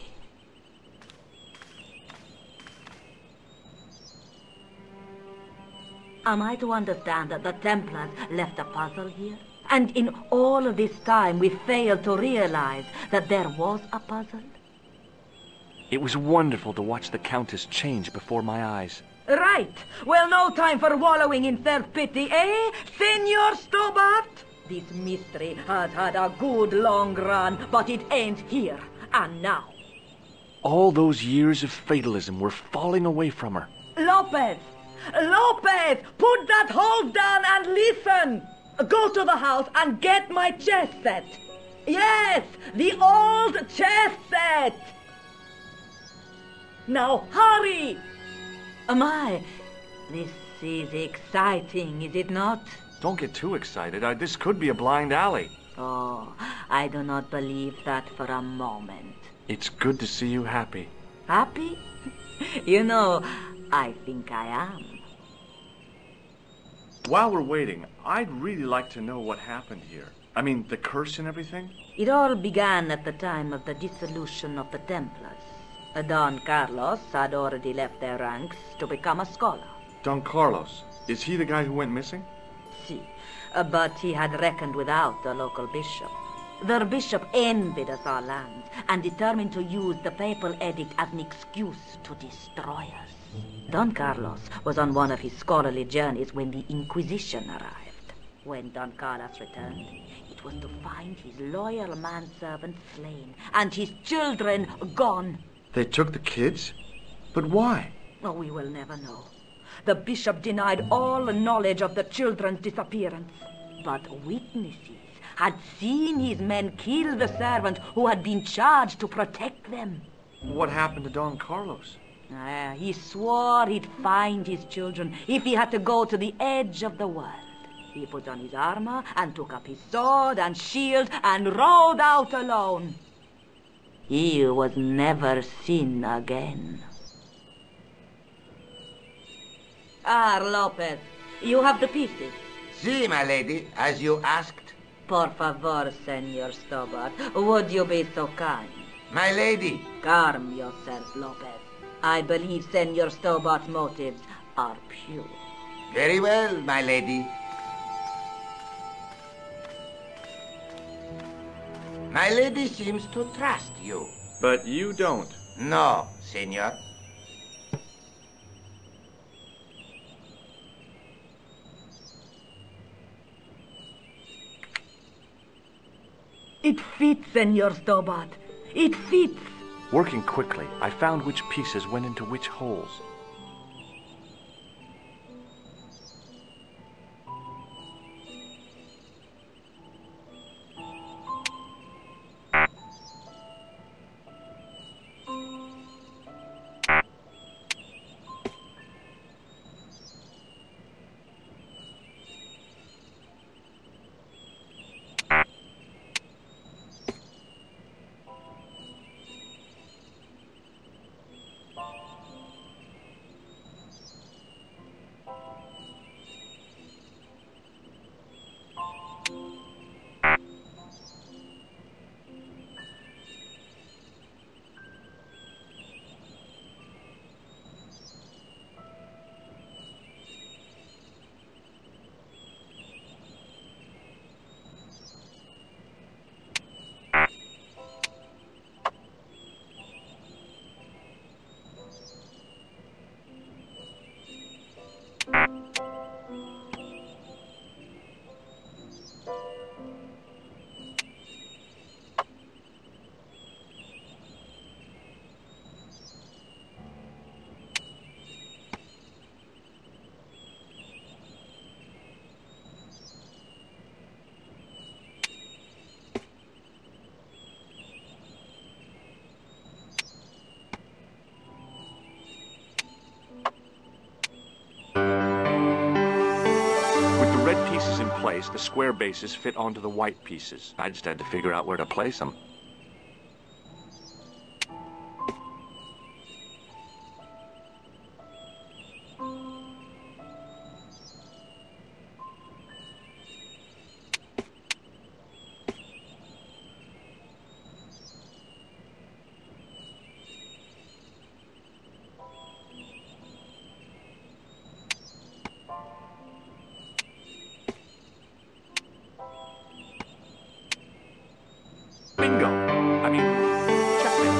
Am I to understand that the Templars left a puzzle here? And in all of this time we failed to realize that there was a puzzle? It was wonderful to watch the Countess change before my eyes. Right. Well, no time for wallowing in self-pity, eh, Senor Stobart? This mystery has had a good long run, but it ends here and now. All those years of fatalism were falling away from her. Lopez! Lopez! Put that hose down and listen! Go to the house and get my chess set. Yes, the old chess set! Now hurry! My, this is exciting, is it not? Don't get too excited. This could be a blind alley. Oh, I do not believe that for a moment. It's good to see you happy. Happy? You know, I think I am. While we're waiting, I'd really like to know what happened here. I mean, the curse and everything? It all began at the time of the dissolution of the Templars. Don Carlos had already left their ranks to become a scholar. Don Carlos? Is he the guy who went missing? Si, but he had reckoned without the local bishop. Their bishop envied us our lands and determined to use the papal edict as an excuse to destroy us. Don Carlos was on one of his scholarly journeys when the Inquisition arrived. When Don Carlos returned, it was to find his loyal manservant slain and his children gone. They took the kids? But why? Oh, we will never know. the bishop denied all knowledge of the children's disappearance. But witnesses had seen his men kill the servant who had been charged to protect them. What happened to Don Carlos? He swore he'd find his children if he had to go to the edge of the world. He put on his armor and took up his sword and shield and rode out alone. He was never seen again. Lopez, you have the pieces. Si, my lady, as you asked. Por favor, Senor Stobart, would you be so kind? My lady. Calm yourself, Lopez. I believe Senor Stobart's motives are pure. Very well, my lady. My lady seems to trust you. But you don't. No, senor. It fits, Senor Stobart. It fits. Working quickly, I found which pieces went into which holes. The square bases fit onto the white pieces. I just had to figure out where to place them. Bingo! I mean, checkmate.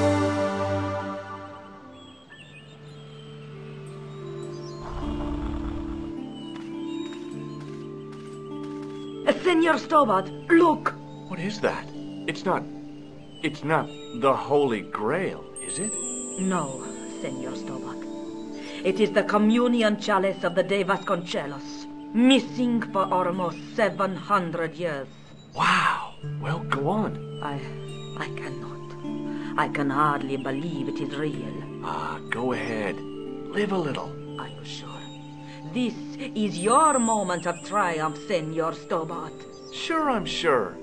Senor Stobart, look! What is that? It's not the Holy Grail, is it? No, Senor Stobart. It is the communion chalice of the de Vasconcellos, missing for almost 700 years. Wow! Well, go on. I cannot. I can hardly believe it is real. Go ahead. Live a little. Are you sure? This is your moment of triumph, Senor Stobart. Sure, I'm sure.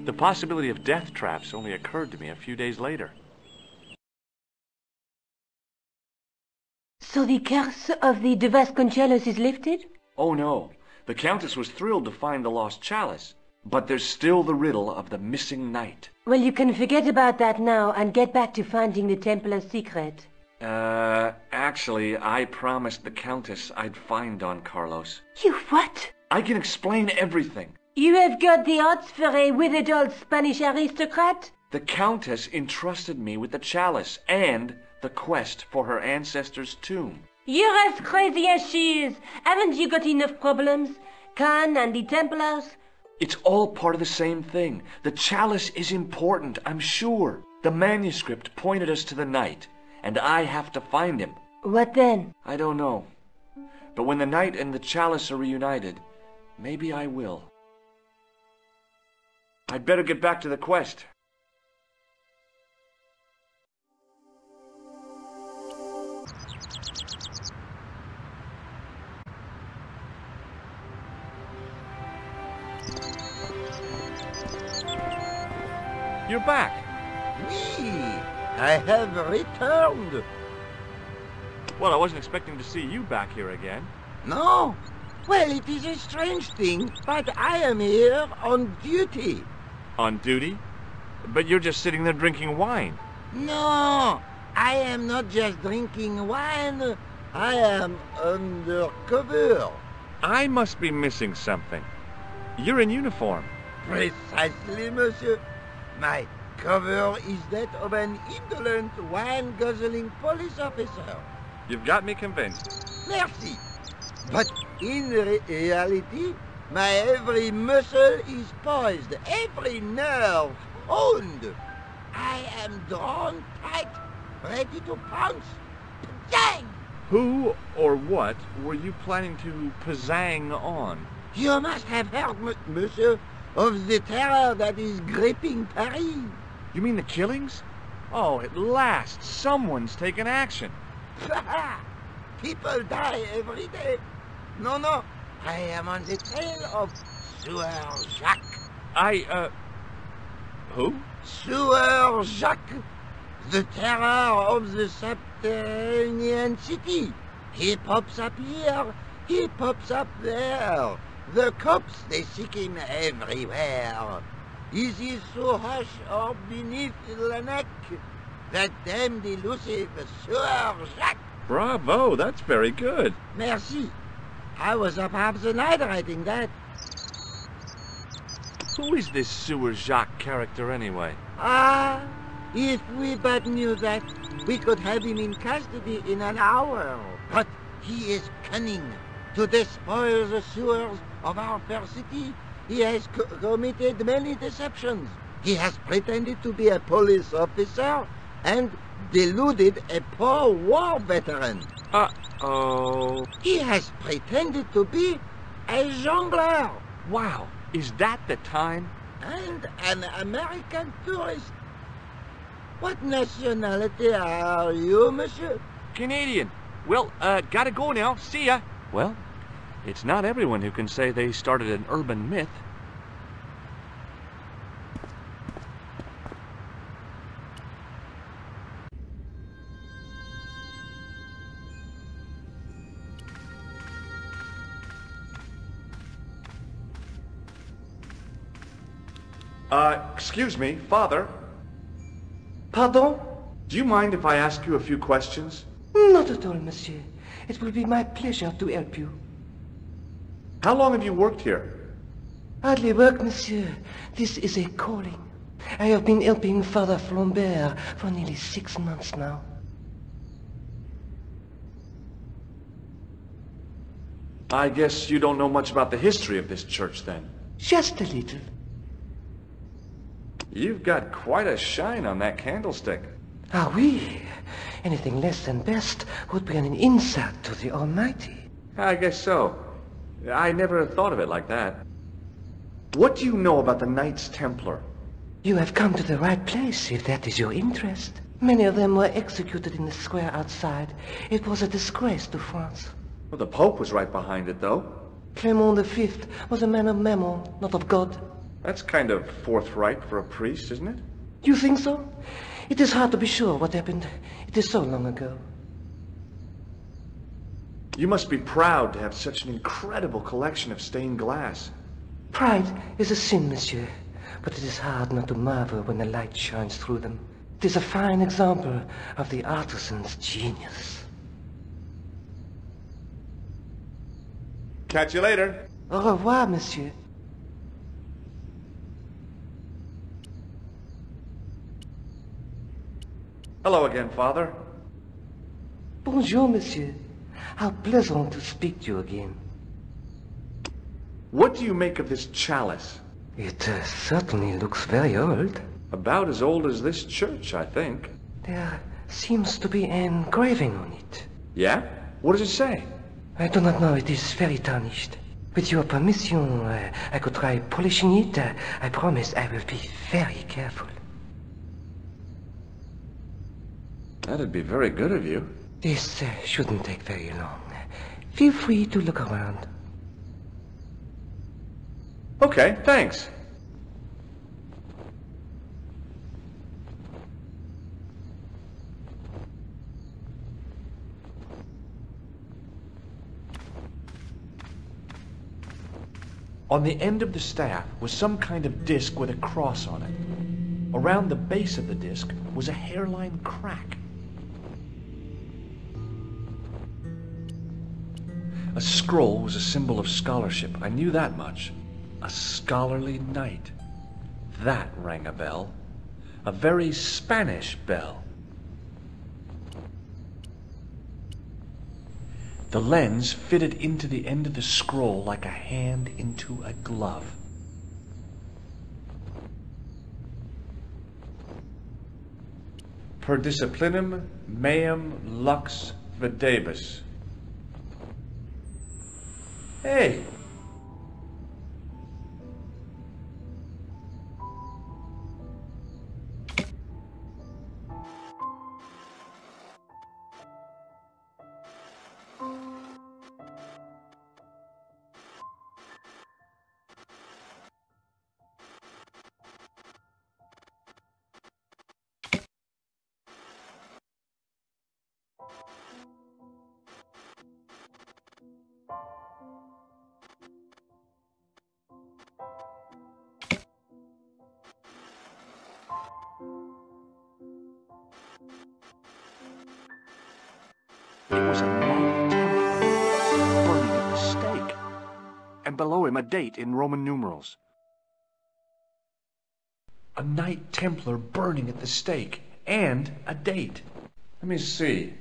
The possibility of death traps only occurred to me a few days later. So the curse of the de Vasconcellos is lifted? Oh no, the Countess was thrilled to find the lost chalice, but there's still the riddle of the missing knight. Well, you can forget about that now and get back to finding the Templars' secret. Actually, I promised the Countess I'd find Don Carlos. You what? I can explain everything. You have got the odds for a withered old Spanish aristocrat? The Countess entrusted me with the chalice and the quest for her ancestor's tomb. You're as crazy as she is. Haven't you got enough problems? Khan and the Templars? It's all part of the same thing. The chalice is important, I'm sure. The manuscript pointed us to the knight, and I have to find him. What then? I don't know. But when the knight and the chalice are reunited, maybe I will. I'd better get back to the quest. You're back. Oui, I have returned. Well, I wasn't expecting to see you back here again. No? Well, it is a strange thing, but I am here on duty. On duty? But you're just sitting there drinking wine. No, I am not just drinking wine. I am undercover. I must be missing something. You're in uniform. Precisely, monsieur. My cover is that of an indolent, wine-guzzling police officer. You've got me convinced. Merci. But in reality, my every muscle is poised, every nerve honed. I am drawn tight, ready to pounce. Pizzang! Who or what were you planning to pizzang on? You must have heard, monsieur, of the terror that is gripping Paris. You mean the killings? Oh, at last, someone's taken action. People die every day. No, I am on the trail of Sewer Jacques. Who? Sewer Jacques, the terror of the subterranean city. He pops up here, he pops up there. The cops, they seek him everywhere. Is he so hush or beneath the neck? That damned elusive Sewer Jacques. Bravo, that's very good. Merci. I was up half the night writing that. Who is this Sewer Jacques character anyway? Ah, if we but knew that, we could have him in custody in an hour. But he is cunning. To despoil the sewers of our fair city, he has committed many deceptions. He has pretended to be a police officer and deluded a poor war veteran. Uh-oh. He has pretended to be a jongleur. Wow, is that the time? And an American tourist. What nationality are you, monsieur? Canadian. Well, gotta go now. See ya. Well, it's not everyone who can say they started an urban myth. Excuse me, Father. Pardon? Do you mind if I ask you a few questions? Not at all, monsieur. It will be my pleasure to help you. How long have you worked here? Hardly work, monsieur. This is a calling. I have been helping Father Flambert for nearly 6 months now. I guess you don't know much about the history of this church, then. Just a little. You've got quite a shine on that candlestick. Ah, oui. Anything less than best would be an insult to the Almighty. I guess so. I never thought of it like that. What do you know about the Knights Templar? You have come to the right place, if that is your interest. Many of them were executed in the square outside. It was a disgrace to France. Well, the Pope was right behind it, though. Clement V was a man of mammon, not of God. That's kind of forthright for a priest, isn't it? You think so? It is hard to be sure what happened. It is so long ago. You must be proud to have such an incredible collection of stained glass. Pride is a sin, monsieur. But it is hard not to marvel when the light shines through them. It is a fine example of the artisan's genius. Catch you later. Au revoir, monsieur. Hello again, Father. Bonjour, monsieur. How pleasant to speak to you again. What do you make of this chalice? It certainly looks very old. About as old as this church, I think. There seems to be an engraving on it. Yeah? What does it say? I do not know. It is very tarnished. With your permission, I could try polishing it. I promise I will be very careful. That'd be very good of you. This shouldn't take very long. Feel free to look around. Okay, thanks. On the end of the staff was some kind of disc with a cross on it. Around the base of the disc was a hairline crack. A scroll was a symbol of scholarship. I knew that much. A scholarly knight. That rang a bell. A very Spanish bell. The lens fitted into the end of the scroll like a hand into a glove. Per disciplinum meum lux videbus. Hey! It was a Knight Templar burning at the stake. And below him a date in Roman numerals. A Knight Templar burning at the stake. And a date. Let me see.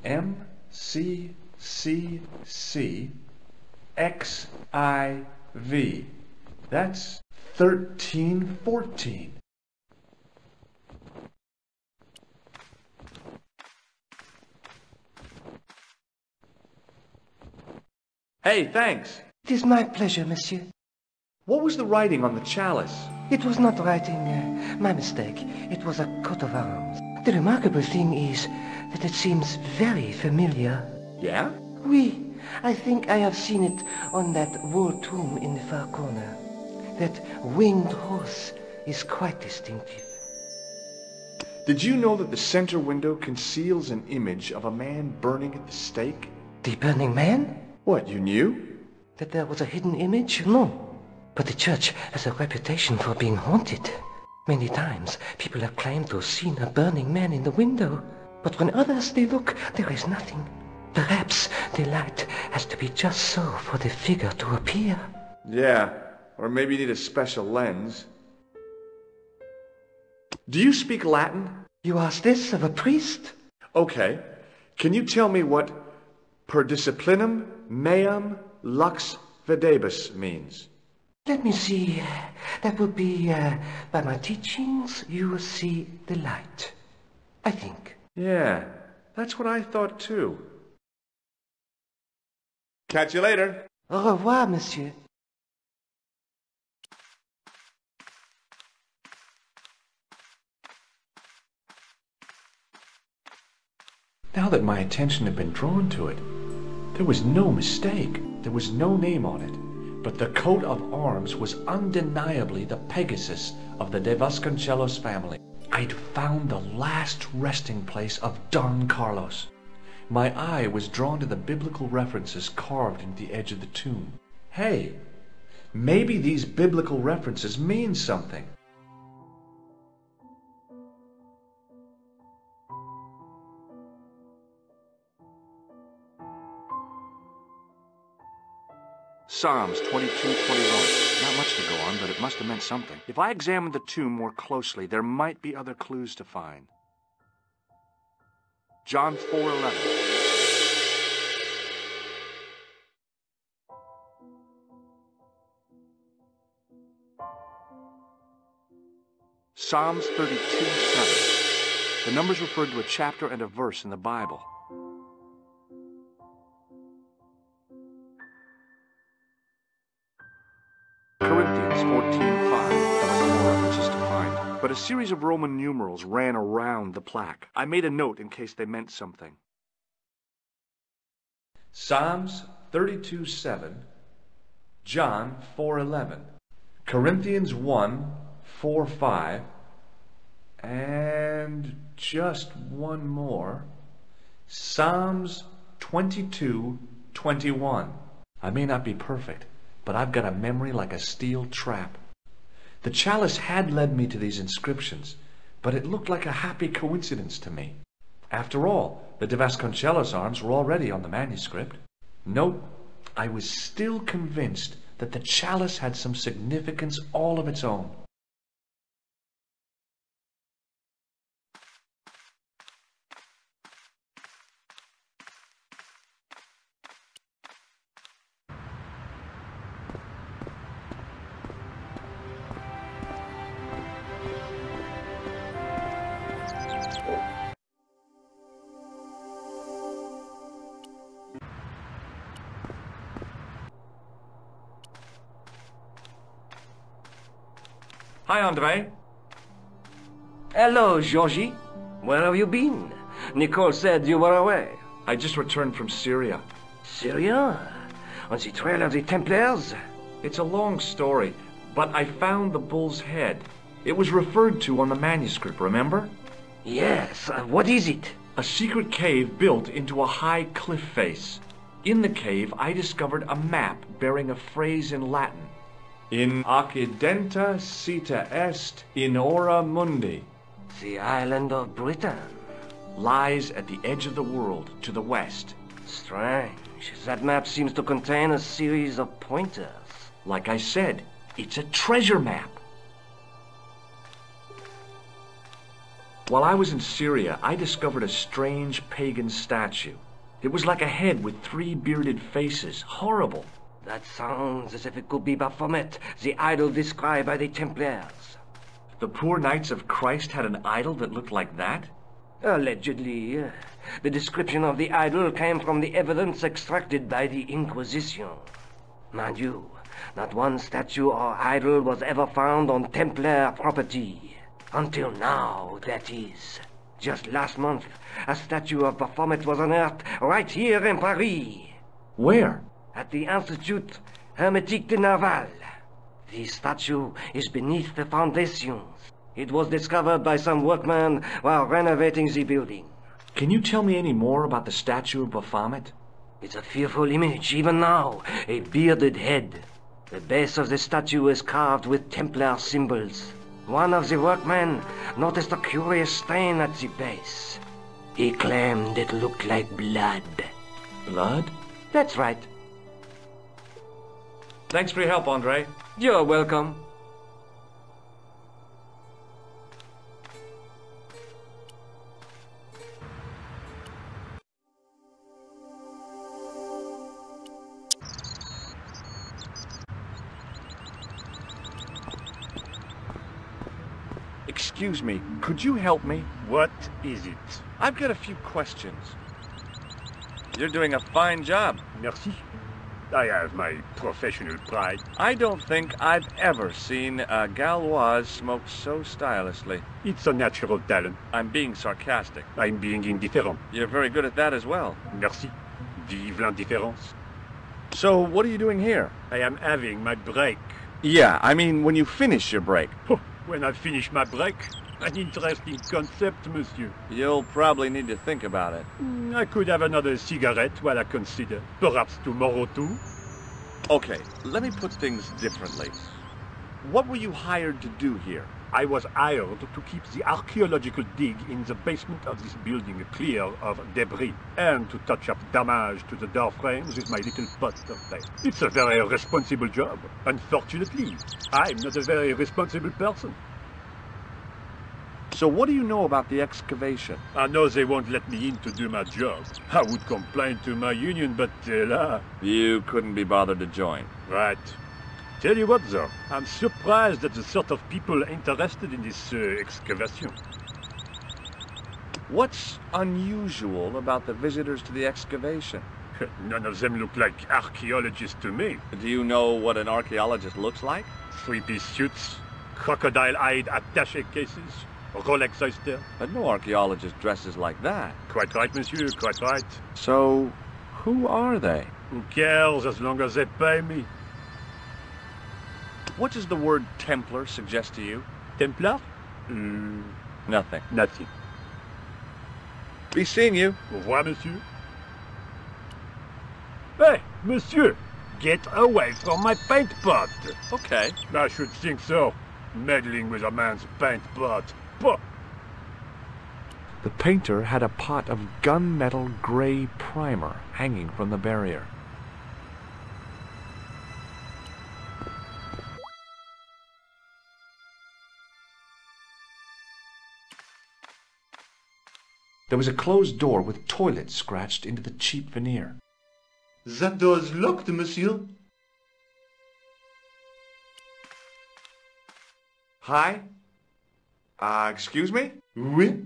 MCCCXIV. That's 1314. Hey, thanks. It is my pleasure, monsieur. What was the writing on the chalice? It was not writing, my mistake. It was a coat of arms. The remarkable thing is that it seems very familiar. Yeah? Oui, I think I have seen it on that wall tomb in the far corner. That winged horse is quite distinctive. Did you know that the center window conceals an image of a man burning at the stake? The burning man? What, you knew? That there was a hidden image? No. But the church has a reputation for being haunted. Many times people have claimed to have seen a burning man in the window. But when others they look, there is nothing. Perhaps the light has to be just so for the figure to appear. Yeah, or maybe you need a special lens. Do you speak Latin? You ask this of a priest? Okay. Can you tell me what per disciplinum meum lux videbus means? Let me see. That would be, by my teachings, you will see the light. I think. Yeah, that's what I thought too. Catch you later. Au revoir, monsieur. Now that my attention had been drawn to it, there was no mistake. There was no name on it. But the coat of arms was undeniably the Pegasus of the de Vasconcellos family. I'd found the last resting place of Don Carlos. My eye was drawn to the biblical references carved into the edge of the tomb. Hey, maybe these biblical references mean something. Psalms 22:21. Not much to go on, but it must have meant something. If I examined the tomb more closely, there might be other clues to find. John 4:11. Psalms 32:7. The numbers referred to a chapter and a verse in the Bible. Corinthians 14:5. There are no more references to find, but a series of Roman numerals ran around the plaque. I made a note in case they meant something. Psalms 32:7, John 4:11, Corinthians 1:4-5, and just one more, Psalms 22:21. I may not be perfect, but I've got a memory like a steel trap. The chalice had led me to these inscriptions, but it looked like a happy coincidence to me. After all, the de Vasconcellos arms were already on the manuscript. Note, I was still convinced that the chalice had some significance all of its own. Hi, André. Hello, Georgie. Where have you been? Nicole said you were away. I just returned from Syria. Syria? On the trail of the Templars? It's a long story, but I found the bull's head. It was referred to on the manuscript, remember? Yes. What is it? A secret cave built into a high cliff face. In the cave, I discovered a map bearing a phrase in Latin. In occidenta cita est in ora mundi. The island of Britain. Lies at the edge of the world, to the west. Strange. That map seems to contain a series of pointers. Like I said, it's a treasure map. While I was in Syria, I discovered a strange pagan statue. It was like a head with 3 bearded faces. Horrible. That sounds as if it could be Baphomet, the idol described by the Templars. The poor Knights of Christ had an idol that looked like that? Allegedly. The description of the idol came from the evidence extracted by the Inquisition. Mind you, not one statue or idol was ever found on Templar property. Until now, that is. Just last month, a statue of Baphomet was unearthed right here in Paris. Where? At the Institut Hermétique de Naval. The statue is beneath the foundations. It was discovered by some workmen while renovating the building. Can you tell me any more about the statue of Baphomet? It's a fearful image, even now. A bearded head. The base of the statue is carved with Templar symbols. One of the workmen noticed a curious stain at the base. He claimed it looked like blood. Blood? That's right. Thanks for your help, André. You're welcome. Excuse me, could you help me? What is it? I've got a few questions. You're doing a fine job. Merci. I have my professional pride. I don't think I've ever seen a Gauloise smoke so stylishly. It's a natural talent. I'm being sarcastic. I'm being indifferent. You're very good at that as well. Merci. Vive l'indifférence. So, what are you doing here? I am having my break. Yeah, I mean when you finish your break. When I finish my break? An interesting concept, monsieur. You'll probably need to think about it. I could have another cigarette while I consider. Perhaps tomorrow too. Okay, let me put things differently. What were you hired to do here? I was hired to keep the archaeological dig in the basement of this building clear of debris, and to touch up damage to the door frames with my little pot of paint. It's a very responsible job. Unfortunately, I'm not a very responsible person. So what do you know about the excavation? I know they won't let me in to do my job. I would complain to my union, but là... You couldn't be bothered to join. Right. Tell you what, though, I'm surprised at the sort of people interested in this excavation. What's unusual about the visitors to the excavation? None of them look like archaeologists to me. Do you know what an archaeologist looks like? Three-piece suits, crocodile-eyed attaché cases, Rolex oyster. But no archaeologist dresses like that. Quite right, monsieur, quite right. So, who are they? Who cares as long as they pay me? What does the word Templar suggest to you? Templar? Nothing. Nothing. Be seeing you. Au revoir, monsieur. Hey, monsieur! Get away from my paint pot! Okay. I should think so. Meddling with a man's paint pot. Pah! The painter had a pot of gunmetal gray primer hanging from the barrier. There was a closed door with toilet scratched into the cheap veneer. That door is locked, monsieur. Hi? Excuse me? Oui?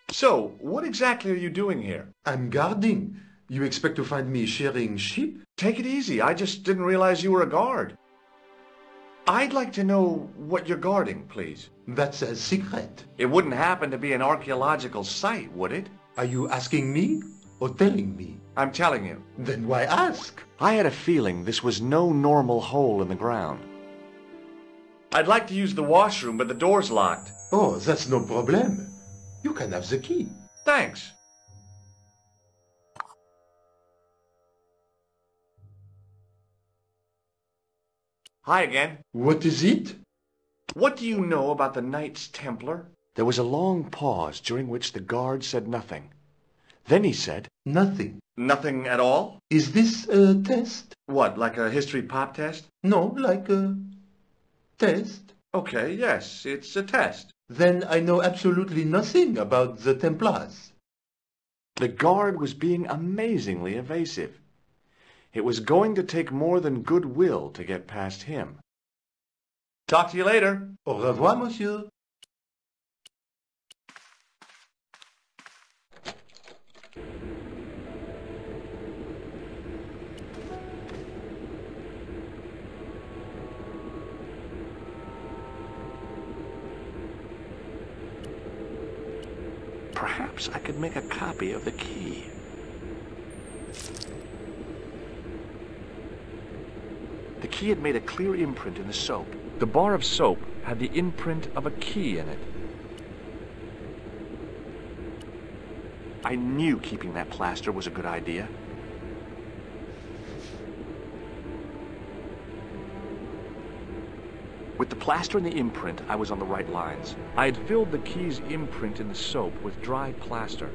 So, what exactly are you doing here? I'm guarding. You expect to find me shearing sheep? Take it easy. I just didn't realize you were a guard. I'd like to know what you're guarding, please. That's a secret. It wouldn't happen to be an archaeological site, would it? Are you asking me or telling me? I'm telling you. Then why ask? I had a feeling this was no normal hole in the ground. I'd like to use the washroom, but the door's locked. Oh, that's no problem. You can have the key. Thanks. Hi again. What is it? What do you know about the Knights Templar? There was a long pause during which the guard said nothing. Then he said, Nothing. Nothing at all? Is this a test? What, like a history pop test? No, like a test. Okay, yes, it's a test. Then I know absolutely nothing about the Templars. The guard was being amazingly evasive. It was going to take more than goodwill to get past him. Talk to you later. Au revoir, monsieur. Perhaps I could make a copy of the key. The key had made a clear imprint in the soap. The bar of soap had the imprint of a key in it. I knew keeping that plaster was a good idea. With the plaster and the imprint, I was on the right lines. I had filled the key's imprint in the soap with dry plaster.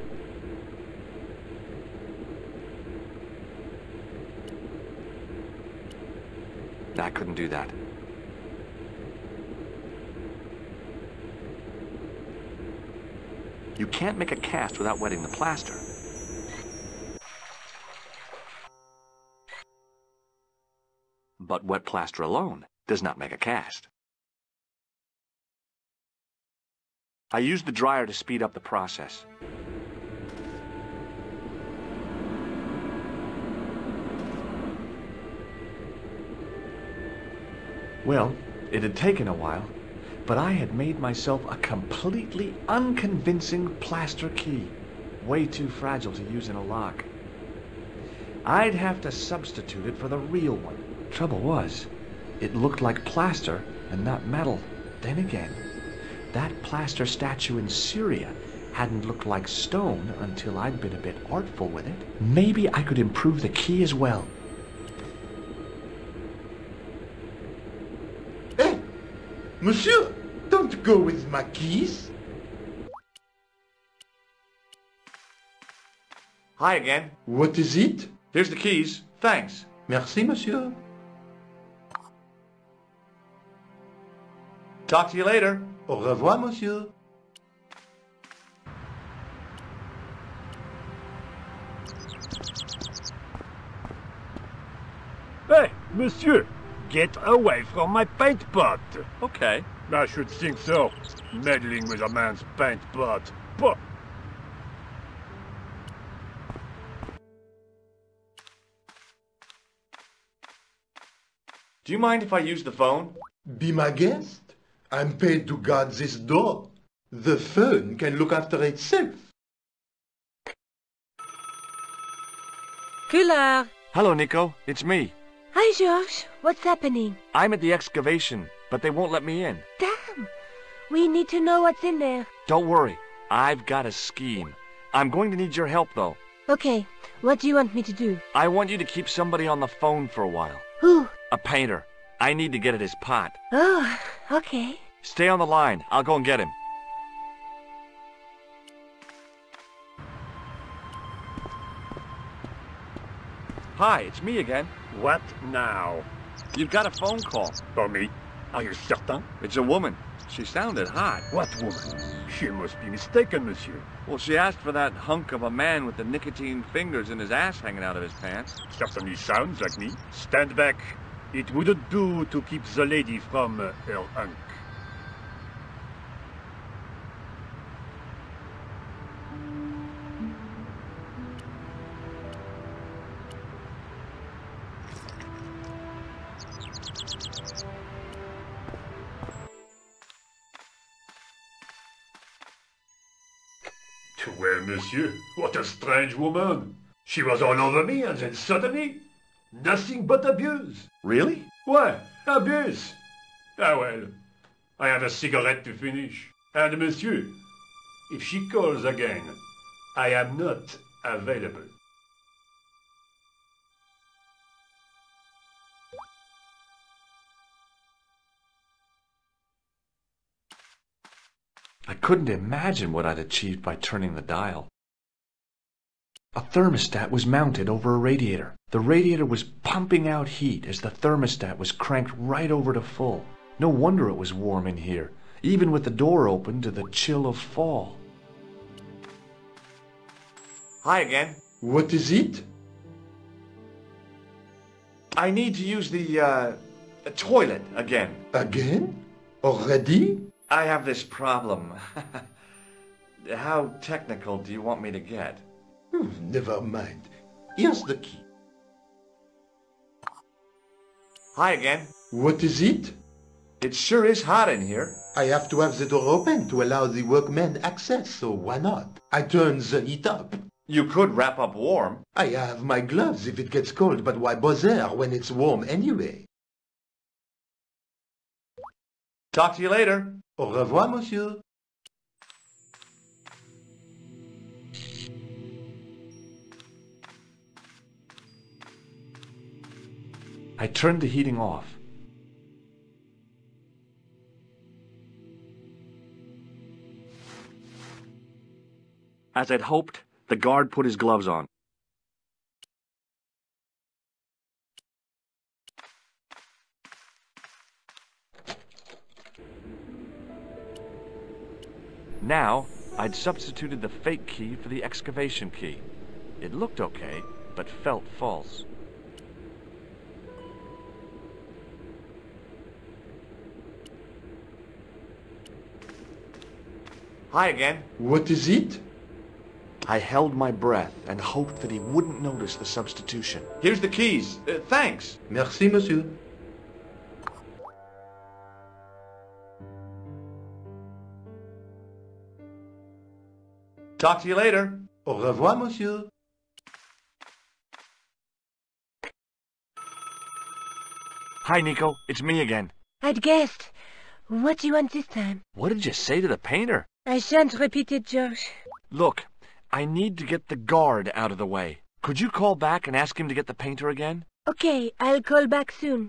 I couldn't do that. You can't make a cast without wetting the plaster. But wet plaster alone does not make a cast. I used the dryer to speed up the process. Well, it had taken a while, but I had made myself a completely unconvincing plaster key, way too fragile to use in a lock. I'd have to substitute it for the real one. Trouble was, it looked like plaster and not metal. Then again, that plaster statue in Syria hadn't looked like stone until I'd been a bit artful with it. Maybe I could improve the key as well. Monsieur, don't go with my keys. Hi again. What is it? Here's the keys. Thanks. Merci, monsieur. Talk to you later. Au revoir, monsieur. Hey, Monsieur, get away from my paint pot. Okay. I should think so. Meddling with a man's paint pot. Pah! Do you mind if I use the phone? Be my guest. I'm paid to guard this door. The phone can look after itself. Collard. Hello, Nico. It's me. Hi, Georges. What's happening? I'm at the excavation, but they won't let me in. Damn! We need to know what's in there. Don't worry. I've got a scheme. I'm going to need your help, though. Okay. What do you want me to do? I want you to keep somebody on the phone for a while. Who? A painter. I need to get at his pot. Oh, okay. Stay on the line. I'll go and get him. Hi, it's me again. What now? You've got a phone call. For me? Are you certain? It's a woman. She sounded hot. What woman? She must be mistaken, monsieur. Well, she asked for that hunk of a man with the nicotine fingers in his ass hanging out of his pants. Certainly sounds like me. Stand back. It wouldn't do to keep the lady from her hunk. Well, monsieur, what a strange woman. She was all over me, and then suddenly, nothing but abuse. Really? What? Abuse? Ah well, I have a cigarette to finish. And monsieur, if she calls again, I am not available. I couldn't imagine what I'd achieved by turning the dial. A thermostat was mounted over a radiator. The radiator was pumping out heat as the thermostat was cranked right over to full. No wonder it was warm in here, even with the door open to the chill of fall. Hi again. What is it? I need to use the toilet again. Again? Already? I have this problem. How technical do you want me to get? Never mind. Here's the key. Hi again. What is it? It sure is hot in here. I have to have the door open to allow the workmen access, so why not? I turn the heat up. You could wrap up warm. I have my gloves if it gets cold, but why bother when it's warm anyway? Talk to you later. Au revoir, monsieur. I turned the heating off. As I'd hoped, the guard put his gloves on. Now, I'd substituted the fake key for the excavation key. It looked okay, but felt false. Hi again. What is it? I held my breath and hoped that he wouldn't notice the substitution. Here's the keys. Thanks. Merci, monsieur. Talk to you later. Au revoir, monsieur. Hi, Nico. It's me again. I'd guessed. What do you want this time? What did you say to the painter? I shan't repeat it, George. Look, I need to get the guard out of the way. Could you call back and ask him to get the painter again? Okay, I'll call back soon.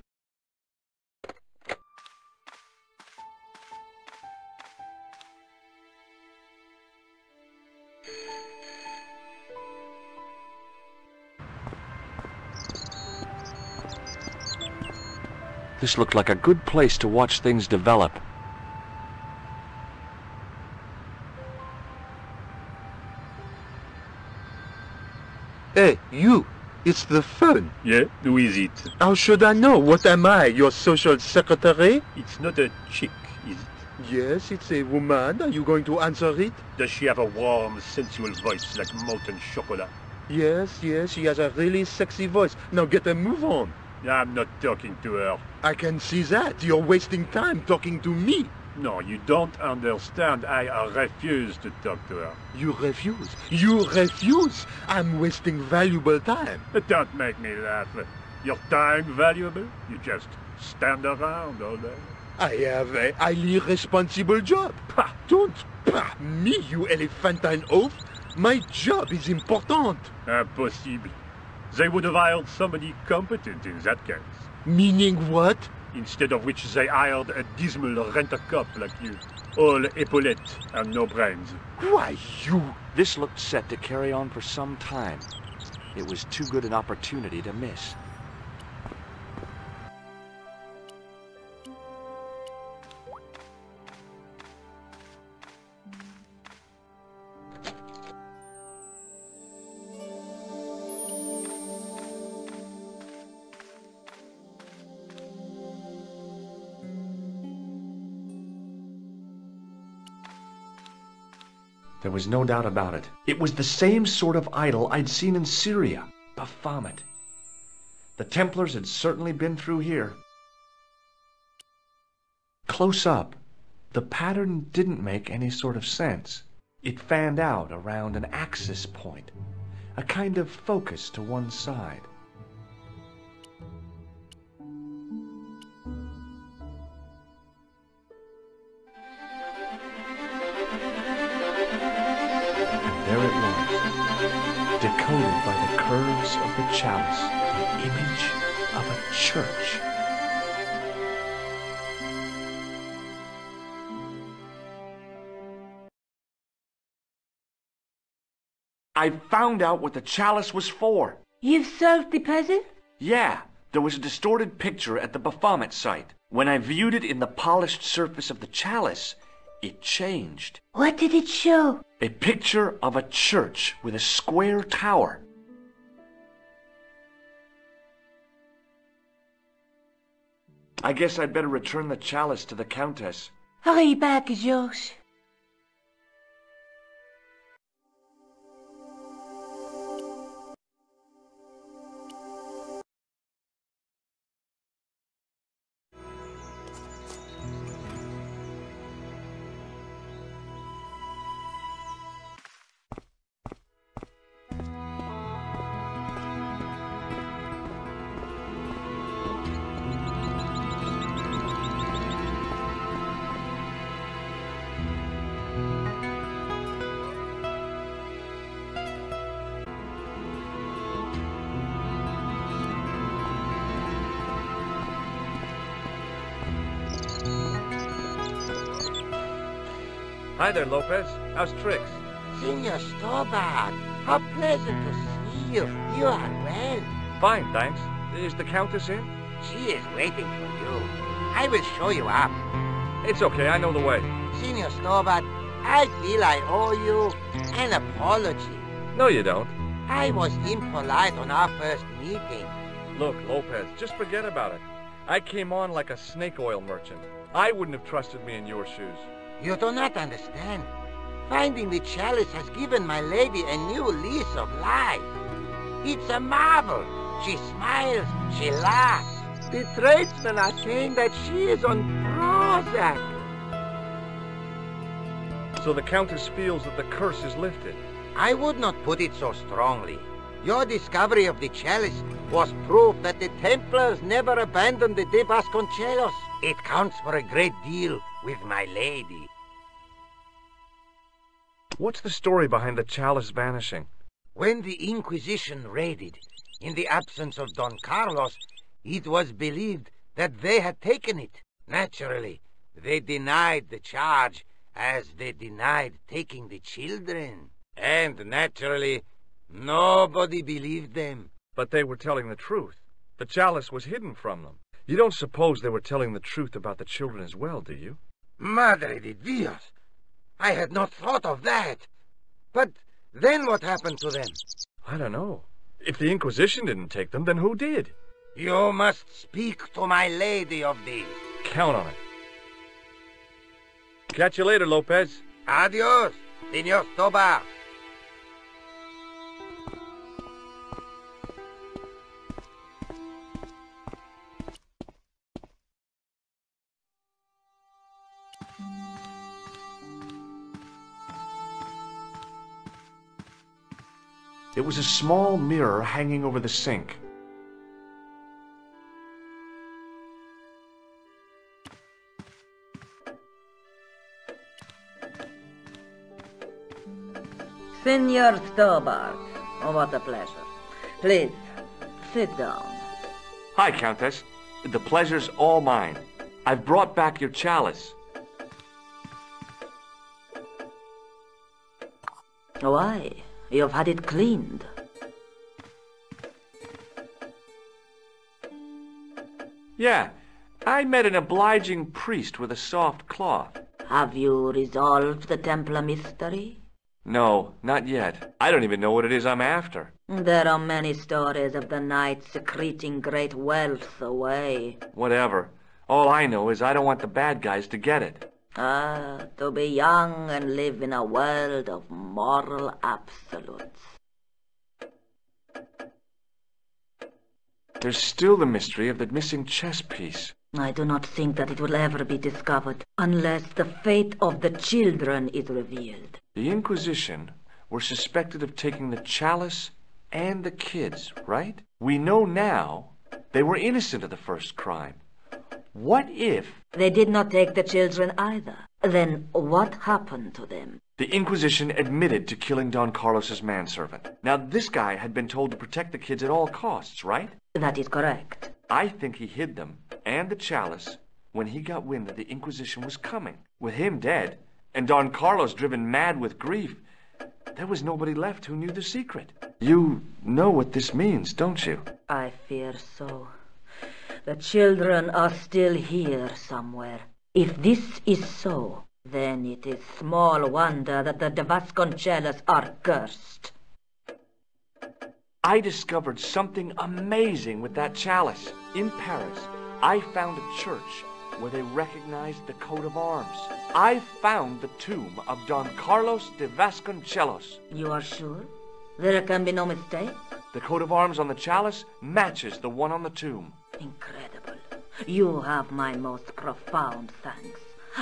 This looked like a good place to watch things develop. Hey, you! It's the phone. Yeah? Who is it? How should I know? What am I, your social secretary? It's not a chick, is it? Yes, it's a woman. Are you going to answer it? Does she have a warm, sensual voice like molten chocolate? Yes, she has a really sexy voice. Now get a move on. I'm not talking to her. I can see that. You're wasting time talking to me. No, you don't understand. I refuse to talk to her. You refuse? You refuse? I'm wasting valuable time. Don't make me laugh. Your time valuable? You just stand around all day. I have a highly responsible job. Don't me, you elephantine oaf. My job is important. Impossible. They would have hired somebody competent in that case. Meaning what? Instead of which they hired a dismal rent-a-cop like you. All epaulettes and no brains. Why, you... This looked set to carry on for some time. It was too good an opportunity to miss. There was no doubt about it. It was the same sort of idol I'd seen in Syria, Baphomet. The Templars had certainly been through here. Close up, the pattern didn't make any sort of sense. It fanned out around an axis point, a kind of focus to one side. There it was, decoded by the curves of the chalice, the image of a church. I found out what the chalice was for. You've solved the puzzle? Yeah, there was a distorted picture at the Baphomet site. When I viewed it in the polished surface of the chalice, it changed. What did it show? A picture of a church with a square tower. I guess I'd better return the chalice to the Countess. Hurry back, Georges. Hi there, Lopez. How's tricks? Senor Stobart, how pleasant to see you. You are well. Fine, thanks. Is the Countess in? She is waiting for you. I will show you up. It's okay, I know the way. Senor Stobart, I feel I owe you an apology. No, you don't. I was impolite on our first meeting. Look, Lopez, just forget about it. I came on like a snake oil merchant. I wouldn't have trusted me in your shoes. You do not understand. Finding the chalice has given my lady a new lease of life. It's a marvel. She smiles, she laughs. The tradesmen are saying that she is on Prozac. So the Countess feels that the curse is lifted. I would not put it so strongly. Your discovery of the chalice was proof that the Templars never abandoned the de Vasconcellos. It counts for a great deal with my lady. What's the story behind the chalice vanishing? When the Inquisition raided, in the absence of Don Carlos, it was believed that they had taken it. Naturally, they denied the charge as they denied taking the children. And naturally, nobody believed them. But they were telling the truth. The chalice was hidden from them. You don't suppose they were telling the truth about the children as well, do you? Madre de Dios! I had not thought of that. But then what happened to them? I don't know. If the Inquisition didn't take them, then who did? You must speak to my lady of these. Count on it. Catch you later, Lopez. Adios, Senor Stobart. It was a small mirror hanging over the sink. Senor Stobart, oh, what a pleasure. Please, sit down. Hi, Countess. The pleasure's all mine. I've brought back your chalice. Why? You've had it cleaned. Yeah, I met an obliging priest with a soft cloth. Have you resolved the Templar mystery? No, not yet. I don't even know what it is I'm after. There are many stories of the knight secreting great wealth away. Whatever. All I know is I don't want the bad guys to get it. Ah, to be young and live in a world of moral absolutes. There's still the mystery of the missing chess piece. I do not think that it will ever be discovered unless the fate of the children is revealed. The Inquisition were suspected of taking the chalice and the kids, right? We know now they were innocent of the first crime. What if... They did not take the children either. Then what happened to them? The Inquisition admitted to killing Don Carlos's manservant. Now, this guy had been told to protect the kids at all costs, right? That is correct. I think he hid them and the chalice when he got wind that the Inquisition was coming. With him dead, and Don Carlos driven mad with grief, there was nobody left who knew the secret. You know what this means, don't you? I fear so. The children are still here somewhere. If this is so, then it is small wonder that the Vasconcellos are cursed. I discovered something amazing with that chalice. In Paris, I found a church where they recognized the coat of arms. I found the tomb of Don Carlos de Vasconcellos. You are sure? There can be no mistake? The coat of arms on the chalice matches the one on the tomb. Incredible. You have my most profound thanks.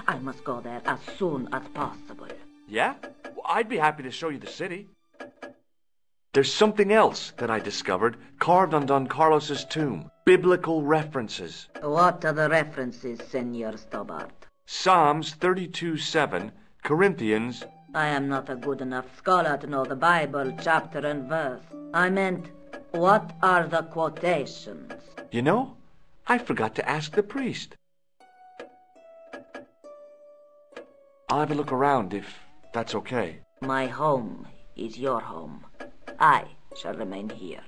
I must go there as soon as possible. Yeah? Well, I'd be happy to show you the city. There's something else that I discovered carved on Don Carlos's tomb. Biblical references. What are the references, Senor Stobart? Psalms 32:7, Corinthians... I am not a good enough scholar to know the Bible chapter and verse. I meant, what are the quotations? You know, I forgot to ask the priest. I'll have a look around if that's okay. My home is your home. I shall remain here.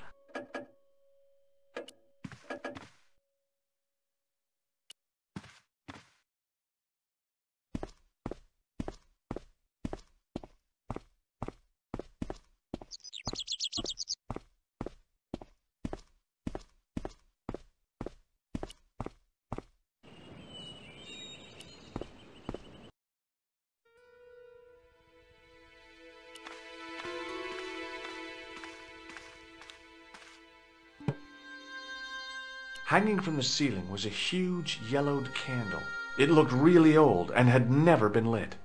Hanging from the ceiling was a huge yellowed candle. It looked really old and had never been lit.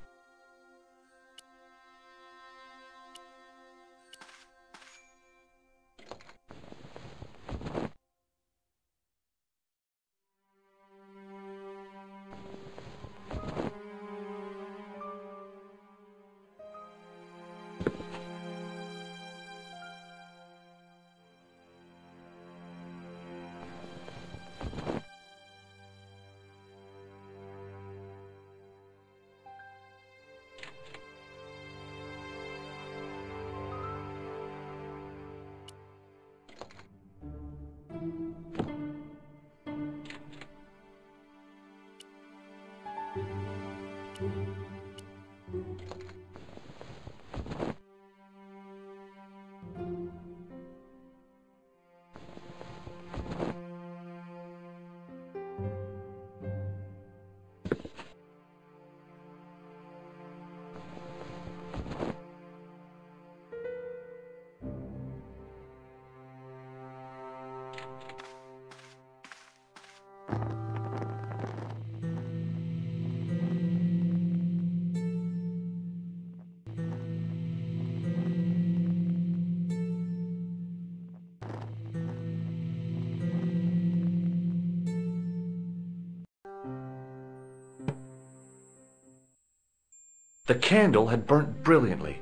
The candle had burnt brilliantly,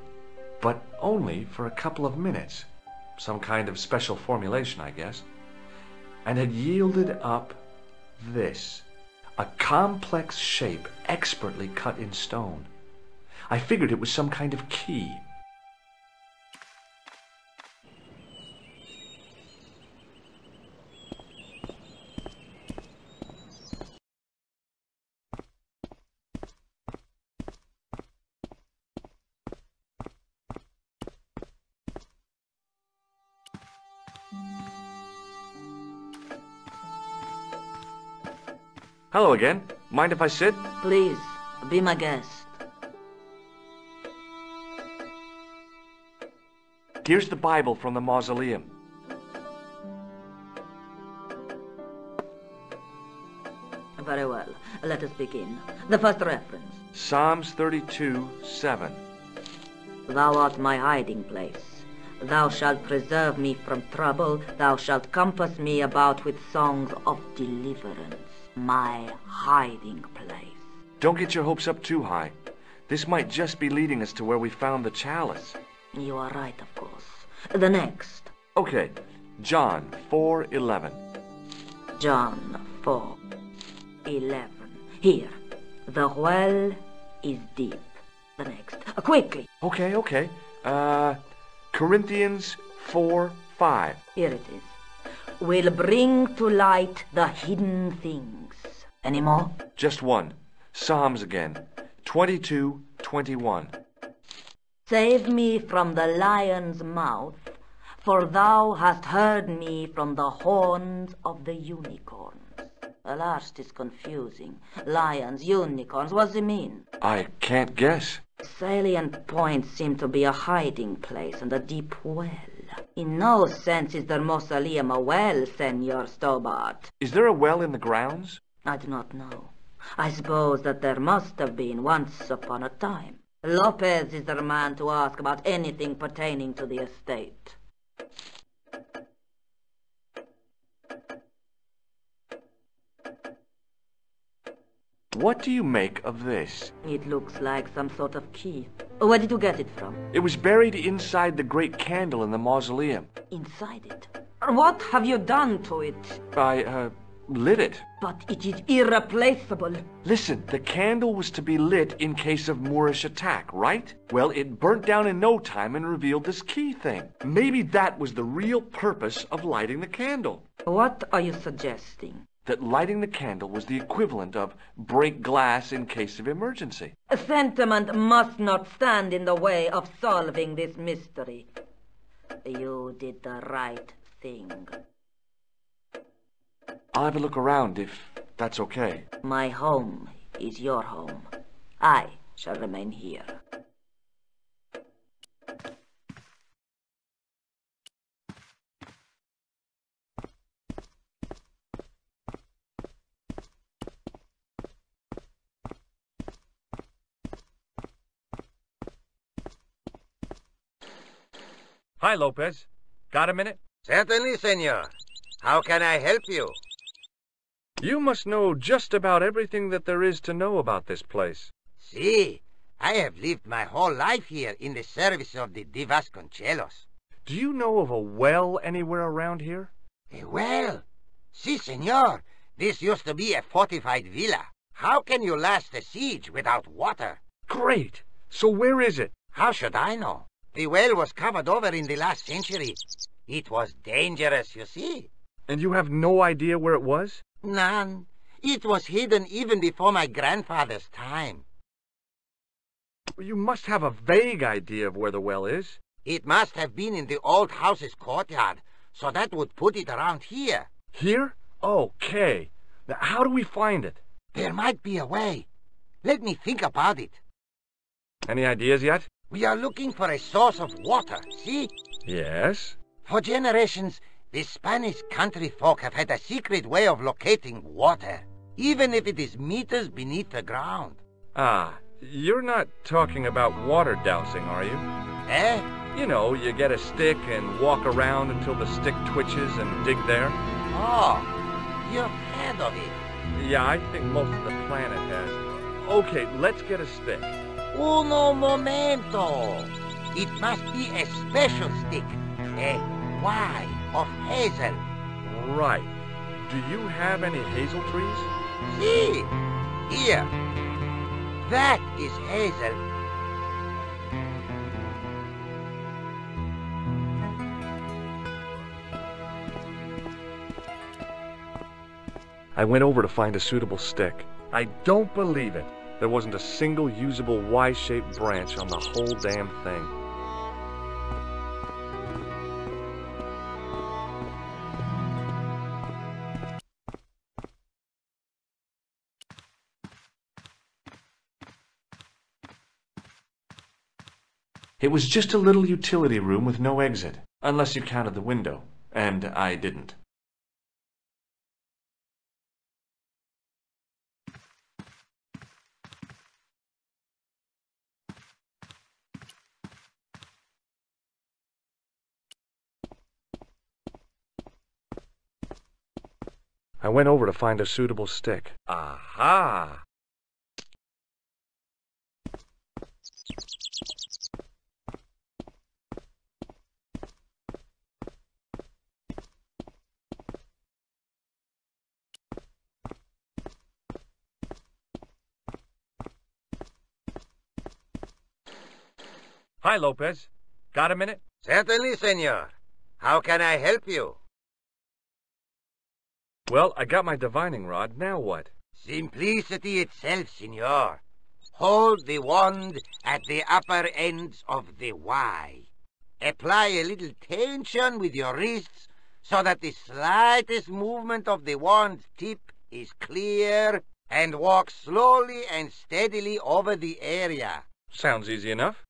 but only for a couple of minutes. Some kind of special formulation, I guess. And had yielded up this. A complex shape expertly cut in stone. I figured it was some kind of key. Hello again. Mind if I sit? Please, be my guest. Here's the Bible from the mausoleum. Very well. Let us begin. The first reference. Psalms 32:7. Thou art my hiding place. Thou shalt preserve me from trouble. Thou shalt compass me about with songs of deliverance. My hiding place. Don't get your hopes up too high. This might just be leading us to where we found the chalice. You are right, of course. The next. Okay, John 4:11. John 4:11. Here. The well is deep. The next. Quickly. Okay. Corinthians 4:5. Here it is. Will bring to light the hidden things. Any more? Just one. Psalms again. 22:21. Save me from the lion's mouth, for thou hast heard me from the horns of the unicorns. The last is confusing. Lions, unicorns, what does it mean? I can't guess. Salient points seem to be a hiding place and a deep well. In no sense is the mausoleum a well, Senor Stobart. Is there a well in the grounds? I do not know. I suppose that there must have been once upon a time. Lopez is the man to ask about anything pertaining to the estate. What do you make of this? It looks like some sort of key. Where did you get it from? It was buried inside the great candle in the mausoleum. Inside it? What have you done to it? I, lit it. But it is irreplaceable. Listen, the candle was to be lit in case of Moorish attack, right? Well, it burnt down in no time and revealed this key thing. Maybe that was the real purpose of lighting the candle. What are you suggesting? That lighting the candle was the equivalent of break glass in case of emergency. Sentiment must not stand in the way of solving this mystery. You did the right thing. I'll have a look around if that's okay. My home is your home. I shall remain here. Hi, Lopez. Got a minute? Certainly, senor. How can I help you? You must know just about everything that there is to know about this place. Si, I have lived my whole life here in the service of the Vasconcellos. Do you know of a well anywhere around here? A well? Si, senor. This used to be a fortified villa. How can you last a siege without water? Great! So where is it? How should I know? The well was covered over in the last century. It was dangerous, you see. And you have no idea where it was? None. It was hidden even before my grandfather's time. You must have a vague idea of where the well is. It must have been in the old house's courtyard, so that would put it around here. Here? Okay. Now, how do we find it? There might be a way. Let me think about it. Any ideas yet? We are looking for a source of water, see? Yes? For generations, the Spanish country folk have had a secret way of locating water, even if it is meters beneath the ground. Ah, you're not talking about water dousing, are you? Eh? You know, you get a stick and walk around until the stick twitches and dig there. Oh, you've heard of it. Yeah, I think most of the planet has. Okay, let's get a stick. Uno momento. It must be a special stick. A Y of hazel. Right. Do you have any hazel trees? See, here. That is hazel. I went over to find a suitable stick. I don't believe it. There wasn't a single usable Y-shaped branch on the whole damn thing. It was just a little utility room with no exit, unless you counted the window, and I didn't. I went over to find a suitable stick. Aha! Hi, Lopez. Got a minute? Certainly, senor. How can I help you? Well, I got my divining rod. Now what? Simplicity itself, senor. Hold the wand at the upper ends of the Y. Apply a little tension with your wrists so that the slightest movement of the wand's tip is clear, and walk slowly and steadily over the area. Sounds easy enough.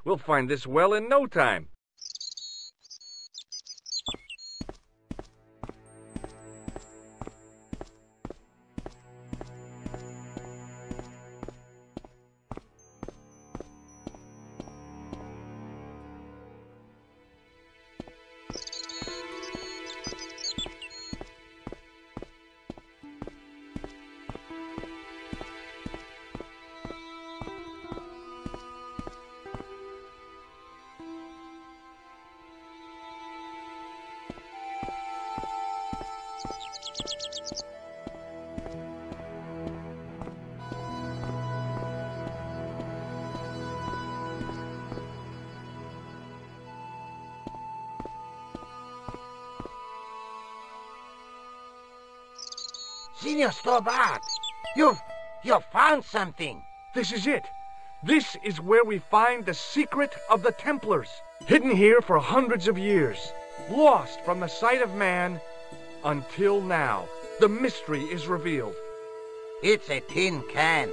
We'll find this well in no time. Senor Stobart, you've found something. This is it. This is where we find the secret of the Templars. Hidden here for hundreds of years. Lost from the sight of man until now. The mystery is revealed. It's a tin can.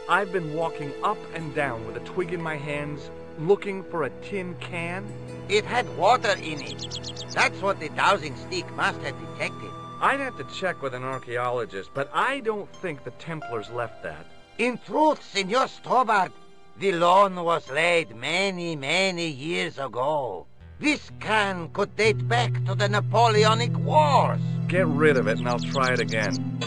I've been walking up and down with a twig in my hands, looking for a tin can. It had water in it. That's what the dowsing stick must have detected. I'd have to check with an archaeologist, but I don't think the Templars left that. In truth, Senor Stobart, the loan was laid many, many years ago. This can could date back to the Napoleonic Wars. Get rid of it and I'll try it again.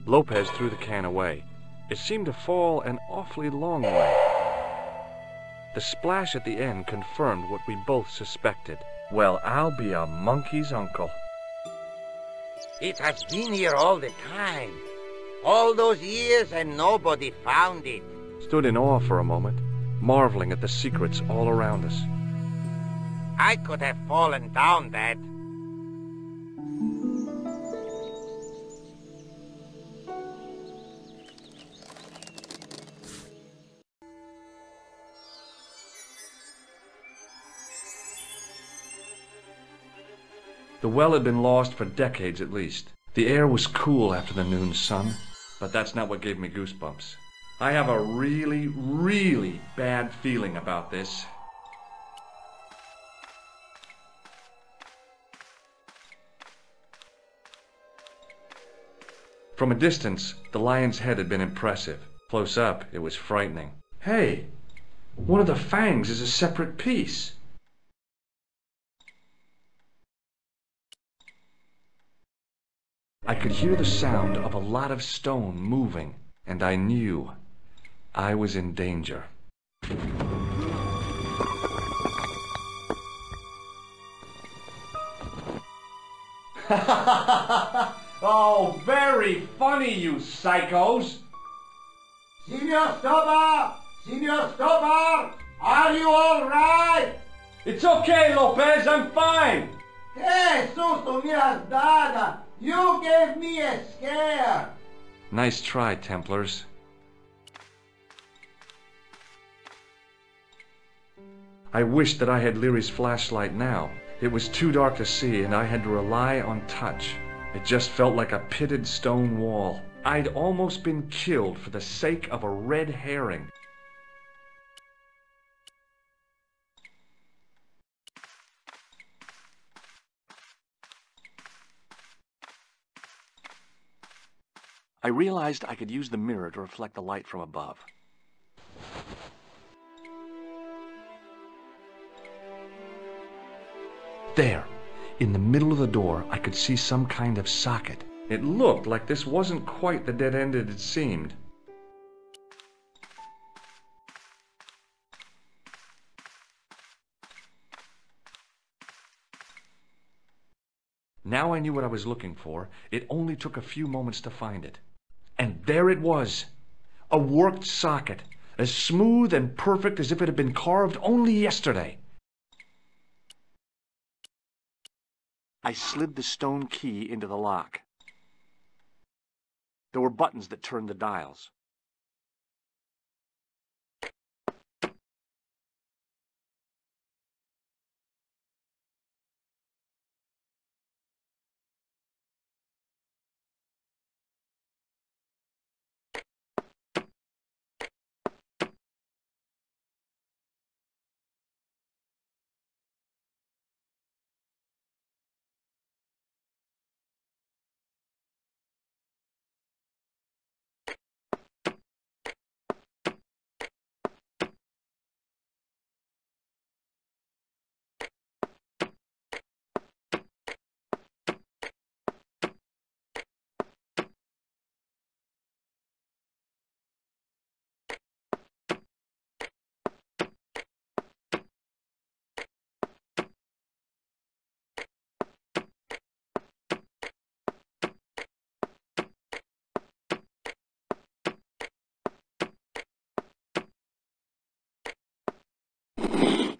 Lopez threw the can away. It seemed to fall an awfully long way. The splash at the end confirmed what we both suspected. Well, I'll be a monkey's uncle. It has been here all the time. All those years and nobody found it. Stood in awe for a moment, marveling at the secrets all around us. I could have fallen down that. The well had been lost for decades at least. The air was cool after the noon sun, but that's not what gave me goosebumps. I have a really, really bad feeling about this. From a distance, the lion's head had been impressive. Close up, it was frightening. Hey, one of the fangs is a separate piece. I could hear the sound of a lot of stone moving, and I knew I was in danger. Oh, very funny, you psychos! Signor Stobart! Signor Stobart! Are you all right? It's okay, Lopez, I'm fine! Hey, susto mi has dado! You gave me a scare! Nice try, Templars. I wished that I had Leary's flashlight now. It was too dark to see, and I had to rely on touch. It just felt like a pitted stone wall. I'd almost been killed for the sake of a red herring. I realized I could use the mirror to reflect the light from above. There, in the middle of the door, I could see some kind of socket. It looked like this wasn't quite the dead end it had seemed. Now I knew what I was looking for. It only took a few moments to find it. And there it was, a worked socket, as smooth and perfect as if it had been carved only yesterday. I slid the stone key into the lock. There were buttons that turned the dials.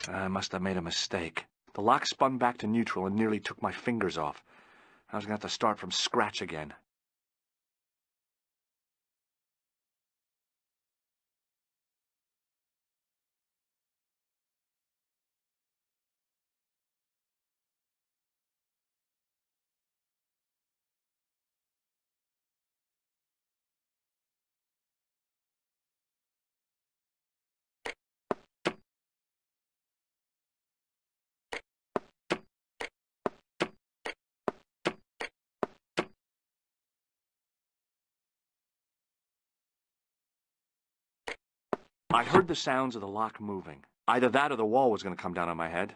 I must have made a mistake. The lock spun back to neutral and nearly took my fingers off. I was going to have to start from scratch again. I heard the sounds of the lock moving. Either that or the wall was going to come down on my head.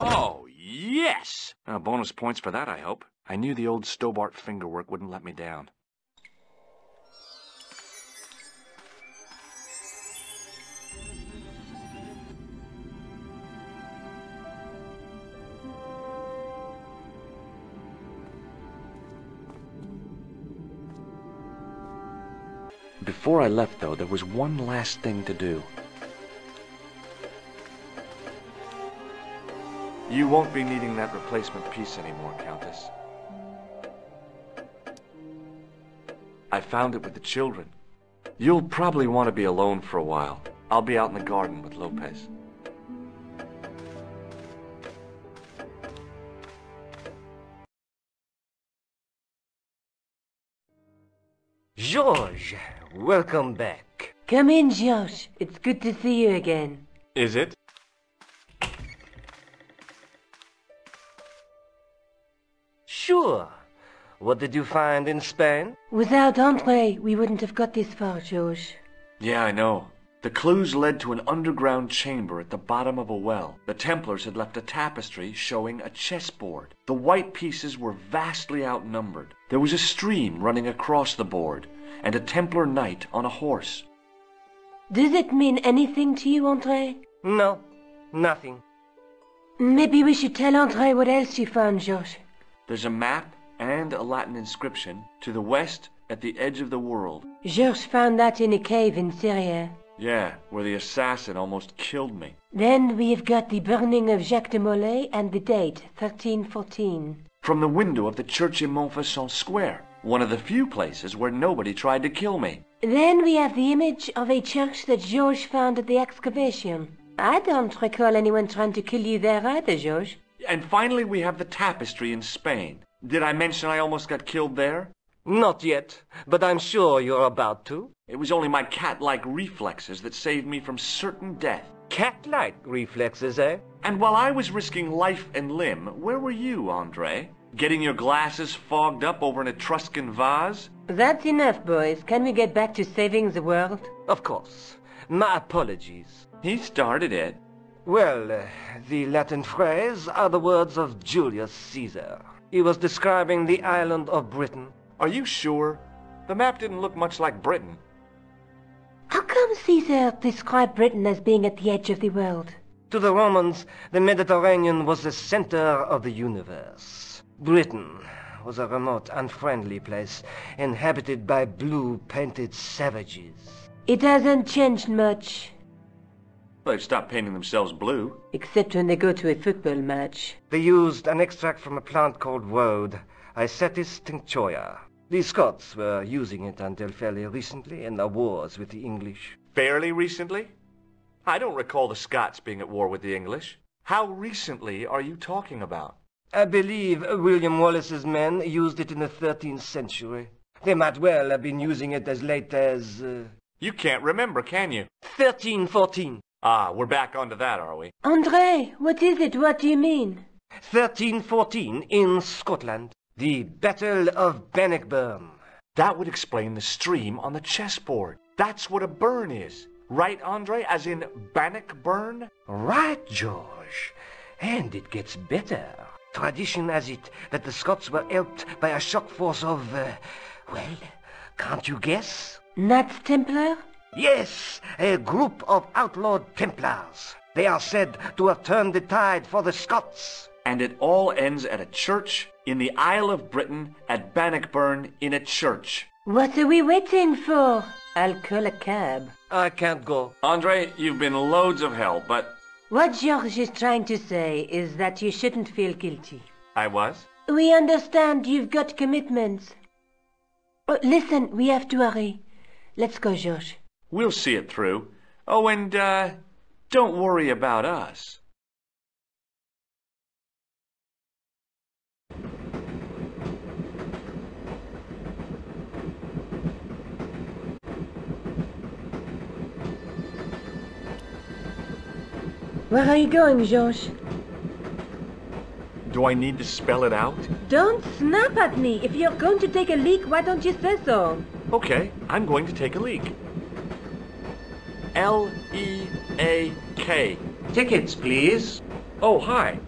Oh, yes! Bonus points for that, I hope. I knew the old Stobart fingerwork wouldn't let me down. Before I left, though, there was one last thing to do. You won't be needing that replacement piece anymore, Countess. I found it with the children. You'll probably want to be alone for a while. I'll be out in the garden with Lopez. George, welcome back. Come in, George. It's good to see you again. Is it? Sure. What did you find in Spain? Without Andre, we wouldn't have got this far, George. Yeah, I know. The clues led to an underground chamber at the bottom of a well. The Templars had left a tapestry showing a chessboard. The white pieces were vastly outnumbered. There was a stream running across the board, and a Templar knight on a horse. Does it mean anything to you, Andre? No, nothing. Maybe we should tell Andre what else you found, George. There's a map and a Latin inscription to the west at the edge of the world. George found that in a cave in Syria. Yeah, where the assassin almost killed me. Then we've got the burning of Jacques de Molay and the date, 1314. From the window of the church in Montfauçon Square, one of the few places where nobody tried to kill me. Then we have the image of a church that George found at the excavation. I don't recall anyone trying to kill you there either, George. And finally we have the tapestry in Spain. Did I mention I almost got killed there? Not yet, but I'm sure you're about to. It was only my cat-like reflexes that saved me from certain death. Cat-like reflexes, eh? And while I was risking life and limb, where were you, Andre? Getting your glasses fogged up over an Etruscan vase? That's enough, boys. Can we get back to saving the world? Of course. My apologies. He started it. Well, the Latin phrase are the words of Julius Caesar. He was describing the island of Britain. Are you sure? The map didn't look much like Britain. How come Caesar described Britain as being at the edge of the world? To the Romans, the Mediterranean was the center of the universe. Britain was a remote, unfriendly place, inhabited by blue-painted savages. It hasn't changed much. They've stopped painting themselves blue. Except when they go to a football match. They used an extract from a plant called woad, Icetis tinctoria. The Scots were using it until fairly recently in their wars with the English. Fairly recently? I don't recall the Scots being at war with the English. How recently are you talking about? I believe William Wallace's men used it in the 13th century. They might well have been using it as late as... You can't remember, can you? 1314. Ah, we're back onto that, are we? André, what is it? What do you mean? 1314 in Scotland. The Battle of Bannockburn. That would explain the stream on the chessboard. That's what a burn is. Right, Andre? As in Bannockburn? Right, George. And it gets better. Tradition has it that the Scots were helped by a shock force of, well, can't you guess? Knights Templar? Yes, a group of outlawed Templars. They are said to have turned the tide for the Scots. And it all ends at a church in the Isle of Britain at Bannockburn in a church. What are we waiting for? I'll call a cab. I can't go. Andre, you've been loads of help, but... What George is trying to say is that you shouldn't feel guilty. I was? We understand you've got commitments. Oh, listen, we have to hurry. Let's go, George. We'll see it through. Oh, and, don't worry about us. Where are you going, George? Do I need to spell it out? Don't snap at me. If you're going to take a leak, why don't you say so? Okay, I'm going to take a leak. L-E-A-K. Tickets, please. Oh, hi.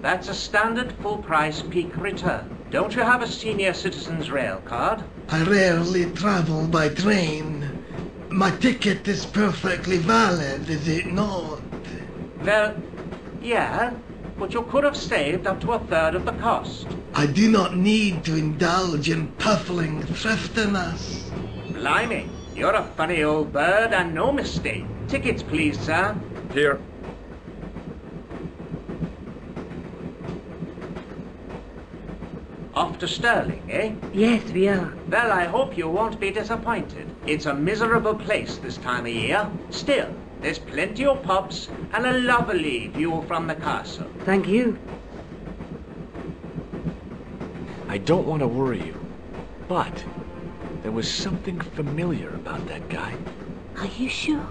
That's a standard full-price peak return. Don't you have a senior citizen's rail card? I rarely travel by train. My ticket is perfectly valid, is it not? Well, yeah, but you could have saved up to a third of the cost. I do not need to indulge in puffling thriftiness. Blimey, you're a funny old bird and no mistake. Tickets, please, sir. Here. Off to Stirling, eh? Yes, we are. Well, I hope you won't be disappointed. It's a miserable place this time of year. Still, there's plenty of pubs and a lovely view from the castle. Thank you. I don't want to worry you, but there was something familiar about that guy. Are you sure?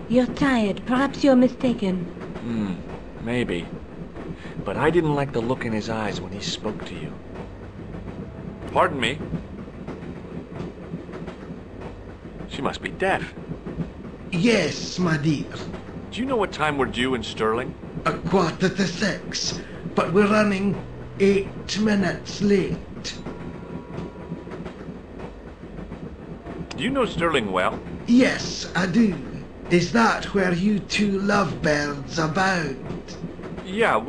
You're tired. Perhaps you're mistaken. Maybe. But I didn't like the look in his eyes when he spoke to you. Pardon me. She must be deaf. Yes, my dear. Do you know what time we're due in Stirling? 6:15, but we're running 8 minutes late. Do you know Stirling well? Yes, I do. Is that where you two lovebirds abound? Yeah,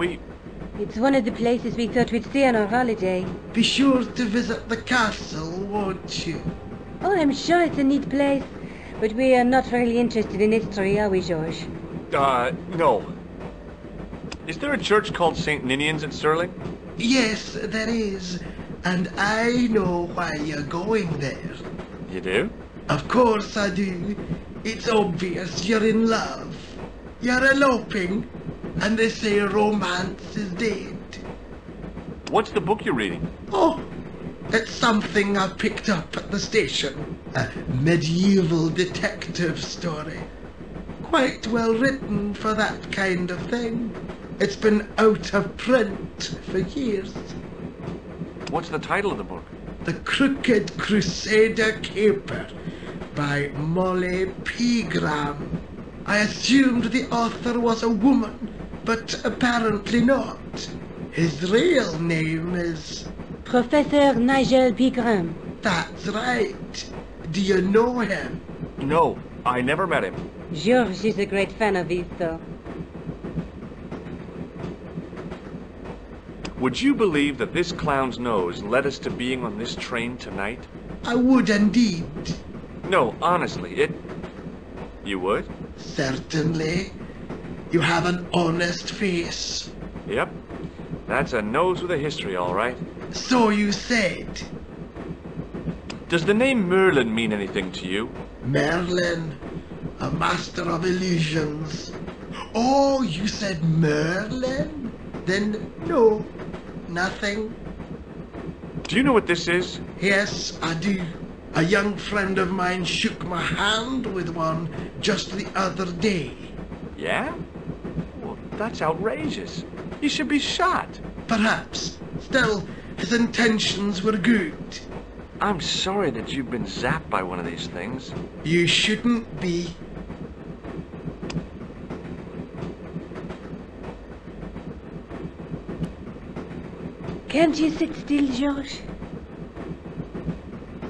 It's one of the places we thought we'd stay on our holiday. Be sure to visit the castle, won't you? Oh, I'm sure it's a neat place. But we are not really interested in history, are we, George? No. Is there a church called St. Ninian's at Stirling? Yes, there is. And I know why you're going there. You do? Of course I do. It's obvious you're in love. You're eloping, and they say romance is dead. What's the book you're reading? Oh, it's something I picked up at the station. A medieval detective story. Quite well written for that kind of thing. It's been out of print for years. What's the title of the book? The Crooked Crusader Caper by Molly Pegram. I assumed the author was a woman, but apparently not. His real name is... Professor Nigel Pegram. That's right. Do you know him? No, I never met him. George is a great fan of his, though. Would you believe that this clown's nose led us to being on this train tonight? I would indeed. No, honestly, You would? Certainly. You have an honest face. Yep. That's a nose with a history, all right. So you said. Does the name Merlin mean anything to you? Merlin, a master of illusions. Oh, you said Merlin? Then no, nothing. Do you know what this is? Yes, I do. A young friend of mine shook my hand with one just the other day. Yeah? Well, that's outrageous. He should be shot. Perhaps. Still, his intentions were good. I'm sorry that you've been zapped by one of these things. You shouldn't be. Can't you sit still, George?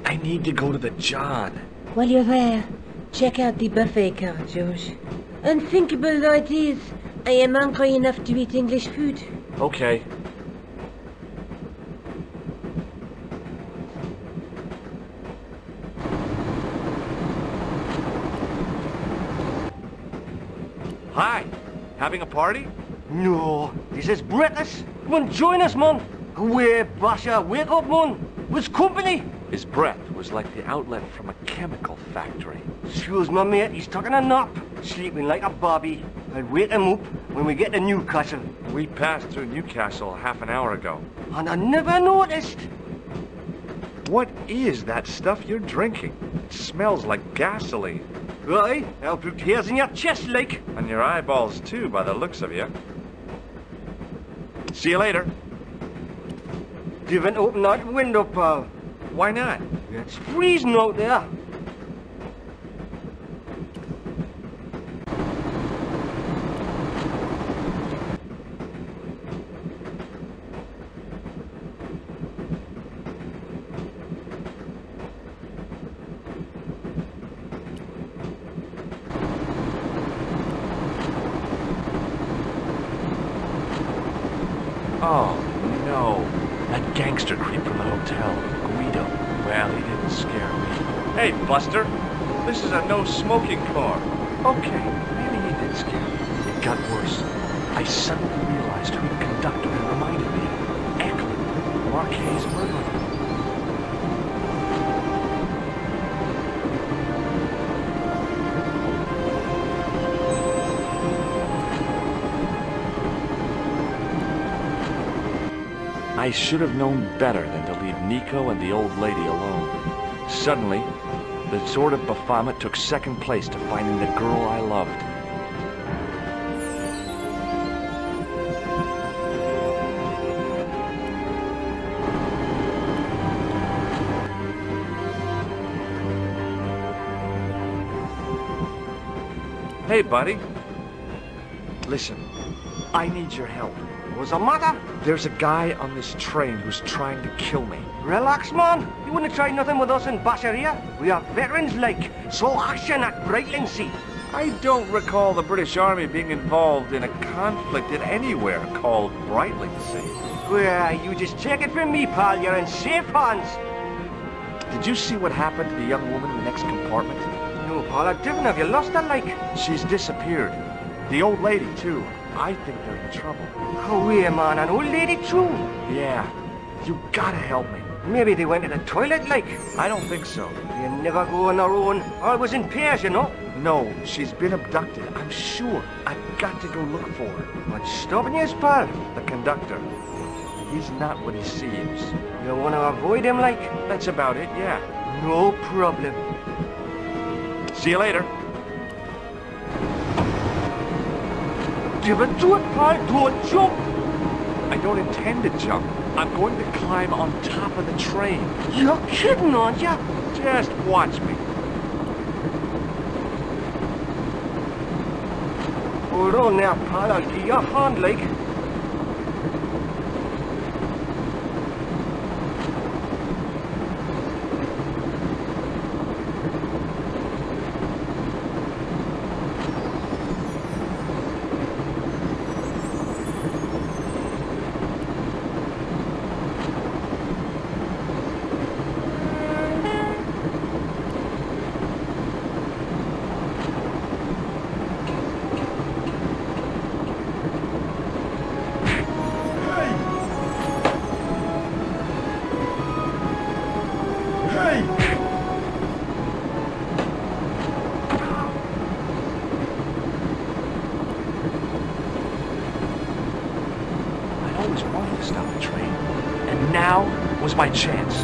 I need to go to the John. While you're there, check out the buffet car, George. Unthinkable though it is, I am hungry enough to eat English food. Okay. Hi. Having a party? No, this is breakfast. Come on, join us, man. Away, Basha, wake up, man. What's company? His breath was like the outlet from a chemical factory. Excuse my mate, he's taking a nap. Sleeping like a bobby. I'll wake him up when we get to Newcastle. We passed through Newcastle half an hour ago. And I never noticed. What is that stuff you're drinking? It smells like gasoline. Right, I'll put hairs in your chest, like. And your eyeballs, too, by the looks of you. See you later. You haven't opened that window, pal. Why not? It's freezing out there. Oh, no. That gangster creep from the hotel, Guido. Well, he didn't scare me. Hey, Buster. This is a no-smoking car. Okay, maybe he did scare me. It got worse. I suddenly realized who the conductor had reminded me of. Eklund, Marquet's murderer. I should have known better than to leave Nico and the old lady alone. Suddenly, the sword of Baphomet took second place to finding the girl I loved. Hey, buddy. Listen, I need your help. What's the matter? There's a guy on this train who's trying to kill me. Relax, man. You wouldn't try nothing with us in Syria. We are veterans like, so action at Brightlingsea. I don't recall the British Army being involved in a conflict in anywhere called Brightlingsea. Well, you just take it from me, pal. You're in safe hands. Did you see what happened to the young woman in the next compartment? No, pal, I didn't. Have you lost her, like? She's disappeared. The old lady, too. I think they're in trouble. Oh, yeah, man. An old lady, too? Yeah. You gotta help me. Maybe they went to the toilet, like? I don't think so. You never go on their own. Always in pairs, you know? No, she's been abducted. I'm sure. I've got to go look for her. What's stopping you, pal? The conductor. He's not what he seems. You want to avoid him, like? That's about it, yeah. No problem. See you later. Give it to it, pal. Don't jump. I don't intend to jump. I'm going to climb on top of the train. You're kidding, aren't you? Just watch me. Hold on now, pal. I'll give you a hand, like. My chance.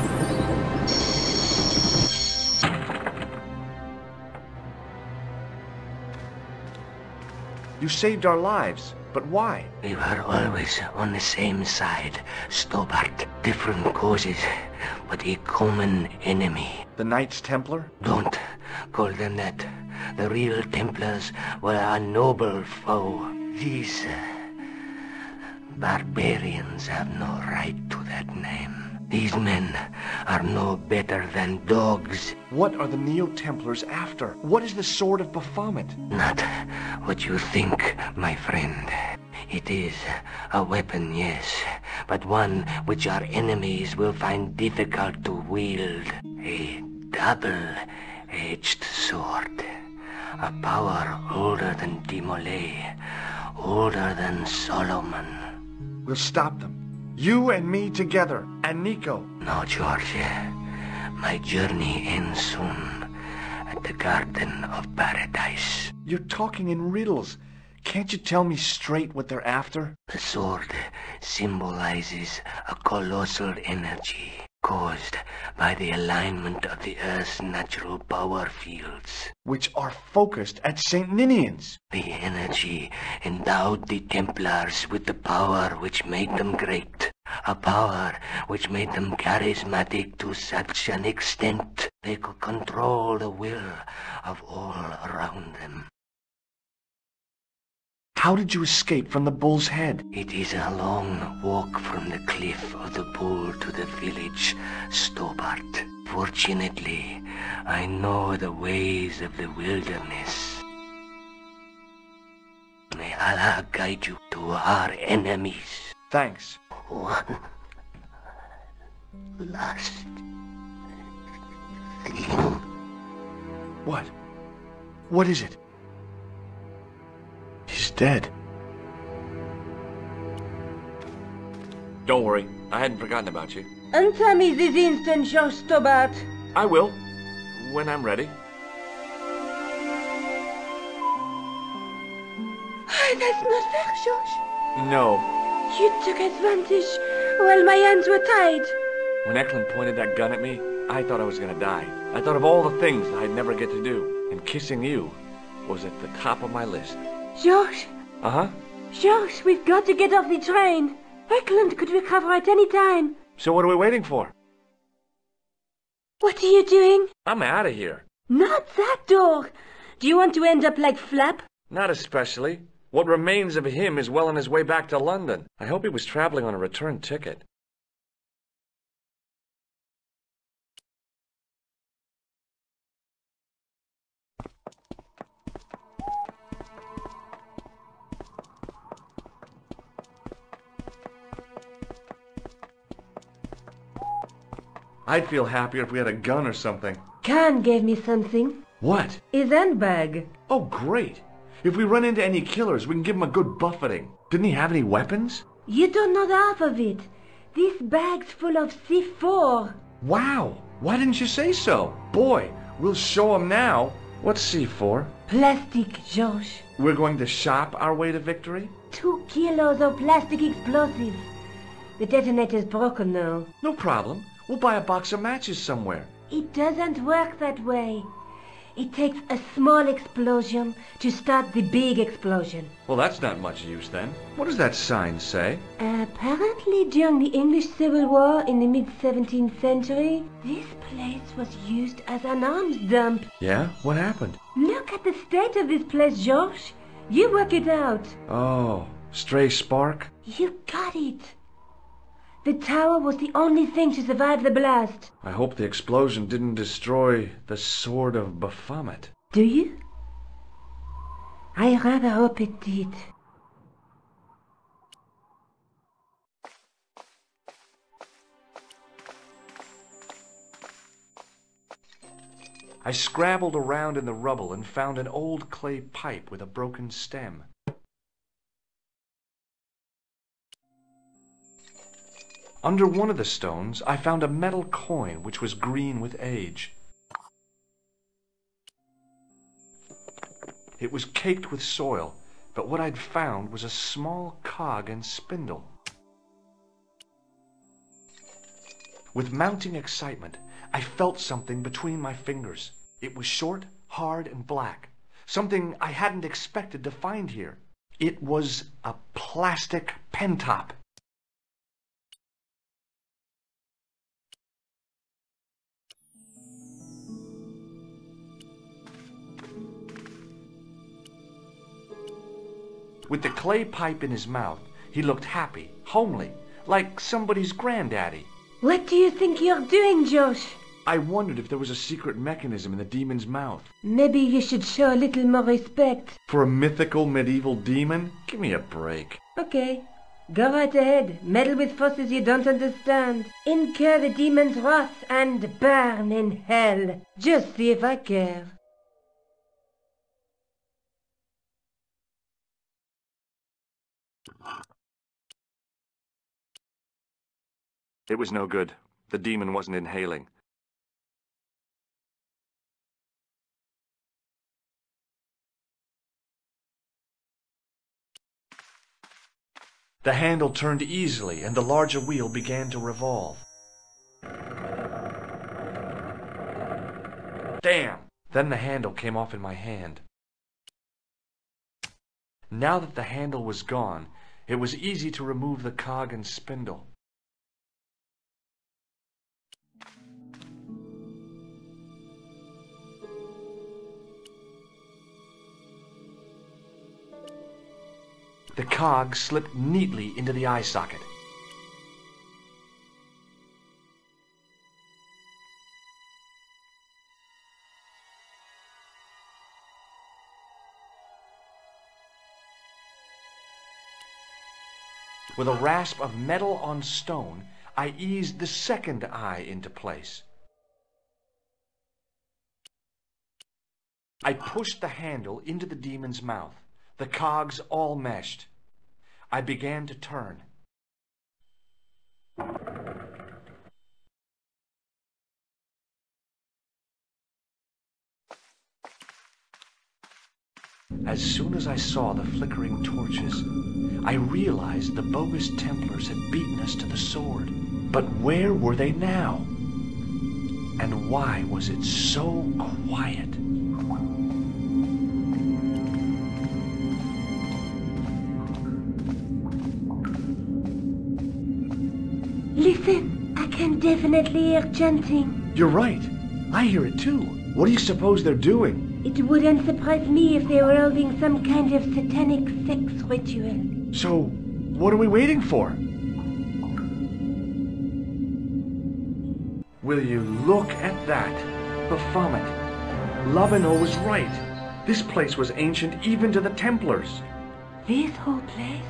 You saved our lives, but why? We were always on the same side, Stobart. Different causes, but a common enemy. The Knights Templar? Don't call them that. The real Templars were a noble foe. These barbarians have no right to that name. These men are no better than dogs. What are the Neo-Templars after? What is the sword of Baphomet? Not what you think, my friend. It is a weapon, yes, but one which our enemies will find difficult to wield. A double-edged sword. A power older than Demolay, older than Solomon. We'll stop them. You and me together, and Nico. No, George. My journey ends soon at the Garden of Paradise. You're talking in riddles. Can't you tell me straight what they're after? The sword symbolizes a colossal energy caused by the alignment of the Earth's natural power fields, which are focused at St. Ninians. The energy endowed the Templars with the power which made them great, a power which made them charismatic to such an extent they could control the will of all around them. How did you escape from the Bull's Head? It is a long walk from the cliff of the Bull to the village, Stobart. Fortunately, I know the ways of the wilderness. May Allah guide you to our enemies. Thanks. one last thing. What? What is it? He's dead. Don't worry. I hadn't forgotten about you. Answer me this instant, George Stobart. I will. When I'm ready. That's not fair, George. No. You took advantage while my hands were tied. When Eklund pointed that gun at me, I thought I was gonna die. I thought of all the things I'd never get to do, and kissing you was at the top of my list. George. Uh-huh. George, we've got to get off the train. Eklund could recover at any time. So what are we waiting for? What are you doing? I'm out of here. Not that door. Do you want to end up like Flap? Not especially. What remains of him is well on his way back to London. I hope he was traveling on a return ticket. I'd feel happier if we had a gun or something. Khan gave me something. What? His handbag. Oh, great. If we run into any killers, we can give them a good buffeting. Didn't he have any weapons? You don't know the half of it. This bag's full of C4. Wow. Why didn't you say so? Boy, we'll show them now. What's C4? Plastic, George. We're going to shop our way to victory? 2 kilos of plastic explosives. The detonator's broken now. No problem. We'll buy a box of matches somewhere. It doesn't work that way. It takes a small explosion to start the big explosion. Well, that's not much use then. What does that sign say? Apparently during the English Civil War in the mid-17th century, this place was used as an arms dump. Yeah? What happened? Look at the state of this place, George. You work it out. Oh, stray spark? You got it. The tower was the only thing to survive the blast. I hope the explosion didn't destroy the sword of Baphomet. Do you? I rather hope it did. I scrabbled around in the rubble and found an old clay pipe with a broken stem. Under one of the stones, I found a metal coin which was green with age. It was caked with soil, but what I'd found was a small cog and spindle. With mounting excitement, I felt something between my fingers. It was short, hard, and black. Something I hadn't expected to find here. It was a plastic pen top. With the clay pipe in his mouth, he looked happy, homely, like somebody's granddaddy. What do you think you're doing, Josh? I wondered if there was a secret mechanism in the demon's mouth. Maybe you should show a little more respect. For a mythical medieval demon? Give me a break. Okay. Go right ahead. Meddle with forces you don't understand. Incur the demon's wrath and burn in hell. Just see if I care. It was no good. The demon wasn't inhaling. The handle turned easily, and the larger wheel began to revolve. Damn! Then the handle came off in my hand. Now that the handle was gone, it was easy to remove the cog and spindle. The cog slipped neatly into the eye socket. With a rasp of metal on stone, I eased the second eye into place. I pushed the handle into the demon's mouth. The cogs all meshed. I began to turn. As soon as I saw the flickering torches, I realized the bogus Templars had beaten us to the sword. But where were they now? And why was it so quiet? Listen, I can definitely hear chanting. You're right. I hear it too. What do you suppose they're doing? It wouldn't surprise me if they were holding some kind of satanic sex ritual. So, what are we waiting for? Will you look at that? Baphomet. Lavino was right. This place was ancient even to the Templars. This whole place?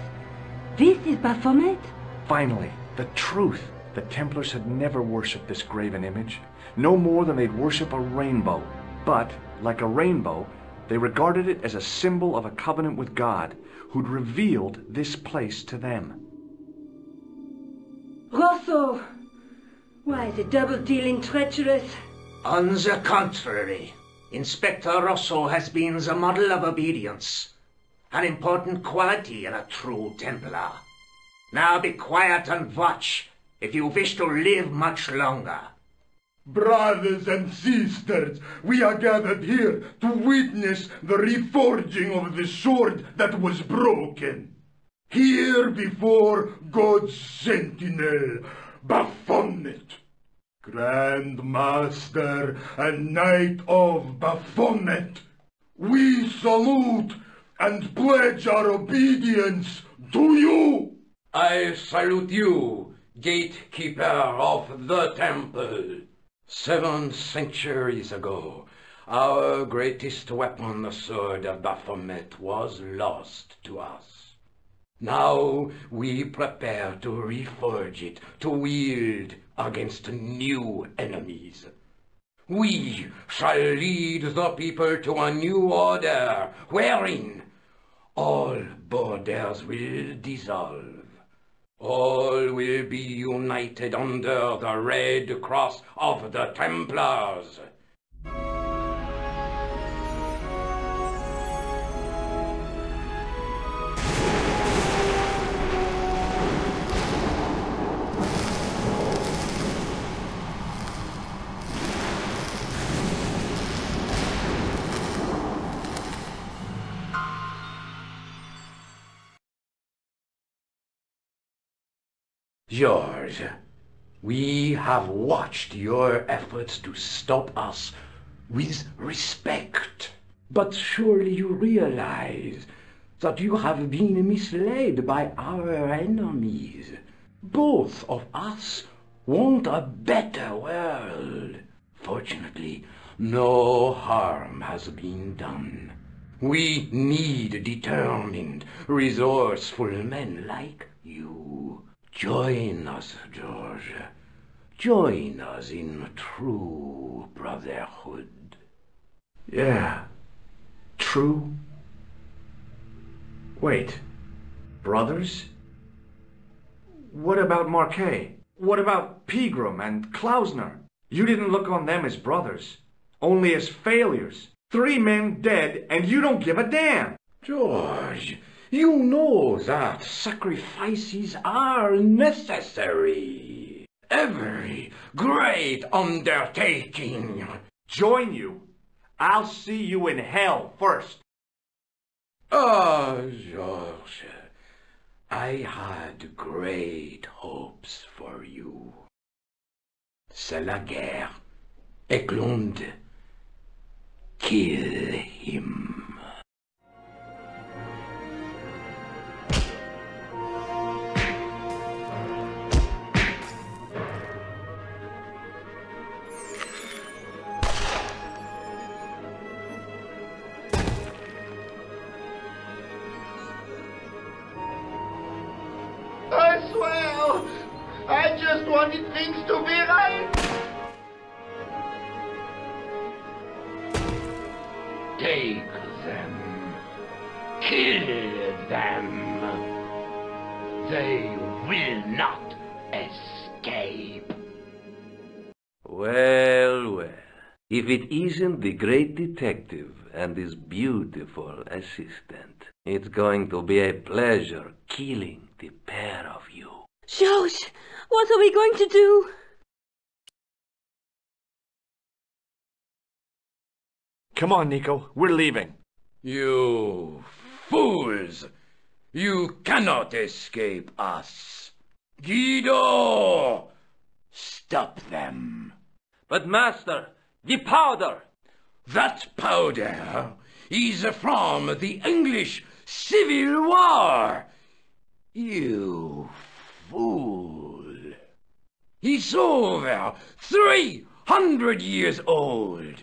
This is Baphomet? Finally, the truth. The Templars had never worshipped this graven image, no more than they'd worship a rainbow. But, like a rainbow, they regarded it as a symbol of a covenant with God, who'd revealed this place to them. Rosso! Why is it double-dealing treacherous? On the contrary, Inspector Rosso has been the model of obedience, an important quality in a true Templar. Now be quiet and watch, if you wish to live much longer. Brothers and sisters, we are gathered here to witness the reforging of the sword that was broken. Here before God's sentinel, Baphomet. Grand Master and Knight of Baphomet, we salute and pledge our obedience to you. I salute you, gatekeeper of the temple. 7 centuries ago, our greatest weapon, the sword of Baphomet, was lost to us. Now we prepare to reforge it, to wield against new enemies. We shall lead the people to a new order, wherein all borders will dissolve. All will be united under the red cross of the Templars. George, we have watched your efforts to stop us with respect. But surely you realize that you have been misled by our enemies. Both of us want a better world. Fortunately, no harm has been done. We need determined, resourceful men like you. Join us, George. Join us in true brotherhood. Yeah. True? Wait. Brothers? What about Marquet? What about Pegram and Klausner? You didn't look on them as brothers, only as failures. 3 men dead, and you don't give a damn. George, you know that sacrifices are necessary. Every great undertaking. Join you. I'll see you in hell first. Oh, George, I had great hopes for you. C'est la guerre. Eklund, kill him. he thinks to be right. Take them. Kill them. They will not escape. Well, well. If it isn't the great detective and his beautiful assistant, it's going to be a pleasure killing the pair of you. George, what are we going to do? Come on, Nico. We're leaving. You fools! You cannot escape us. Guido! Stop them. But, Master, the powder! That powder is from the English Civil War. You fool. It's over 300 years old.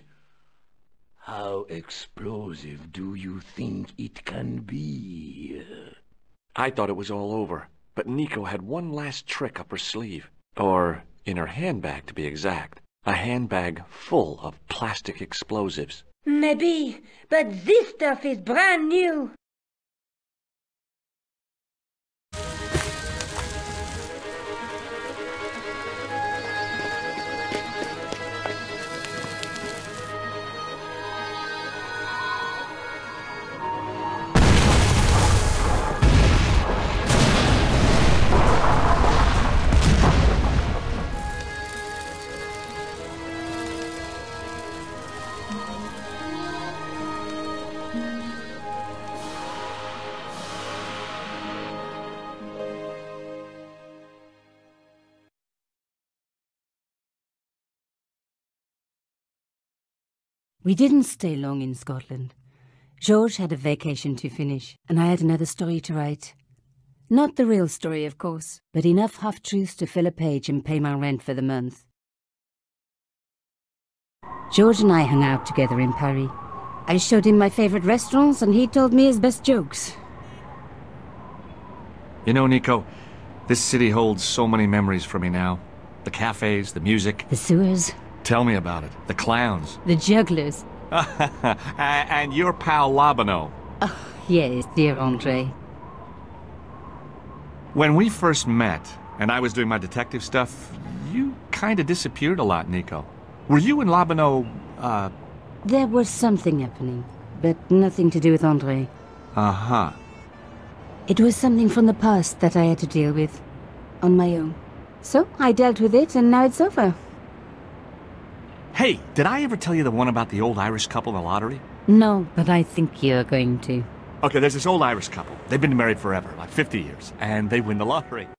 How explosive do you think it can be? I thought it was all over, but Nico had one last trick up her sleeve. Or in her handbag, to be exact. A handbag full of plastic explosives. Maybe, but this stuff is brand new. We didn't stay long in Scotland. George had a vacation to finish, and I had another story to write. Not the real story, of course, but enough half-truths to fill a page and pay my rent for the month. George and I hung out together in Paris. I showed him my favourite restaurants, and he told me his best jokes. You know, Nico, this city holds so many memories for me now. The cafes, the music. The sewers. Tell me about it. The clowns. The jugglers. And your pal Labano. Oh, yes, dear Andre. When we first met, and I was doing my detective stuff, you kind of disappeared a lot, Nico. Were you and Labano, There was something happening, but nothing to do with Andre. Uh-huh. It was something from the past that I had to deal with, on my own. So, I dealt with it, and now it's over. Hey, did I ever tell you the one about the old Irish couple in the lottery? No, but I think you're going to. Okay, there's this old Irish couple. They've been married forever, like 50 years, and they win the lottery.